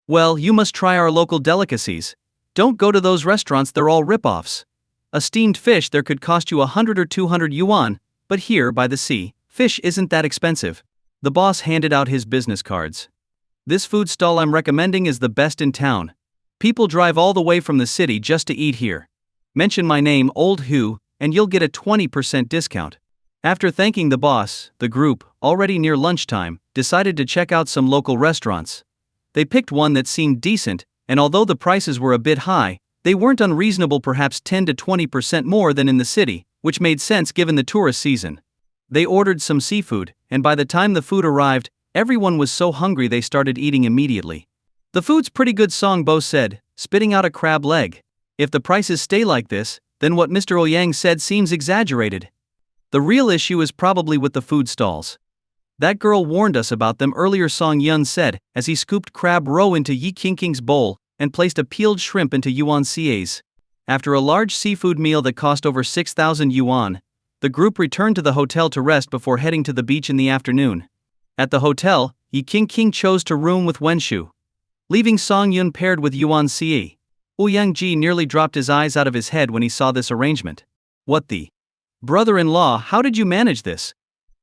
[SPEAKER 1] "Well, you must try our local delicacies. Don't go to those restaurants, they're all rip-offs. A steamed fish there could cost you 100 or 200 yuan, but here, by the sea, fish isn't that expensive." The boss handed out his business cards. "This food stall I'm recommending is the best in town. People drive all the way from the city just to eat here. Mention my name, Old Hu, and you'll get a 20% discount." After thanking the boss, the group, already near lunchtime, decided to check out some local restaurants. They picked one that seemed decent, and although the prices were a bit high, they weren't unreasonable, perhaps 10 to 20% more than in the city, which made sense given the tourist season. They ordered some seafood, and by the time the food arrived, everyone was so hungry they started eating immediately. "The food's pretty good," Song Bo said, spitting out a crab leg. "If the prices stay like this, then what Mr. Ouyang said seems exaggerated. The real issue is probably with the food stalls. That girl warned us about them earlier," Song Yun said, as he scooped crab roe into Yi Qingqing's bowl and placed a peeled shrimp into Yuan Ca's. After a large seafood meal that cost over 6,000 yuan, the group returned to the hotel to rest before heading to the beach in the afternoon. At the hotel, Yi Qingqing chose to room with Wenshu, leaving Song Yun paired with Yuan Ca. Ouyang nearly dropped his eyes out of his head when he saw this arrangement. "What the? Brother-in-law, how did you manage this?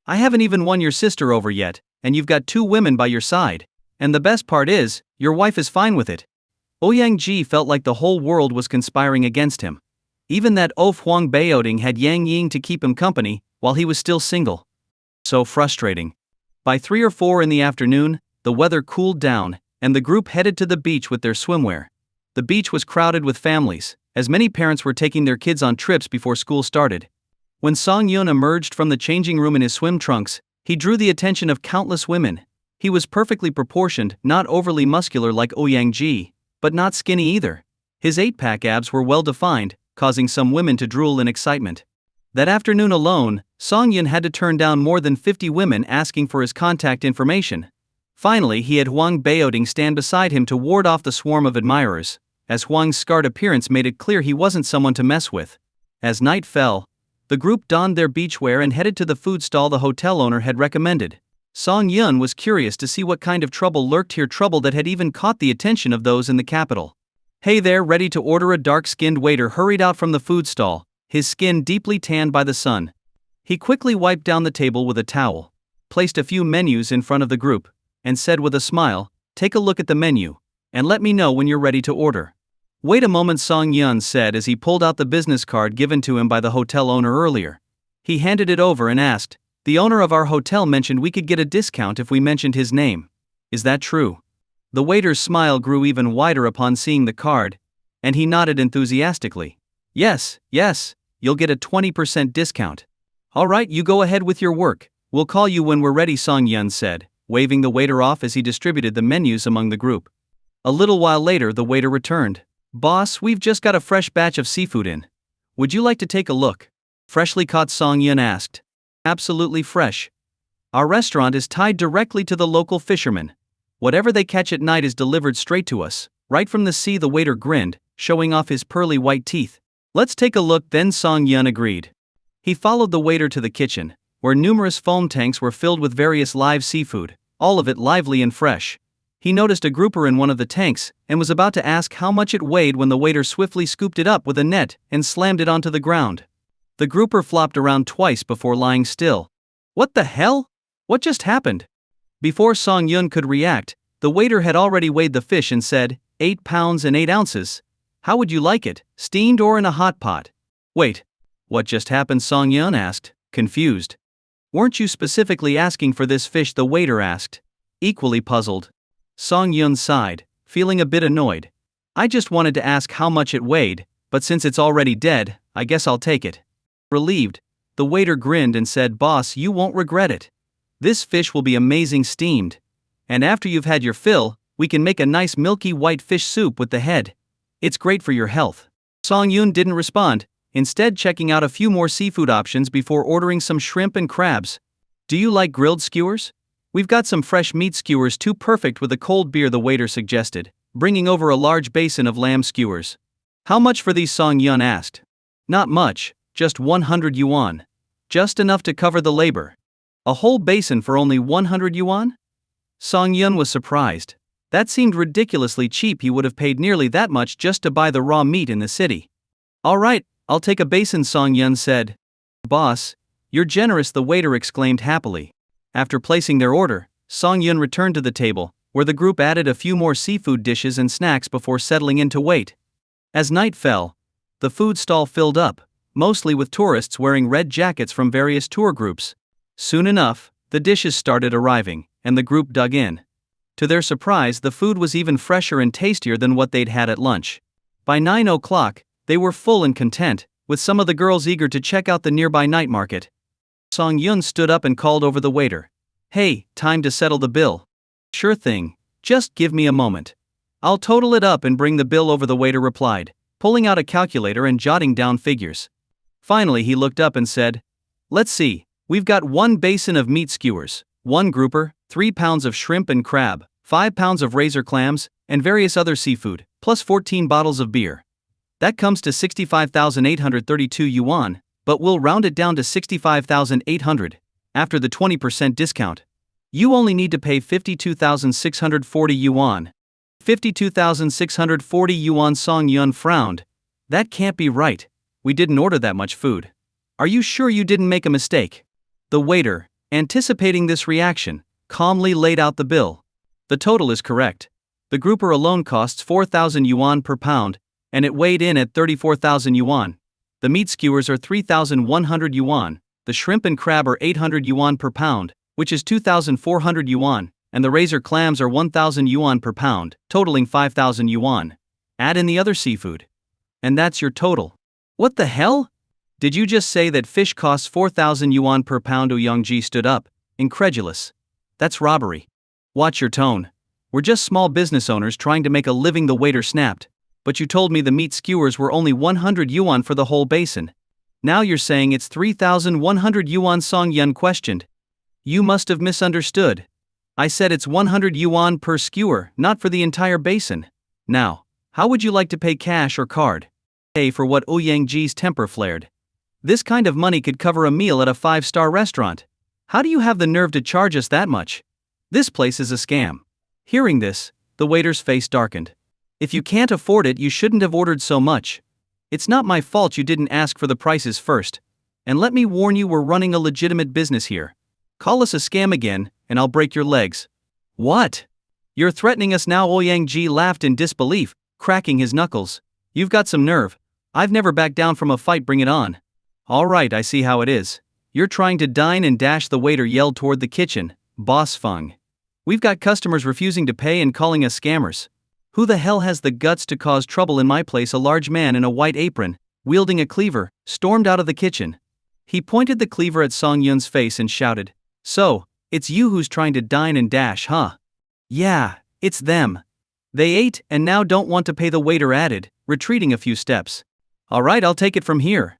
[SPEAKER 1] I haven't even won your sister over yet, and you've got 2 women by your side. And the best part is, your wife is fine with it." Ouyang felt like the whole world was conspiring against him. Even that oaf Huang Baoding had Yang Ying to keep him company, while he was still single. So frustrating. By 3 or 4 in the afternoon, the weather cooled down, and the group headed to the beach with their swimwear. The beach was crowded with families, as many parents were taking their kids on trips before school started. When Song Yun emerged from the changing room in his swim trunks, he drew the attention of countless women. He was perfectly proportioned, not overly muscular like Ouyang, but not skinny either. His 8-pack abs were well defined, causing some women to drool in excitement. That afternoon alone, Song Yun had to turn down more than 50 women asking for his contact information. Finally, he had Huang Baoding stand beside him to ward off the swarm of admirers, as Huang's scarred appearance made it clear he wasn't someone to mess with. As night fell, the group donned their beachwear and headed to the food stall the hotel owner had recommended. Song Yun was curious to see what kind of trouble lurked here, trouble that had even caught the attention of those in the capital. "Hey there, ready to order?" A dark-skinned waiter hurried out from the food stall, his skin deeply tanned by the sun. He quickly wiped down the table with a towel, placed a few menus in front of the group, and said with a smile, "Take a look at the menu, and let me know when you're ready to order." "Wait a moment," Song Yun said as he pulled out the business card given to him by the hotel owner earlier. He handed it over and asked, "The owner of our hotel mentioned we could get a discount if we mentioned his name. Is that true?" The waiter's smile grew even wider upon seeing the card, and he nodded enthusiastically. Yes, you'll get a 20% discount." "All right, you go ahead with your work. We'll call you when we're ready," Song Yun said, waving the waiter off as he distributed the menus among the group. A little while later, the waiter returned. "Boss, we've just got a fresh batch of seafood in. Would you like to take a look?" "Freshly caught?" Song Yun asked. "Absolutely fresh. Our restaurant is tied directly to the local fishermen. Whatever they catch at night is delivered straight to us, right from the sea." The waiter grinned, showing off his pearly white teeth. "Let's take a look then," Song Yun agreed. He followed the waiter to the kitchen, where numerous foam tanks were filled with various live seafood. all of it lively and fresh. He noticed a grouper in one of the tanks and was about to ask how much it weighed when the waiter swiftly scooped it up with a net and slammed it onto the ground. The grouper flopped around twice before lying still. What the hell? What just happened? Before Song Yun could react, the waiter had already weighed the fish and said, 8 pounds and 8 ounces. How would you like it, steamed or in a hot pot? Wait. What just happened? Song Yun asked, confused. Weren't you specifically asking for this fish? The waiter asked, equally puzzled. Song Yun sighed, feeling a bit annoyed. I just wanted to ask how much it weighed, but since it's already dead, I guess I'll take it. Relieved, the waiter grinned and said, Boss, you won't regret it. This fish will be amazing steamed. And after you've had your fill, we can make a nice milky white fish soup with the head. It's great for your health. Song Yun didn't respond, instead checking out a few more seafood options before ordering some shrimp and crabs. Do you like grilled skewers? We've got some fresh meat skewers too, perfect with a cold beer, the waiter suggested, bringing over a large basin of lamb skewers. How much for these? Song Yun asked. Not much, just 100 yuan. Just enough to cover the labor. A whole basin for only 100 yuan? Song Yun was surprised. That seemed ridiculously cheap. He would have paid nearly that much just to buy the raw meat in the city. All right, I'll take a basin, Song Yun said. Boss, you're generous, the waiter exclaimed happily. After placing their order, Song Yun returned to the table, where the group added a few more seafood dishes and snacks before settling in to wait. As night fell, the food stall filled up, mostly with tourists wearing red jackets from various tour groups. Soon enough, the dishes started arriving, and the group dug in. To their surprise, the food was even fresher and tastier than what they'd had at lunch. By 9 o'clock, they were full and content, with some of the girls eager to check out the nearby night market. Song Yun stood up and called over the waiter. Hey, time to settle the bill. Sure thing, just give me a moment. I'll total it up and bring the bill over, the waiter replied, pulling out a calculator and jotting down figures. Finally he looked up and said, Let's see, we've got 1 basin of meat skewers, 1 grouper, 3 pounds of shrimp and crab, 5 pounds of razor clams, and various other seafood, plus 14 bottles of beer. That comes to 65,832 yuan, but we'll round it down to 65,800, after the 20% discount. You only need to pay 52,640 yuan. 52,640 yuan, Song Yun frowned. That can't be right. We didn't order that much food. Are you sure you didn't make a mistake? The waiter, anticipating this reaction, calmly laid out the bill. The total is correct. The grouper alone costs 4,000 yuan per pound, and it weighed in at 34,000 yuan. The meat skewers are 3,100 yuan, the shrimp and crab are 800 yuan per pound, which is 2,400 yuan, and the razor clams are 1,000 yuan per pound, totaling 5,000 yuan. Add in the other seafood. And that's your total. What the hell? Did you just say that fish costs 4,000 yuan per pound? Ouyang stood up, incredulous. That's robbery. Watch your tone. We're just small business owners trying to make a living, the waiter snapped. But you told me the meat skewers were only 100 yuan for the whole basin. Now you're saying it's 3,100 yuan, Song Yun questioned. You must have misunderstood. I said it's 100 yuan per skewer, not for the entire basin. Now, how would you like to pay, cash or card? Pay for what? Ouyang's temper flared. This kind of money could cover a meal at a 5-star restaurant. How do you have the nerve to charge us that much? This place is a scam. Hearing this, the waiter's face darkened. If you can't afford it, you shouldn't have ordered so much. It's not my fault you didn't ask for the prices first. And let me warn you, we're running a legitimate business here. Call us a scam again, and I'll break your legs. What? You're threatening us now? Ouyang laughed in disbelief, cracking his knuckles. You've got some nerve. I've never backed down from a fight, bring it on. All right, I see how it is. You're trying to dine and dash, the waiter yelled toward the kitchen. Boss Feng. We've got customers refusing to pay and calling us scammers. Who the hell has the guts to cause trouble in my place? A large man in a white apron, wielding a cleaver, stormed out of the kitchen. He pointed the cleaver at Song Yun's face and shouted, So, it's you who's trying to dine and dash, huh? Yeah, it's them. They ate and now don't want to pay, the waiter added, retreating a few steps. All right, I'll take it from here.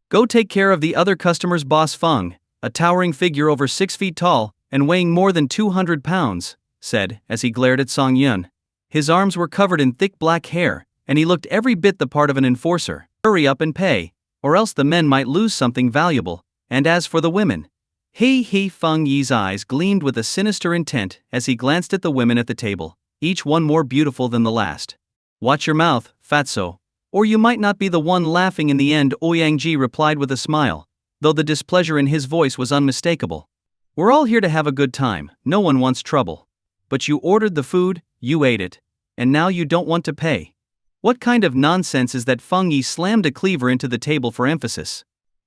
[SPEAKER 1] Go take care of the other customers. Boss Feng, a towering figure over 6 feet tall and weighing more than 200 pounds, said as he glared at Song Yun. His arms were covered in thick black hair, and he looked every bit the part of an enforcer. Hurry up and pay, or else the men might lose something valuable, and as for the women, He Feng Yi's eyes gleamed with a sinister intent as he glanced at the women at the table, each one more beautiful than the last. Watch your mouth, fatso, or you might not be the one laughing in the end, Ouyang replied with a smile, though the displeasure in his voice was unmistakable. We're all here to have a good time, no one wants trouble. But you ordered the food, you ate it, and now you don't want to pay. What kind of nonsense is that? Feng Yi slammed a cleaver into the table for emphasis.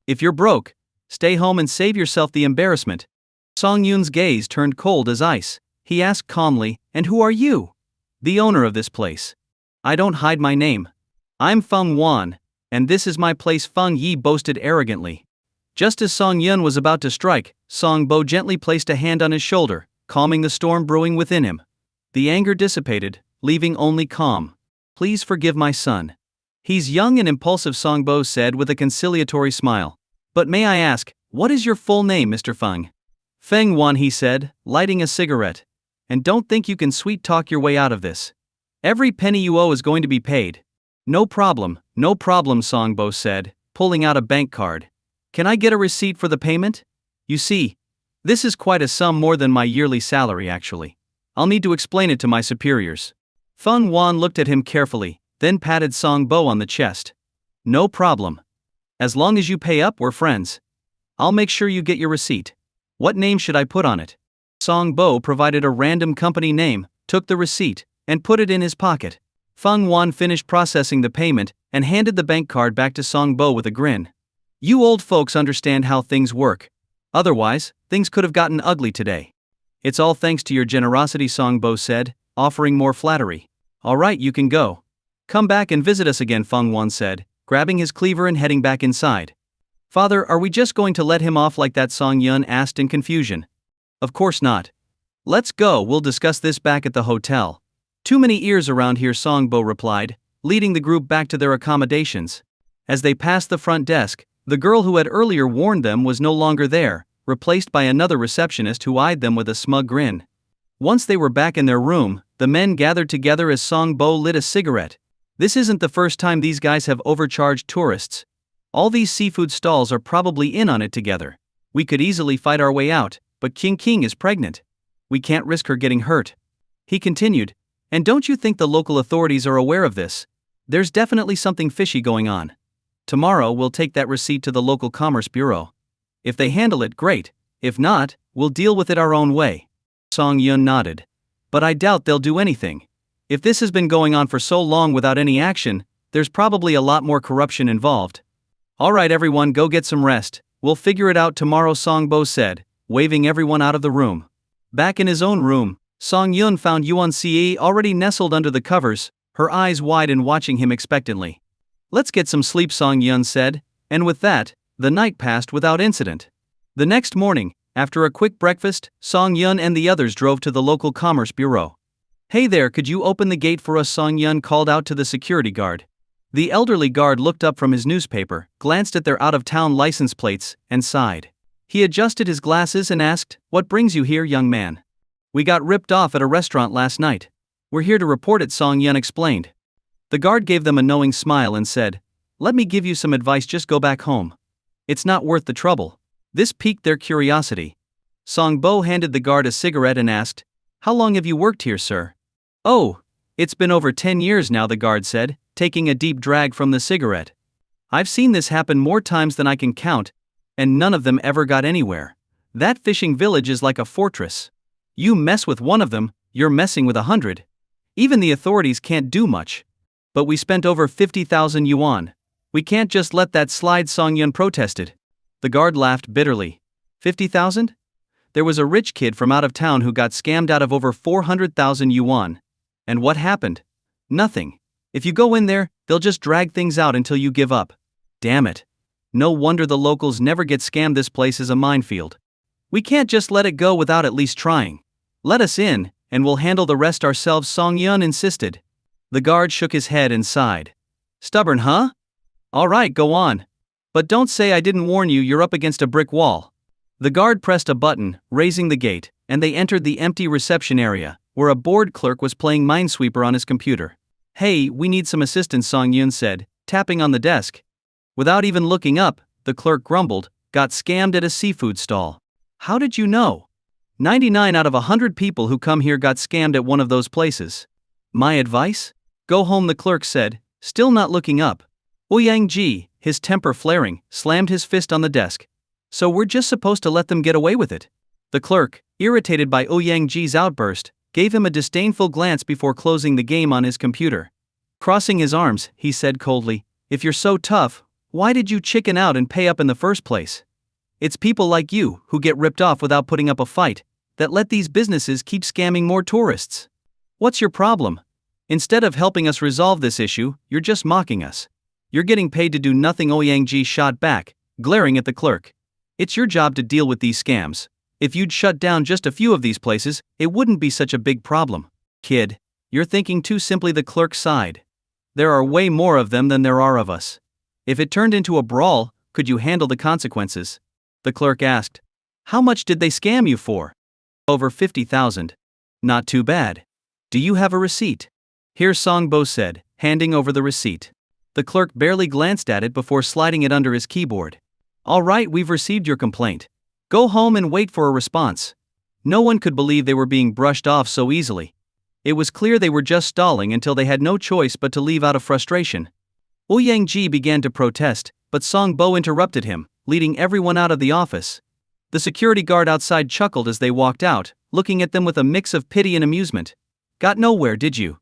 [SPEAKER 1] If you're broke, stay home and save yourself the embarrassment. Song Yun's gaze turned cold as ice. He asked calmly, and who are you? The owner of this place. I don't hide my name. I'm Feng Wan, and this is my place, Feng Yi boasted arrogantly. Just as Song Yun was about to strike, Song Bo gently placed a hand on his shoulder, calming the storm brewing within him. The anger dissipated, leaving only calm. Please forgive my son. He's young and impulsive, Song Bo said with a conciliatory smile. But may I ask, what is your full name, Mr. Feng? Feng Wan, he said, lighting a cigarette. And don't think you can sweet-talk your way out of this. Every penny you owe is going to be paid. No problem, Song Bo said, pulling out a bank card. Can I get a receipt for the payment? You see, this is quite a sum, more than my yearly salary actually. I'll need to explain it to my superiors. Feng Wan looked at him carefully, then patted Song Bo on the chest. No problem. As long as you pay up, we're friends. I'll make sure you get your receipt. What name should I put on it? Song Bo provided a random company name, took the receipt, and put it in his pocket. Feng Wan finished processing the payment and handed the bank card back to Song Bo with a grin. You old folks understand how things work. Otherwise, things could have gotten ugly today. It's all thanks to your generosity, Song Bo said, offering more flattery. All right, you can go. Come back and visit us again, Feng Wan said, grabbing his cleaver and heading back inside. Father, are we just going to let him off like that? Song Yun asked in confusion. Of course not. Let's go, we'll discuss this back at the hotel. Too many ears around here, Song Bo replied, leading the group back to their accommodations. As they passed the front desk, the girl who had earlier warned them was no longer there, replaced by another receptionist who eyed them with a smug grin. Once they were back in their room, the men gathered together as Song Bo lit a cigarette. This isn't the first time these guys have overcharged tourists. All these seafood stalls are probably in on it together. We could easily fight our way out, but King is pregnant. We can't risk her getting hurt. He continued, and don't you think the local authorities are aware of this? There's definitely something fishy going on. Tomorrow we'll take that receipt to the local commerce bureau. If they handle it, great. If not, we'll deal with it our own way. Song Yun nodded. But I doubt they'll do anything. If this has been going on for so long without any action, there's probably a lot more corruption involved. Alright everyone, go get some rest. We'll figure it out tomorrow, Song Bo said, waving everyone out of the room. Back in his own room, Song Yun found Yuan Ce already nestled under the covers, her eyes wide and watching him expectantly. Let's get some sleep, Song Yun said, and with that, the night passed without incident. The next morning, after a quick breakfast, Song Yun and the others drove to the local commerce bureau. Hey there, could you open the gate for us? Song Yun called out to the security guard. The elderly guard looked up from his newspaper, glanced at their out-of-town license plates, and sighed. He adjusted his glasses and asked, What brings you here, young man? We got ripped off at a restaurant last night. We're here to report it, Song Yun explained. The guard gave them a knowing smile and said, Let me give you some advice, just go back home. It's not worth the trouble. This piqued their curiosity. Song Bo handed the guard a cigarette and asked, How long have you worked here, sir? Oh, it's been over 10 years now, the guard said, taking a deep drag from the cigarette. I've seen this happen more times than I can count, and none of them ever got anywhere. That fishing village is like a fortress. You mess with one of them, you're messing with 100. Even the authorities can't do much. But we spent over 50,000 yuan. We can't just let that slide, Song Yun protested. The guard laughed bitterly. 50,000? There was a rich kid from out of town who got scammed out of over 400,000 yuan. And what happened? Nothing. If you go in there, they'll just drag things out until you give up. Damn it. No wonder the locals never get scammed. This place is a minefield. We can't just let it go without at least trying. Let us in, and we'll handle the rest ourselves, Song Yun insisted. The guard shook his head and sighed. Stubborn, huh? Alright, go on. But don't say I didn't warn you, you're up against a brick wall. The guard pressed a button, raising the gate, and they entered the empty reception area, where a bored clerk was playing Minesweeper on his computer. Hey, we need some assistance, Song Yun said, tapping on the desk. Without even looking up, the clerk grumbled, got scammed at a seafood stall. How did you know? 99 out of 100 people who come here got scammed at one of those places. My advice? Go home, the clerk said, still not looking up. Ouyang, his temper flaring, slammed his fist on the desk. So we're just supposed to let them get away with it? The clerk, irritated by Ouyang's outburst, gave him a disdainful glance before closing the game on his computer. Crossing his arms, he said coldly, if you're so tough, why did you chicken out and pay up in the first place? It's people like you, who get ripped off without putting up a fight, that let these businesses keep scamming more tourists. What's your problem? Instead of helping us resolve this issue, you're just mocking us. You're getting paid to do nothing, Ouyang shot back, glaring at the clerk. It's your job to deal with these scams. If you'd shut down just a few of these places, it wouldn't be such a big problem. Kid, you're thinking too simply, the clerk sighed. There are way more of them than there are of us. If it turned into a brawl, could you handle the consequences? The clerk asked. How much did they scam you for? Over 50,000. Not too bad. Do you have a receipt? Here, Songbo said, handing over the receipt. The clerk barely glanced at it before sliding it under his keyboard. All right, we've received your complaint. Go home and wait for a response. No one could believe they were being brushed off so easily. It was clear they were just stalling until they had no choice but to leave out of frustration. Ouyang began to protest, but Songbo interrupted him, leading everyone out of the office. The security guard outside chuckled as they walked out, looking at them with a mix of pity and amusement. Got nowhere, did you?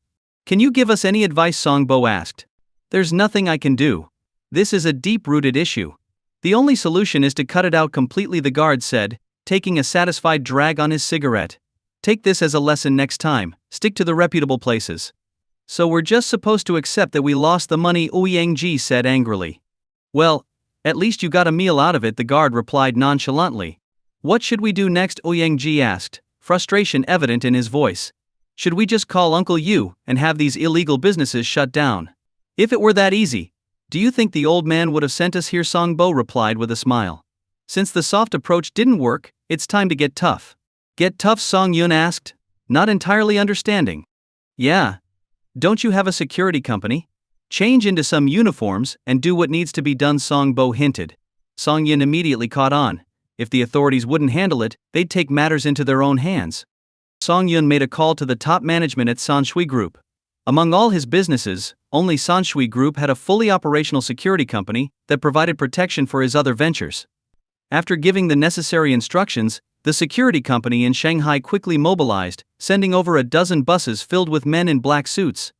[SPEAKER 1] Can you give us any advice? Songbo asked. There's nothing I can do. This is a deep-rooted issue. The only solution is to cut it out completely, the guard said, taking a satisfied drag on his cigarette. Take this as a lesson next time, stick to the reputable places. So we're just supposed to accept that we lost the money, Ouyang said angrily. Well, at least you got a meal out of it, the guard replied nonchalantly. What should we do next? Ouyang asked, frustration evident in his voice. Should we just call Uncle Yu and have these illegal businesses shut down? If it were that easy, do you think the old man would have sent us here? Songbo replied with a smile. Since the soft approach didn't work, it's time to get tough. Get tough? Songyun asked, not entirely understanding. Yeah. Don't you have a security company? Change into some uniforms and do what needs to be done, Songbo hinted. Songyun immediately caught on. If the authorities wouldn't handle it, they'd take matters into their own hands. Songyun made a call to the top management at Sanshui Group. Among all his businesses, only Sanshui Group had a fully operational security company that provided protection for his other ventures. After giving the necessary instructions, the security company in Shanghai quickly mobilized, sending over a dozen buses filled with men in black suits.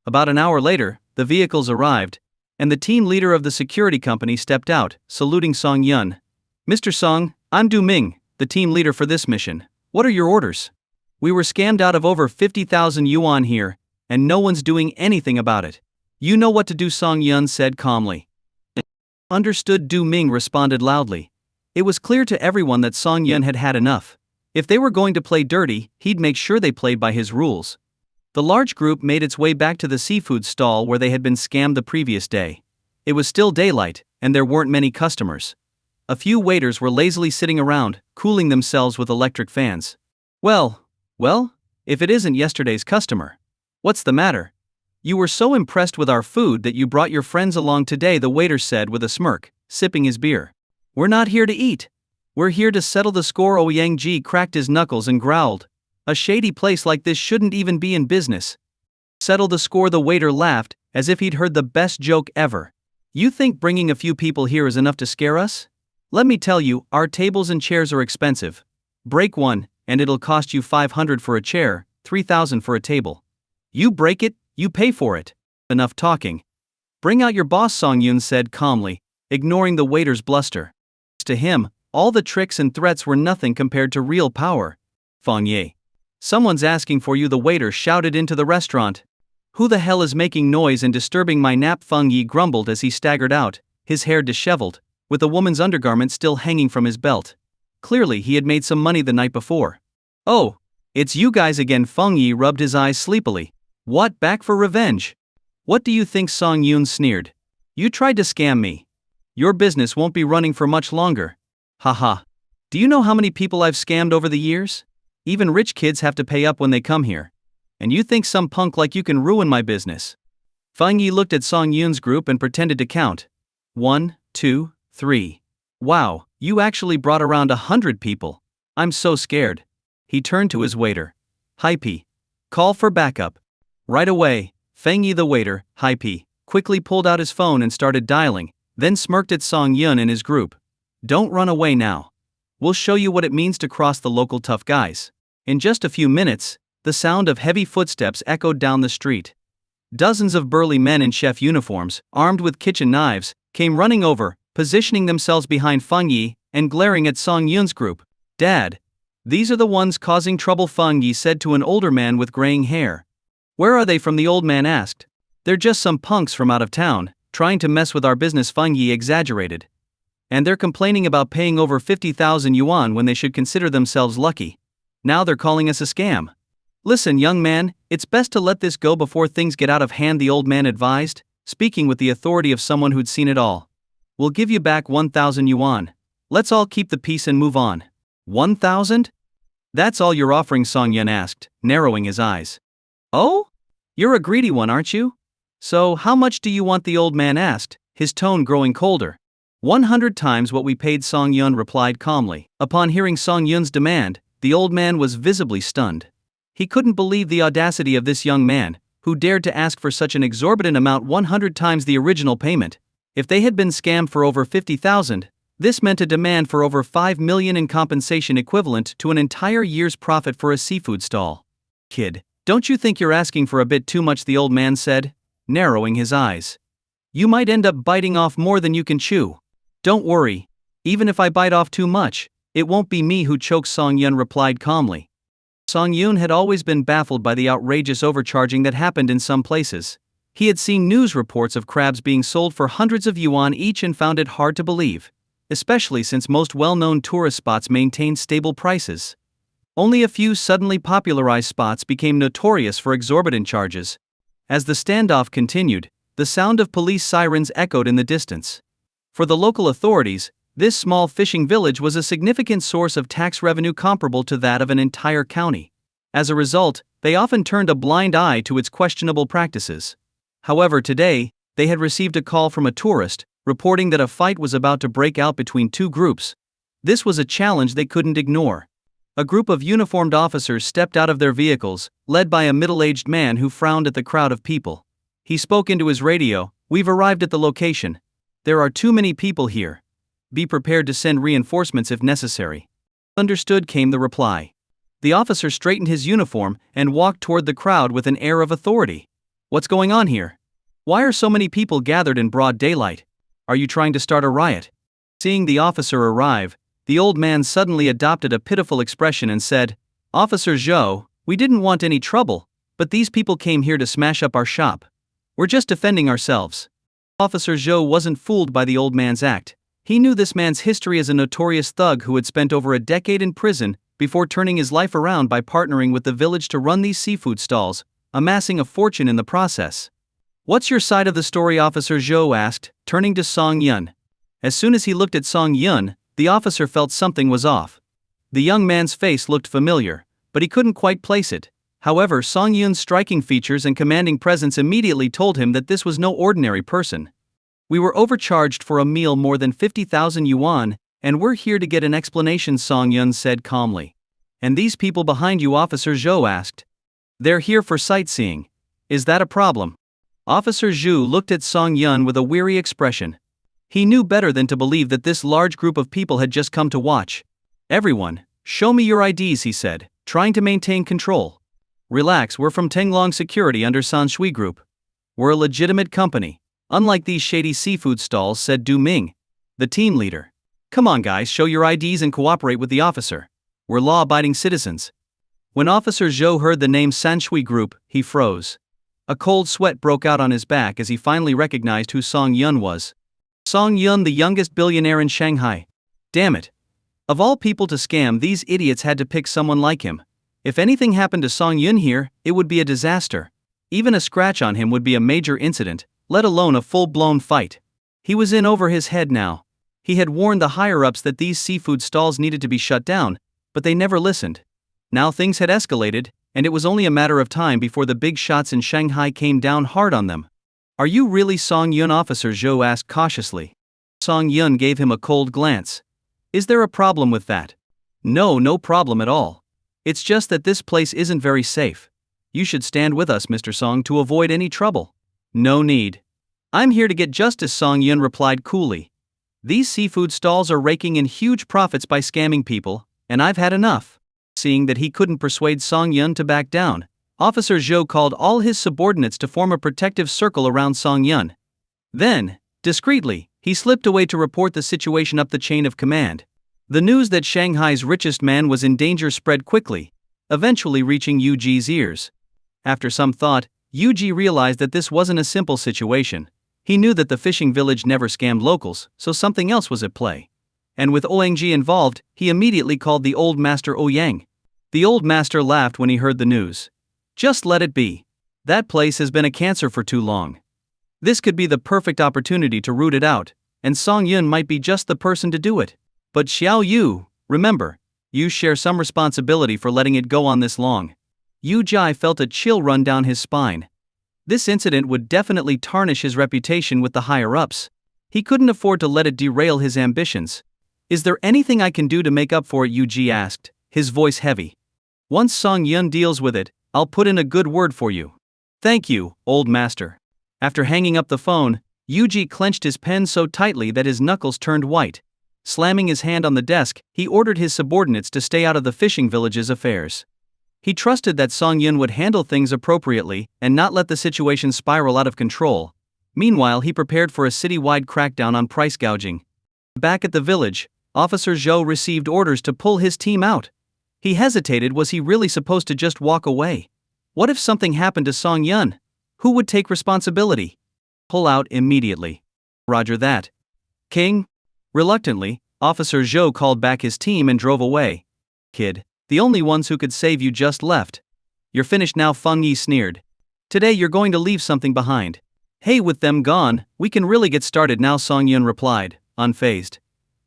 [SPEAKER 1] About an hour later, the vehicles arrived, and the team leader of the security company stepped out, saluting Song Yun. Mr. Song, I'm Du Ming, the team leader for this mission. What are your orders? We were scammed out of over 50,000 yuan here, and no one's doing anything about it. You know what to do, Song Yun said calmly. Understood, Du Ming responded loudly. It was clear to everyone that Song Yun had had enough. If they were going to play dirty, he'd make sure they played by his rules. The large group made its way back to the seafood stall where they had been scammed the previous day. It was still daylight, and there weren't many customers. A few waiters were lazily sitting around, cooling themselves with electric fans. Well, if it isn't yesterday's customer. What's the matter? You were so impressed with our food that you brought your friends along today, the waiter said with a smirk, sipping his beer. We're not here to eat. We're here to settle the score. Ouyang cracked his knuckles and growled. A shady place like this shouldn't even be in business. Settle the score, the waiter laughed, as if he'd heard the best joke ever. You think bringing a few people here is enough to scare us? Let me tell you, our tables and chairs are expensive. Break one, and it'll cost you 500 for a chair, 3,000 for a table. You break it, you pay for it. Enough talking. Bring out your boss, Song Yun said calmly, ignoring the waiter's bluster. To him, all the tricks and threats were nothing compared to real power. Feng Ye. Someone's asking for you, the waiter shouted into the restaurant. Who the hell is making noise and disturbing my nap? Feng Ye grumbled as he staggered out, his hair disheveled, with a woman's undergarment still hanging from his belt. Clearly he had made some money the night before. Oh, it's you guys again. Feng Ye rubbed his eyes sleepily. What, back for revenge? What do you think? Song Yun sneered. You tried to scam me. Your business won't be running for much longer. Haha. Do you know how many people I've scammed over the years? Even rich kids have to pay up when they come here. And you think some punk like you can ruin my business? Feng Yi looked at Song Yun's group and pretended to count. 1, 2, 3. Wow, you actually brought around 100 people. I'm so scared. He turned to his waiter. Hi-P. Call for backup. Right away. Feng Yi the waiter, Hi-P, quickly pulled out his phone and started dialing, then smirked at Song Yun and his group. Don't run away now. We'll show you what it means to cross the local tough guys. In just a few minutes, the sound of heavy footsteps echoed down the street. Dozens of burly men in chef uniforms, armed with kitchen knives, came running over, positioning themselves behind Feng Yi and glaring at Song Yun's group. Dad. These are the ones causing trouble, Feng Yi said to an older man with graying hair. Where are they from? The old man asked. They're just some punks from out of town, trying to mess with our business, Feng Yi exaggerated. And they're complaining about paying over 50,000 yuan when they should consider themselves lucky. Now they're calling us a scam. Listen, young man, it's best to let this go before things get out of hand, the old man advised, speaking with the authority of someone who'd seen it all. We'll give you back 1,000 yuan. Let's all keep the peace and move on. 1,000? That's all you're offering? Song Yun asked, narrowing his eyes. Oh? You're a greedy one, aren't you? So, how much do you want? The old man asked, his tone growing colder. 100 times what we paid, Song Yun replied calmly. Upon hearing Song Yun's demand, the old man was visibly stunned. He couldn't believe the audacity of this young man, who dared to ask for such an exorbitant amount, 100 times the original payment. If they had been scammed for over 50,000, this meant a demand for over 5 million in compensation, equivalent to an entire year's profit for a seafood stall. Kid, don't you think you're asking for a bit too much? The old man said, narrowing his eyes. You might end up biting off more than you can chew. Don't worry. Even if I bite off too much, it won't be me who chokes, Song Yun replied calmly. Song Yun had always been baffled by the outrageous overcharging that happened in some places. He had seen news reports of crabs being sold for hundreds of yuan each and found it hard to believe, especially since most well-known tourist spots maintained stable prices. Only a few suddenly popularized spots became notorious for exorbitant charges. As the standoff continued, the sound of police sirens echoed in the distance. For the local authorities, this small fishing village was a significant source of tax revenue comparable to that of an entire county. As a result, they often turned a blind eye to its questionable practices. However, today, they had received a call from a tourist, reporting that a fight was about to break out between two groups. This was a challenge they couldn't ignore. A group of uniformed officers stepped out of their vehicles, led by a middle-aged man who frowned at the crowd of people. He spoke into his radio, "We've arrived at the location. There are too many people here. Be prepared to send reinforcements if necessary." Understood, came the reply. The officer straightened his uniform and walked toward the crowd with an air of authority. What's going on here? Why are so many people gathered in broad daylight? Are you trying to start a riot? Seeing the officer arrive, the old man suddenly adopted a pitiful expression and said, "Officer Zhou, we didn't want any trouble, but these people came here to smash up our shop. We're just defending ourselves." Officer Zhou wasn't fooled by the old man's act. He knew this man's history as a notorious thug who had spent over a decade in prison before turning his life around by partnering with the village to run these seafood stalls, amassing a fortune in the process. "What's your side of the story?" Officer Zhou asked, turning to Song Yun. As soon as he looked at Song Yun, the officer felt something was off. The young man's face looked familiar, but he couldn't quite place it. However, Song Yun's striking features and commanding presence immediately told him that this was no ordinary person. "We were overcharged for a meal more than 50,000 yuan, and we're here to get an explanation," Song Yun said calmly. "And these people behind you?" Officer Zhou asked. "They're here for sightseeing. Is that a problem?" Officer Zhu looked at Song Yun with a weary expression. He knew better than to believe that this large group of people had just come to watch. "Everyone, show me your IDs," he said, trying to maintain control. "Relax, we're from Tenglong Security under Sanshui Group. We're a legitimate company, unlike these shady seafood stalls," said Du Ming, the team leader. "Come on guys, show your IDs and cooperate with the officer. We're law-abiding citizens." When Officer Zhou heard the name Sanshui Group, he froze. A cold sweat broke out on his back as he finally recognized who Song Yun was. Song Yun, the youngest billionaire in Shanghai. Damn it. Of all people to scam, these idiots had to pick someone like him. If anything happened to Song Yun here, it would be a disaster. Even a scratch on him would be a major incident, let alone a full-blown fight. He was in over his head now. He had warned the higher-ups that these seafood stalls needed to be shut down, but they never listened. Now things had escalated, and it was only a matter of time before the big shots in Shanghai came down hard on them. "Are you really Song Yun?" Officer Zhou asked cautiously. Song Yun gave him a cold glance. "Is there a problem with that?" No, no problem at all. It's just that this place isn't very safe. You should stand with us, Mr. Song, to avoid any trouble. No need. I'm here to get justice, Song Yun replied coolly. These seafood stalls are raking in huge profits by scamming people, and I've had enough. Seeing that he couldn't persuade Song Yun to back down, Officer Zhou called all his subordinates to form a protective circle around Song Yun. Then, discreetly, he slipped away to report the situation up the chain of command. The news that Shanghai's richest man was in danger spread quickly, eventually reaching Yu Ji's ears. After some thought, Yu Ji realized that this wasn't a simple situation. He knew that the fishing village never scammed locals, so something else was at play. And with Ouyang involved, he immediately called the old master Ouyang. The old master laughed when he heard the news. Just let it be. That place has been a cancer for too long. This could be the perfect opportunity to root it out, and Song Yun might be just the person to do it. But Xiao Yu, remember, you share some responsibility for letting it go on this long. Yu Ji felt a chill run down his spine. This incident would definitely tarnish his reputation with the higher-ups. He couldn't afford to let it derail his ambitions. Is there anything I can do to make up for it? Yu Ji asked, his voice heavy. Once Song Yun deals with it, I'll put in a good word for you. Thank you, old master. After hanging up the phone, Yu Ji clenched his pen so tightly that his knuckles turned white. Slamming his hand on the desk, he ordered his subordinates to stay out of the fishing village's affairs. He trusted that Song Yun would handle things appropriately and not let the situation spiral out of control. Meanwhile, he prepared for a citywide crackdown on price gouging. Back at the village, Officer Zhou received orders to pull his team out. He hesitated. Was he really supposed to just walk away? What if something happened to Song Yun? Who would take responsibility? Pull out immediately. Roger that. King? Reluctantly, Officer Zhou called back his team and drove away. Kid, the only ones who could save you just left. You're finished now, Feng Yi sneered. Today you're going to leave something behind. Hey, with them gone, we can really get started now, Song Yun replied, unfazed.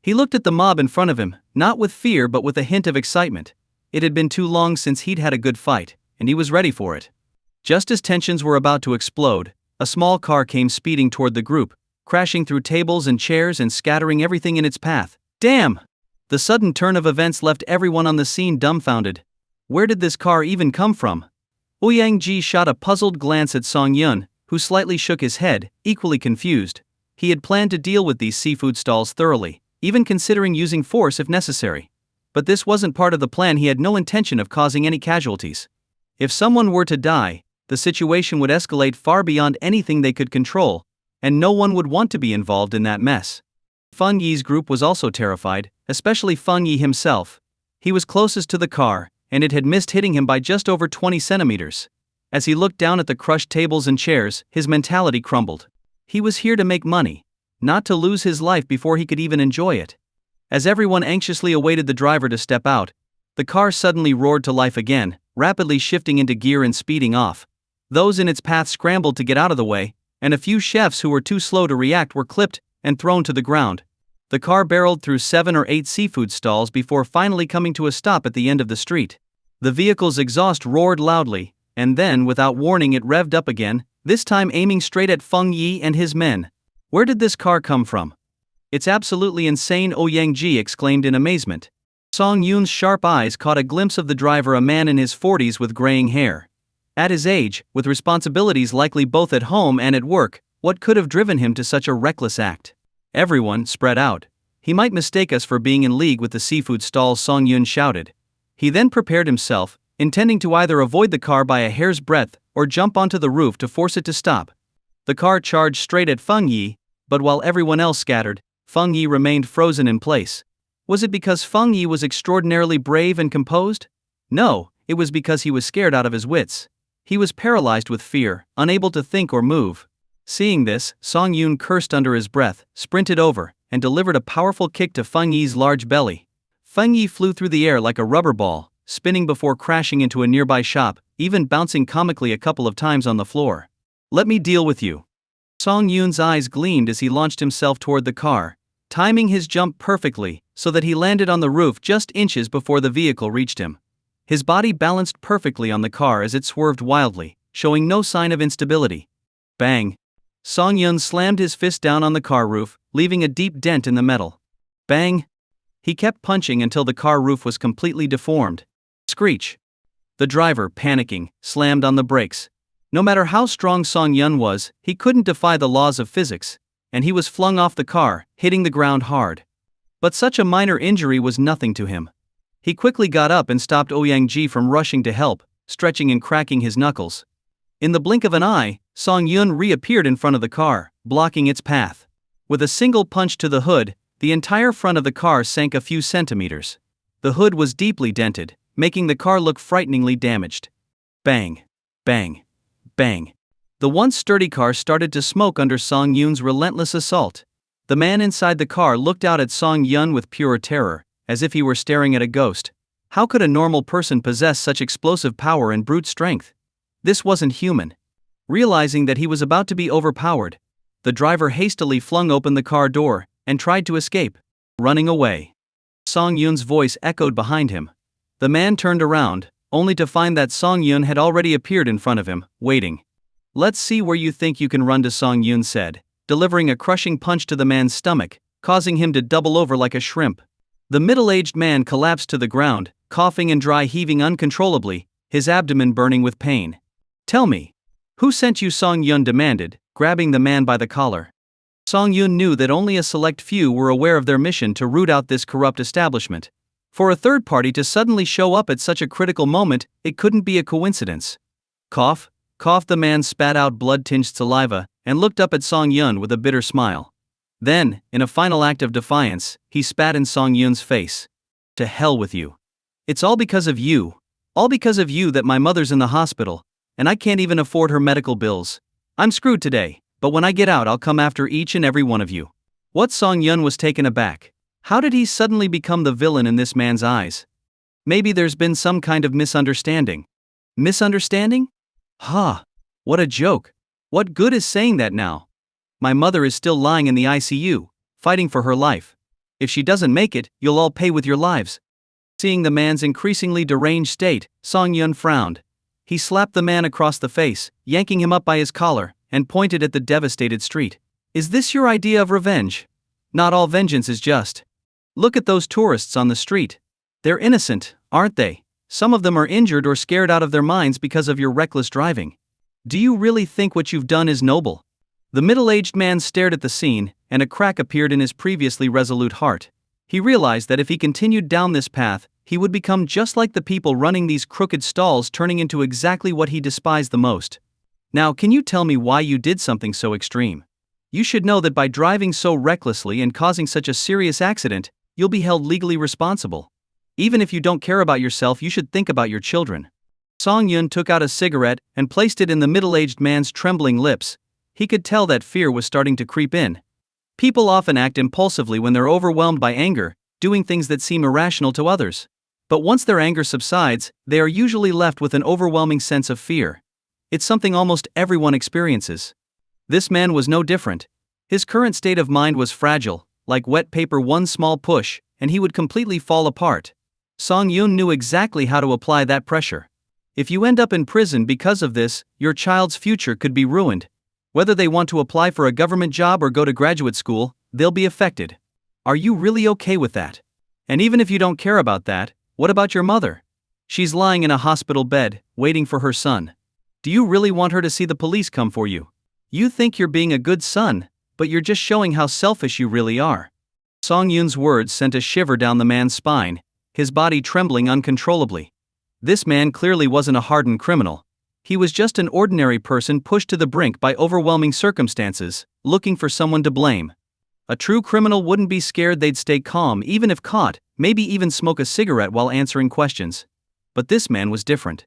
[SPEAKER 1] He looked at the mob in front of him, not with fear but with a hint of excitement. It had been too long since he'd had a good fight, and he was ready for it. Just as tensions were about to explode, a small car came speeding toward the group, crashing through tables and chairs and scattering everything in its path. Damn! The sudden turn of events left everyone on the scene dumbfounded. Where did this car even come from? Ouyang Ji shot a puzzled glance at Song Yun, who slightly shook his head, equally confused. He had planned to deal with these seafood stalls thoroughly, even considering using force if necessary. But this wasn't part of the plan. He had no intention of causing any casualties. If someone were to die, the situation would escalate far beyond anything they could control, and no one would want to be involved in that mess. Feng Yi's group was also terrified, especially Feng Yi himself. He was closest to the car, and it had missed hitting him by just over 20 centimeters. As he looked down at the crushed tables and chairs, his mentality crumbled. He was here to make money, not to lose his life before he could even enjoy it. As everyone anxiously awaited the driver to step out, the car suddenly roared to life again, rapidly shifting into gear and speeding off. Those in its path scrambled to get out of the way, and a few chefs who were too slow to react were clipped and thrown to the ground. The car barreled through 7 or 8 seafood stalls before finally coming to a stop at the end of the street. The vehicle's exhaust roared loudly, and then, without warning, it revved up again, this time aiming straight at Feng Yi and his men. Where did this car come from? It's absolutely insane, Ouyang Ji exclaimed in amazement. Song Yun's sharp eyes caught a glimpse of the driver, a man in his 40s with graying hair. At his age, with responsibilities likely both at home and at work, what could have driven him to such a reckless act? Everyone, spread out. He might mistake us for being in league with the seafood stalls, Song Yun shouted. He then prepared himself, intending to either avoid the car by a hair's breadth or jump onto the roof to force it to stop. The car charged straight at Feng Yi, but while everyone else scattered, Feng Yi remained frozen in place. Was it because Feng Yi was extraordinarily brave and composed? No, it was because he was scared out of his wits. He was paralyzed with fear, unable to think or move. Seeing this, Song Yun cursed under his breath, sprinted over, and delivered a powerful kick to Feng Yi's large belly. Feng Yi flew through the air like a rubber ball, spinning before crashing into a nearby shop, even bouncing comically a couple of times on the floor. Let me deal with you. Song Yun's eyes gleamed as he launched himself toward the car, timing his jump perfectly, so that he landed on the roof just inches before the vehicle reached him. His body balanced perfectly on the car as it swerved wildly, showing no sign of instability. Bang! Song Yun slammed his fist down on the car roof, leaving a deep dent in the metal. Bang! He kept punching until the car roof was completely deformed. Screech. The driver, panicking, slammed on the brakes. No matter how strong Song Yun was, he couldn't defy the laws of physics, and he was flung off the car, hitting the ground hard. But such a minor injury was nothing to him. He quickly got up and stopped Ouyang from rushing to help, stretching and cracking his knuckles. In the blink of an eye, Song Yun reappeared in front of the car, blocking its path. With a single punch to the hood, the entire front of the car sank a few centimeters. The hood was deeply dented, making the car look frighteningly damaged. Bang. Bang. Bang. The once sturdy car started to smoke under Song Yun's relentless assault. The man inside the car looked out at Song Yun with pure terror, as if he were staring at a ghost. How could a normal person possess such explosive power and brute strength? This wasn't human. Realizing that he was about to be overpowered, the driver hastily flung open the car door and tried to escape, running away. Song Yun's voice echoed behind him. The man turned around, only to find that Song Yun had already appeared in front of him, waiting. "Let's see where you think you can run to," Song Yun said, delivering a crushing punch to the man's stomach, causing him to double over like a shrimp. The middle-aged man collapsed to the ground, coughing and dry heaving uncontrollably, his abdomen burning with pain. "Tell me, who sent you?" Song Yun demanded, grabbing the man by the collar. Song Yun knew that only a select few were aware of their mission to root out this corrupt establishment. For a third party to suddenly show up at such a critical moment, it couldn't be a coincidence. Cough, cough. The man spat out blood-tinged saliva and looked up at Song Yun with a bitter smile. Then, in a final act of defiance, he spat in Song Yun's face. "To hell with you. It's all because of you. All because of you that my mother's in the hospital, and I can't even afford her medical bills. I'm screwed today, but when I get out I'll come after each and every one of you." What? Song Yun was taken aback. How did he suddenly become the villain in this man's eyes? Maybe there's been some kind of misunderstanding. Misunderstanding? Ha! What a joke. What good is saying that now? My mother is still lying in the ICU, fighting for her life. If she doesn't make it, you'll all pay with your lives. Seeing the man's increasingly deranged state, Song Yun frowned. He slapped the man across the face, yanking him up by his collar, and pointed at the devastated street. "Is this your idea of revenge? Not all vengeance is just. Look at those tourists on the street. They're innocent, aren't they? Some of them are injured or scared out of their minds because of your reckless driving. Do you really think what you've done is noble?" The middle-aged man stared at the scene, and a crack appeared in his previously resolute heart. He realized that if he continued down this path, he would become just like the people running these crooked stalls, turning into exactly what he despised the most. "Now, can you tell me why you did something so extreme? You should know that by driving so recklessly and causing such a serious accident, you'll be held legally responsible. Even if you don't care about yourself, you should think about your children." Song Yun took out a cigarette and placed it in the middle-aged man's trembling lips. He could tell that fear was starting to creep in. People often act impulsively when they're overwhelmed by anger, doing things that seem irrational to others. But once their anger subsides, they are usually left with an overwhelming sense of fear. It's something almost everyone experiences. This man was no different. His current state of mind was fragile, like wet paper. One small push, and he would completely fall apart. Song Yun knew exactly how to apply that pressure. If you end up in prison because of this, your child's future could be ruined. Whether they want to apply for a government job or go to graduate school, they'll be affected. Are you really okay with that? And even if you don't care about that, what about your mother? She's lying in a hospital bed, waiting for her son. Do you really want her to see the police come for you? You think you're being a good son, but you're just showing how selfish you really are. Song Yun's words sent a shiver down the man's spine, his body trembling uncontrollably. This man clearly wasn't a hardened criminal. He was just an ordinary person pushed to the brink by overwhelming circumstances, looking for someone to blame. A true criminal wouldn't be scared. They'd stay calm even if caught, maybe even smoke a cigarette while answering questions. But this man was different.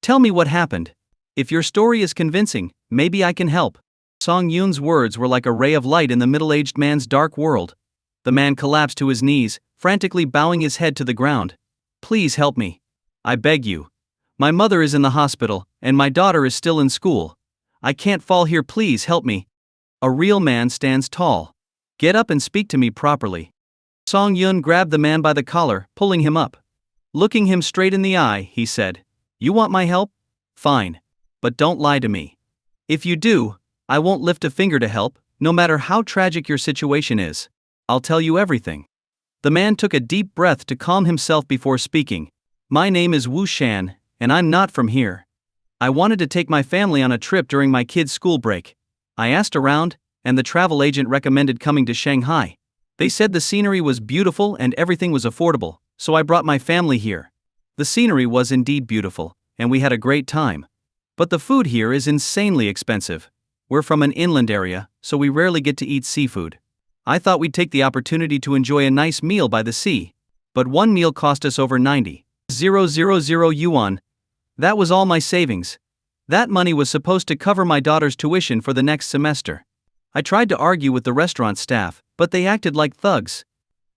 [SPEAKER 1] "Tell me what happened. If your story is convincing, maybe I can help." Song Yun's words were like a ray of light in the middle-aged man's dark world. The man collapsed to his knees, frantically bowing his head to the ground. "Please help me. I beg you. My mother is in the hospital, and my daughter is still in school. I can't fall here. Please help me." A real man stands tall. "Get up and speak to me properly." Song Yun grabbed the man by the collar, pulling him up. Looking him straight in the eye, he said, "You want my help? Fine. But don't lie to me. If you do, I won't lift a finger to help, no matter how tragic your situation is. I'll tell you everything." The man took a deep breath to calm himself before speaking. My name is Wu Shan, and I'm not from here. I wanted to take my family on a trip during my kids' school break. I asked around, and the travel agent recommended coming to Shanghai. They said the scenery was beautiful and everything was affordable, so I brought my family here. The scenery was indeed beautiful, and we had a great time. But the food here is insanely expensive. We're from an inland area, so we rarely get to eat seafood. I thought we'd take the opportunity to enjoy a nice meal by the sea. But one meal cost us over 90,000 yuan. That was all my savings. That money was supposed to cover my daughter's tuition for the next semester. I tried to argue with the restaurant staff, but they acted like thugs.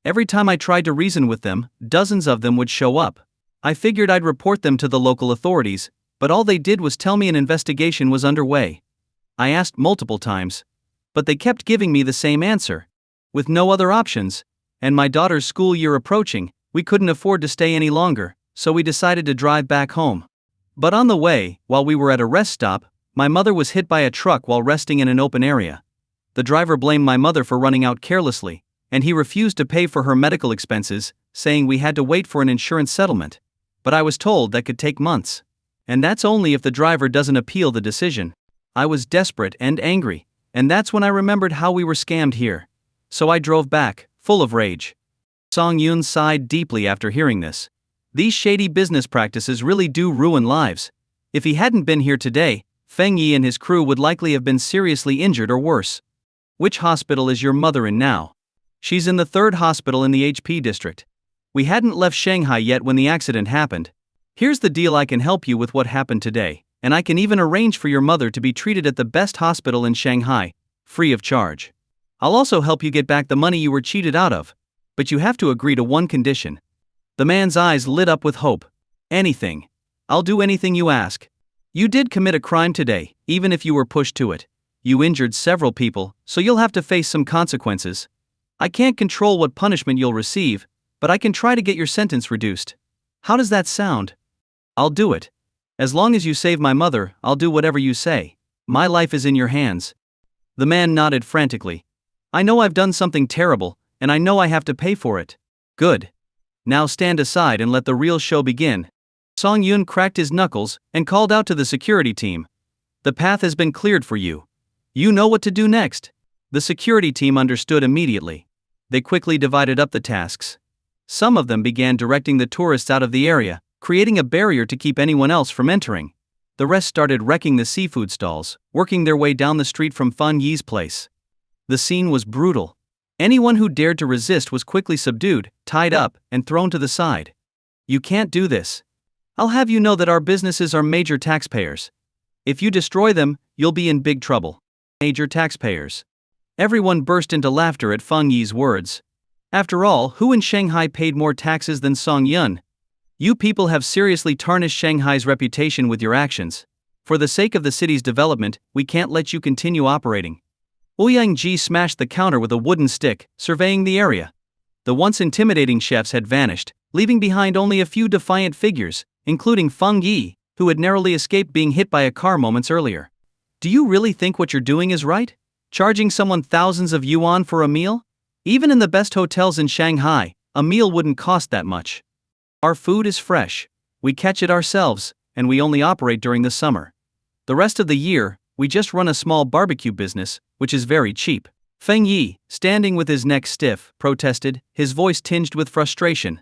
[SPEAKER 1] Every time I tried to reason with them, dozens of them would show up. I figured I'd report them to the local authorities, but all they did was tell me an investigation was underway. I asked multiple times, but they kept giving me the same answer. With no other options, and my daughter's school year approaching, we couldn't afford to stay any longer, so we decided to drive back home. But on the way, while we were at a rest stop, my mother was hit by a truck while resting in an open area. The driver blamed my mother for running out carelessly, and he refused to pay for her medical expenses, saying we had to wait for an insurance settlement. But I was told that could take months. And that's only if the driver doesn't appeal the decision. I was desperate and angry, and that's when I remembered how we were scammed here. So I drove back, full of rage. Song Yun sighed deeply after hearing this. These shady business practices really do ruin lives. If he hadn't been here today, Feng Yi and his crew would likely have been seriously injured or worse. Which hospital is your mother in now? She's in the 3rd hospital in the HP district. We hadn't left Shanghai yet when the accident happened. Here's the deal: I can help you with what happened today, and I can even arrange for your mother to be treated at the best hospital in Shanghai, free of charge. I'll also help you get back the money you were cheated out of. But you have to agree to one condition. The man's eyes lit up with hope. Anything. I'll do anything you ask. You did commit a crime today, even if you were pushed to it. You injured several people, so you'll have to face some consequences. I can't control what punishment you'll receive, but I can try to get your sentence reduced. How does that sound? I'll do it. As long as you save my mother, I'll do whatever you say. My life is in your hands. The man nodded frantically. I know I've done something terrible, and I know I have to pay for it. Good. Now stand aside and let the real show begin. Song Yun cracked his knuckles and called out to the security team. The path has been cleared for you. You know what to do next. The security team understood immediately. They quickly divided up the tasks. Some of them began directing the tourists out of the area, creating a barrier to keep anyone else from entering. The rest started wrecking the seafood stalls, working their way down the street from Feng Yi's place. The scene was brutal. Anyone who dared to resist was quickly subdued, tied up, and thrown to the side. You can't do this. I'll have you know that our businesses are major taxpayers. If you destroy them, you'll be in big trouble. Major taxpayers. Everyone burst into laughter at Feng Yi's words. After all, who in Shanghai paid more taxes than Song Yun? You people have seriously tarnished Shanghai's reputation with your actions. For the sake of the city's development, we can't let you continue operating. Ouyang smashed the counter with a wooden stick, surveying the area. The once intimidating chefs had vanished, leaving behind only a few defiant figures, including Feng Yi, who had narrowly escaped being hit by a car moments earlier. Do you really think what you're doing is right? Charging someone thousands of yuan for a meal? Even in the best hotels in Shanghai, a meal wouldn't cost that much. Our food is fresh. We catch it ourselves, and we only operate during the summer. The rest of the year, we just run a small barbecue business, which is very cheap. Feng Yi, standing with his neck stiff, protested, his voice tinged with frustration.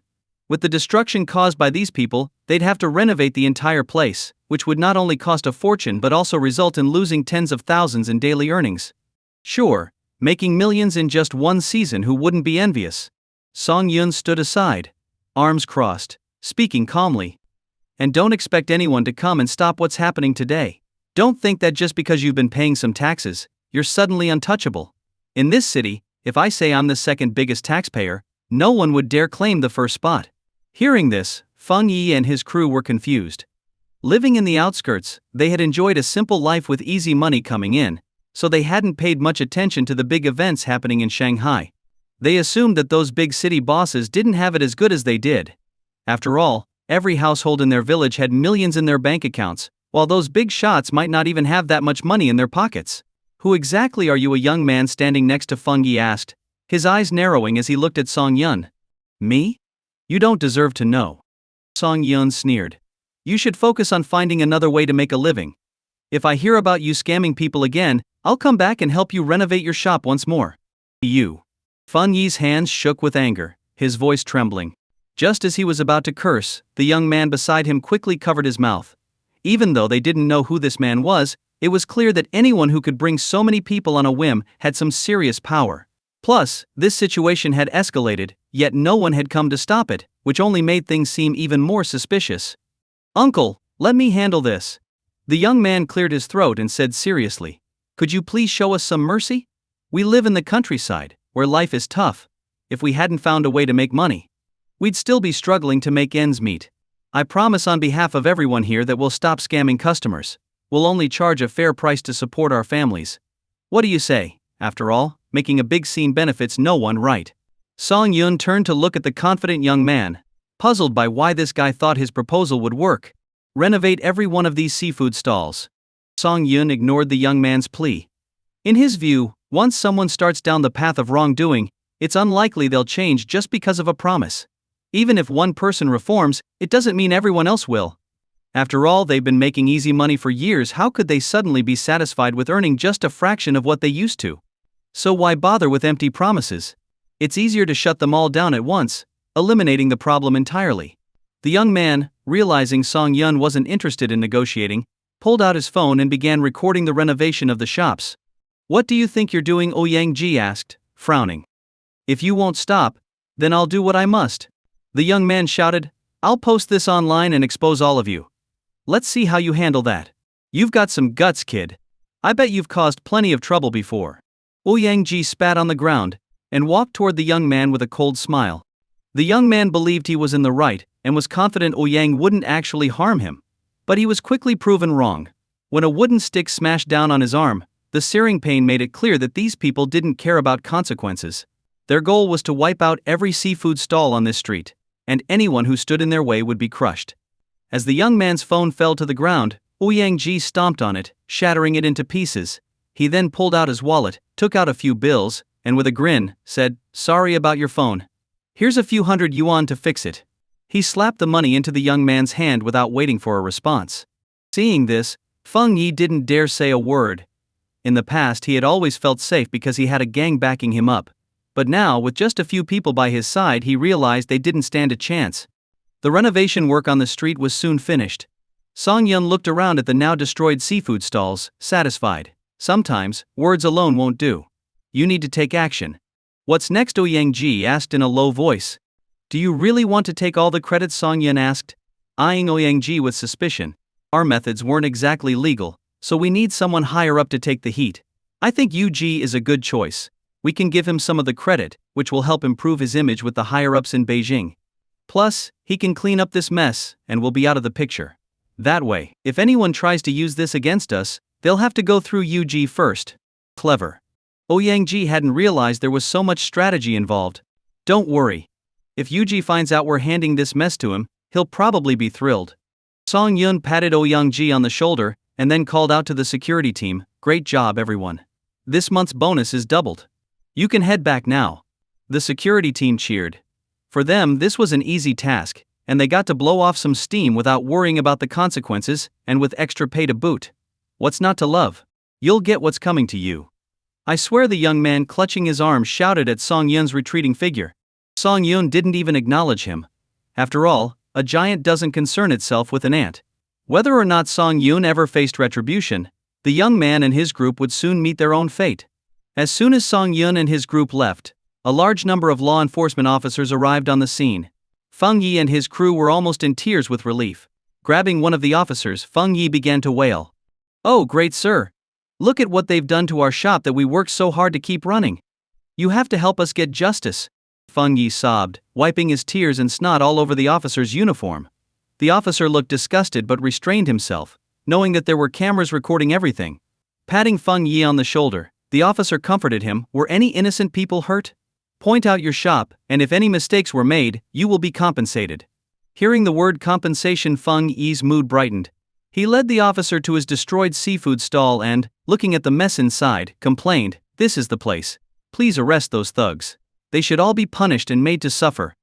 [SPEAKER 1] With the destruction caused by these people, they'd have to renovate the entire place, which would not only cost a fortune but also result in losing tens of thousands in daily earnings. Sure, making millions in just one season, who wouldn't be envious? Song Yun stood aside, arms crossed, speaking calmly. And don't expect anyone to come and stop what's happening today. Don't think that just because you've been paying some taxes, you're suddenly untouchable. In this city, if I say I'm the second biggest taxpayer, no one would dare claim the first spot. Hearing this, Feng Yi and his crew were confused. Living in the outskirts, they had enjoyed a simple life with easy money coming in, so they hadn't paid much attention to the big events happening in Shanghai. They assumed that those big city bosses didn't have it as good as they did. After all, every household in their village had millions in their bank accounts, while those big shots might not even have that much money in their pockets. Who exactly are you? A young man standing next to Feng Yi asked, his eyes narrowing as he looked at Song Yun. Me? You don't deserve to know. Song Yun sneered. You should focus on finding another way to make a living. If I hear about you scamming people again, I'll come back and help you renovate your shop once more. You. Feng Yi's hands shook with anger, his voice trembling. Just as he was about to curse, the young man beside him quickly covered his mouth. Even though they didn't know who this man was, it was clear that anyone who could bring so many people on a whim had some serious power. Plus, this situation had escalated, yet no one had come to stop it, which only made things seem even more suspicious. Uncle, let me handle this. The young man cleared his throat and said seriously, could you please show us some mercy? We live in the countryside, where life is tough. If we hadn't found a way to make money, we'd still be struggling to make ends meet. I promise on behalf of everyone here that we'll stop scamming customers. We'll only charge a fair price to support our families. What do you say? After all, making a big scene benefits no one, right? Song Yun turned to look at the confident young man, puzzled by why this guy thought his proposal would work. Renovate every one of these seafood stalls. Song Yun ignored the young man's plea. In his view, once someone starts down the path of wrongdoing, it's unlikely they'll change just because of a promise. Even if one person reforms, it doesn't mean everyone else will. After all, they've been making easy money for years. How could they suddenly be satisfied with earning just a fraction of what they used to? So why bother with empty promises? It's easier to shut them all down at once, eliminating the problem entirely. The young man, realizing Song Yun wasn't interested in negotiating, pulled out his phone and began recording the renovation of the shops. What do you think you're doing? Ouyang asked, frowning. If you won't stop, then I'll do what I must. The young man shouted, I'll post this online and expose all of you. Let's see how you handle that. You've got some guts, kid. I bet you've caused plenty of trouble before. Ouyang spat on the ground and walked toward the young man with a cold smile. The young man believed he was in the right and was confident Ouyang wouldn't actually harm him. But he was quickly proven wrong. When a wooden stick smashed down on his arm, the searing pain made it clear that these people didn't care about consequences. Their goal was to wipe out every seafood stall on this street, and anyone who stood in their way would be crushed. As the young man's phone fell to the ground, Ouyang stomped on it, shattering it into pieces. He then pulled out his wallet, took out a few bills, and with a grin, said, Sorry about your phone. Here's a few hundred yuan to fix it. He slapped the money into the young man's hand without waiting for a response. Seeing this, Feng Yi didn't dare say a word. In the past he had always felt safe because he had a gang backing him up. But now, with just a few people by his side, he realized they didn't stand a chance. The renovation work on the street was soon finished. Song Yun looked around at the now destroyed seafood stalls, satisfied. Sometimes, words alone won't do. You need to take action. What's next? Ouyang asked in a low voice. Do you really want to take all the credit? Song Yun asked, eyeing Ouyang with suspicion. Our methods weren't exactly legal, so we need someone higher up to take the heat. I think Yu is a good choice. We can give him some of the credit, which will help improve his image with the higher-ups in Beijing. Plus, he can clean up this mess, and we'll be out of the picture. That way, if anyone tries to use this against us, they'll have to go through Yu first. Clever. Ouyang hadn't realized there was so much strategy involved. Don't worry. If Yu finds out we're handing this mess to him, he'll probably be thrilled. Song Yun patted Ouyang on the shoulder, and then called out to the security team, Great job, everyone. This month's bonus is doubled. You can head back now. The security team cheered. For them, this was an easy task, and they got to blow off some steam without worrying about the consequences, and with extra pay to boot. What's not to love? You'll get what's coming to you. I swear, the young man clutching his arm shouted at Song Yun's retreating figure. Song Yun didn't even acknowledge him. After all, a giant doesn't concern itself with an ant. Whether or not Song Yun ever faced retribution, the young man and his group would soon meet their own fate. As soon as Song Yun and his group left, a large number of law enforcement officers arrived on the scene. Feng Yi and his crew were almost in tears with relief. Grabbing one of the officers, Feng Yi began to wail. Oh, great sir! Look at what they've done to our shop that we worked so hard to keep running. You have to help us get justice. Feng Yi sobbed, wiping his tears and snot all over the officer's uniform. The officer looked disgusted but restrained himself, knowing that there were cameras recording everything. Patting Feng Yi on the shoulder, the officer comforted him. Were any innocent people hurt? Point out your shop, and if any mistakes were made, you will be compensated. Hearing the word compensation, Feng Yi's mood brightened. He led the officer to his destroyed seafood stall and, looking at the mess inside, complained, This is the place. Please arrest those thugs. They should all be punished and made to suffer.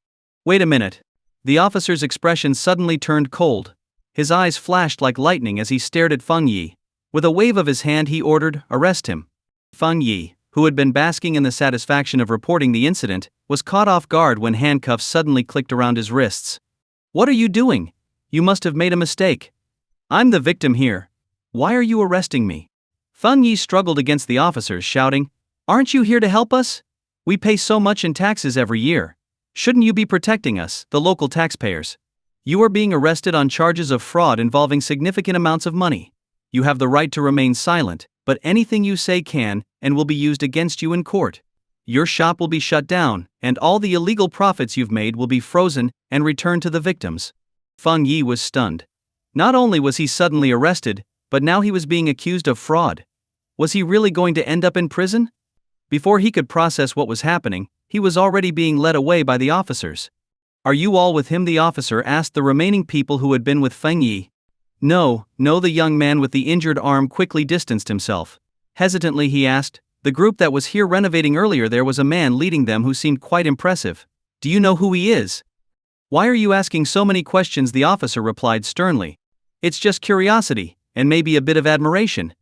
[SPEAKER 1] Wait a minute. The officer's expression suddenly turned cold. His eyes flashed like lightning as he stared at Feng Yi. With a wave of his hand he ordered, "Arrest him." Feng Yi, who had been basking in the satisfaction of reporting the incident, was caught off guard when handcuffs suddenly clicked around his wrists. "What are you doing? You must have made a mistake. I'm the victim here. Why are you arresting me?" Feng Yi struggled against the officers, shouting, "Aren't you here to help us? We pay so much in taxes every year. Shouldn't you be protecting us, the local taxpayers? You are being arrested on charges of fraud involving significant amounts of money. You have the right to remain silent, but anything you say can and will be used against you in court. Your shop will be shut down, and all the illegal profits you've made will be frozen and returned to the victims." Feng Yi was stunned. Not only was he suddenly arrested, but now he was being accused of fraud. Was he really going to end up in prison? Before he could process what was happening, he was already being led away by the officers. "Are you all with him?" the officer asked the remaining people who had been with Feng Yi. No, the young man with the injured arm quickly distanced himself. Hesitantly he asked, "The group that was here renovating earlier, there was a man leading them who seemed quite impressive. Do you know who he is?" "Why are you asking so many questions?" the officer replied sternly. "It's just curiosity, and maybe a bit of admiration.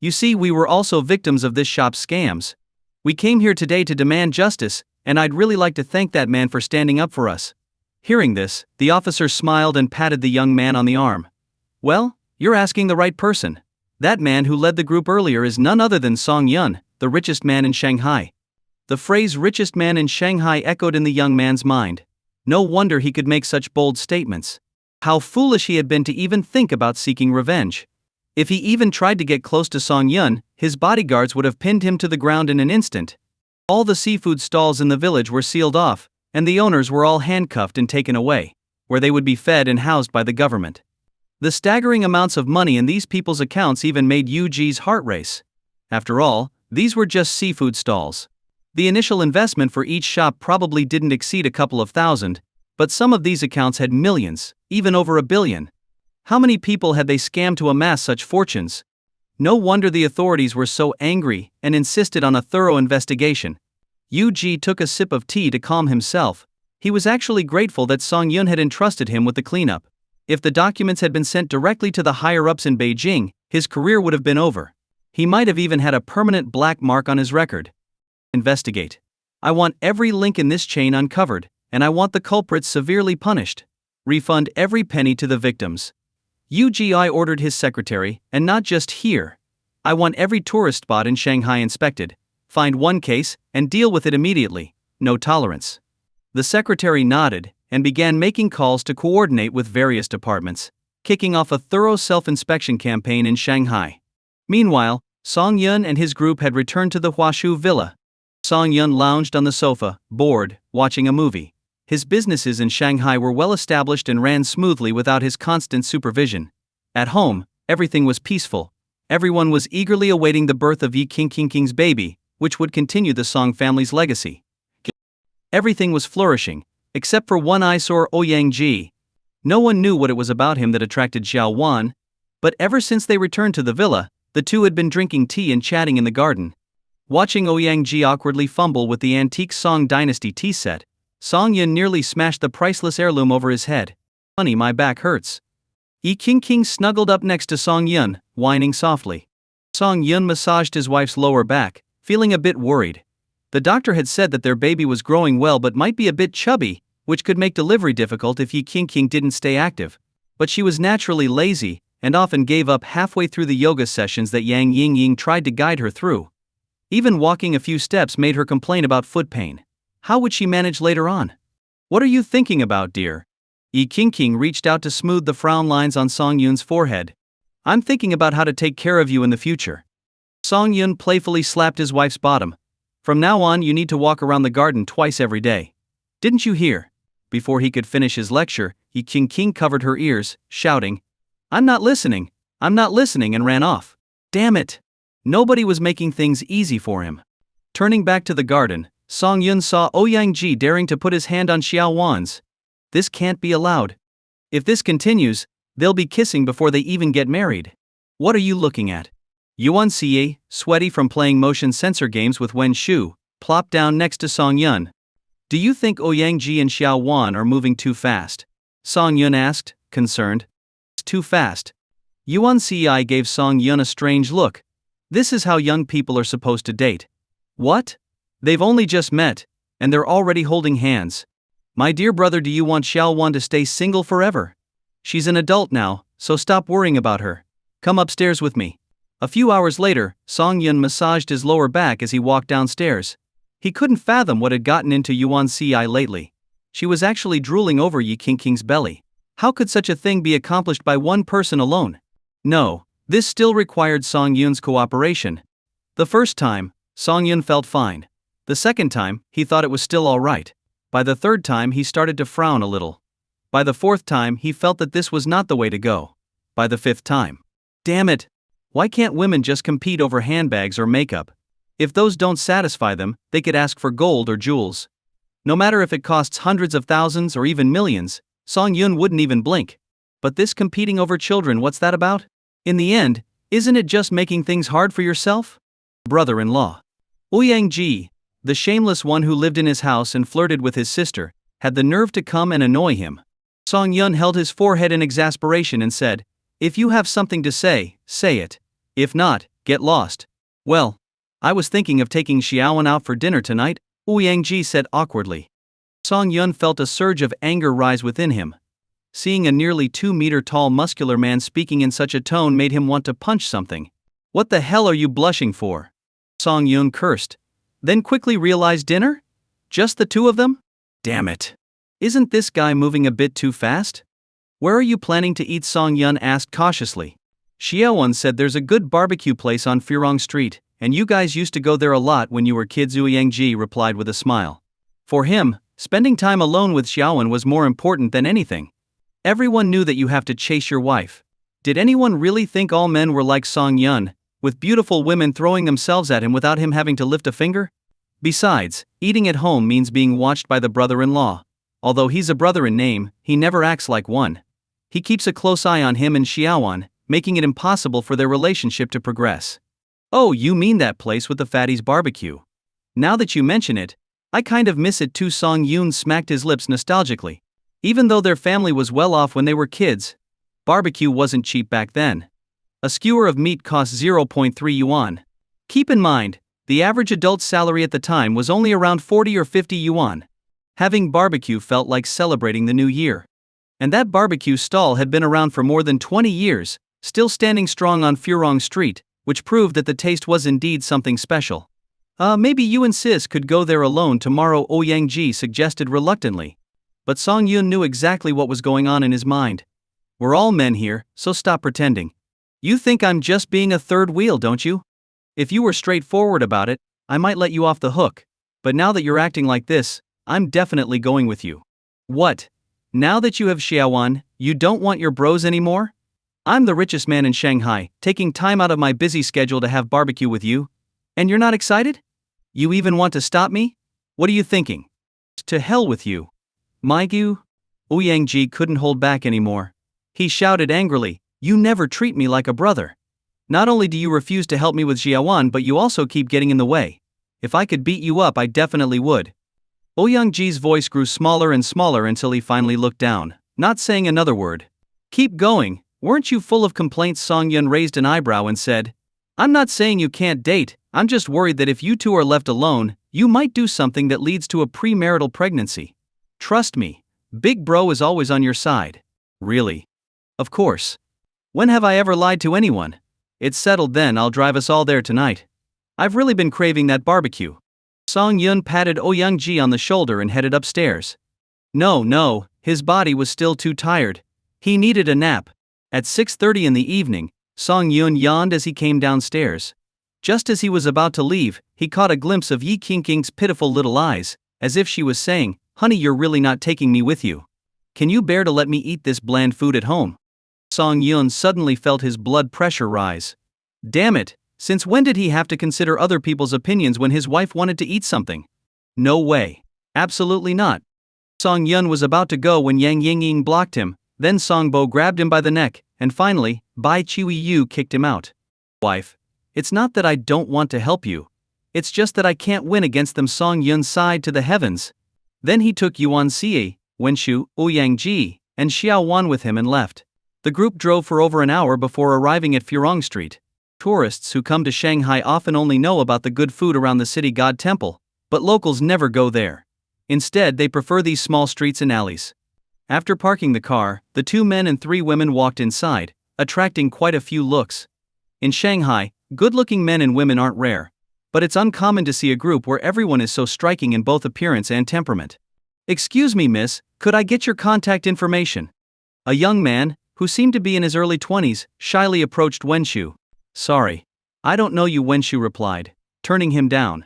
[SPEAKER 1] You see, we were also victims of this shop's scams. We came here today to demand justice, and I'd really like to thank that man for standing up for us." Hearing this, the officer smiled and patted the young man on the arm. "Well, you're asking the right person. That man who led the group earlier is none other than Song Yun, the richest man in Shanghai." The phrase "richest man in Shanghai" echoed in the young man's mind. No wonder he could make such bold statements. How foolish he had been to even think about seeking revenge. If he even tried to get close to Song Yun, his bodyguards would have pinned him to the ground in an instant. All the seafood stalls in the village were sealed off, and the owners were all handcuffed and taken away, where they would be fed and housed by the government. The staggering amounts of money in these people's accounts even made Yu Ji's heart race. After all, these were just seafood stalls. The initial investment for each shop probably didn't exceed a couple of thousand, but some of these accounts had millions, even over $1 billion. How many people had they scammed to amass such fortunes? No wonder the authorities were so angry and insisted on a thorough investigation. Yu Ji took a sip of tea to calm himself. He was actually grateful that Song Yun had entrusted him with the cleanup. If the documents had been sent directly to the higher-ups in Beijing, his career would have been over. He might have even had a permanent black mark on his record. Investigate. I want every link in this chain uncovered, and I want the culprits severely punished. Refund every penny to the victims. UGI ordered his secretary, and not just here. I want every tourist spot in Shanghai inspected. Find one case, and deal with it immediately. No tolerance. The secretary nodded, and began making calls to coordinate with various departments, kicking off a thorough self-inspection campaign in Shanghai. Meanwhile, Song Yun and his group had returned to the Huashu villa. Song Yun lounged on the sofa, bored, watching a movie. His businesses in Shanghai were well established and ran smoothly without his constant supervision. At home, everything was peaceful. Everyone was eagerly awaiting the birth of Yi Qingqing's baby, which would continue the Song family's legacy. Everything was flourishing, except for one eyesore Ouyang Ji. No one knew what it was about him that attracted Xiao Wan, but ever since they returned to the villa, the two had been drinking tea and chatting in the garden. Watching Ouyang Ji awkwardly fumble with the antique Song Dynasty tea set, Song Yun nearly smashed the priceless heirloom over his head. "Funny, my back hurts." Yi Qingqing snuggled up next to Song Yun, whining softly. Song Yun massaged his wife's lower back, feeling a bit worried. The doctor had said that their baby was growing well but might be a bit chubby, which could make delivery difficult if Yi Qingqing didn't stay active. But she was naturally lazy, and often gave up halfway through the yoga sessions that Yang Yingying tried to guide her through. Even walking a few steps made her complain about foot pain. How would she manage later on? "What are you thinking about, dear?" Yi Qingqing reached out to smooth the frown lines on Song Yun's forehead. "I'm thinking about how to take care of you in the future." Song Yun playfully slapped his wife's bottom. "From now on, you need to walk around the garden twice every day. Didn't you hear?" Before he could finish his lecture, Yi Qingqing covered her ears, shouting, I'm not listening," and ran off. Damn it! Nobody was making things easy for him. Turning back to the garden, Song Yun saw Ouyang Ji daring to put his hand on Xiao Wan's. This can't be allowed. If this continues, they'll be kissing before they even get married. What are you looking at? Yuan Xie, sweaty from playing motion sensor games with Wen Shu, plopped down next to Song Yun. Do you think Ouyang and Xiao Wan are moving too fast? Song Yun asked, concerned. It's too fast. Yuan Ci gave Song Yun a strange look. This is how young people are supposed to date. What? They've only just met, and they're already holding hands. My dear brother, do you want Xiao Wan to stay single forever? She's an adult now, so stop worrying about her. Come upstairs with me. A few hours later, Song Yun massaged his lower back as he walked downstairs. He couldn't fathom what had gotten into Yuan Ci lately. She was actually drooling over Yi Qingqing's belly. How could such a thing be accomplished by one person alone? No, this still required Song Yun's cooperation. The first time, Song Yun felt fine. The second time, he thought it was still alright. By the third time, he started to frown a little. By the fourth time, he felt that this was not the way to go. By the fifth time. Damn it! Why can't women just compete over handbags or makeup? If those don't satisfy them, they could ask for gold or jewels. No matter if it costs hundreds of thousands or even millions, Song Yun wouldn't even blink. But this competing over children, what's that about? In the end, isn't it just making things hard for yourself? Brother-in-law. Ouyang, the shameless one who lived in his house and flirted with his sister, had the nerve to come and annoy him. Song Yun held his forehead in exasperation and said, "If you have something to say, say it. If not, get lost." "Well, I was thinking of taking Xiaoan out for dinner tonight," Ouyang said awkwardly. Song Yun felt a surge of anger rise within him. Seeing a nearly 2-meter-tall muscular man speaking in such a tone made him want to punch something. "What the hell are you blushing for?" Song Yun cursed. Then quickly realized, dinner? Just the two of them? Damn it. Isn't this guy moving a bit too fast? "Where are you planning to eat?" Song Yun asked cautiously. Xiaoan said there's a good barbecue place on Furong Street, and you guys used to go there a lot when you were kids. Ouyang replied with a smile. For him, spending time alone with Xiaoan was more important than anything. Everyone knew that you have to chase your wife. Did anyone really think all men were like Song Yun, with beautiful women throwing themselves at him without him having to lift a finger? Besides, eating at home means being watched by the brother-in-law. Although he's a brother in name, he never acts like one. He keeps a close eye on him and Xiaoan, making it impossible for their relationship to progress. "Oh, you mean that place with the fatties barbecue? Now that you mention it, I kind of miss it too." Song Yun smacked his lips nostalgically. Even though their family was well off when they were kids, barbecue wasn't cheap back then. A skewer of meat cost 0.3 yuan. Keep in mind, the average adult's salary at the time was only around 40 or 50 yuan. Having barbecue felt like celebrating the new year. And that barbecue stall had been around for more than 20 years, still standing strong on Furong Street, which proved that the taste was indeed something special. Maybe you and Sis could go there alone tomorrow," Ouyang suggested reluctantly. But Song Yun knew exactly what was going on in his mind. "We're all men here, so stop pretending. You think I'm just being a third wheel, don't you? If you were straightforward about it, I might let you off the hook. But now that you're acting like this, I'm definitely going with you." "What? Now that you have Xiaoan, you don't want your bros anymore? I'm the richest man in Shanghai, taking time out of my busy schedule to have barbecue with you. And you're not excited? You even want to stop me? What are you thinking? To hell with you. My Gu?" Ouyang couldn't hold back anymore. He shouted angrily, "You never treat me like a brother. Not only do you refuse to help me with Xiaoan, but you also keep getting in the way. If I could beat you up, I definitely would." Ouyang's voice grew smaller and smaller until he finally looked down, not saying another word. "Keep going, weren't you full of complaints?" Song Yun raised an eyebrow and said, "I'm not saying you can't date, I'm just worried that if you two are left alone, you might do something that leads to a premarital pregnancy. Trust me, Big Bro is always on your side." "Really?" "Of course. When have I ever lied to anyone? It's settled then, I'll drive us all there tonight. I've really been craving that barbecue." Song Yun patted Ouyang on the shoulder and headed upstairs. No, his body was still too tired. He needed a nap. At 6:30 in the evening, Song Yun yawned as he came downstairs. Just as he was about to leave, he caught a glimpse of Yi Qingqing's pitiful little eyes, as if she was saying, "Honey, you're really not taking me with you. Can you bear to let me eat this bland food at home?" Song Yun suddenly felt his blood pressure rise. Damn it, since when did he have to consider other people's opinions when his wife wanted to eat something? No way. Absolutely not. Song Yun was about to go when Yang Yingying blocked him, then Song Bo grabbed him by the neck, and finally, Bai Chui Yu kicked him out. "Wife, it's not that I don't want to help you. It's just that I can't win against them." Song Yun sighed to the heavens. Then he took Yuan Xie, Wenshu, Ouyang Ji, and Xiao Wan with him and left. The group drove for over an hour before arriving at Furong Street. Tourists who come to Shanghai often only know about the good food around the city god temple, but locals never go there. Instead, they prefer these small streets and alleys. After parking the car, the 2 men and 3 women walked inside, attracting quite a few looks. In Shanghai, good-looking men and women aren't rare, but it's uncommon to see a group where everyone is so striking in both appearance and temperament. "Excuse me, miss, could I get your contact information?" A young man, who seemed to be in his early 20s, shyly approached Wenshu. "Sorry, I don't know you," Wenshu replied, turning him down.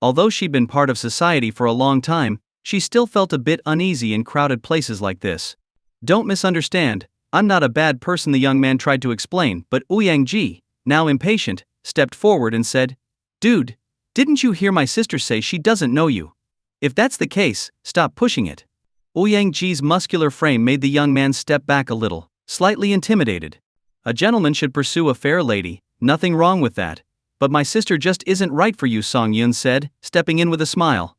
[SPEAKER 1] Although she'd been part of society for a long time, she still felt a bit uneasy in crowded places like this. "Don't misunderstand, I'm not a bad person," the young man tried to explain, but Ouyang Ji, now impatient, stepped forward and said, "Dude, didn't you hear my sister say she doesn't know you? If that's the case, stop pushing it." Ouyang Ji's muscular frame made the young man step back a little, slightly intimidated. "A gentleman should pursue a fair lady, nothing wrong with that. But my sister just isn't right for you," Song Yun said, stepping in with a smile.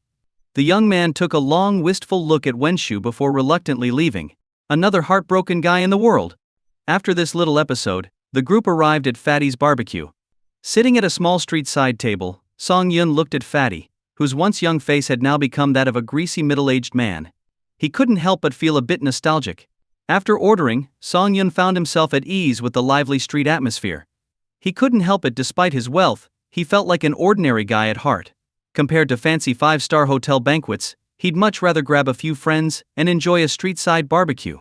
[SPEAKER 1] The young man took a long, wistful look at Wenshu before reluctantly leaving. Another heartbroken guy in the world. After this little episode, the group arrived at Fatty's barbecue. Sitting at a small street side table, Song Yun looked at Fatty, whose once young face had now become that of a greasy middle-aged man. He couldn't help but feel a bit nostalgic. After ordering, Song Yun found himself at ease with the lively street atmosphere. He couldn't help it. Despite his wealth, he felt like an ordinary guy at heart. Compared to fancy 5-star hotel banquets, he'd much rather grab a few friends and enjoy a street-side barbecue.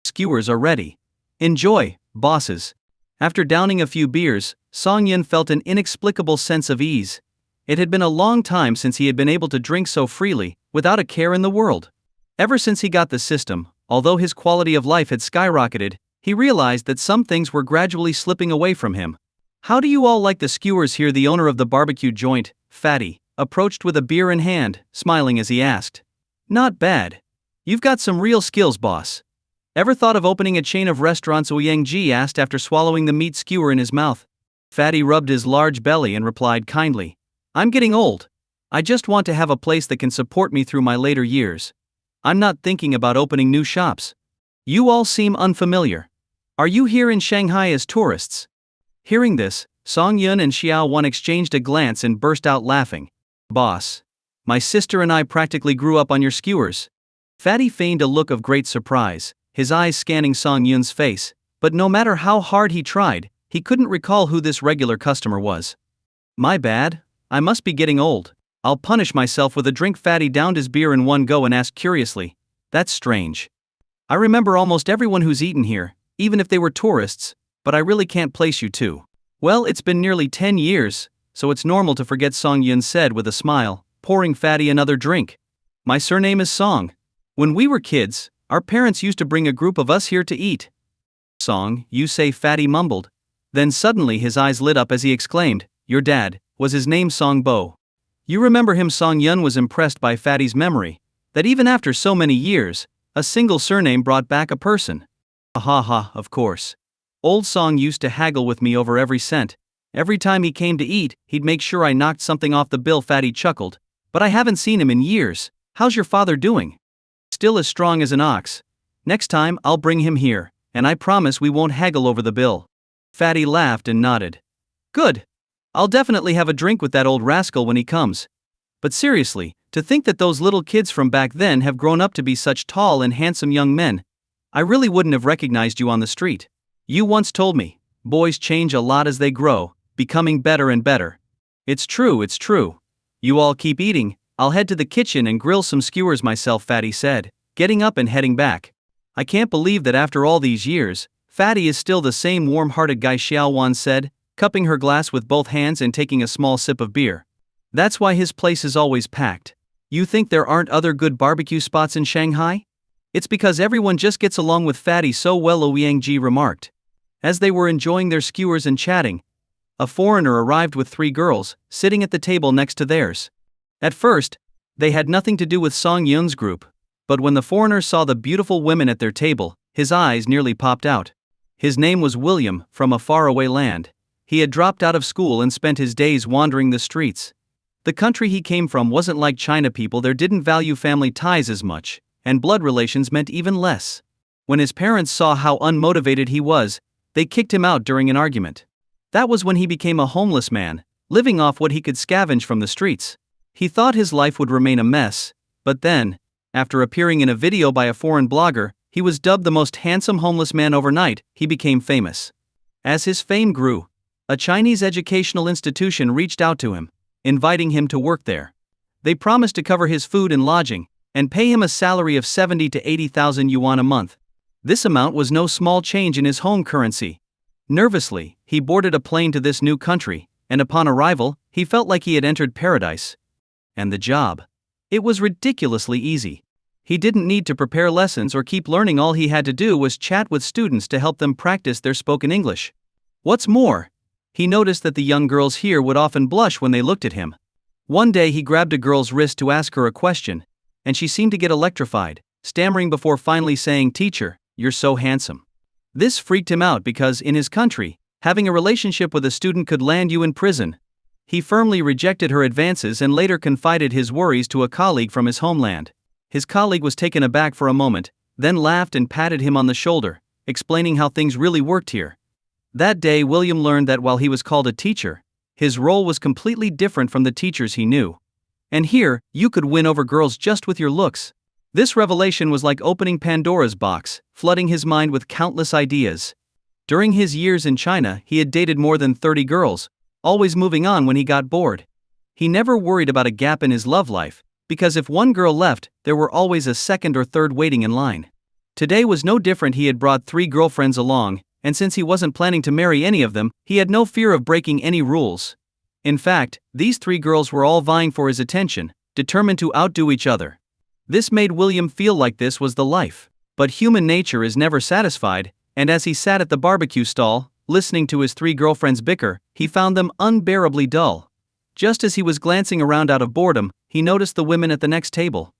[SPEAKER 1] Skewers are ready. Enjoy, bosses. After downing a few beers, Song Yun felt an inexplicable sense of ease. It had been a long time since he had been able to drink so freely, without a care in the world. Ever since he got the system, although his quality of life had skyrocketed, he realized that some things were gradually slipping away from him. "How do you all like the skewers here?" The owner of the barbecue joint, Fatty, approached with a beer in hand, smiling as he asked. "Not bad. You've got some real skills, boss. Ever thought of opening a chain of restaurants?" Ouyang Ji asked after swallowing the meat skewer in his mouth. Fatty rubbed his large belly and replied kindly, "I'm getting old. I just want to have a place that can support me through my later years. I'm not thinking about opening new shops." "You all seem unfamiliar. Are you here in Shanghai as tourists?" Hearing this, Song Yun and Xiao Wan exchanged a glance and burst out laughing. "Boss, my sister and I practically grew up on your skewers." Fatty feigned a look of great surprise, his eyes scanning Song Yun's face, but no matter how hard he tried, he couldn't recall who this regular customer was. "My bad, I must be getting old. I'll punish myself with a drink." Fatty downed his beer in one go and asked curiously, "That's strange. I remember almost everyone who's eaten here, even if they were tourists, but I really can't place you two." "Well, it's been nearly 10 years, so it's normal to forget," Song Yun said with a smile, pouring Fatty another drink. "My surname is Song. When we were kids, our parents used to bring a group of us here to eat." "Song, you say?" Fatty mumbled. Then suddenly his eyes lit up as he exclaimed, "Your dad, was his name Song Bo?" "You remember him?" Song Yun was impressed by Fatty's memory, that even after so many years, a single surname brought back a person. "Ha ha, of course. Old Song used to haggle with me over every cent. Every time he came to eat, he'd make sure I knocked something off the bill." Fatty chuckled. "But I haven't seen him in years. How's your father doing?" "Still as strong as an ox. Next time I'll bring him here, and I promise we won't haggle over the bill." Fatty laughed and nodded. "Good. I'll definitely have a drink with that old rascal when he comes. But seriously, to think that those little kids from back then have grown up to be such tall and handsome young men. I really wouldn't have recognized you on the street. You once told me, boys change a lot as they grow, becoming better and better." It's true. You all keep eating, I'll head to the kitchen and grill some skewers myself," Fatty said, getting up and heading back. "I can't believe that after all these years, Fatty is still the same warm-hearted guy," Xiao Wan said, cupping her glass with both hands and taking a small sip of beer. "That's why his place is always packed. You think there aren't other good barbecue spots in Shanghai? It's because everyone just gets along with Fatty so well," Ouyang Ji remarked. As they were enjoying their skewers and chatting, a foreigner arrived with 3 girls, sitting at the table next to theirs. At first, they had nothing to do with Song Yun's group, but when the foreigner saw the beautiful women at their table, his eyes nearly popped out. His name was William, from a faraway land. He had dropped out of school and spent his days wandering the streets. The country he came from wasn't like China. People there didn't value family ties as much, and blood relations meant even less. When his parents saw how unmotivated he was, they kicked him out during an argument. That was when he became a homeless man, living off what he could scavenge from the streets. He thought his life would remain a mess, but then, after appearing in a video by a foreign blogger, he was dubbed the most handsome homeless man overnight. He became famous. As his fame grew, a Chinese educational institution reached out to him, inviting him to work there. They promised to cover his food and lodging, and pay him a salary of 70 to 80,000 yuan a month. This amount was no small change in his home currency. Nervously, he boarded a plane to this new country, and upon arrival, he felt like he had entered paradise. And the job? It was ridiculously easy. He didn't need to prepare lessons or keep learning. All he had to do was chat with students to help them practice their spoken English. What's more, he noticed that the young girls here would often blush when they looked at him. One day he grabbed a girl's wrist to ask her a question, and she seemed to get electrified, stammering before finally saying, "Teacher, you're so handsome." This freaked him out because, in his country, having a relationship with a student could land you in prison. He firmly rejected her advances and later confided his worries to a colleague from his homeland. His colleague was taken aback for a moment, then laughed and patted him on the shoulder, explaining how things really worked here. That day William learned that while he was called a teacher, his role was completely different from the teachers he knew. And here, you could win over girls just with your looks. This revelation was like opening Pandora's box, flooding his mind with countless ideas. During his years in China, he had dated more than 30 girls, always moving on when he got bored. He never worried about a gap in his love life, because if one girl left, there were always a second or third waiting in line. Today was no different. He had brought 3 girlfriends along, and since he wasn't planning to marry any of them, he had no fear of breaking any rules. In fact, these 3 girls were all vying for his attention, determined to outdo each other. This made William feel like this was the life. But human nature is never satisfied, and as he sat at the barbecue stall, listening to his 3 girlfriends bicker, he found them unbearably dull. Just as he was glancing around out of boredom, he noticed the women at the next table.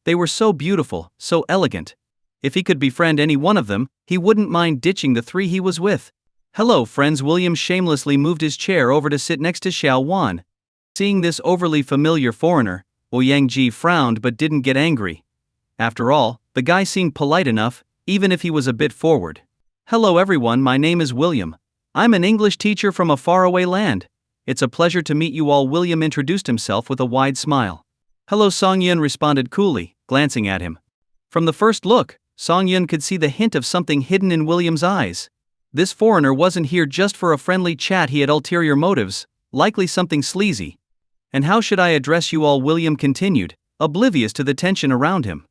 [SPEAKER 1] They were so beautiful, so elegant. If he could befriend any one of them, he wouldn't mind ditching the 3 he was with. "Hello, friends." William shamelessly moved his chair over to sit next to Xiao Wan. Seeing this overly familiar foreigner, Ouyang frowned but didn't get angry. After all, the guy seemed polite enough, even if he was a bit forward. "Hello everyone, my name is William. I'm an English teacher from a faraway land. It's a pleasure to meet you all." William introduced himself with a wide smile. "Hello," Song Yun responded coolly, glancing at him. From the first look, Song Yun could see the hint of something hidden in William's eyes. This foreigner wasn't here just for a friendly chat. He had ulterior motives, likely something sleazy. "And how should I address you all?" William continued, oblivious to the tension around him.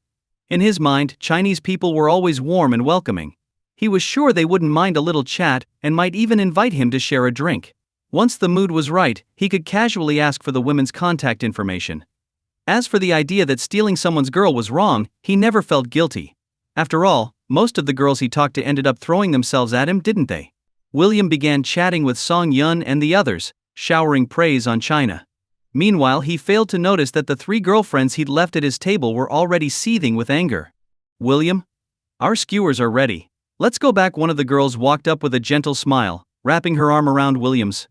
[SPEAKER 1] In his mind, Chinese people were always warm and welcoming. He was sure they wouldn't mind a little chat and might even invite him to share a drink. Once the mood was right, he could casually ask for the women's contact information. As for the idea that stealing someone's girl was wrong, he never felt guilty. After all, most of the girls he talked to ended up throwing themselves at him, didn't they? William began chatting with Song Yun and the others, showering praise on China. Meanwhile, he failed to notice that the 3 girlfriends he'd left at his table were already seething with anger. "William, our skewers are ready. Let's go back." One of the girls walked up with a gentle smile, wrapping her arm around William's.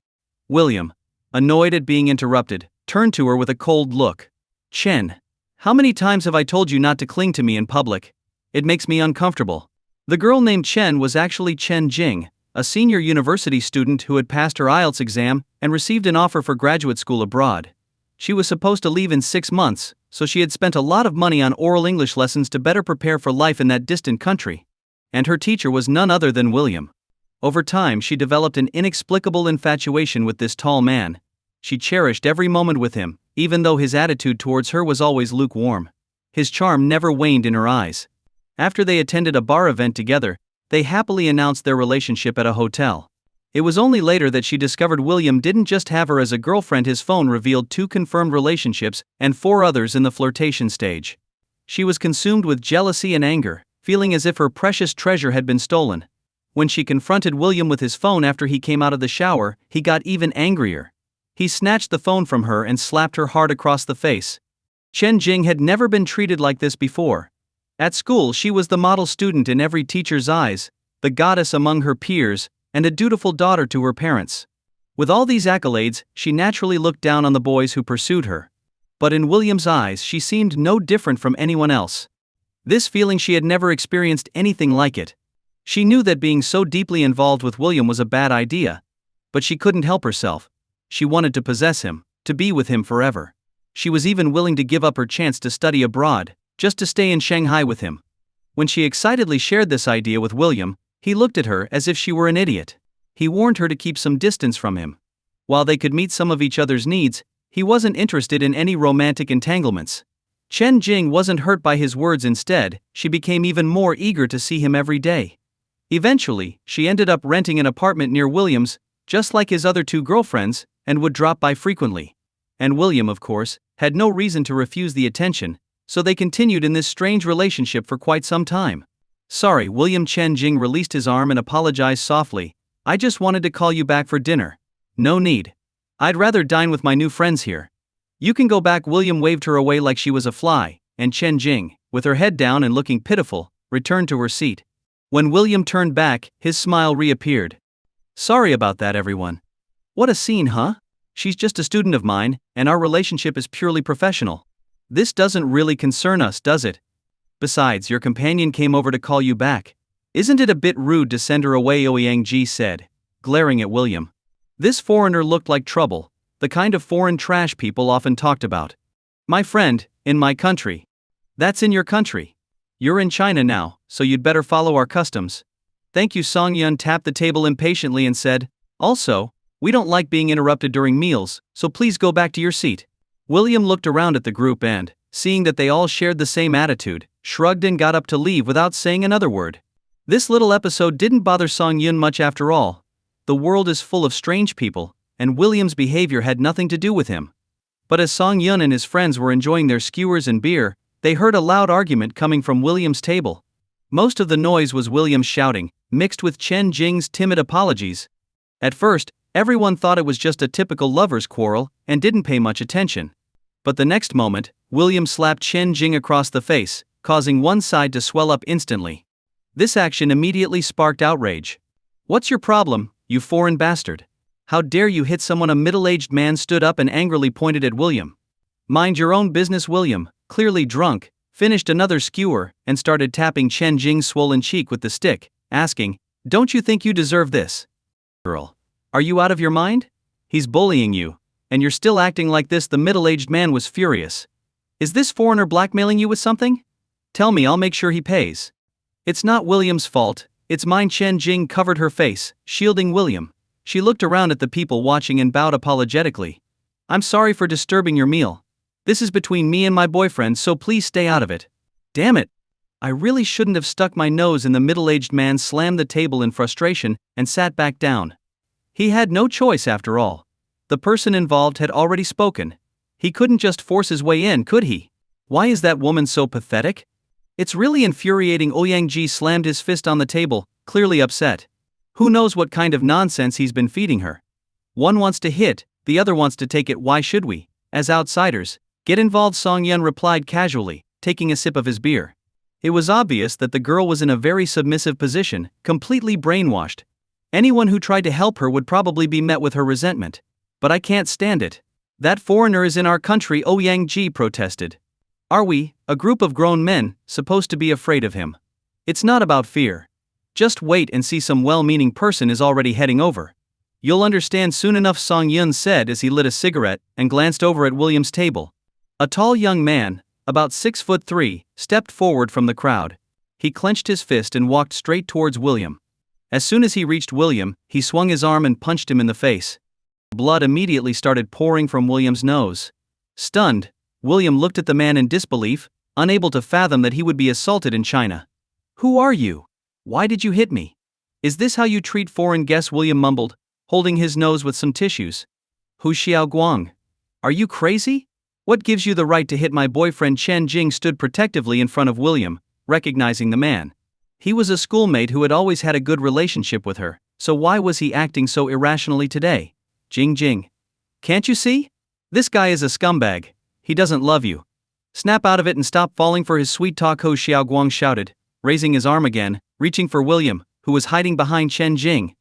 [SPEAKER 1] William, annoyed at being interrupted, turned to her with a cold look. "Chen, how many times have I told you not to cling to me in public? It makes me uncomfortable." The girl named Chen was actually Chen Jing, a senior university student who had passed her IELTS exam and received an offer for graduate school abroad. She was supposed to leave in 6 months, so she had spent a lot of money on oral English lessons to better prepare for life in that distant country. And her teacher was none other than William. Over time, she developed an inexplicable infatuation with this tall man. She cherished every moment with him, even though his attitude towards her was always lukewarm. His charm never waned in her eyes. After they attended a bar event together, they happily announced their relationship at a hotel. It was only later that she discovered William didn't just have her as a girlfriend. His phone revealed 2 confirmed relationships and 4 others in the flirtation stage. She was consumed with jealousy and anger, feeling as if her precious treasure had been stolen. When she confronted William with his phone after he came out of the shower, he got even angrier. He snatched the phone from her and slapped her hard across the face. Chen Jing had never been treated like this before. At school, she was the model student in every teacher's eyes, the goddess among her peers, and a dutiful daughter to her parents. With all these accolades, she naturally looked down on the boys who pursued her. But in William's eyes, she seemed no different from anyone else. This feeling, she had never experienced anything like it. She knew that being so deeply involved with William was a bad idea. But she couldn't help herself. She wanted to possess him, to be with him forever. She was even willing to give up her chance to study abroad, just to stay in Shanghai with him. When she excitedly shared this idea with William, he looked at her as if she were an idiot. He warned her to keep some distance from him. While they could meet some of each other's needs, he wasn't interested in any romantic entanglements. Chen Jing wasn't hurt by his words. Instead, she became even more eager to see him every day. Eventually, she ended up renting an apartment near William's, just like his other two girlfriends, and would drop by frequently. And William, of course, had no reason to refuse the attention, so they continued in this strange relationship for quite some time. Sorry, William. Chen Jing released his arm and apologized softly. I just wanted to call you back for dinner. No need. I'd rather dine with my new friends here. You can go back. William waved her away like she was a fly, and Chen Jing, with her head down and looking pitiful, returned to her seat. When William turned back, his smile reappeared. Sorry about that, everyone. What a scene, huh? She's just a student of mine, and our relationship is purely professional. This doesn't really concern us, does it? Besides, your companion came over to call you back. Isn't it a bit rude to send her away? Ouyang said, glaring at William. This foreigner looked like trouble, the kind of foreign trash people often talked about. My friend, in my country. That's in your country. You're in China now, so you'd better follow our customs. Thank you. Song Yun tapped the table impatiently and said, also, we don't like being interrupted during meals, so please go back to your seat. William looked around at the group and, seeing that they all shared the same attitude, shrugged and got up to leave without saying another word. This little episode didn't bother Song Yun much after all. The world is full of strange people, and William's behavior had nothing to do with him. But as Song Yun and his friends were enjoying their skewers and beer, they heard a loud argument coming from William's table. Most of the noise was William's shouting, mixed with Chen Jing's timid apologies. At first, everyone thought it was just a typical lovers' quarrel and didn't pay much attention. But the next moment, William slapped Chen Jing across the face, causing one side to swell up instantly. This action immediately sparked outrage. What's your problem, you foreign bastard? How dare you hit someone? A middle-aged man stood up and angrily pointed at William. Mind your own business. William, clearly drunk, finished another skewer and started tapping Chen Jing's swollen cheek with the stick, asking, don't you think you deserve this? Girl, are you out of your mind? He's bullying you, and you're still acting like this. The middle-aged man was furious. Is this foreigner blackmailing you with something? Tell me, I'll make sure he pays. It's not William's fault, it's mine. Chen Jing covered her face, shielding William. She looked around at the people watching and bowed apologetically. I'm sorry for disturbing your meal. This is between me and my boyfriend, so please stay out of it. Damn it! I really shouldn't have stuck my nose in. The middle-aged man slammed the table in frustration and sat back down. He had no choice after all. The person involved had already spoken. He couldn't just force his way in, could he? Why is that woman so pathetic? It's really infuriating. Ouyang slammed his fist on the table, clearly upset. Who knows what kind of nonsense he's been feeding her? One wants to hit, the other wants to take it. Why should we, as outsiders, get involved? Song Yun replied casually, taking a sip of his beer. It was obvious that the girl was in a very submissive position, completely brainwashed. Anyone who tried to help her would probably be met with her resentment. But I can't stand it. That foreigner is in our country, Ouyang protested. Are we, a group of grown men, supposed to be afraid of him? It's not about fear. Just wait and see. Some well-meaning person is already heading over. You'll understand soon enough, Song Yun said as he lit a cigarette and glanced over at William's table. A tall young man, about 6'3", stepped forward from the crowd. He clenched his fist and walked straight towards William. As soon as he reached William, he swung his arm and punched him in the face. Blood immediately started pouring from William's nose. Stunned, William looked at the man in disbelief, unable to fathom that he would be assaulted in China. Who are you? Why did you hit me? Is this how you treat foreign guests? William mumbled, holding his nose with some tissues. Hu Xiaoguang. Are you crazy? What gives you the right to hit my boyfriend? Chen Jing stood protectively in front of William, recognizing the man. He was a schoolmate who had always had a good relationship with her, so why was he acting so irrationally today? Jing. Can't you see? This guy is a scumbag. He doesn't love you. Snap out of it and stop falling for his sweet talk, Hu Xiaoguang shouted, raising his arm again, reaching for William, who was hiding behind Chen Jing.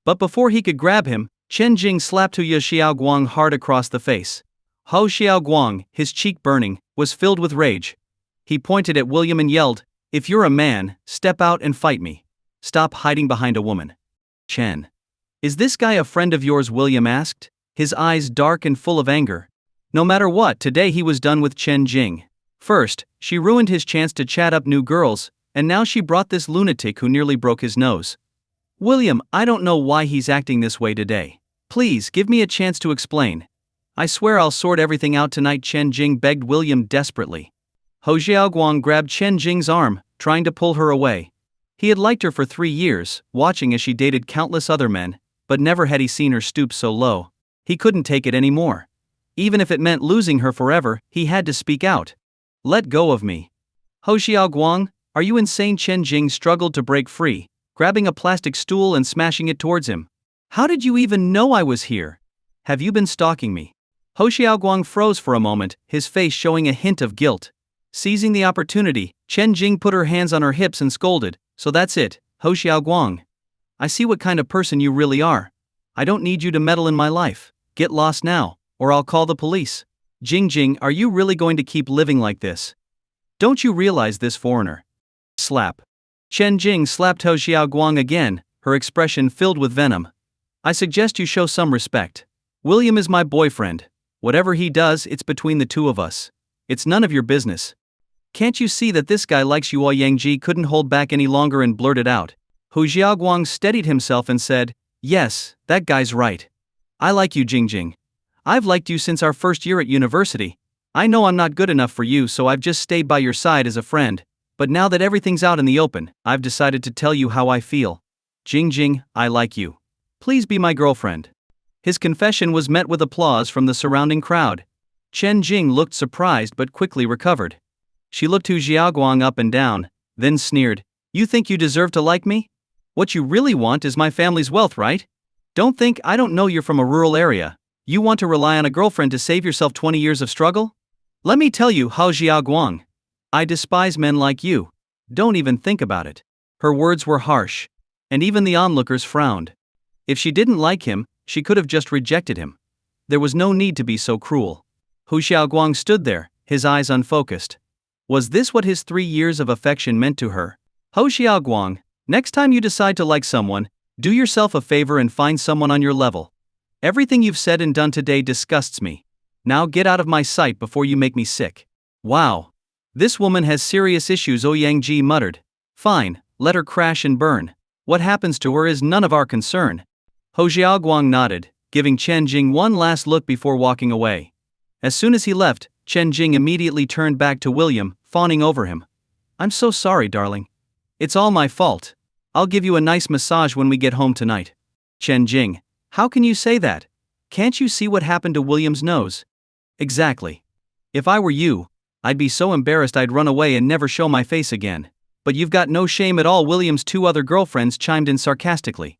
[SPEAKER 1] But before he could grab him, Chen Jing slapped Hu Xiaoguang hard across the face. Hu Xiaoguang, his cheek burning, was filled with rage. He pointed at William and yelled, "If you're a man, step out and fight me. Stop hiding behind a woman." Chen. "Is this guy a friend of yours?" William asked, his eyes dark and full of anger. No matter what, today he was done with Chen Jing. First, she ruined his chance to chat up new girls, and now she brought this lunatic who nearly broke his nose. "William, I don't know why he's acting this way today. Please, give me a chance to explain. I swear I'll sort everything out tonight," Chen Jing begged William desperately. Hu Xiaoguang grabbed Chen Jing's arm, trying to pull her away. He had liked her for 3 years, watching as she dated countless other men, but never had he seen her stoop so low. He couldn't take it anymore. Even if it meant losing her forever, he had to speak out. "Let go of me." "Hu Xiaoguang, are you insane?" Chen Jing struggled to break free, grabbing a plastic stool and smashing it towards him. "How did you even know I was here? Have you been stalking me?" Hu Xiaoguang froze for a moment, his face showing a hint of guilt. Seizing the opportunity, Chen Jing put her hands on her hips and scolded, "So that's it, Hu Xiaoguang. I see what kind of person you really are. I don't need you to meddle in my life. Get lost now, or I'll call the police." "Jing, are you really going to keep living like this? Don't you realize this, foreigner?" Slap. Chen Jing slapped Hu Xiaoguang again, her expression filled with venom. "I suggest you show some respect. William is my boyfriend. Whatever he does, it's between the two of us. It's none of your business. Can't you see that this guy likes you?" Ouyang couldn't hold back any longer and blurted out. Hu Xiaoguang steadied himself and said, "Yes, that guy's right. I like you, Jing. I've liked you since our first year at university. I know I'm not good enough for you, so I've just stayed by your side as a friend. But now that everything's out in the open, I've decided to tell you how I feel. Jing, I like you. Please be my girlfriend." His confession was met with applause from the surrounding crowd. Chen Jing looked surprised but quickly recovered. She looked Hu Xiaoguang up and down, then sneered, "You think you deserve to like me? What you really want is my family's wealth, right? Don't think I don't know you're from a rural area. You want to rely on a girlfriend to save yourself 20 years of struggle? Let me tell you, Hu Xiaoguang, I despise men like you. Don't even think about it." Her words were harsh, and even the onlookers frowned. If she didn't like him, she could have just rejected him. There was no need to be so cruel. Hu Xiaoguang stood there, his eyes unfocused. Was this what his 3 years of affection meant to her? "Hu Xiaoguang, next time you decide to like someone, do yourself a favor and find someone on your level. Everything you've said and done today disgusts me. Now get out of my sight before you make me sick." "Wow. This woman has serious issues," Ouyang muttered. "Fine, let her crash and burn. What happens to her is none of our concern." Hu Xiaoguang nodded, giving Chen Jing one last look before walking away. As soon as he left, Chen Jing immediately turned back to William, fawning over him. "I'm so sorry, darling. It's all my fault. I'll give you a nice massage when we get home tonight." "Chen Jing, how can you say that? Can't you see what happened to William's nose?" "Exactly. If I were you, I'd be so embarrassed I'd run away and never show my face again. But you've got no shame at all." William's 2 other girlfriends chimed in sarcastically.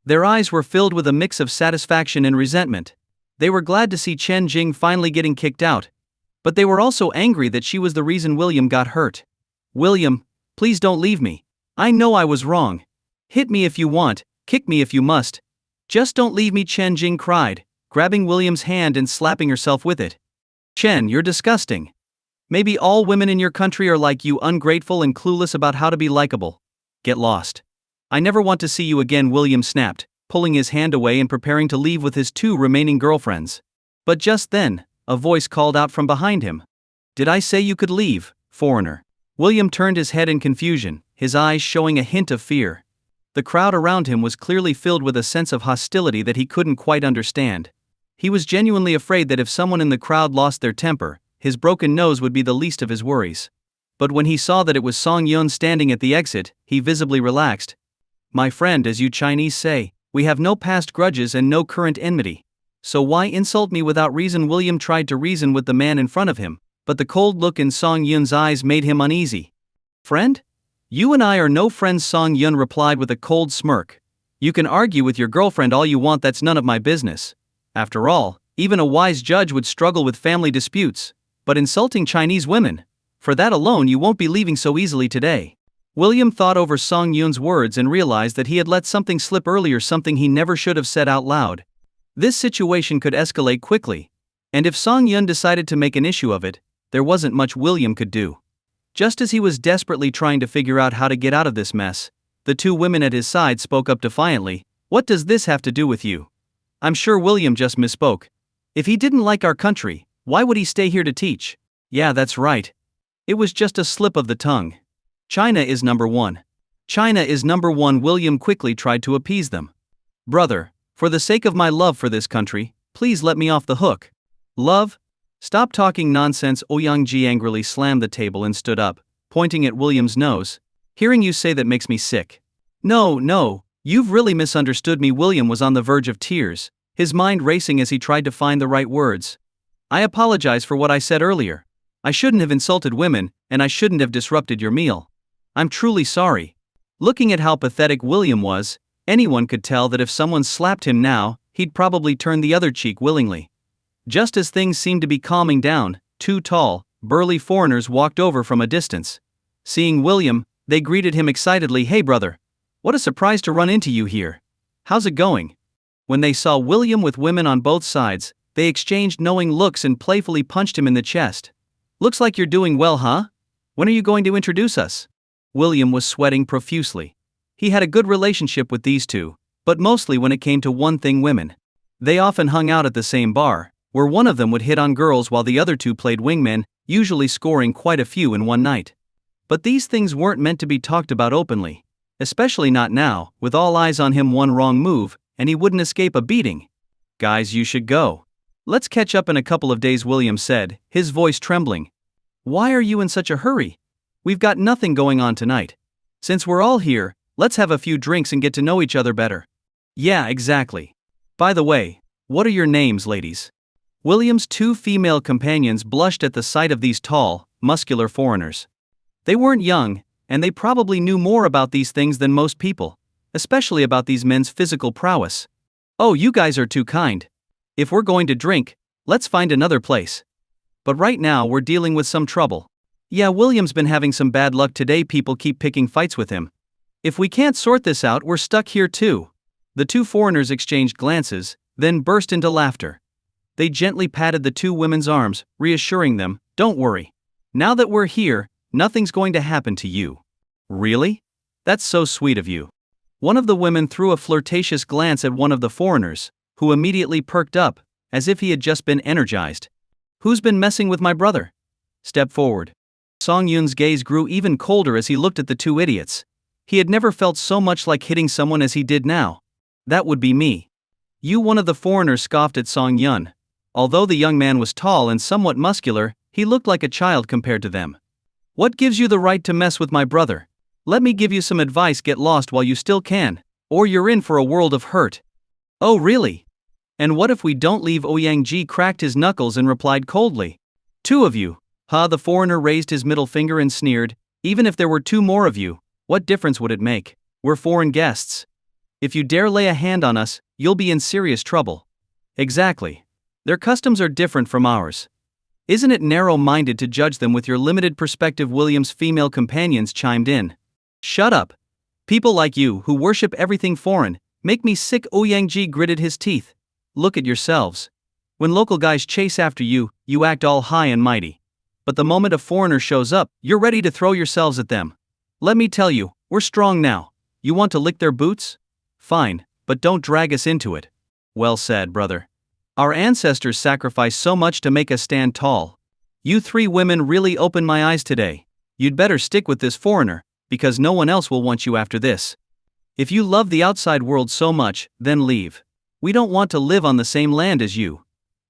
[SPEAKER 1] Their eyes were filled with a mix of satisfaction and resentment. They were glad to see Chen Jing finally getting kicked out, but they were also angry that she was the reason William got hurt. "William, please don't leave me. I know I was wrong. Hit me if you want, kick me if you must. Just don't leave me," Chen Jing cried, grabbing William's hand and slapping herself with it. "Chen, you're disgusting. Maybe all women in your country are like you, ungrateful and clueless about how to be likable. Get lost. I never want to see you again," William snapped, pulling his hand away and preparing to leave with his 2 remaining girlfriends. But just then, a voice called out from behind him. "Did I say you could leave, foreigner?" William turned his head in confusion, his eyes showing a hint of fear. The crowd around him was clearly filled with a sense of hostility that he couldn't quite understand. He was genuinely afraid that if someone in the crowd lost their temper, his broken nose would be the least of his worries. But when he saw that it was Song Yun standing at the exit, he visibly relaxed. "My friend, as you Chinese say, we have no past grudges and no current enmity. So why insult me without reason?" William tried to reason with the man in front of him, but the cold look in Song Yun's eyes made him uneasy. "Friend? You and I are no friends," Song Yun replied with a cold smirk. "You can argue with your girlfriend all you want, that's none of my business. After all, even a wise judge would struggle with family disputes. But insulting Chinese women? For that alone you won't be leaving so easily today." William thought over Song Yun's words and realized that he had let something slip earlier, something he never should have said out loud. This situation could escalate quickly, and if Song Yun decided to make an issue of it, there wasn't much William could do. Just as he was desperately trying to figure out how to get out of this mess, the two women at his side spoke up defiantly. "What does this have to do with you?" I'm sure William just misspoke. If he didn't like our country, why would he stay here to teach? Yeah, that's right. It was just a slip of the tongue. China is number one. China is number one. William quickly tried to appease them. Brother, for the sake of my love for this country, please let me off the hook. Love? Stop talking nonsense. Ouyang angrily slammed the table and stood up, pointing at William's nose. Hearing you say that makes me sick. No, you've really misunderstood me. William was on the verge of tears, his mind racing as he tried to find the right words. I apologize for what I said earlier. I shouldn't have insulted women, and I shouldn't have disrupted your meal. I'm truly sorry. Looking at how pathetic William was, anyone could tell that if someone slapped him now, he'd probably turn the other cheek willingly. Just as things seemed to be calming down, two tall, burly foreigners walked over from a distance. Seeing William, they greeted him excitedly. Hey brother, what a surprise to run into you here. How's it going? When they saw William with women on both sides, they exchanged knowing looks and playfully punched him in the chest. Looks like you're doing well, huh? When are you going to introduce us? William was sweating profusely. He had a good relationship with these two, but mostly when it came to one thing: women. They often hung out at the same bar, where one of them would hit on girls while the other two played wingmen, usually scoring quite a few in one night. But these things weren't meant to be talked about openly, especially not now, with all eyes on him. One wrong move, and he wouldn't escape a beating. Guys, you should go. Let's catch up in a couple of days, William said, his voice trembling. Why are you in such a hurry? We've got nothing going on tonight. Since we're all here, let's have a few drinks and get to know each other better. Yeah, exactly. By the way, what are your names, ladies? William's two female companions blushed at the sight of these tall, muscular foreigners. They weren't young, and they probably knew more about these things than most people, especially about these men's physical prowess. Oh, you guys are too kind. If we're going to drink, let's find another place. But right now we're dealing with some trouble. Yeah, William's been having some bad luck today. People keep picking fights with him. If we can't sort this out, we're stuck here too. The two foreigners exchanged glances, then burst into laughter. They gently patted the two women's arms, reassuring them, don't worry. Now that we're here, nothing's going to happen to you. Really? That's so sweet of you. One of the women threw a flirtatious glance at one of the foreigners, who immediately perked up, as if he had just been energized. Who's been messing with my brother? Step forward. Song Yun's gaze grew even colder as he looked at the two idiots. He had never felt so much like hitting someone as he did now. That would be me. You, one of the foreigners scoffed at Song Yun. Although the young man was tall and somewhat muscular, he looked like a child compared to them. What gives you the right to mess with my brother? Let me give you some advice: get lost while you still can, or you're in for a world of hurt. Oh really? And what if we don't leave? Ouyang cracked his knuckles and replied coldly. Two of you? Huh? The foreigner raised his middle finger and sneered. Even if there were two more of you, what difference would it make? We're foreign guests. If you dare lay a hand on us, you'll be in serious trouble. Exactly. Their customs are different from ours. Isn't it narrow-minded to judge them with your limited perspective? William's female companions chimed in. Shut up. People like you, who worship everything foreign, make me sick. Ouyang gritted his teeth. Look at yourselves. When local guys chase after you, you act all high and mighty. But the moment a foreigner shows up, you're ready to throw yourselves at them. Let me tell you, we're strong now. You want to lick their boots? Fine, but don't drag us into it. Well said, brother. Our ancestors sacrificed so much to make us stand tall. You three women really opened my eyes today. You'd better stick with this foreigner, because no one else will want you after this. If you love the outside world so much, then leave. We don't want to live on the same land as you.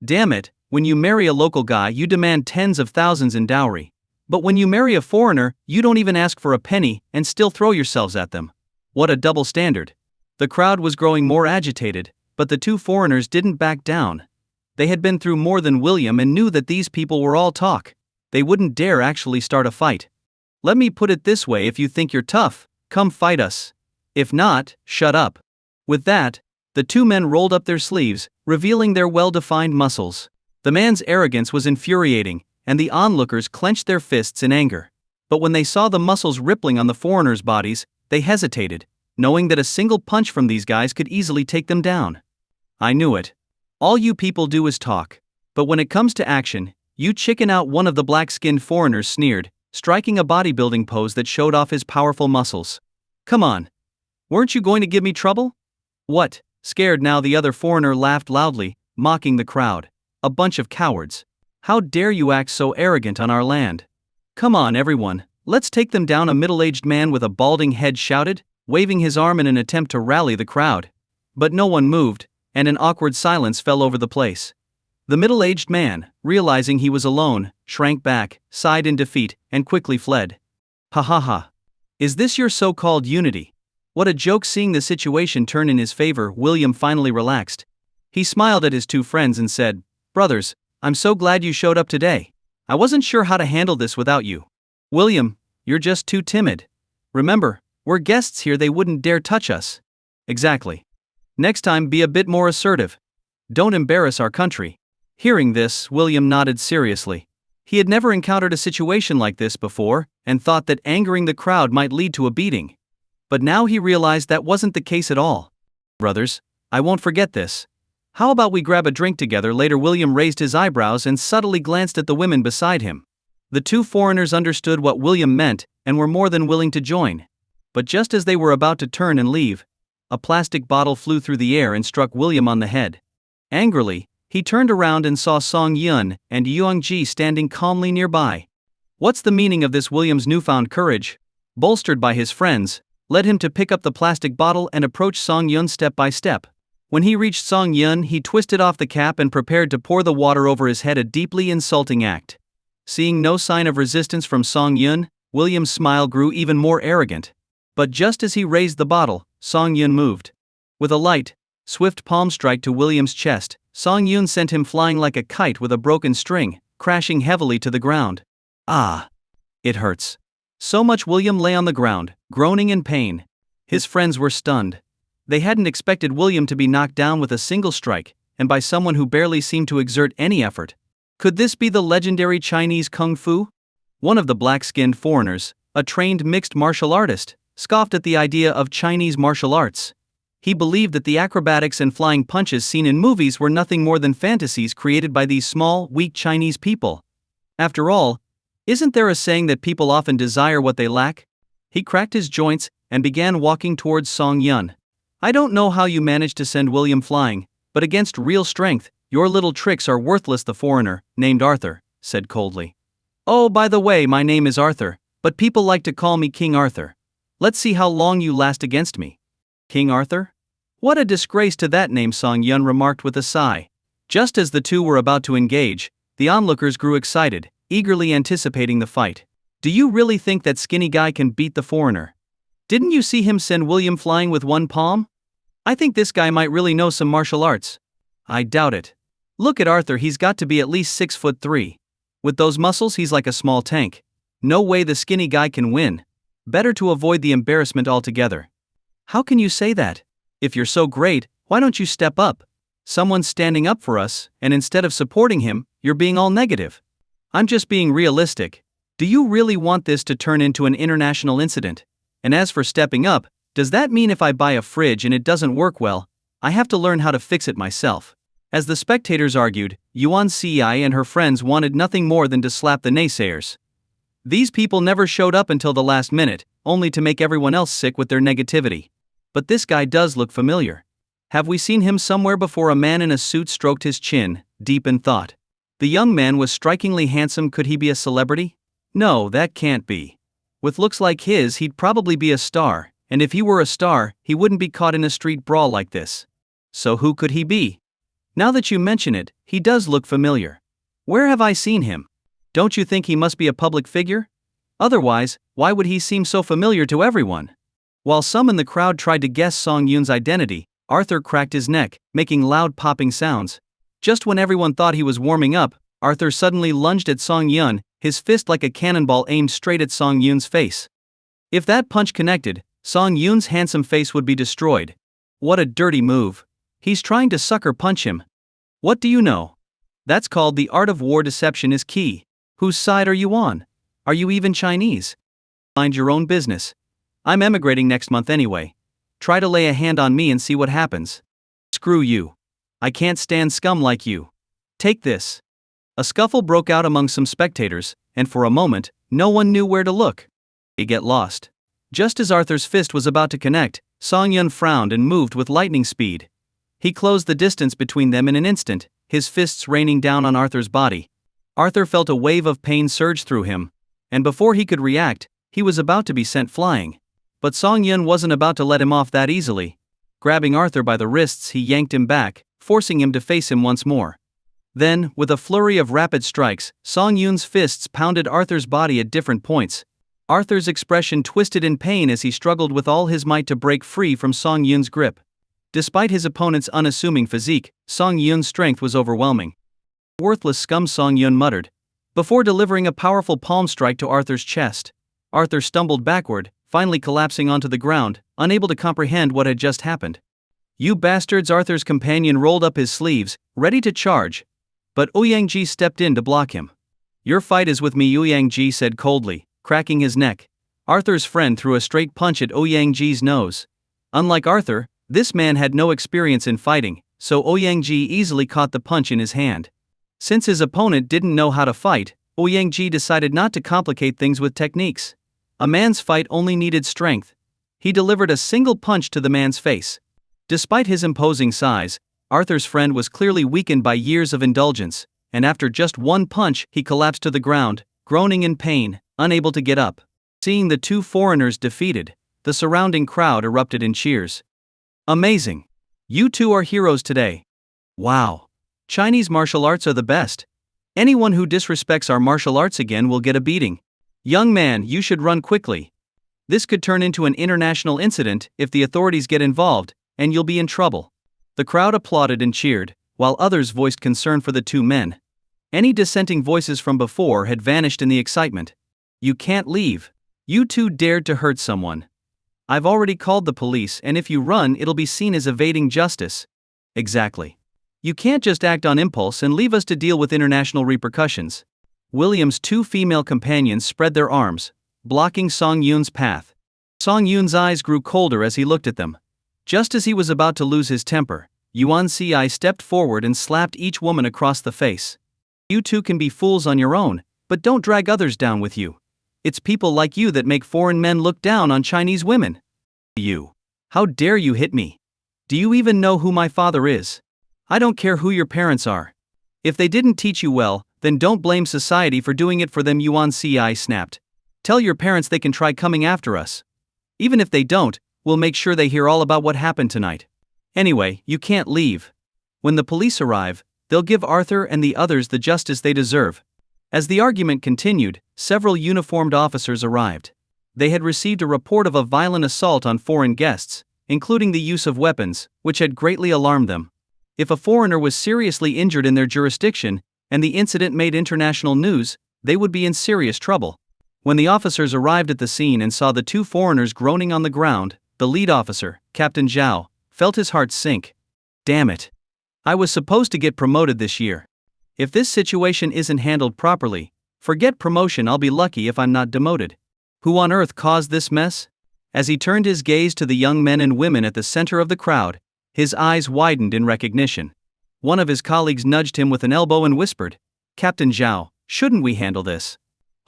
[SPEAKER 1] Damn it, when you marry a local guy you demand tens of thousands in dowry. But when you marry a foreigner, you don't even ask for a penny and still throw yourselves at them. What a double standard. The crowd was growing more agitated, but the two foreigners didn't back down. They had been through more than William and knew that these people were all talk. They wouldn't dare actually start a fight. Let me put it this way: if you think you're tough, come fight us. If not, shut up. With that, the two men rolled up their sleeves, revealing their well-defined muscles. The man's arrogance was infuriating, and the onlookers clenched their fists in anger. But when they saw the muscles rippling on the foreigners' bodies, they hesitated, knowing that a single punch from these guys could easily take them down. I knew it. All you people do is talk. But when it comes to action, you chicken out, one of the black-skinned foreigners sneered, striking a bodybuilding pose that showed off his powerful muscles. Come on. Weren't you going to give me trouble? What? Scared now, the other foreigner laughed loudly, mocking the crowd. A bunch of cowards. How dare you act so arrogant on our land? Come on, everyone, let's take them down, a middle-aged man with a balding head shouted, waving his arm in an attempt to rally the crowd. But no one moved, and an awkward silence fell over the place. The middle-aged man, realizing he was alone, shrank back, sighed in defeat, and quickly fled. Ha ha ha. Is this your so-called unity? What a joke. Seeing the situation turn in his favor, William finally relaxed. He smiled at his two friends and said, Brothers, I'm so glad you showed up today. I wasn't sure how to handle this without you. William, you're just too timid. Remember, we're guests here, they wouldn't dare touch us. Exactly. Next time be a bit more assertive. Don't embarrass our country. Hearing this, William nodded seriously. He had never encountered a situation like this before, and thought that angering the crowd might lead to a beating. But now he realized that wasn't the case at all. Brothers, I won't forget this. How about we grab a drink together later? William raised his eyebrows and subtly glanced at the women beside him. The two foreigners understood what William meant and were more than willing to join. But just as they were about to turn and leave, a plastic bottle flew through the air and struck William on the head. Angrily, he turned around and saw Song Yun and Yuan standing calmly nearby. What's the meaning of this? William's newfound courage, bolstered by his friends, led him to pick up the plastic bottle and approach Song Yun step by step. When he reached Song Yun, he twisted off the cap and prepared to pour the water over his head, a deeply insulting act. Seeing no sign of resistance from Song Yun, William's smile grew even more arrogant. But just as he raised the bottle, Song Yun moved. With a light, swift palm strike to William's chest, Song Yun sent him flying like a kite with a broken string, crashing heavily to the ground. Ah! It hurts. So much. William lay on the ground, groaning in pain. His friends were stunned. They hadn't expected William to be knocked down with a single strike, and by someone who barely seemed to exert any effort. Could this be the legendary Chinese kung fu? One of the black-skinned foreigners, a trained mixed martial artist, scoffed at the idea of Chinese martial arts. He believed that the acrobatics and flying punches seen in movies were nothing more than fantasies created by these small, weak Chinese people. After all, isn't there a saying that people often desire what they lack? He cracked his joints and began walking towards Song Yun. I don't know how you managed to send William flying, but against real strength, your little tricks are worthless. The foreigner, named Arthur, said coldly. Oh, by the way, my name is Arthur, but people like to call me King Arthur. Let's see how long you last against me. King Arthur? What a disgrace to that name, Song Yun remarked with a sigh. Just as the two were about to engage, the onlookers grew excited, eagerly anticipating the fight. Do you really think that skinny guy can beat the foreigner? Didn't you see him send William flying with one palm? I think this guy might really know some martial arts. I doubt it. Look at Arthur, he's got to be at least 6'3". With those muscles, he's like a small tank. No way the skinny guy can win. Better to avoid the embarrassment altogether. How can you say that? If you're so great, why don't you step up? Someone's standing up for us, and instead of supporting him, you're being all negative. I'm just being realistic. Do you really want this to turn into an international incident? And as for stepping up, does that mean if I buy a fridge and it doesn't work well, I have to learn how to fix it myself? As the spectators argued, Yuan Cai and her friends wanted nothing more than to slap the naysayers. These people never showed up until the last minute, only to make everyone else sick with their negativity. But this guy does look familiar. Have we seen him somewhere before? A man in a suit stroked his chin, deep in thought. The young man was strikingly handsome. Could he be a celebrity? No, that can't be. With looks like his, he'd probably be a star, and if he were a star, he wouldn't be caught in a street brawl like this. So who could he be? Now that you mention it, he does look familiar. Where have I seen him? Don't you think he must be a public figure? Otherwise, why would he seem so familiar to everyone? While some in the crowd tried to guess Song Yun's identity, Arthur cracked his neck, making loud popping sounds. Just when everyone thought he was warming up, Arthur suddenly lunged at Song Yun, his fist like a cannonball aimed straight at Song Yun's face. If that punch connected, Song Yun's handsome face would be destroyed. What a dirty move. He's trying to sucker punch him. What do you know? That's called the art of war. Deception is key. Whose side are you on? Are you even Chinese? Mind your own business. I'm emigrating next month anyway. Try to lay a hand on me and see what happens. Screw you. I can't stand scum like you. Take this. A scuffle broke out among some spectators, and for a moment, no one knew where to look. They get lost. Just as Arthur's fist was about to connect, Song Yun frowned and moved with lightning speed. He closed the distance between them in an instant, his fists raining down on Arthur's body. Arthur felt a wave of pain surge through him, and before he could react, he was about to be sent flying. But Song Yun wasn't about to let him off that easily. Grabbing Arthur by the wrists, he yanked him back, forcing him to face him once more. Then, with a flurry of rapid strikes, Song Yun's fists pounded Arthur's body at different points. Arthur's expression twisted in pain as he struggled with all his might to break free from Song Yun's grip. Despite his opponent's unassuming physique, Song Yun's strength was overwhelming. Worthless scum, Song Yun muttered, before delivering a powerful palm strike to Arthur's chest. Arthur stumbled backward, finally collapsing onto the ground, unable to comprehend what had just happened. You bastards! Arthur's companion rolled up his sleeves, ready to charge. But Ouyang stepped in to block him. Your fight is with me, Ouyang said coldly, cracking his neck. Arthur's friend threw a straight punch at Ouyang's nose. Unlike Arthur, this man had no experience in fighting, so Ouyang easily caught the punch in his hand. Since his opponent didn't know how to fight, Ouyang decided not to complicate things with techniques. A man's fight only needed strength. He delivered a single punch to the man's face. Despite his imposing size, Arthur's friend was clearly weakened by years of indulgence, and after just one punch, he collapsed to the ground, groaning in pain, unable to get up. Seeing the two foreigners defeated, the surrounding crowd erupted in cheers. Amazing! You two are heroes today. Wow! Chinese martial arts are the best. Anyone who disrespects our martial arts again will get a beating. Young man, you should run quickly. This could turn into an international incident if the authorities get involved, and you'll be in trouble. The crowd applauded and cheered, while others voiced concern for the two men. Any dissenting voices from before had vanished in the excitement. You can't leave. You two dared to hurt someone. I've already called the police, and if you run, it'll be seen as evading justice. Exactly. You can't just act on impulse and leave us to deal with international repercussions. William's two female companions spread their arms, blocking Song Yun's path. Song Yun's eyes grew colder as he looked at them. Just as he was about to lose his temper, Yuan stepped forward and slapped each woman across the face. You two can be fools on your own, but don't drag others down with you. It's people like you that make foreign men look down on Chinese women. You. How dare you hit me? Do you even know who my father is? I don't care who your parents are. If they didn't teach you well, then don't blame society for doing it for them, Yuan snapped. Tell your parents they can try coming after us. Even if they don't, we'll make sure they hear all about what happened tonight. Anyway, you can't leave. When the police arrive, they'll give Arthur and the others the justice they deserve. As the argument continued, several uniformed officers arrived. They had received a report of a violent assault on foreign guests, including the use of weapons, which had greatly alarmed them. If a foreigner was seriously injured in their jurisdiction, and the incident made international news, they would be in serious trouble. When the officers arrived at the scene and saw the two foreigners groaning on the ground, the lead officer, Captain Zhao, felt his heart sink. Damn it. I was supposed to get promoted this year. If this situation isn't handled properly, forget promotion, I'll be lucky if I'm not demoted. Who on earth caused this mess? As he turned his gaze to the young men and women at the center of the crowd, his eyes widened in recognition. One of his colleagues nudged him with an elbow and whispered, Captain Zhao, shouldn't we handle this?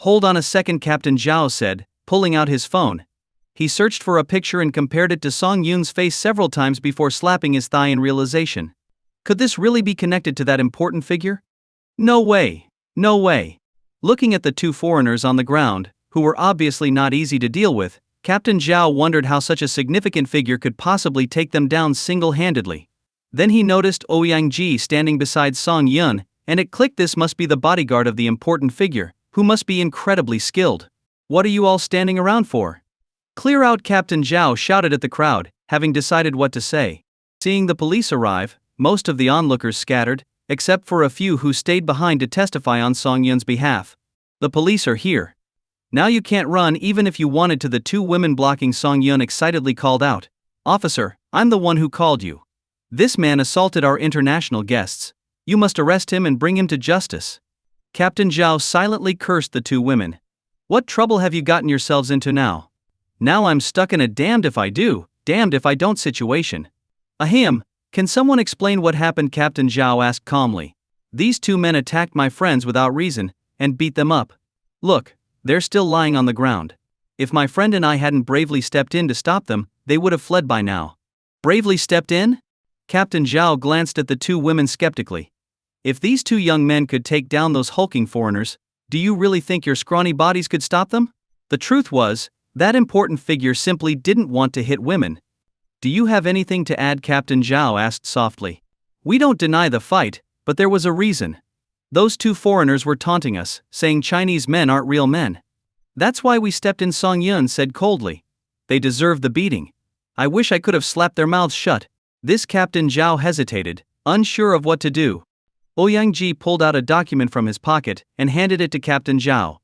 [SPEAKER 1] Hold on a second, Captain Zhao said, pulling out his phone. He searched for a picture and compared it to Song Yun's face several times before slapping his thigh in realization. Could this really be connected to that important figure? No way. No way. Looking at the two foreigners on the ground, who were obviously not easy to deal with, Captain Zhao wondered how such a significant figure could possibly take them down single-handedly. Then he noticed Ouyang standing beside Song Yun, and it clicked, this must be the bodyguard of the important figure, who must be incredibly skilled. What are you all standing around for? Clear out, Captain Zhao shouted at the crowd, having decided what to say. Seeing the police arrive, most of the onlookers scattered, except for a few who stayed behind to testify on Song Yun's behalf. The police are here. Now you can't run even if you wanted to. The two women blocking Song Yun excitedly called out. Officer, I'm the one who called you. This man assaulted our international guests. You must arrest him and bring him to justice. Captain Zhao silently cursed the two women. What trouble have you gotten yourselves into now? Now I'm stuck in a damned if I do, damned if I don't situation. Ahem, Can someone explain what happened? Captain Zhao asked calmly. These two men attacked my friends without reason, and beat them up. Look, they're still lying on the ground. If my friend and I hadn't bravely stepped in to stop them, they would have fled by now. Bravely stepped in? Captain Zhao glanced at the two women skeptically. If these two young men could take down those hulking foreigners, do you really think your scrawny bodies could stop them? The truth was, that important figure simply didn't want to hit women. Do you have anything to add? Captain Zhao asked softly. We don't deny the fight, but there was a reason. Those two foreigners were taunting us, saying Chinese men aren't real men. That's why we stepped in, Song Yun said coldly. They deserve the beating. I wish I could have slapped their mouths shut. This Captain Zhao hesitated, unsure of what to do. Ouyang pulled out a document from his pocket and handed it to Captain Zhao.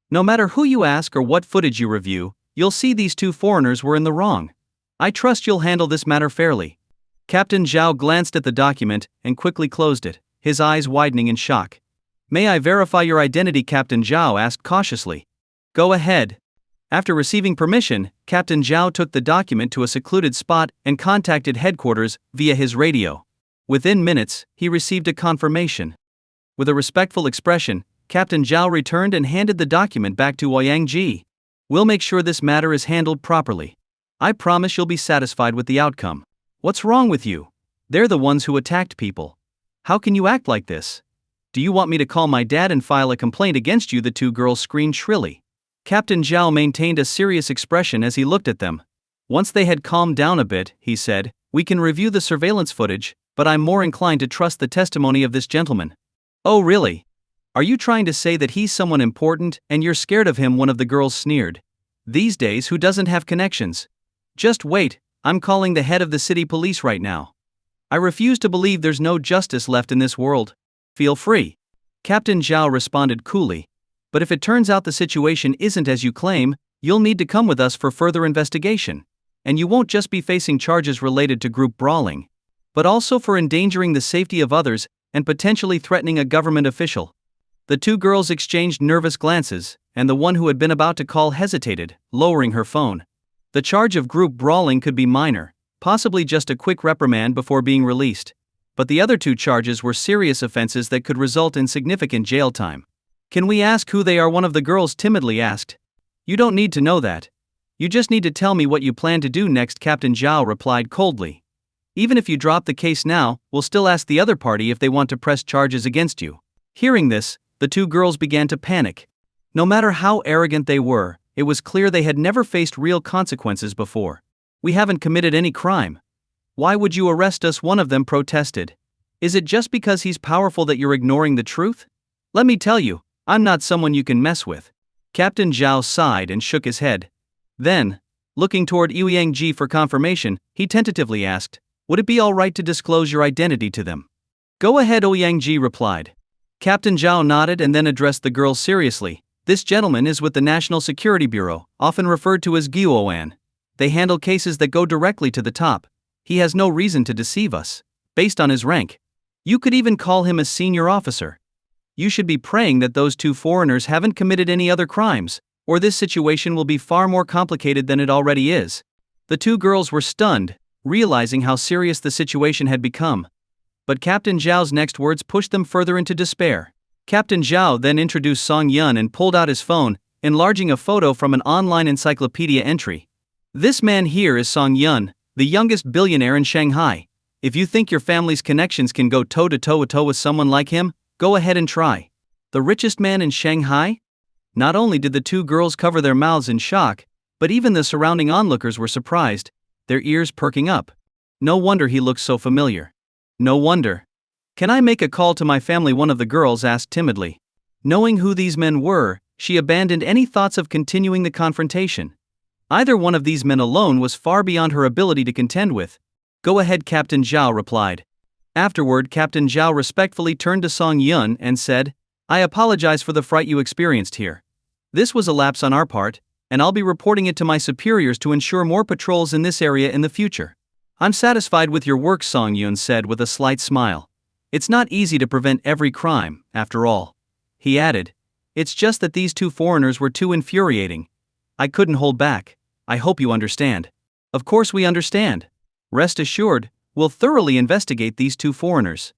[SPEAKER 1] No matter who you ask or what footage you review, you'll see these two foreigners were in the wrong. I trust you'll handle this matter fairly. Captain Zhao glanced at the document and quickly closed it, his eyes widening in shock. May I verify your identity? Captain Zhao asked cautiously. Go ahead. After receiving permission, Captain Zhao took the document to a secluded spot and contacted headquarters via his radio. Within minutes, he received a confirmation. With a respectful expression, Captain Zhao returned and handed the document back to Ouyang. We'll make sure this matter is handled properly. I promise you'll be satisfied with the outcome. What's wrong with you? They're the ones who attacked people. How can you act like this? Do you want me to call my dad and file a complaint against you? The two girls screamed shrilly. Captain Zhao maintained a serious expression as he looked at them. Once they had calmed down a bit, he said, We can review the surveillance footage, but I'm more inclined to trust the testimony of this gentleman. Oh really? Are you trying to say that he's someone important and you're scared of him? One of the girls sneered. These days who doesn't have connections? Just wait, I'm calling the head of the city police right now. I refuse to believe there's no justice left in this world. Feel free. Captain Zhao responded coolly. But if it turns out the situation isn't as you claim, you'll need to come with us for further investigation. And you won't just be facing charges related to group brawling, but also for endangering the safety of others and potentially threatening a government official. The two girls exchanged nervous glances, and the one who had been about to call hesitated, lowering her phone. The charge of group brawling could be minor, possibly just a quick reprimand before being released. But the other two charges were serious offenses that could result in significant jail time. Can we ask who they are? One of the girls timidly asked. You don't need to know that. You just need to tell me what you plan to do next, Captain Zhao replied coldly. Even if you drop the case now, we'll still ask the other party if they want to press charges against you. Hearing this, the two girls began to panic. No matter how arrogant they were, it was clear they had never faced real consequences before. We haven't committed any crime. Why would you arrest us? One of them protested. Is it just because he's powerful that you're ignoring the truth? Let me tell you, I'm not someone you can mess with. Captain Zhao sighed and shook his head. Then, looking toward Ouyang for confirmation, he tentatively asked, would it be all right to disclose your identity to them? Go ahead, Ouyang replied. Captain Zhao nodded and then addressed the girls seriously. This gentleman is with the National Security Bureau, often referred to as Yuan. They handle cases that go directly to the top. He has no reason to deceive us, based on his rank. You could even call him a senior officer. You should be praying that those two foreigners haven't committed any other crimes, or this situation will be far more complicated than it already is. The two girls were stunned, realizing how serious the situation had become. But Captain Zhao's next words pushed them further into despair. Captain Zhao then introduced Song Yun and pulled out his phone, enlarging a photo from an online encyclopedia entry. This man here is Song Yun, the youngest billionaire in Shanghai. If you think your family's connections can go toe-to-toe with someone like him, go ahead and try. The richest man in Shanghai? Not only did the two girls cover their mouths in shock, but even the surrounding onlookers were surprised, their ears perking up. No wonder he looks so familiar. No wonder. Can I make a call to my family? One of the girls asked timidly. Knowing who these men were, she abandoned any thoughts of continuing the confrontation. Either one of these men alone was far beyond her ability to contend with. Go ahead, Captain Zhao replied. Afterward, Captain Zhao respectfully turned to Song Yun and said, I apologize for the fright you experienced here. This was a lapse on our part, and I'll be reporting it to my superiors to ensure more patrols in this area in the future. I'm satisfied with your work, Song Yun said with a slight smile. It's not easy to prevent every crime, after all. He added, it's just that these two foreigners were too infuriating. I couldn't hold back. I hope you understand. Of course we understand. Rest assured, We'll thoroughly investigate these two foreigners.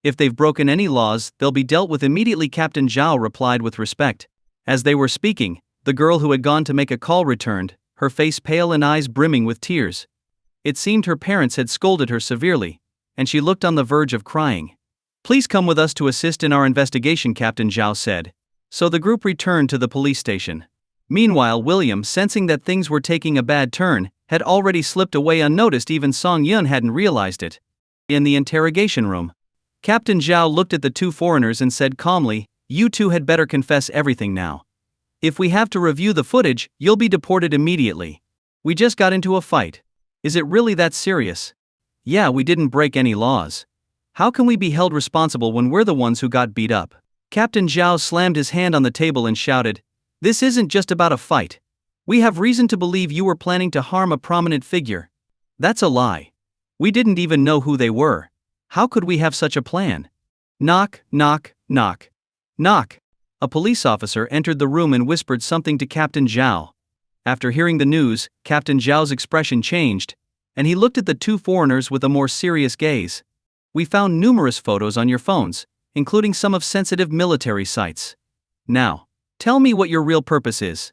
[SPEAKER 1] If they've broken any laws, they'll be dealt with immediately, Captain Zhao replied with respect. As they were speaking, the girl who had gone to make a call returned, her face pale and eyes brimming with tears. It seemed her parents had scolded her severely, and she looked on the verge of crying. Please come with us to assist in our investigation, Captain Zhao said. So the group returned to the police station. Meanwhile, William, sensing that things were taking a bad turn, had already slipped away unnoticed. Even Song Yun hadn't realized it. In the interrogation room, Captain Zhao looked at the two foreigners and said calmly, "You two had better confess everything now. If we have to review the footage, you'll be deported immediately. We just got into a fight. Is it really that serious? Yeah, we didn't break any laws. How can we be held responsible when we're the ones who got beat up?" Captain Zhao slammed his hand on the table and shouted, "This isn't just about a fight. We have reason to believe you were planning to harm a prominent figure. That's a lie. We didn't even know who they were. How could we have such a plan?" Knock, knock, knock. Knock. A police officer entered the room and whispered something to Captain Zhao. After hearing the news, Captain Zhao's expression changed, and he looked at the two foreigners with a more serious gaze. "We found numerous photos on your phones, including some of sensitive military sites. Now, tell me what your real purpose is."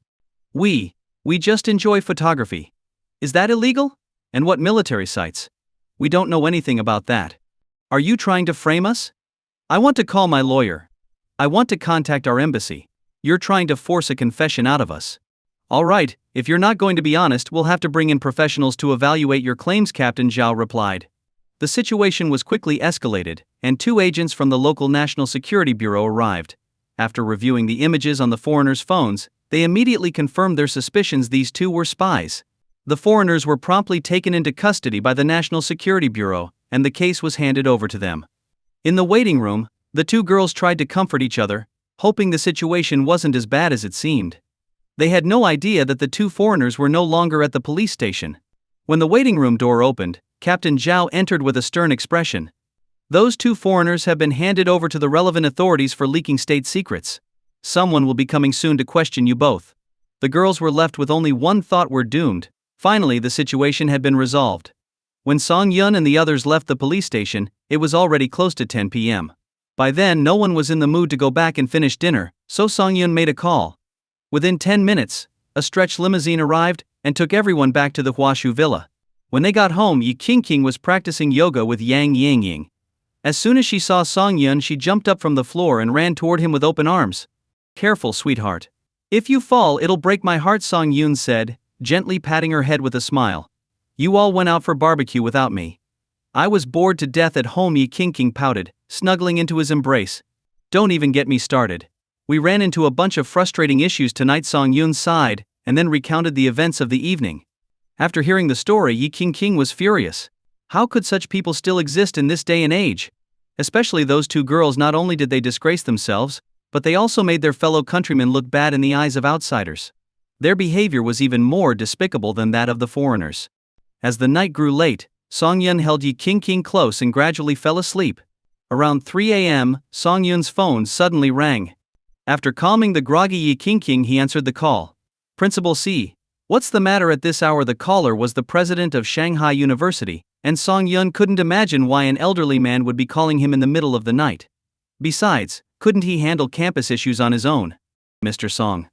[SPEAKER 1] We just enjoy photography." "Is that illegal? And what military sites?" "We don't know anything about that." "Are you trying to frame us?" "I want to call my lawyer. I want to contact our embassy." "You're trying to force a confession out of us." "All right, if you're not going to be honest, we'll have to bring in professionals to evaluate your claims," Captain Zhao replied. The situation was quickly escalated, and two agents from the local National Security Bureau arrived. After reviewing the images on the foreigners' phones, they immediately confirmed their suspicions these two were spies. The foreigners were promptly taken into custody by the National Security Bureau, and the case was handed over to them. In the waiting room, the two girls tried to comfort each other, hoping the situation wasn't as bad as it seemed. They had no idea that the two foreigners were no longer at the police station. When the waiting room door opened, Captain Zhao entered with a stern expression. "Those two foreigners have been handed over to the relevant authorities for leaking state secrets. Someone will be coming soon to question you both." The girls were left with only one thought: we're doomed. Finally, the situation had been resolved. When Song Yun and the others left the police station, it was already close to 10 p.m. By then, no one was in the mood to go back and finish dinner, so Song Yun made a call. Within 10 minutes, a stretch limousine arrived and took everyone back to the Huashu villa. When they got home, Yi Qingqing was practicing yoga with Yang Yingying. As soon as she saw Song Yun, she jumped up from the floor and ran toward him with open arms. "Careful, sweetheart. If you fall, it'll break my heart," Song Yun said, gently patting her head with a smile. "You all went out for barbecue without me. I was bored to death at home," Yi Qingqing pouted, snuggling into his embrace. "Don't even get me started. We ran into a bunch of frustrating issues tonight," Song Yun sighed, and then recounted the events of the evening. After hearing the story, Yi Qingqing was furious. How could such people still exist in this day and age? Especially those two girls. Not only did they disgrace themselves, but they also made their fellow countrymen look bad in the eyes of outsiders. Their behavior was even more despicable than that of the foreigners. As the night grew late, Song Yun held Yi Qingqing close and gradually fell asleep. Around 3 a.m., Song Yun's phone suddenly rang. After calming the groggy Yi Qingqing, he answered the call. "Principal C. What's the matter at this hour?" The caller was the president of Shanghai University, and Song Yun couldn't imagine why an elderly man would be calling him in the middle of the night. Besides, couldn't he handle campus issues on his own? "Mr. Song.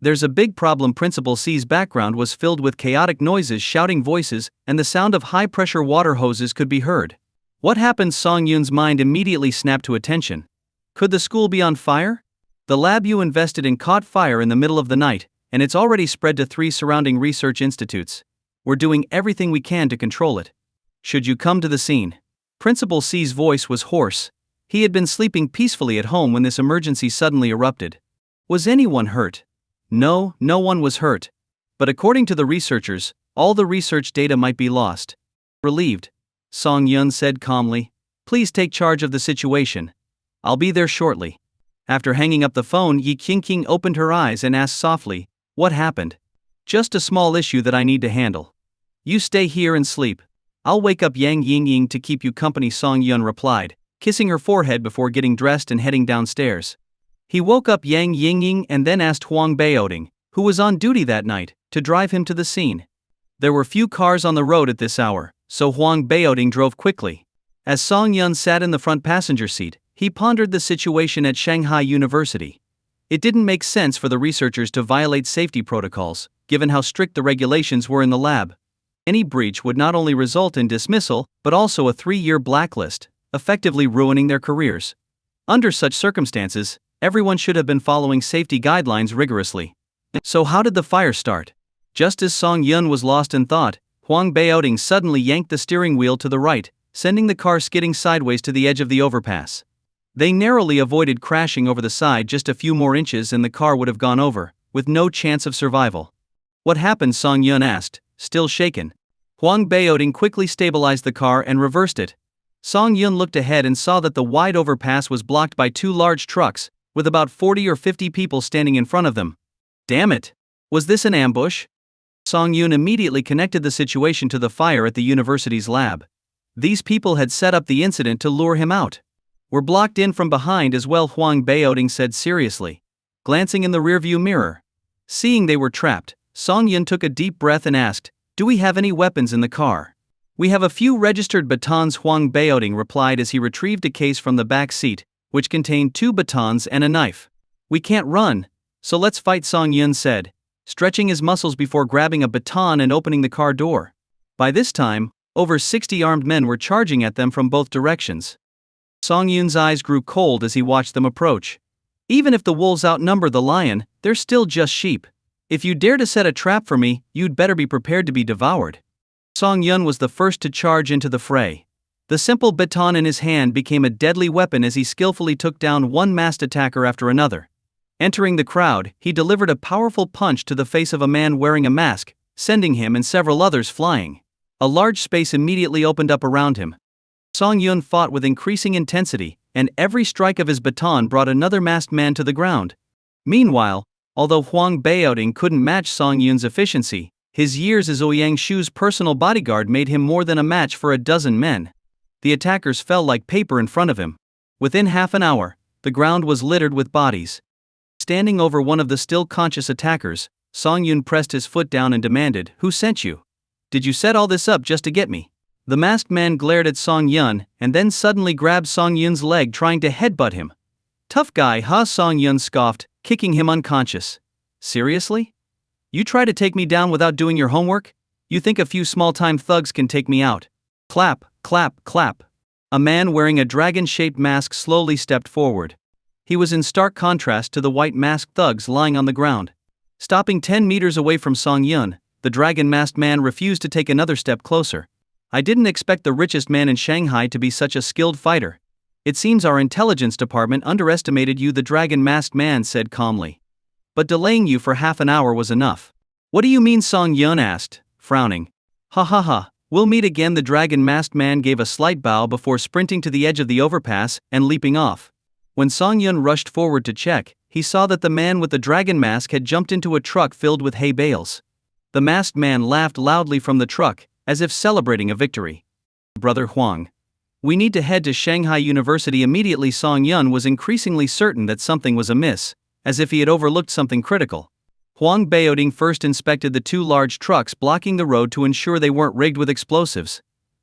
[SPEAKER 1] There's a big problem." Principal C's background was filled with chaotic noises, shouting voices, and the sound of high-pressure water hoses could be heard. What happened? Song Yun's mind immediately snapped to attention. Could the school be on fire? The lab you invested in caught fire in the middle of the night, and it's already spread to 3 surrounding research institutes. We're doing everything we can to control it. Should you come to the scene? Principal C's voice was hoarse. He had been sleeping peacefully at home when this emergency suddenly erupted. Was anyone hurt? No, no one was hurt. But according to the researchers, all the research data might be lost. Relieved, Song Yun said calmly. "Please take charge of the situation. I'll be there shortly." After hanging up the phone, Yi Qingqing opened her eyes and asked softly, "What happened?" "Just a small issue that I need to handle. You stay here and sleep. I'll wake up Yang Yingying to keep you company," Song Yun replied, kissing her forehead before getting dressed and heading downstairs. He woke up Yang Yingying and then asked Huang Baoding, who was on duty that night, to drive him to the scene. There were few cars on the road at this hour, so Huang Baoding drove quickly. As Song Yun sat in the front passenger seat, he pondered the situation at Shanghai University. It didn't make sense for the researchers to violate safety protocols, given how strict the regulations were in the lab. Any breach would not only result in dismissal, but also a 3-year blacklist, effectively ruining their careers. Under such circumstances, everyone should have been following safety guidelines rigorously. So how did the fire start? Just as Song Yun was lost in thought, Huang Baoding suddenly yanked the steering wheel to the right, sending the car skidding sideways to the edge of the overpass. They narrowly avoided crashing over the side. Just a few more inches and the car would have gone over, with no chance of survival. What happened? Song Yun asked, still shaken. Huang Baoding quickly stabilized the car and reversed it. Song Yun looked ahead and saw that the wide overpass was blocked by 2 large trucks, with about 40 or 50 people standing in front of them. Damn it! Was this an ambush? Song Yun immediately connected the situation to the fire at the university's lab. These people had set up the incident to lure him out. We're blocked in from behind as well, Huang Baoding said seriously, glancing in the rearview mirror. Seeing they were trapped, Song Yun took a deep breath and asked, "Do we have any weapons in the car?" "We have a few registered batons," Huang Baoding replied as he retrieved a case from the back seat, which contained 2 batons and a knife. "We can't run, so let's fight," Song Yun said, stretching his muscles before grabbing a baton and opening the car door. By this time, over 60 armed men were charging at them from both directions. Song Yun's eyes grew cold as he watched them approach. Even if the wolves outnumber the lion, they're still just sheep. If you dare to set a trap for me, you'd better be prepared to be devoured. Song Yun was the first to charge into the fray. The simple baton in his hand became a deadly weapon as he skillfully took down one masked attacker after another. Entering the crowd, he delivered a powerful punch to the face of a man wearing a mask, sending him and several others flying. A large space immediately opened up around him. Song Yun fought with increasing intensity, and every strike of his baton brought another masked man to the ground. Meanwhile, although Huang Baoding couldn't match Song Yun's efficiency, his years as Ouyang Shu's personal bodyguard made him more than a match for a dozen men. The attackers fell like paper in front of him. Within half an hour, the ground was littered with bodies. Standing over one of the still conscious attackers, Song Yun pressed his foot down and demanded, "Who sent you? Did you set all this up just to get me?" The masked man glared at Song Yun and then suddenly grabbed Song Yun's leg, trying to headbutt him. "Tough guy, huh?" Song Yun scoffed, kicking him unconscious. "Seriously? You try to take me down without doing your homework? You think a few small-time thugs can take me out?" Clap, clap, clap. A man wearing a dragon-shaped mask slowly stepped forward. He was in stark contrast to the white masked thugs lying on the ground. Stopping 10 meters away from Song Yun, the dragon-masked man refused to take another step closer. "I didn't expect the richest man in Shanghai to be such a skilled fighter. It seems our intelligence department underestimated you," the dragon-masked man said calmly. "But delaying you for half an hour was enough." "What do you mean?" Song Yun asked, frowning. "Ha ha ha, we'll meet again." The dragon-masked man gave a slight bow before sprinting to the edge of the overpass and leaping off. When Song Yun rushed forward to check, he saw that the man with the dragon mask had jumped into a truck filled with hay bales. The masked man laughed loudly from the truck, as if celebrating a victory. "Brother Huang, we need to head to Shanghai University immediately." Song Yun was increasingly certain that something was amiss, as if he had overlooked something critical. Huang Baoding first inspected the 2 large trucks blocking the road to ensure they weren't rigged with explosives.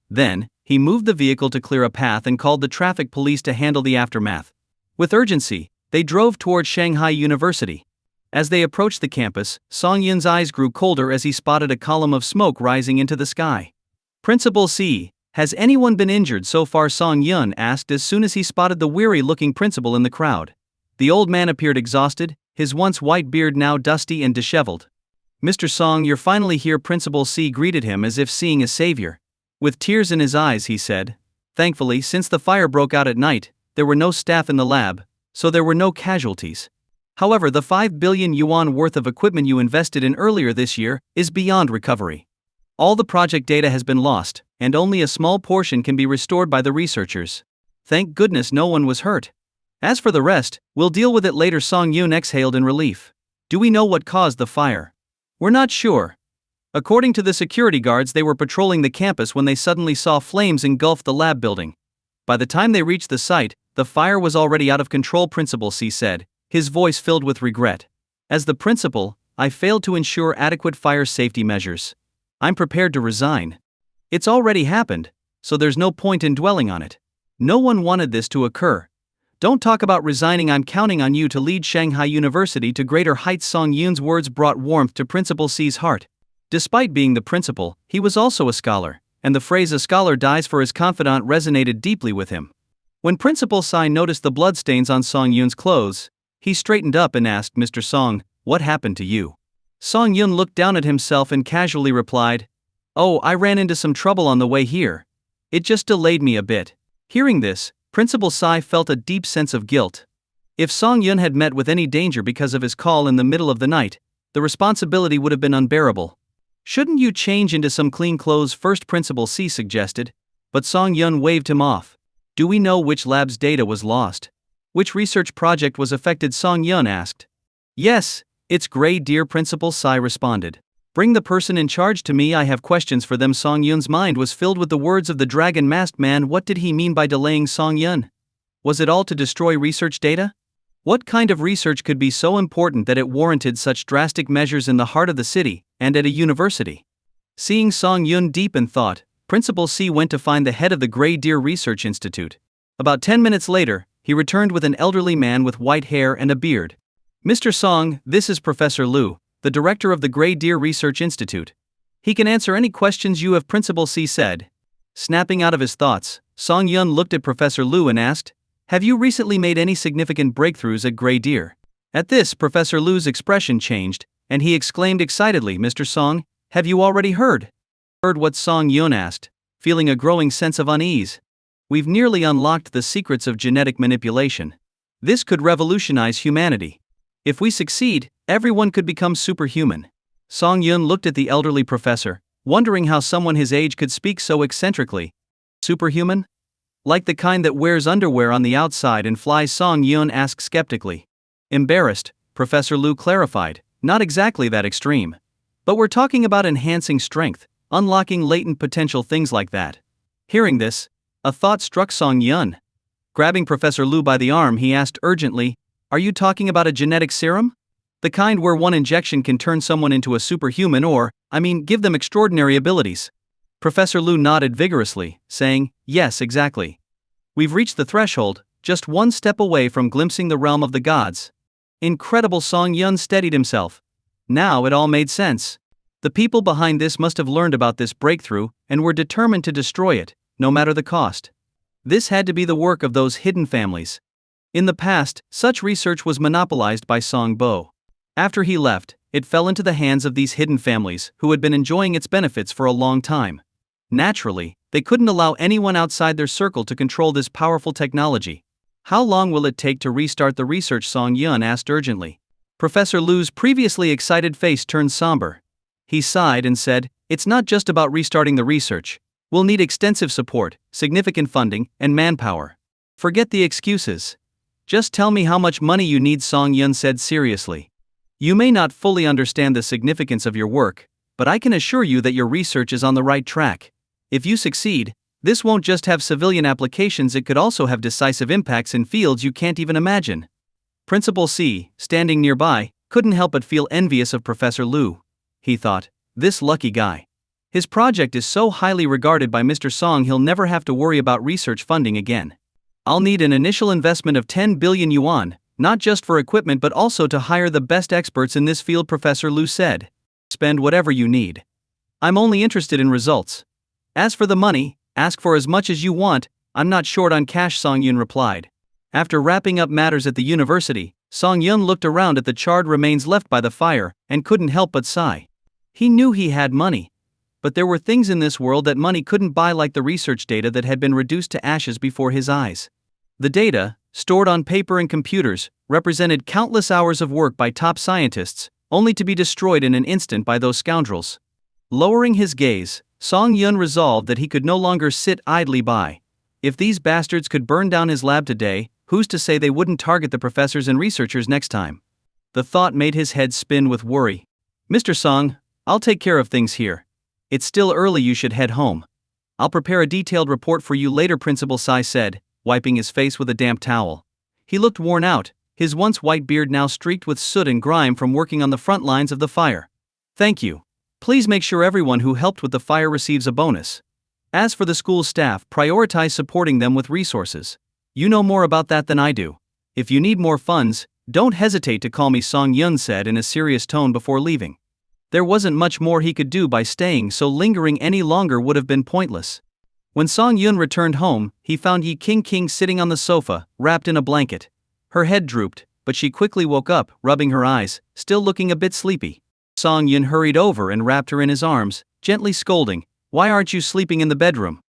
[SPEAKER 1] Then, he moved the vehicle to clear a path and called the traffic police to handle the aftermath. With urgency, they drove toward Shanghai University. As they approached the campus, Song Yun's eyes grew colder as he spotted a column of smoke rising into the sky. "Principal C, has anyone been injured so far?" Song Yun asked as soon as he spotted the weary-looking principal in the crowd. The old man appeared exhausted, his once white beard now dusty and disheveled. "Mr. Song, you're finally here." Principal C greeted him as if seeing a savior. With tears in his eyes, he said, "Thankfully, since the fire broke out at night, there were no staff in the lab, so there were no casualties. However, the 5 billion yuan worth of equipment you invested in earlier this year is beyond recovery. All the project data has been lost, and only a small portion can be restored by the researchers. Thank goodness no one was hurt. As for the rest, we'll deal with it later." Song Yun exhaled in relief. "Do we know what caused the fire?" "We're not sure. According to the security guards, they were patrolling the campus when they suddenly saw flames engulf the lab building. By the time they reached the site, the fire was already out of control," Principal C said, his voice filled with regret. "As the principal, I failed to ensure adequate fire safety measures. I'm prepared to resign." It's already happened, so there's no point in dwelling on it. No one wanted this to occur. Don't talk about resigning, I'm counting on you to lead Shanghai University to greater heights. Song Yun's words brought warmth to Principal C's heart. Despite being the principal, he was also a scholar, and the phrase "a scholar dies for his confidant" resonated deeply with him. When Principal Sai noticed the bloodstains on Song Yun's clothes, he straightened up and asked, "Mr. Song, what happened to you?" Song Yun looked down at himself and casually replied, "Oh, I ran into some trouble on the way here. It just delayed me a bit." Hearing this, Principal Sai felt a deep sense of guilt. If Song Yun had met with any danger because of his call in the middle of the night, the responsibility would have been unbearable. "Shouldn't you change into some clean clothes first?" Principal C suggested, but Song Yun waved him off. "Do we know which lab's data was lost? Which research project was affected?" Song Yun asked. "Yes, it's Grey Deer," Principal Sai responded. "Bring the person in charge to me, I have questions for them." Song Yun's mind was filled with the words of the dragon-masked man. What did he mean by delaying Song Yun? Was it all to destroy research data? What kind of research could be so important that it warranted such drastic measures in the heart of the city, and at a university? Seeing Song Yun deep in thought, Principal C went to find the head of the Grey Deer Research Institute. About 10 minutes later, he returned with an elderly man with white hair and a beard. "Mr. Song, this is Professor Liu, the director of the Grey Deer Research Institute. He can answer any questions you have," Principal C said. Snapping out of his thoughts, Song Yun looked at Professor Liu and asked, "Have you recently made any significant breakthroughs at Grey Deer?" At this, Professor Liu's expression changed, and he exclaimed excitedly, "Mr. Song, have you already heard?" "Heard what?" Song Yun asked, feeling a growing sense of unease. "We've nearly unlocked the secrets of genetic manipulation. This could revolutionize humanity. If we succeed, everyone could become superhuman." Song Yun looked at the elderly professor, wondering how someone his age could speak so eccentrically. "Superhuman? Like the kind that wears underwear on the outside and flies?" Song Yun asked skeptically. Embarrassed, Professor Liu clarified, "Not exactly that extreme. But we're talking about enhancing strength, unlocking latent potential, things like that." Hearing this, a thought struck Song Yun. Grabbing Professor Liu by the arm, he asked urgently, "Are you talking about a genetic serum? The kind where one injection can turn someone into a superhuman, or, give them extraordinary abilities?" Professor Liu nodded vigorously, saying, "Yes, exactly. We've reached the threshold, just one step away from glimpsing the realm of the gods." Incredible! Song Yun steadied himself. Now it all made sense. The people behind this must have learned about this breakthrough and were determined to destroy it, no matter the cost. This had to be the work of those hidden families. In the past, such research was monopolized by Song Bo. After he left, it fell into the hands of these hidden families, who had been enjoying its benefits for a long time. Naturally, they couldn't allow anyone outside their circle to control this powerful technology. "How long will it take to restart the research?" Song Yun asked urgently. Professor Liu's previously excited face turned somber. He sighed and said, "It's not just about restarting the research. We'll need extensive support, significant funding, and manpower. Forget the excuses. Just tell me how much money you need." Song Yun said seriously. "You may not fully understand the significance of your work, but I can assure you that your research is on the right track. If you succeed, this won't just have civilian applications, it could also have decisive impacts in fields you can't even imagine." Principal C, standing nearby, couldn't help but feel envious of Professor Liu. He thought, "This lucky guy. His project is so highly regarded by Mr. Song, he'll never have to worry about research funding again. I'll need an initial investment of 10 billion yuan, not just for equipment but also to hire the best experts in this field," Professor Liu said. "Spend whatever you need. I'm only interested in results. As for the money, ask for as much as you want, I'm not short on cash," Song Yun replied. After wrapping up matters at the university, Song Yun looked around at the charred remains left by the fire and couldn't help but sigh. He knew he had money. But there were things in this world that money couldn't buy, like the research data that had been reduced to ashes before his eyes. The data, stored on paper and computers, represented countless hours of work by top scientists, only to be destroyed in an instant by those scoundrels. Lowering his gaze, Song Yun resolved that he could no longer sit idly by. If these bastards could burn down his lab today, who's to say they wouldn't target the professors and researchers next time? The thought made his head spin with worry. "Mr. Song, I'll take care of things here. It's still early, you should head home. I'll prepare a detailed report for you later," Principal Sai said, wiping his face with a damp towel. He looked worn out, his once white beard now streaked with soot and grime from working on the front lines of the fire. "Thank you. Please make sure everyone who helped with the fire receives a bonus. As for the school staff, prioritize supporting them with resources. You know more about that than I do. If you need more funds, don't hesitate to call me, Song Yun said in a serious tone before leaving. There wasn't much more he could do by staying, so lingering any longer would have been pointless. When Song Yun returned home, he found Yi King sitting on the sofa, wrapped in a blanket. Her head drooped, but she quickly woke up, rubbing her eyes, still looking a bit sleepy. Song Yun hurried over and wrapped her in his arms, gently scolding, "Why aren't you sleeping in the bedroom?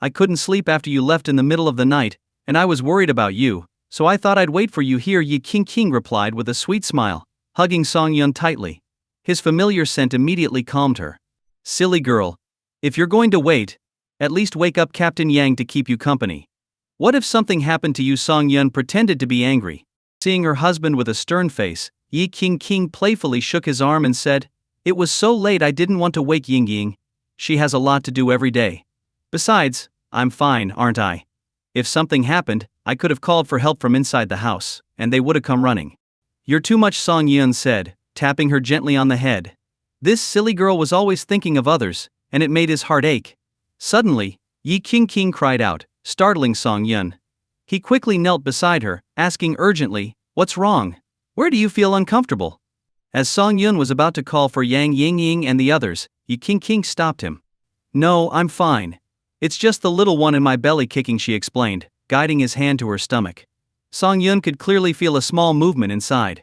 [SPEAKER 1] I couldn't sleep after you left in the middle of the night, and I was worried about you, so I thought I'd wait for you here," Yi King replied with a sweet smile, hugging Song Yun tightly. His familiar scent immediately calmed her. "Silly girl. If you're going to wait, at least wake up Captain Yang to keep you company. What if something happened to you?" Song Yun pretended to be angry. Seeing her husband with a stern face, Yi King playfully shook his arm and said, "It was so late I didn't want to wake Ying. She has a lot to do every day. Besides, I'm fine, aren't I? If something happened, I could have called for help from inside the house, and they would have come running." "You're too much," Song Yun said, tapping her gently on the head. This silly girl was always thinking of others, and it made his heart ache. Suddenly, Yi King cried out, startling Song Yun. He quickly knelt beside her, asking urgently, "What's wrong? Where do you feel uncomfortable?" As Song Yun was about to call for Yang Ying and the others, Yi King stopped him. "No, I'm fine. It's just the little one in my belly kicking," she explained, guiding his hand to her stomach. Song Yun could clearly feel a small movement inside.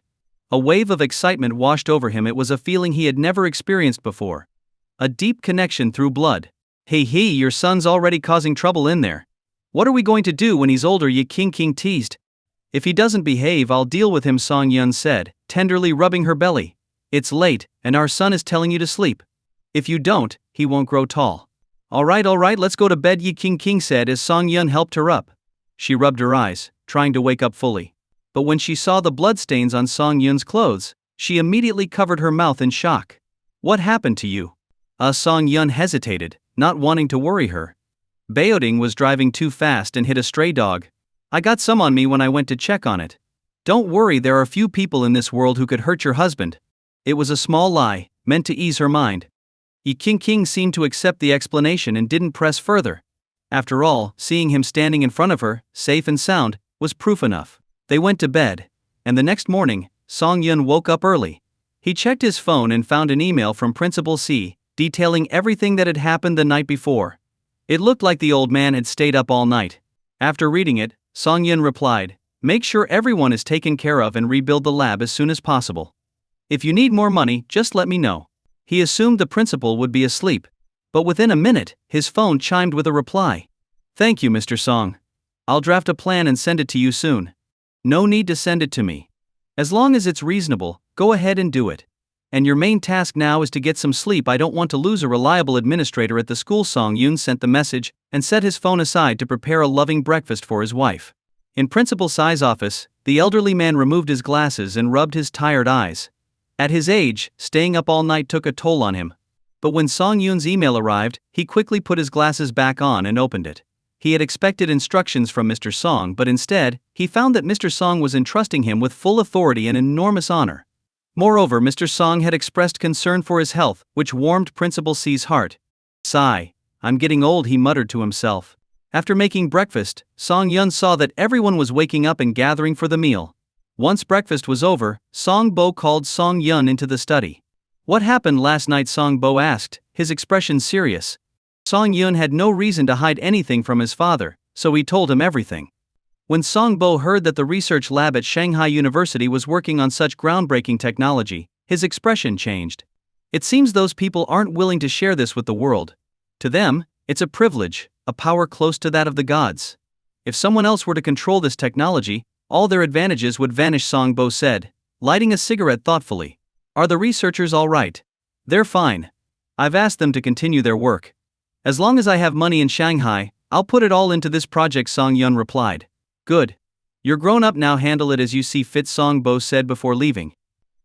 [SPEAKER 1] A wave of excitement washed over him. It was a feeling he had never experienced before. A deep connection through blood. "Hey, your son's already causing trouble in there. What are we going to do when he's older?" Yi King teased. "If he doesn't behave, I'll deal with him," Song Yun said, tenderly rubbing her belly. "It's late, and our son is telling you to sleep. If you don't, he won't grow tall." All right, let's go to bed," Yi King said as Song Yun helped her up. She rubbed her eyes, trying to wake up fully. But when she saw the bloodstains on Song Yun's clothes, she immediately covered her mouth in shock. "What happened to you?" Song Yun hesitated, not wanting to worry her. "Baoding was driving too fast and hit a stray dog. I got some on me when I went to check on it. Don't worry, there are few people in this world who could hurt your husband." It was a small lie, meant to ease her mind. Yi King seemed to accept the explanation and didn't press further. After all, seeing him standing in front of her, safe and sound, was proof enough. They went to bed, and the next morning, Song Yun woke up early. He checked his phone and found an email from Principal C, detailing everything that had happened the night before. It looked like the old man had stayed up all night. After reading it, Song Yun replied, "Make sure everyone is taken care of and rebuild the lab as soon as possible. If you need more money, just let me know." He assumed the principal would be asleep, but within a minute, his phone chimed with a reply. "Thank you, Mr. Song. I'll draft a plan and send it to you soon." "No need to send it to me. As long as it's reasonable, go ahead and do it. And your main task now is to get some sleep. I don't want to lose a reliable administrator at the school." Song Yun sent the message and set his phone aside to prepare a loving breakfast for his wife. In Principal Sai's office, the elderly man removed his glasses and rubbed his tired eyes. At his age, staying up all night took a toll on him. But when Song Yun's email arrived, he quickly put his glasses back on and opened it. He had expected instructions from Mr. Song, but instead, he found that Mr. Song was entrusting him with full authority and enormous honor. Moreover, Mr. Song had expressed concern for his health, which warmed Principal C's heart. "Sigh, I'm getting old," he muttered to himself. After making breakfast, Song Yun saw that everyone was waking up and gathering for the meal. Once breakfast was over, Song Bo called Song Yun into the study. "What happened last night?" Song Bo asked, his expression serious. Song Yun had no reason to hide anything from his father, so he told him everything. When Song Bo heard that the research lab at Shanghai University was working on such groundbreaking technology, his expression changed. It seems those people aren't willing to share this with the world. To them, it's a privilege, a power close to that of the gods. If someone else were to control this technology, all their advantages would vanish, Song Bo said, lighting a cigarette thoughtfully. "Are the researchers all right?" "They're fine. I've asked them to continue their work. As long as I have money in Shanghai, I'll put it all into this project," Song Yun replied. "Good. You're grown up now, handle it as you see fit," Song Bo said before leaving.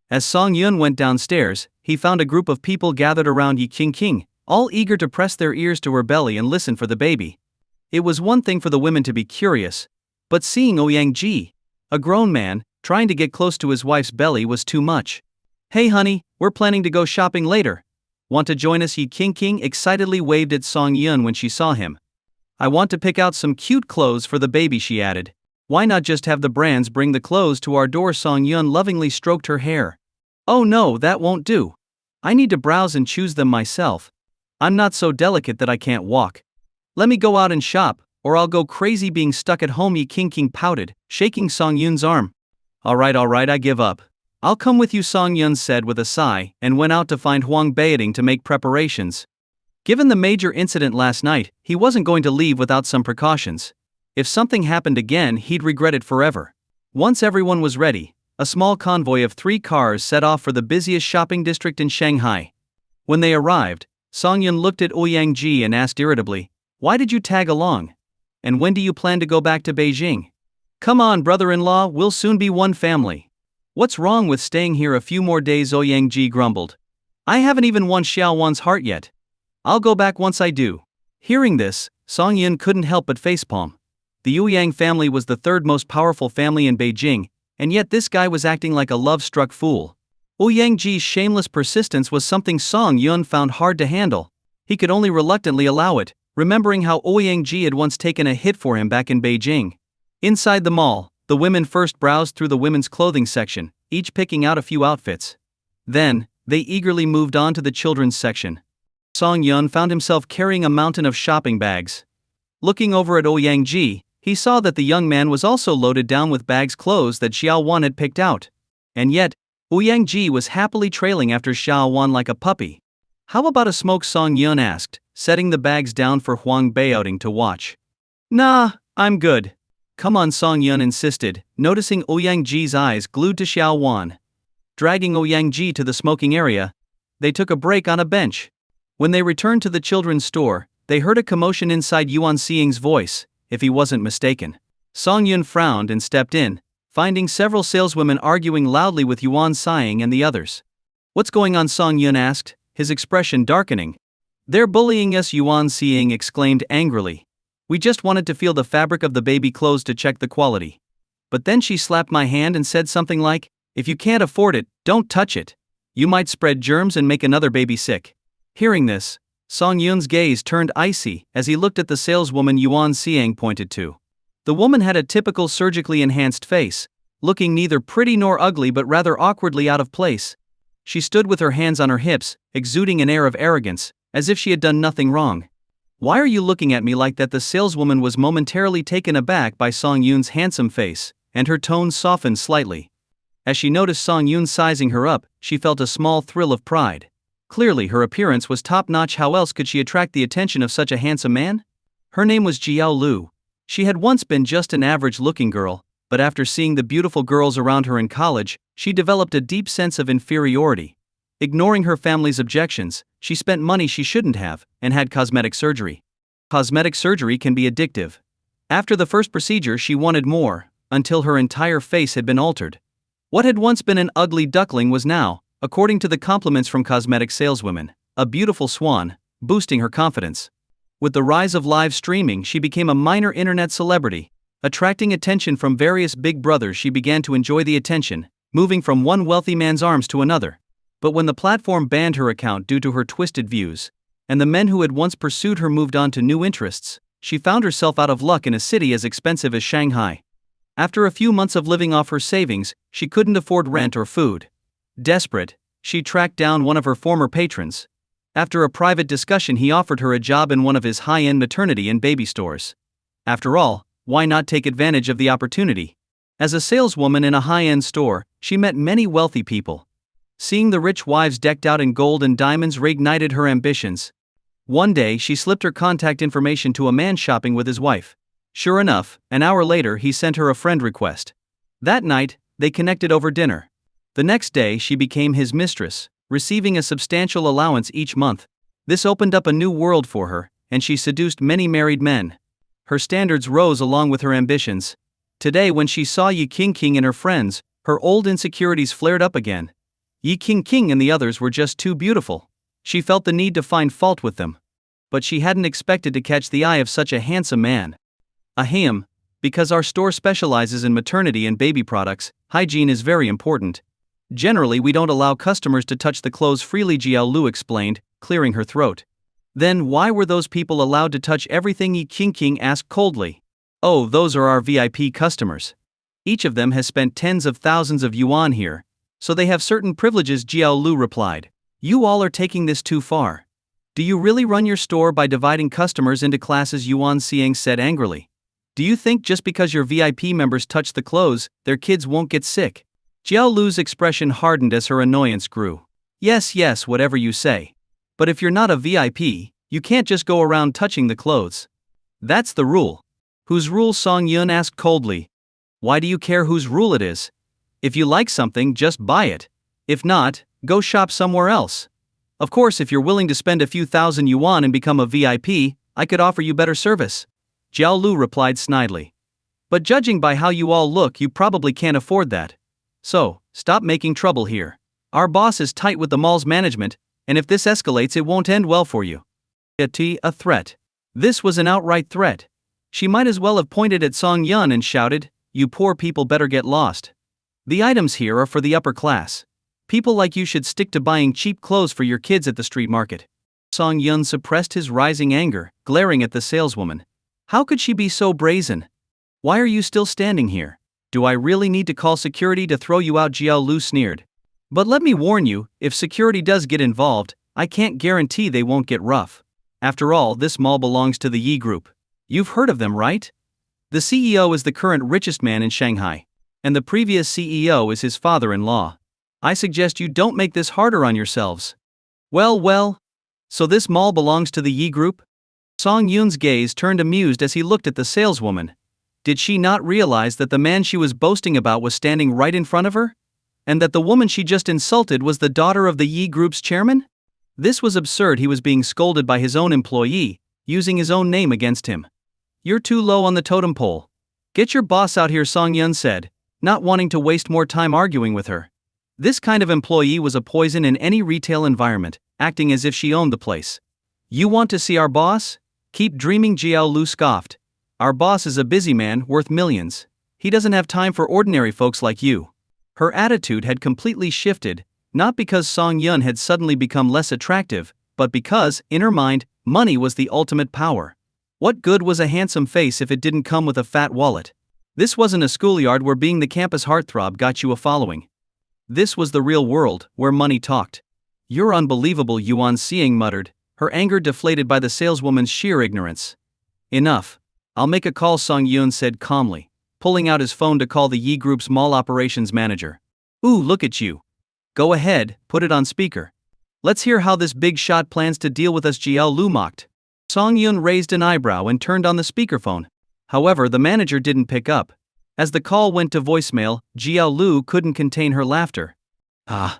[SPEAKER 1] As Song Yun went downstairs, he found a group of people gathered around Yi King, all eager to press their ears to her belly and listen for the baby. It was one thing for the women to be curious, but seeing Ouyang, a grown man, trying to get close to his wife's belly was too much. "Hey honey, we're planning to go shopping later. Want to join us? Yi King excitedly waved at Song Yun when she saw him. I want to pick out some cute clothes for the baby, she added. Why not just have the brands bring the clothes to our door? Song Yun lovingly stroked her hair. Oh no, that won't do. I need to browse and choose them myself. I'm not so delicate that I can't walk. Let me go out and shop, or I'll go crazy being stuck at home. Yi King pouted, shaking Song Yun's arm. Alright, I give up. I'll come with you, Song Yun said with a sigh, and went out to find Huang Baoting to make preparations. Given the major incident last night, he wasn't going to leave without some precautions. If something happened again, he'd regret it forever. Once everyone was ready, a small convoy of 3 cars set off for the busiest shopping district in Shanghai. When they arrived, Song Yun looked at Ouyang and asked irritably, "Why did you tag along? And when do you plan to go back to Beijing?" "Come on, brother-in-law, we'll soon be one family." "What's wrong with staying here a few more days?" Ouyang grumbled. "I haven't even won Xiaowan's heart yet. I'll go back once I do." Hearing this, Song Yun couldn't help but facepalm. The Ouyang family was the 3rd most powerful family in Beijing, and yet this guy was acting like a love-struck fool. Ouyang's shameless persistence was something Song Yun found hard to handle. He could only reluctantly allow it, remembering how Ouyang had once taken a hit for him back in Beijing. Inside the mall, the women first browsed through the women's clothing section, each picking out a few outfits. Then, they eagerly moved on to the children's section. Song Yun found himself carrying a mountain of shopping bags. Looking over at Ouyang, he saw that the young man was also loaded down with bags clothes that Xiaowan had picked out. And yet, Ouyang was happily trailing after Xiaowan like a puppy. "How about a smoke?" Song Yun asked, setting the bags down for Huang Baoting to watch. "Nah, I'm good." "Come on," Song Yun insisted, noticing Ouyang's eyes glued to Xiaowan. Dragging Ouyang to the smoking area, they took a break on a bench. When they returned to the children's store, they heard a commotion inside Yuan Xing's voice, if he wasn't mistaken. Song Yun frowned and stepped in, finding several saleswomen arguing loudly with Yuan Xing and the others. "What's going on?" Song Yun asked, his expression darkening. "They're bullying us," Yuan Xing exclaimed angrily. "We just wanted to feel the fabric of the baby clothes to check the quality. But then she slapped my hand and said something like, 'If you can't afford it, don't touch it. You might spread germs and make another baby sick.'" Hearing this, Song Yun's gaze turned icy as he looked at the saleswoman Yuan Xing pointed to. The woman had a typical surgically enhanced face, looking neither pretty nor ugly but rather awkwardly out of place. She stood with her hands on her hips, exuding an air of arrogance, as if she had done nothing wrong. "Why are you looking at me like that?" The saleswoman was momentarily taken aback by Song Yun's handsome face, and her tone softened slightly. As she noticed Song Yun sizing her up, she felt a small thrill of pride. Clearly her appearance was top-notch. How else could she attract the attention of such a handsome man? Her name was Jiao Lu. She had once been just an average-looking girl, but after seeing the beautiful girls around her in college, she developed a deep sense of inferiority. Ignoring her family's objections, she spent money she shouldn't have, and had cosmetic surgery. Cosmetic surgery can be addictive. After the first procedure she wanted more, until her entire face had been altered. What had once been an ugly duckling was now, according to the compliments from cosmetic saleswomen, a beautiful swan, boosting her confidence. With the rise of live streaming, she became a minor internet celebrity. Attracting attention from various big brothers, she began to enjoy the attention, moving from one wealthy man's arms to another. But when the platform banned her account due to her twisted views, and the men who had once pursued her moved on to new interests, she found herself out of luck in a city as expensive as Shanghai. After a few months of living off her savings, she couldn't afford rent or food. Desperate, she tracked down one of her former patrons. After a private discussion, he offered her a job in one of his high-end maternity and baby stores. After all, why not take advantage of the opportunity? As a saleswoman in a high-end store, she met many wealthy people. Seeing the rich wives decked out in gold and diamonds reignited her ambitions. One day she slipped her contact information to a man shopping with his wife. Sure enough, an hour later he sent her a friend request. That night, they connected over dinner. The next day she became his mistress, receiving a substantial allowance each month. This opened up a new world for her, and she seduced many married men. Her standards rose along with her ambitions. Today when she saw Yi King and her friends, her old insecurities flared up again. Yi King and the others were just too beautiful. She felt the need to find fault with them. But she hadn't expected to catch the eye of such a handsome man. Ahem, because our store specializes in maternity and baby products, hygiene is very important. Generally, we don't allow customers to touch the clothes freely, Jiao Lu explained, clearing her throat. Then why were those people allowed to touch everything? Yi Qingqing asked coldly. Oh, those are our VIP customers. Each of them has spent tens of thousands of yuan here, so they have certain privileges, Jiao Lu replied. You all are taking this too far. Do you really run your store by dividing customers into classes? Yuan Xiang said angrily. Do you think just because your VIP members touch the clothes, their kids won't get sick? Jiao Lu's expression hardened as her annoyance grew. Yes, whatever you say. But if you're not a VIP, you can't just go around touching the clothes. That's the rule. Whose rule? Song Yun asked coldly. Why do you care whose rule it is? If you like something, just buy it. If not, go shop somewhere else. Of course, if you're willing to spend a few thousand yuan and become a VIP, I could offer you better service. Jiao Lu replied snidely. But judging by how you all look, you probably can't afford that. So, stop making trouble here. Our boss is tight with the mall's management, and if this escalates, it won't end well for you. A threat. This was an outright threat. She might as well have pointed at Song Yun and shouted, You poor people better get lost. The items here are for the upper class. People like you should stick to buying cheap clothes for your kids at the street market. Song Yun suppressed his rising anger, glaring at the saleswoman. How could she be so brazen? Why are you still standing here? Do I really need to call security to throw you out? Jiao Lu sneered. But let me warn you, if security does get involved, I can't guarantee they won't get rough. After all, this mall belongs to the Yi Group. You've heard of them, right? The CEO is the current richest man in Shanghai, and the previous CEO is his father-in-law. I suggest you don't make this harder on yourselves. Well, so this mall belongs to the Yi Group? Song Yun's gaze turned amused as he looked at the saleswoman. Did she not realize that the man she was boasting about was standing right in front of her? And that the woman she just insulted was the daughter of the Yi Group's chairman? This was absurd. He was being scolded by his own employee, using his own name against him. You're too low on the totem pole. Get your boss out here, Song Yun said, not wanting to waste more time arguing with her. This kind of employee was a poison in any retail environment, acting as if she owned the place. You want to see our boss? Keep dreaming, Jiao Lu scoffed. Our boss is a busy man worth millions. He doesn't have time for ordinary folks like you. Her attitude had completely shifted, not because Song Yun had suddenly become less attractive, but because, in her mind, money was the ultimate power. What good was a handsome face if it didn't come with a fat wallet? This wasn't a schoolyard where being the campus heartthrob got you a following. This was the real world, where money talked. You're unbelievable, Yuan Xiang muttered, her anger deflated by the saleswoman's sheer ignorance. Enough. I'll make a call, Song Yun said calmly, pulling out his phone to call the Yi Group's mall operations manager. Ooh, look at you. Go ahead, put it on speaker. Let's hear how this big shot plans to deal with us, Jiao Lu mocked. Song Yun raised an eyebrow and turned on the speakerphone. However, the manager didn't pick up. As the call went to voicemail, Jiao Lu couldn't contain her laughter. Ah,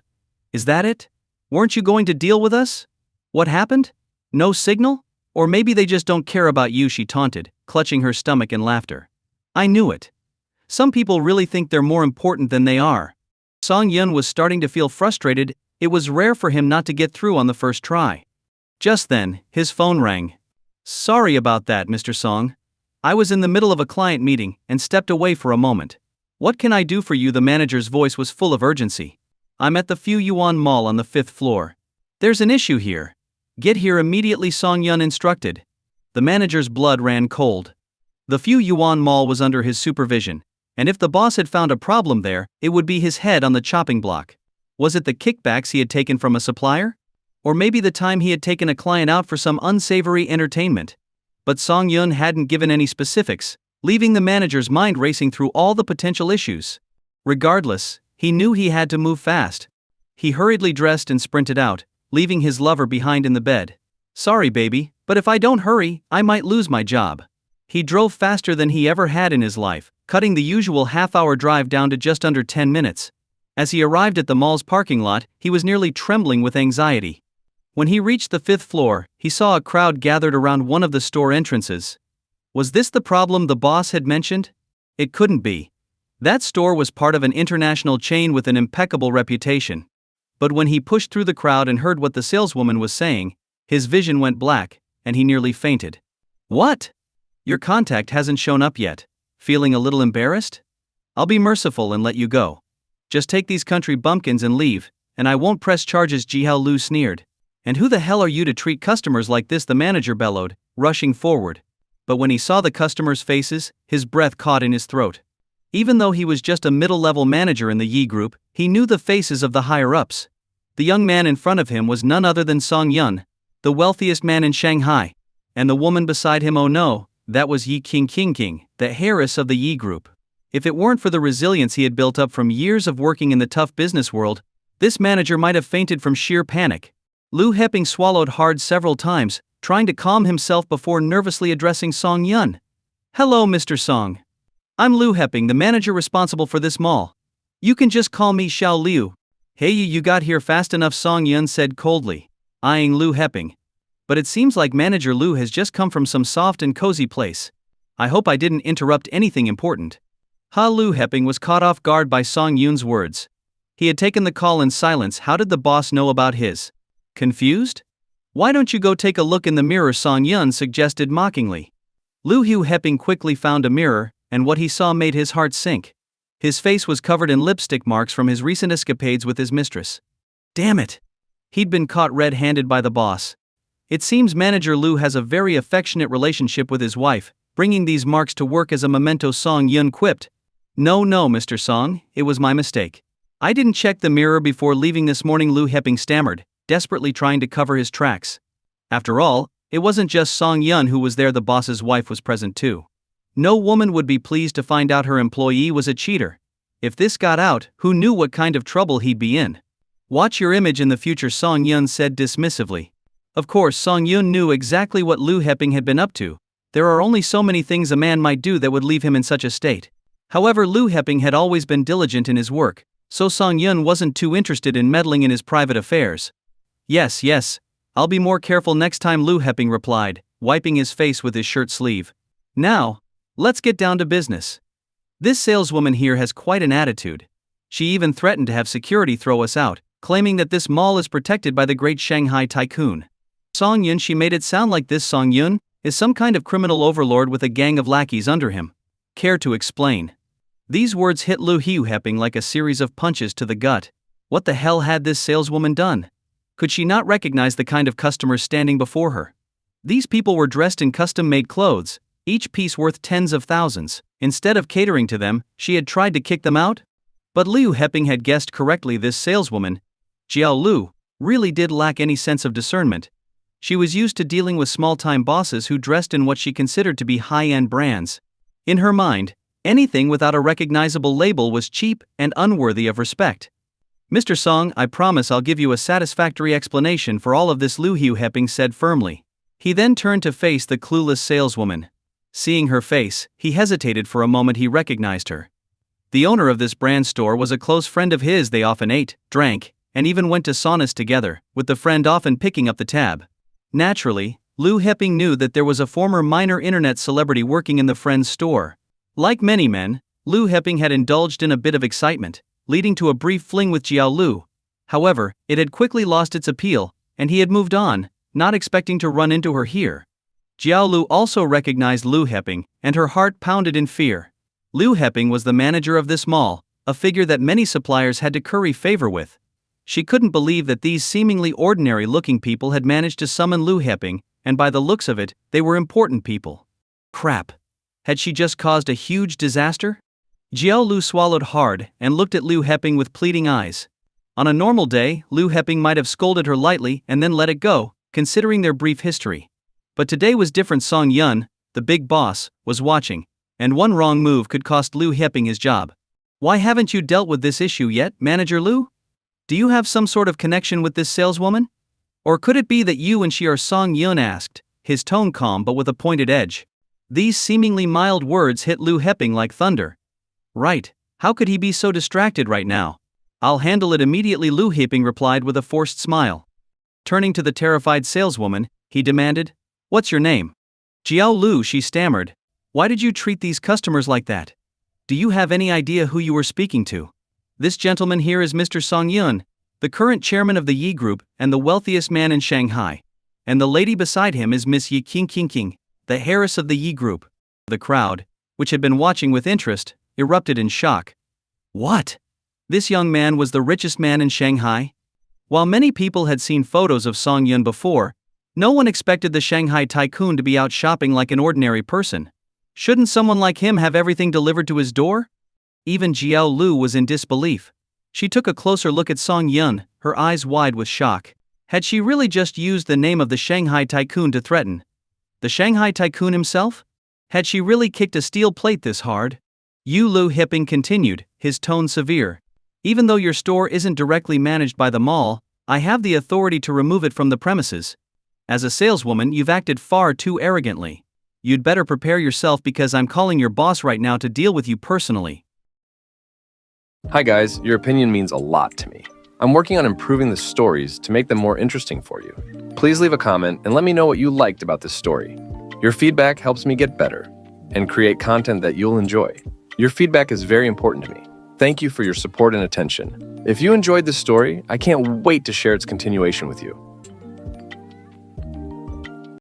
[SPEAKER 1] is that it? Weren't you going to deal with us? What happened? No signal? Or maybe they just don't care about you, she taunted, clutching her stomach in laughter. I knew it. Some people really think they're more important than they are. Song Yun was starting to feel frustrated. It was rare for him not to get through on the first try. Just then, his phone rang. Sorry about that, Mr. Song. I was in the middle of a client meeting and stepped away for a moment. What can I do for you? The manager's voice was full of urgency. I'm at the Fu Yuan Mall on the 5th floor. There's an issue here. Get here immediately, Song Yun instructed. The manager's blood ran cold. The Fu Yuan Mall was under his supervision, and if the boss had found a problem there, it would be his head on the chopping block. Was it the kickbacks he had taken from a supplier? Or maybe the time he had taken a client out for some unsavory entertainment? But Song Yun hadn't given any specifics, leaving the manager's mind racing through all the potential issues. Regardless, he knew he had to move fast. He hurriedly dressed and sprinted out, leaving his lover behind in the bed. Sorry, baby, but if I don't hurry, I might lose my job. He drove faster than he ever had in his life, cutting the usual half-hour drive down to just under 10 minutes. As he arrived at the mall's parking lot, he was nearly trembling with anxiety. When he reached the 5th floor, he saw a crowd gathered around one of the store entrances. Was this the problem the boss had mentioned? It couldn't be. That store was part of an international chain with an impeccable reputation. But when he pushed through the crowd and heard what the saleswoman was saying, his vision went black, and he nearly fainted. What? Your contact hasn't shown up yet. Feeling a little embarrassed? I'll be merciful and let you go. Just take these country bumpkins and leave, and I won't press charges, Jiao Lu sneered. And who the hell are you to treat customers like this, the manager bellowed, rushing forward. But when he saw the customers' faces, his breath caught in his throat. Even though he was just a middle-level manager in the Yi Group, he knew the faces of the higher-ups. The young man in front of him was none other than Song Yun, the wealthiest man in Shanghai. And the woman beside him, oh no, that was Yi King, the heiress of the Yi Group. If it weren't for the resilience he had built up from years of working in the tough business world, this manager might have fainted from sheer panic. Lu Heping swallowed hard several times, trying to calm himself before nervously addressing Song Yun. Hello, Mr. Song. I'm Lu Heping, the manager responsible for this mall. You can just call me Xiao Liu. Hey, you got here fast enough, Song Yun said coldly, eyeing Lu Heping. But it seems like Manager Lu has just come from some soft and cozy place. I hope I didn't interrupt anything important. Lu Heping was caught off guard by Song Yun's words. He had taken the call in silence. How did the boss know about his? Confused? Why don't you go take a look in the mirror, Song Yun suggested mockingly. Lu Heping quickly found a mirror, and what he saw made his heart sink. His face was covered in lipstick marks from his recent escapades with his mistress. Damn it! He'd been caught red-handed by the boss. It seems Manager Lu has a very affectionate relationship with his wife, bringing these marks to work as a memento, Song Yun quipped. No, Mr. Song, it was my mistake. I didn't check the mirror before leaving this morning, Lu Heping stammered, desperately trying to cover his tracks. After all, it wasn't just Song Yun who was there, the boss's wife was present too. No woman would be pleased to find out her employee was a cheater. If this got out, who knew what kind of trouble he'd be in? Watch your image in the future, Song Yun said dismissively. Of course, Song Yun knew exactly what Lu Heping had been up to. There are only so many things a man might do that would leave him in such a state. However, Lu Heping had always been diligent in his work, so Song Yun wasn't too interested in meddling in his private affairs. Yes, I'll be more careful next time, Lu Heping replied, wiping his face with his shirt sleeve. Now, let's get down to business. This saleswoman here has quite an attitude. She even threatened to have security throw us out, claiming that this mall is protected by the great Shanghai tycoon. Song Yun, she made it sound like this Song Yun is some kind of criminal overlord with a gang of lackeys under him. Care to explain? These words hit Lu Heping like a series of punches to the gut. What the hell had this saleswoman done? Could she not recognize the kind of customers standing before her? These people were dressed in custom-made clothes, each piece worth tens of thousands. Instead of catering to them, she had tried to kick them out? But Lu Heping had guessed correctly. This saleswoman, Jiao Lu, really did lack any sense of discernment. She was used to dealing with small-time bosses who dressed in what she considered to be high-end brands. In her mind, anything without a recognizable label was cheap and unworthy of respect. Mr. Song, I promise I'll give you a satisfactory explanation for all of this, Lu Heping said firmly. He then turned to face the clueless saleswoman. Seeing her face, he hesitated for a moment. He recognized her. The owner of this brand store was a close friend of his. They often ate, drank, and even went to saunas together, with the friend often picking up the tab. Naturally, Lu Heping knew that there was a former minor internet celebrity working in the friend's store. Like many men, Lu Heping had indulged in a bit of excitement, leading to a brief fling with Jiao Lu. However, it had quickly lost its appeal, and he had moved on, not expecting to run into her here. Jiao Lu also recognized Lu Heping, and her heart pounded in fear. Lu Heping was the manager of this mall, a figure that many suppliers had to curry favor with. She couldn't believe that these seemingly ordinary-looking people had managed to summon Lu Heping, and by the looks of it, they were important people. Crap. Had she just caused a huge disaster? Jiao Lu swallowed hard and looked at Lu Heping with pleading eyes. On a normal day, Lu Heping might have scolded her lightly and then let it go, considering their brief history. But today was different. Song Yun, the big boss, was watching, and one wrong move could cost Lu Heping his job. Why haven't you dealt with this issue yet, Manager Lu? Do you have some sort of connection with this saleswoman? Or could it be that you and she are? Song Yun asked, his tone calm but with a pointed edge. These seemingly mild words hit Lu Heping like thunder. Right, how could he be so distracted right now? I'll handle it immediately, Lu Heping replied with a forced smile. Turning to the terrified saleswoman, he demanded, What's your name? Jiao Lu, she stammered. Why did you treat these customers like that? Do you have any idea who you were speaking to? This gentleman here is Mr. Song Yun, the current chairman of the Yi Group and the wealthiest man in Shanghai. And the lady beside him is Miss Yi King, the heiress of the Yi Group. The crowd, which had been watching with interest, erupted in shock. What? This young man was the richest man in Shanghai. While many people had seen photos of Song Yun before, no one expected the Shanghai tycoon to be out shopping like an ordinary person. Shouldn't someone like him have everything delivered to his door? Even Jiao Lu was in disbelief. She took a closer look at Song Yun, her eyes wide with shock. Had she really just used the name of the Shanghai tycoon to threaten? The Shanghai tycoon himself? Had she really kicked a steel plate this hard? Yu Lu Hipping continued, his tone severe. Even though your store isn't directly managed by the mall, I have the authority to remove it from the premises. As a saleswoman, you've acted far too arrogantly. You'd better prepare yourself because I'm calling your boss right now to deal with you personally.
[SPEAKER 2] Hi guys, your opinion means a lot to me. I'm working on improving the stories to make them more interesting for you. Please leave a comment and let me know what you liked about this story. Your feedback helps me get better and create content that you'll enjoy. Your feedback is very important to me. Thank you for your support and attention. If you enjoyed this story, I can't wait to share its continuation with you.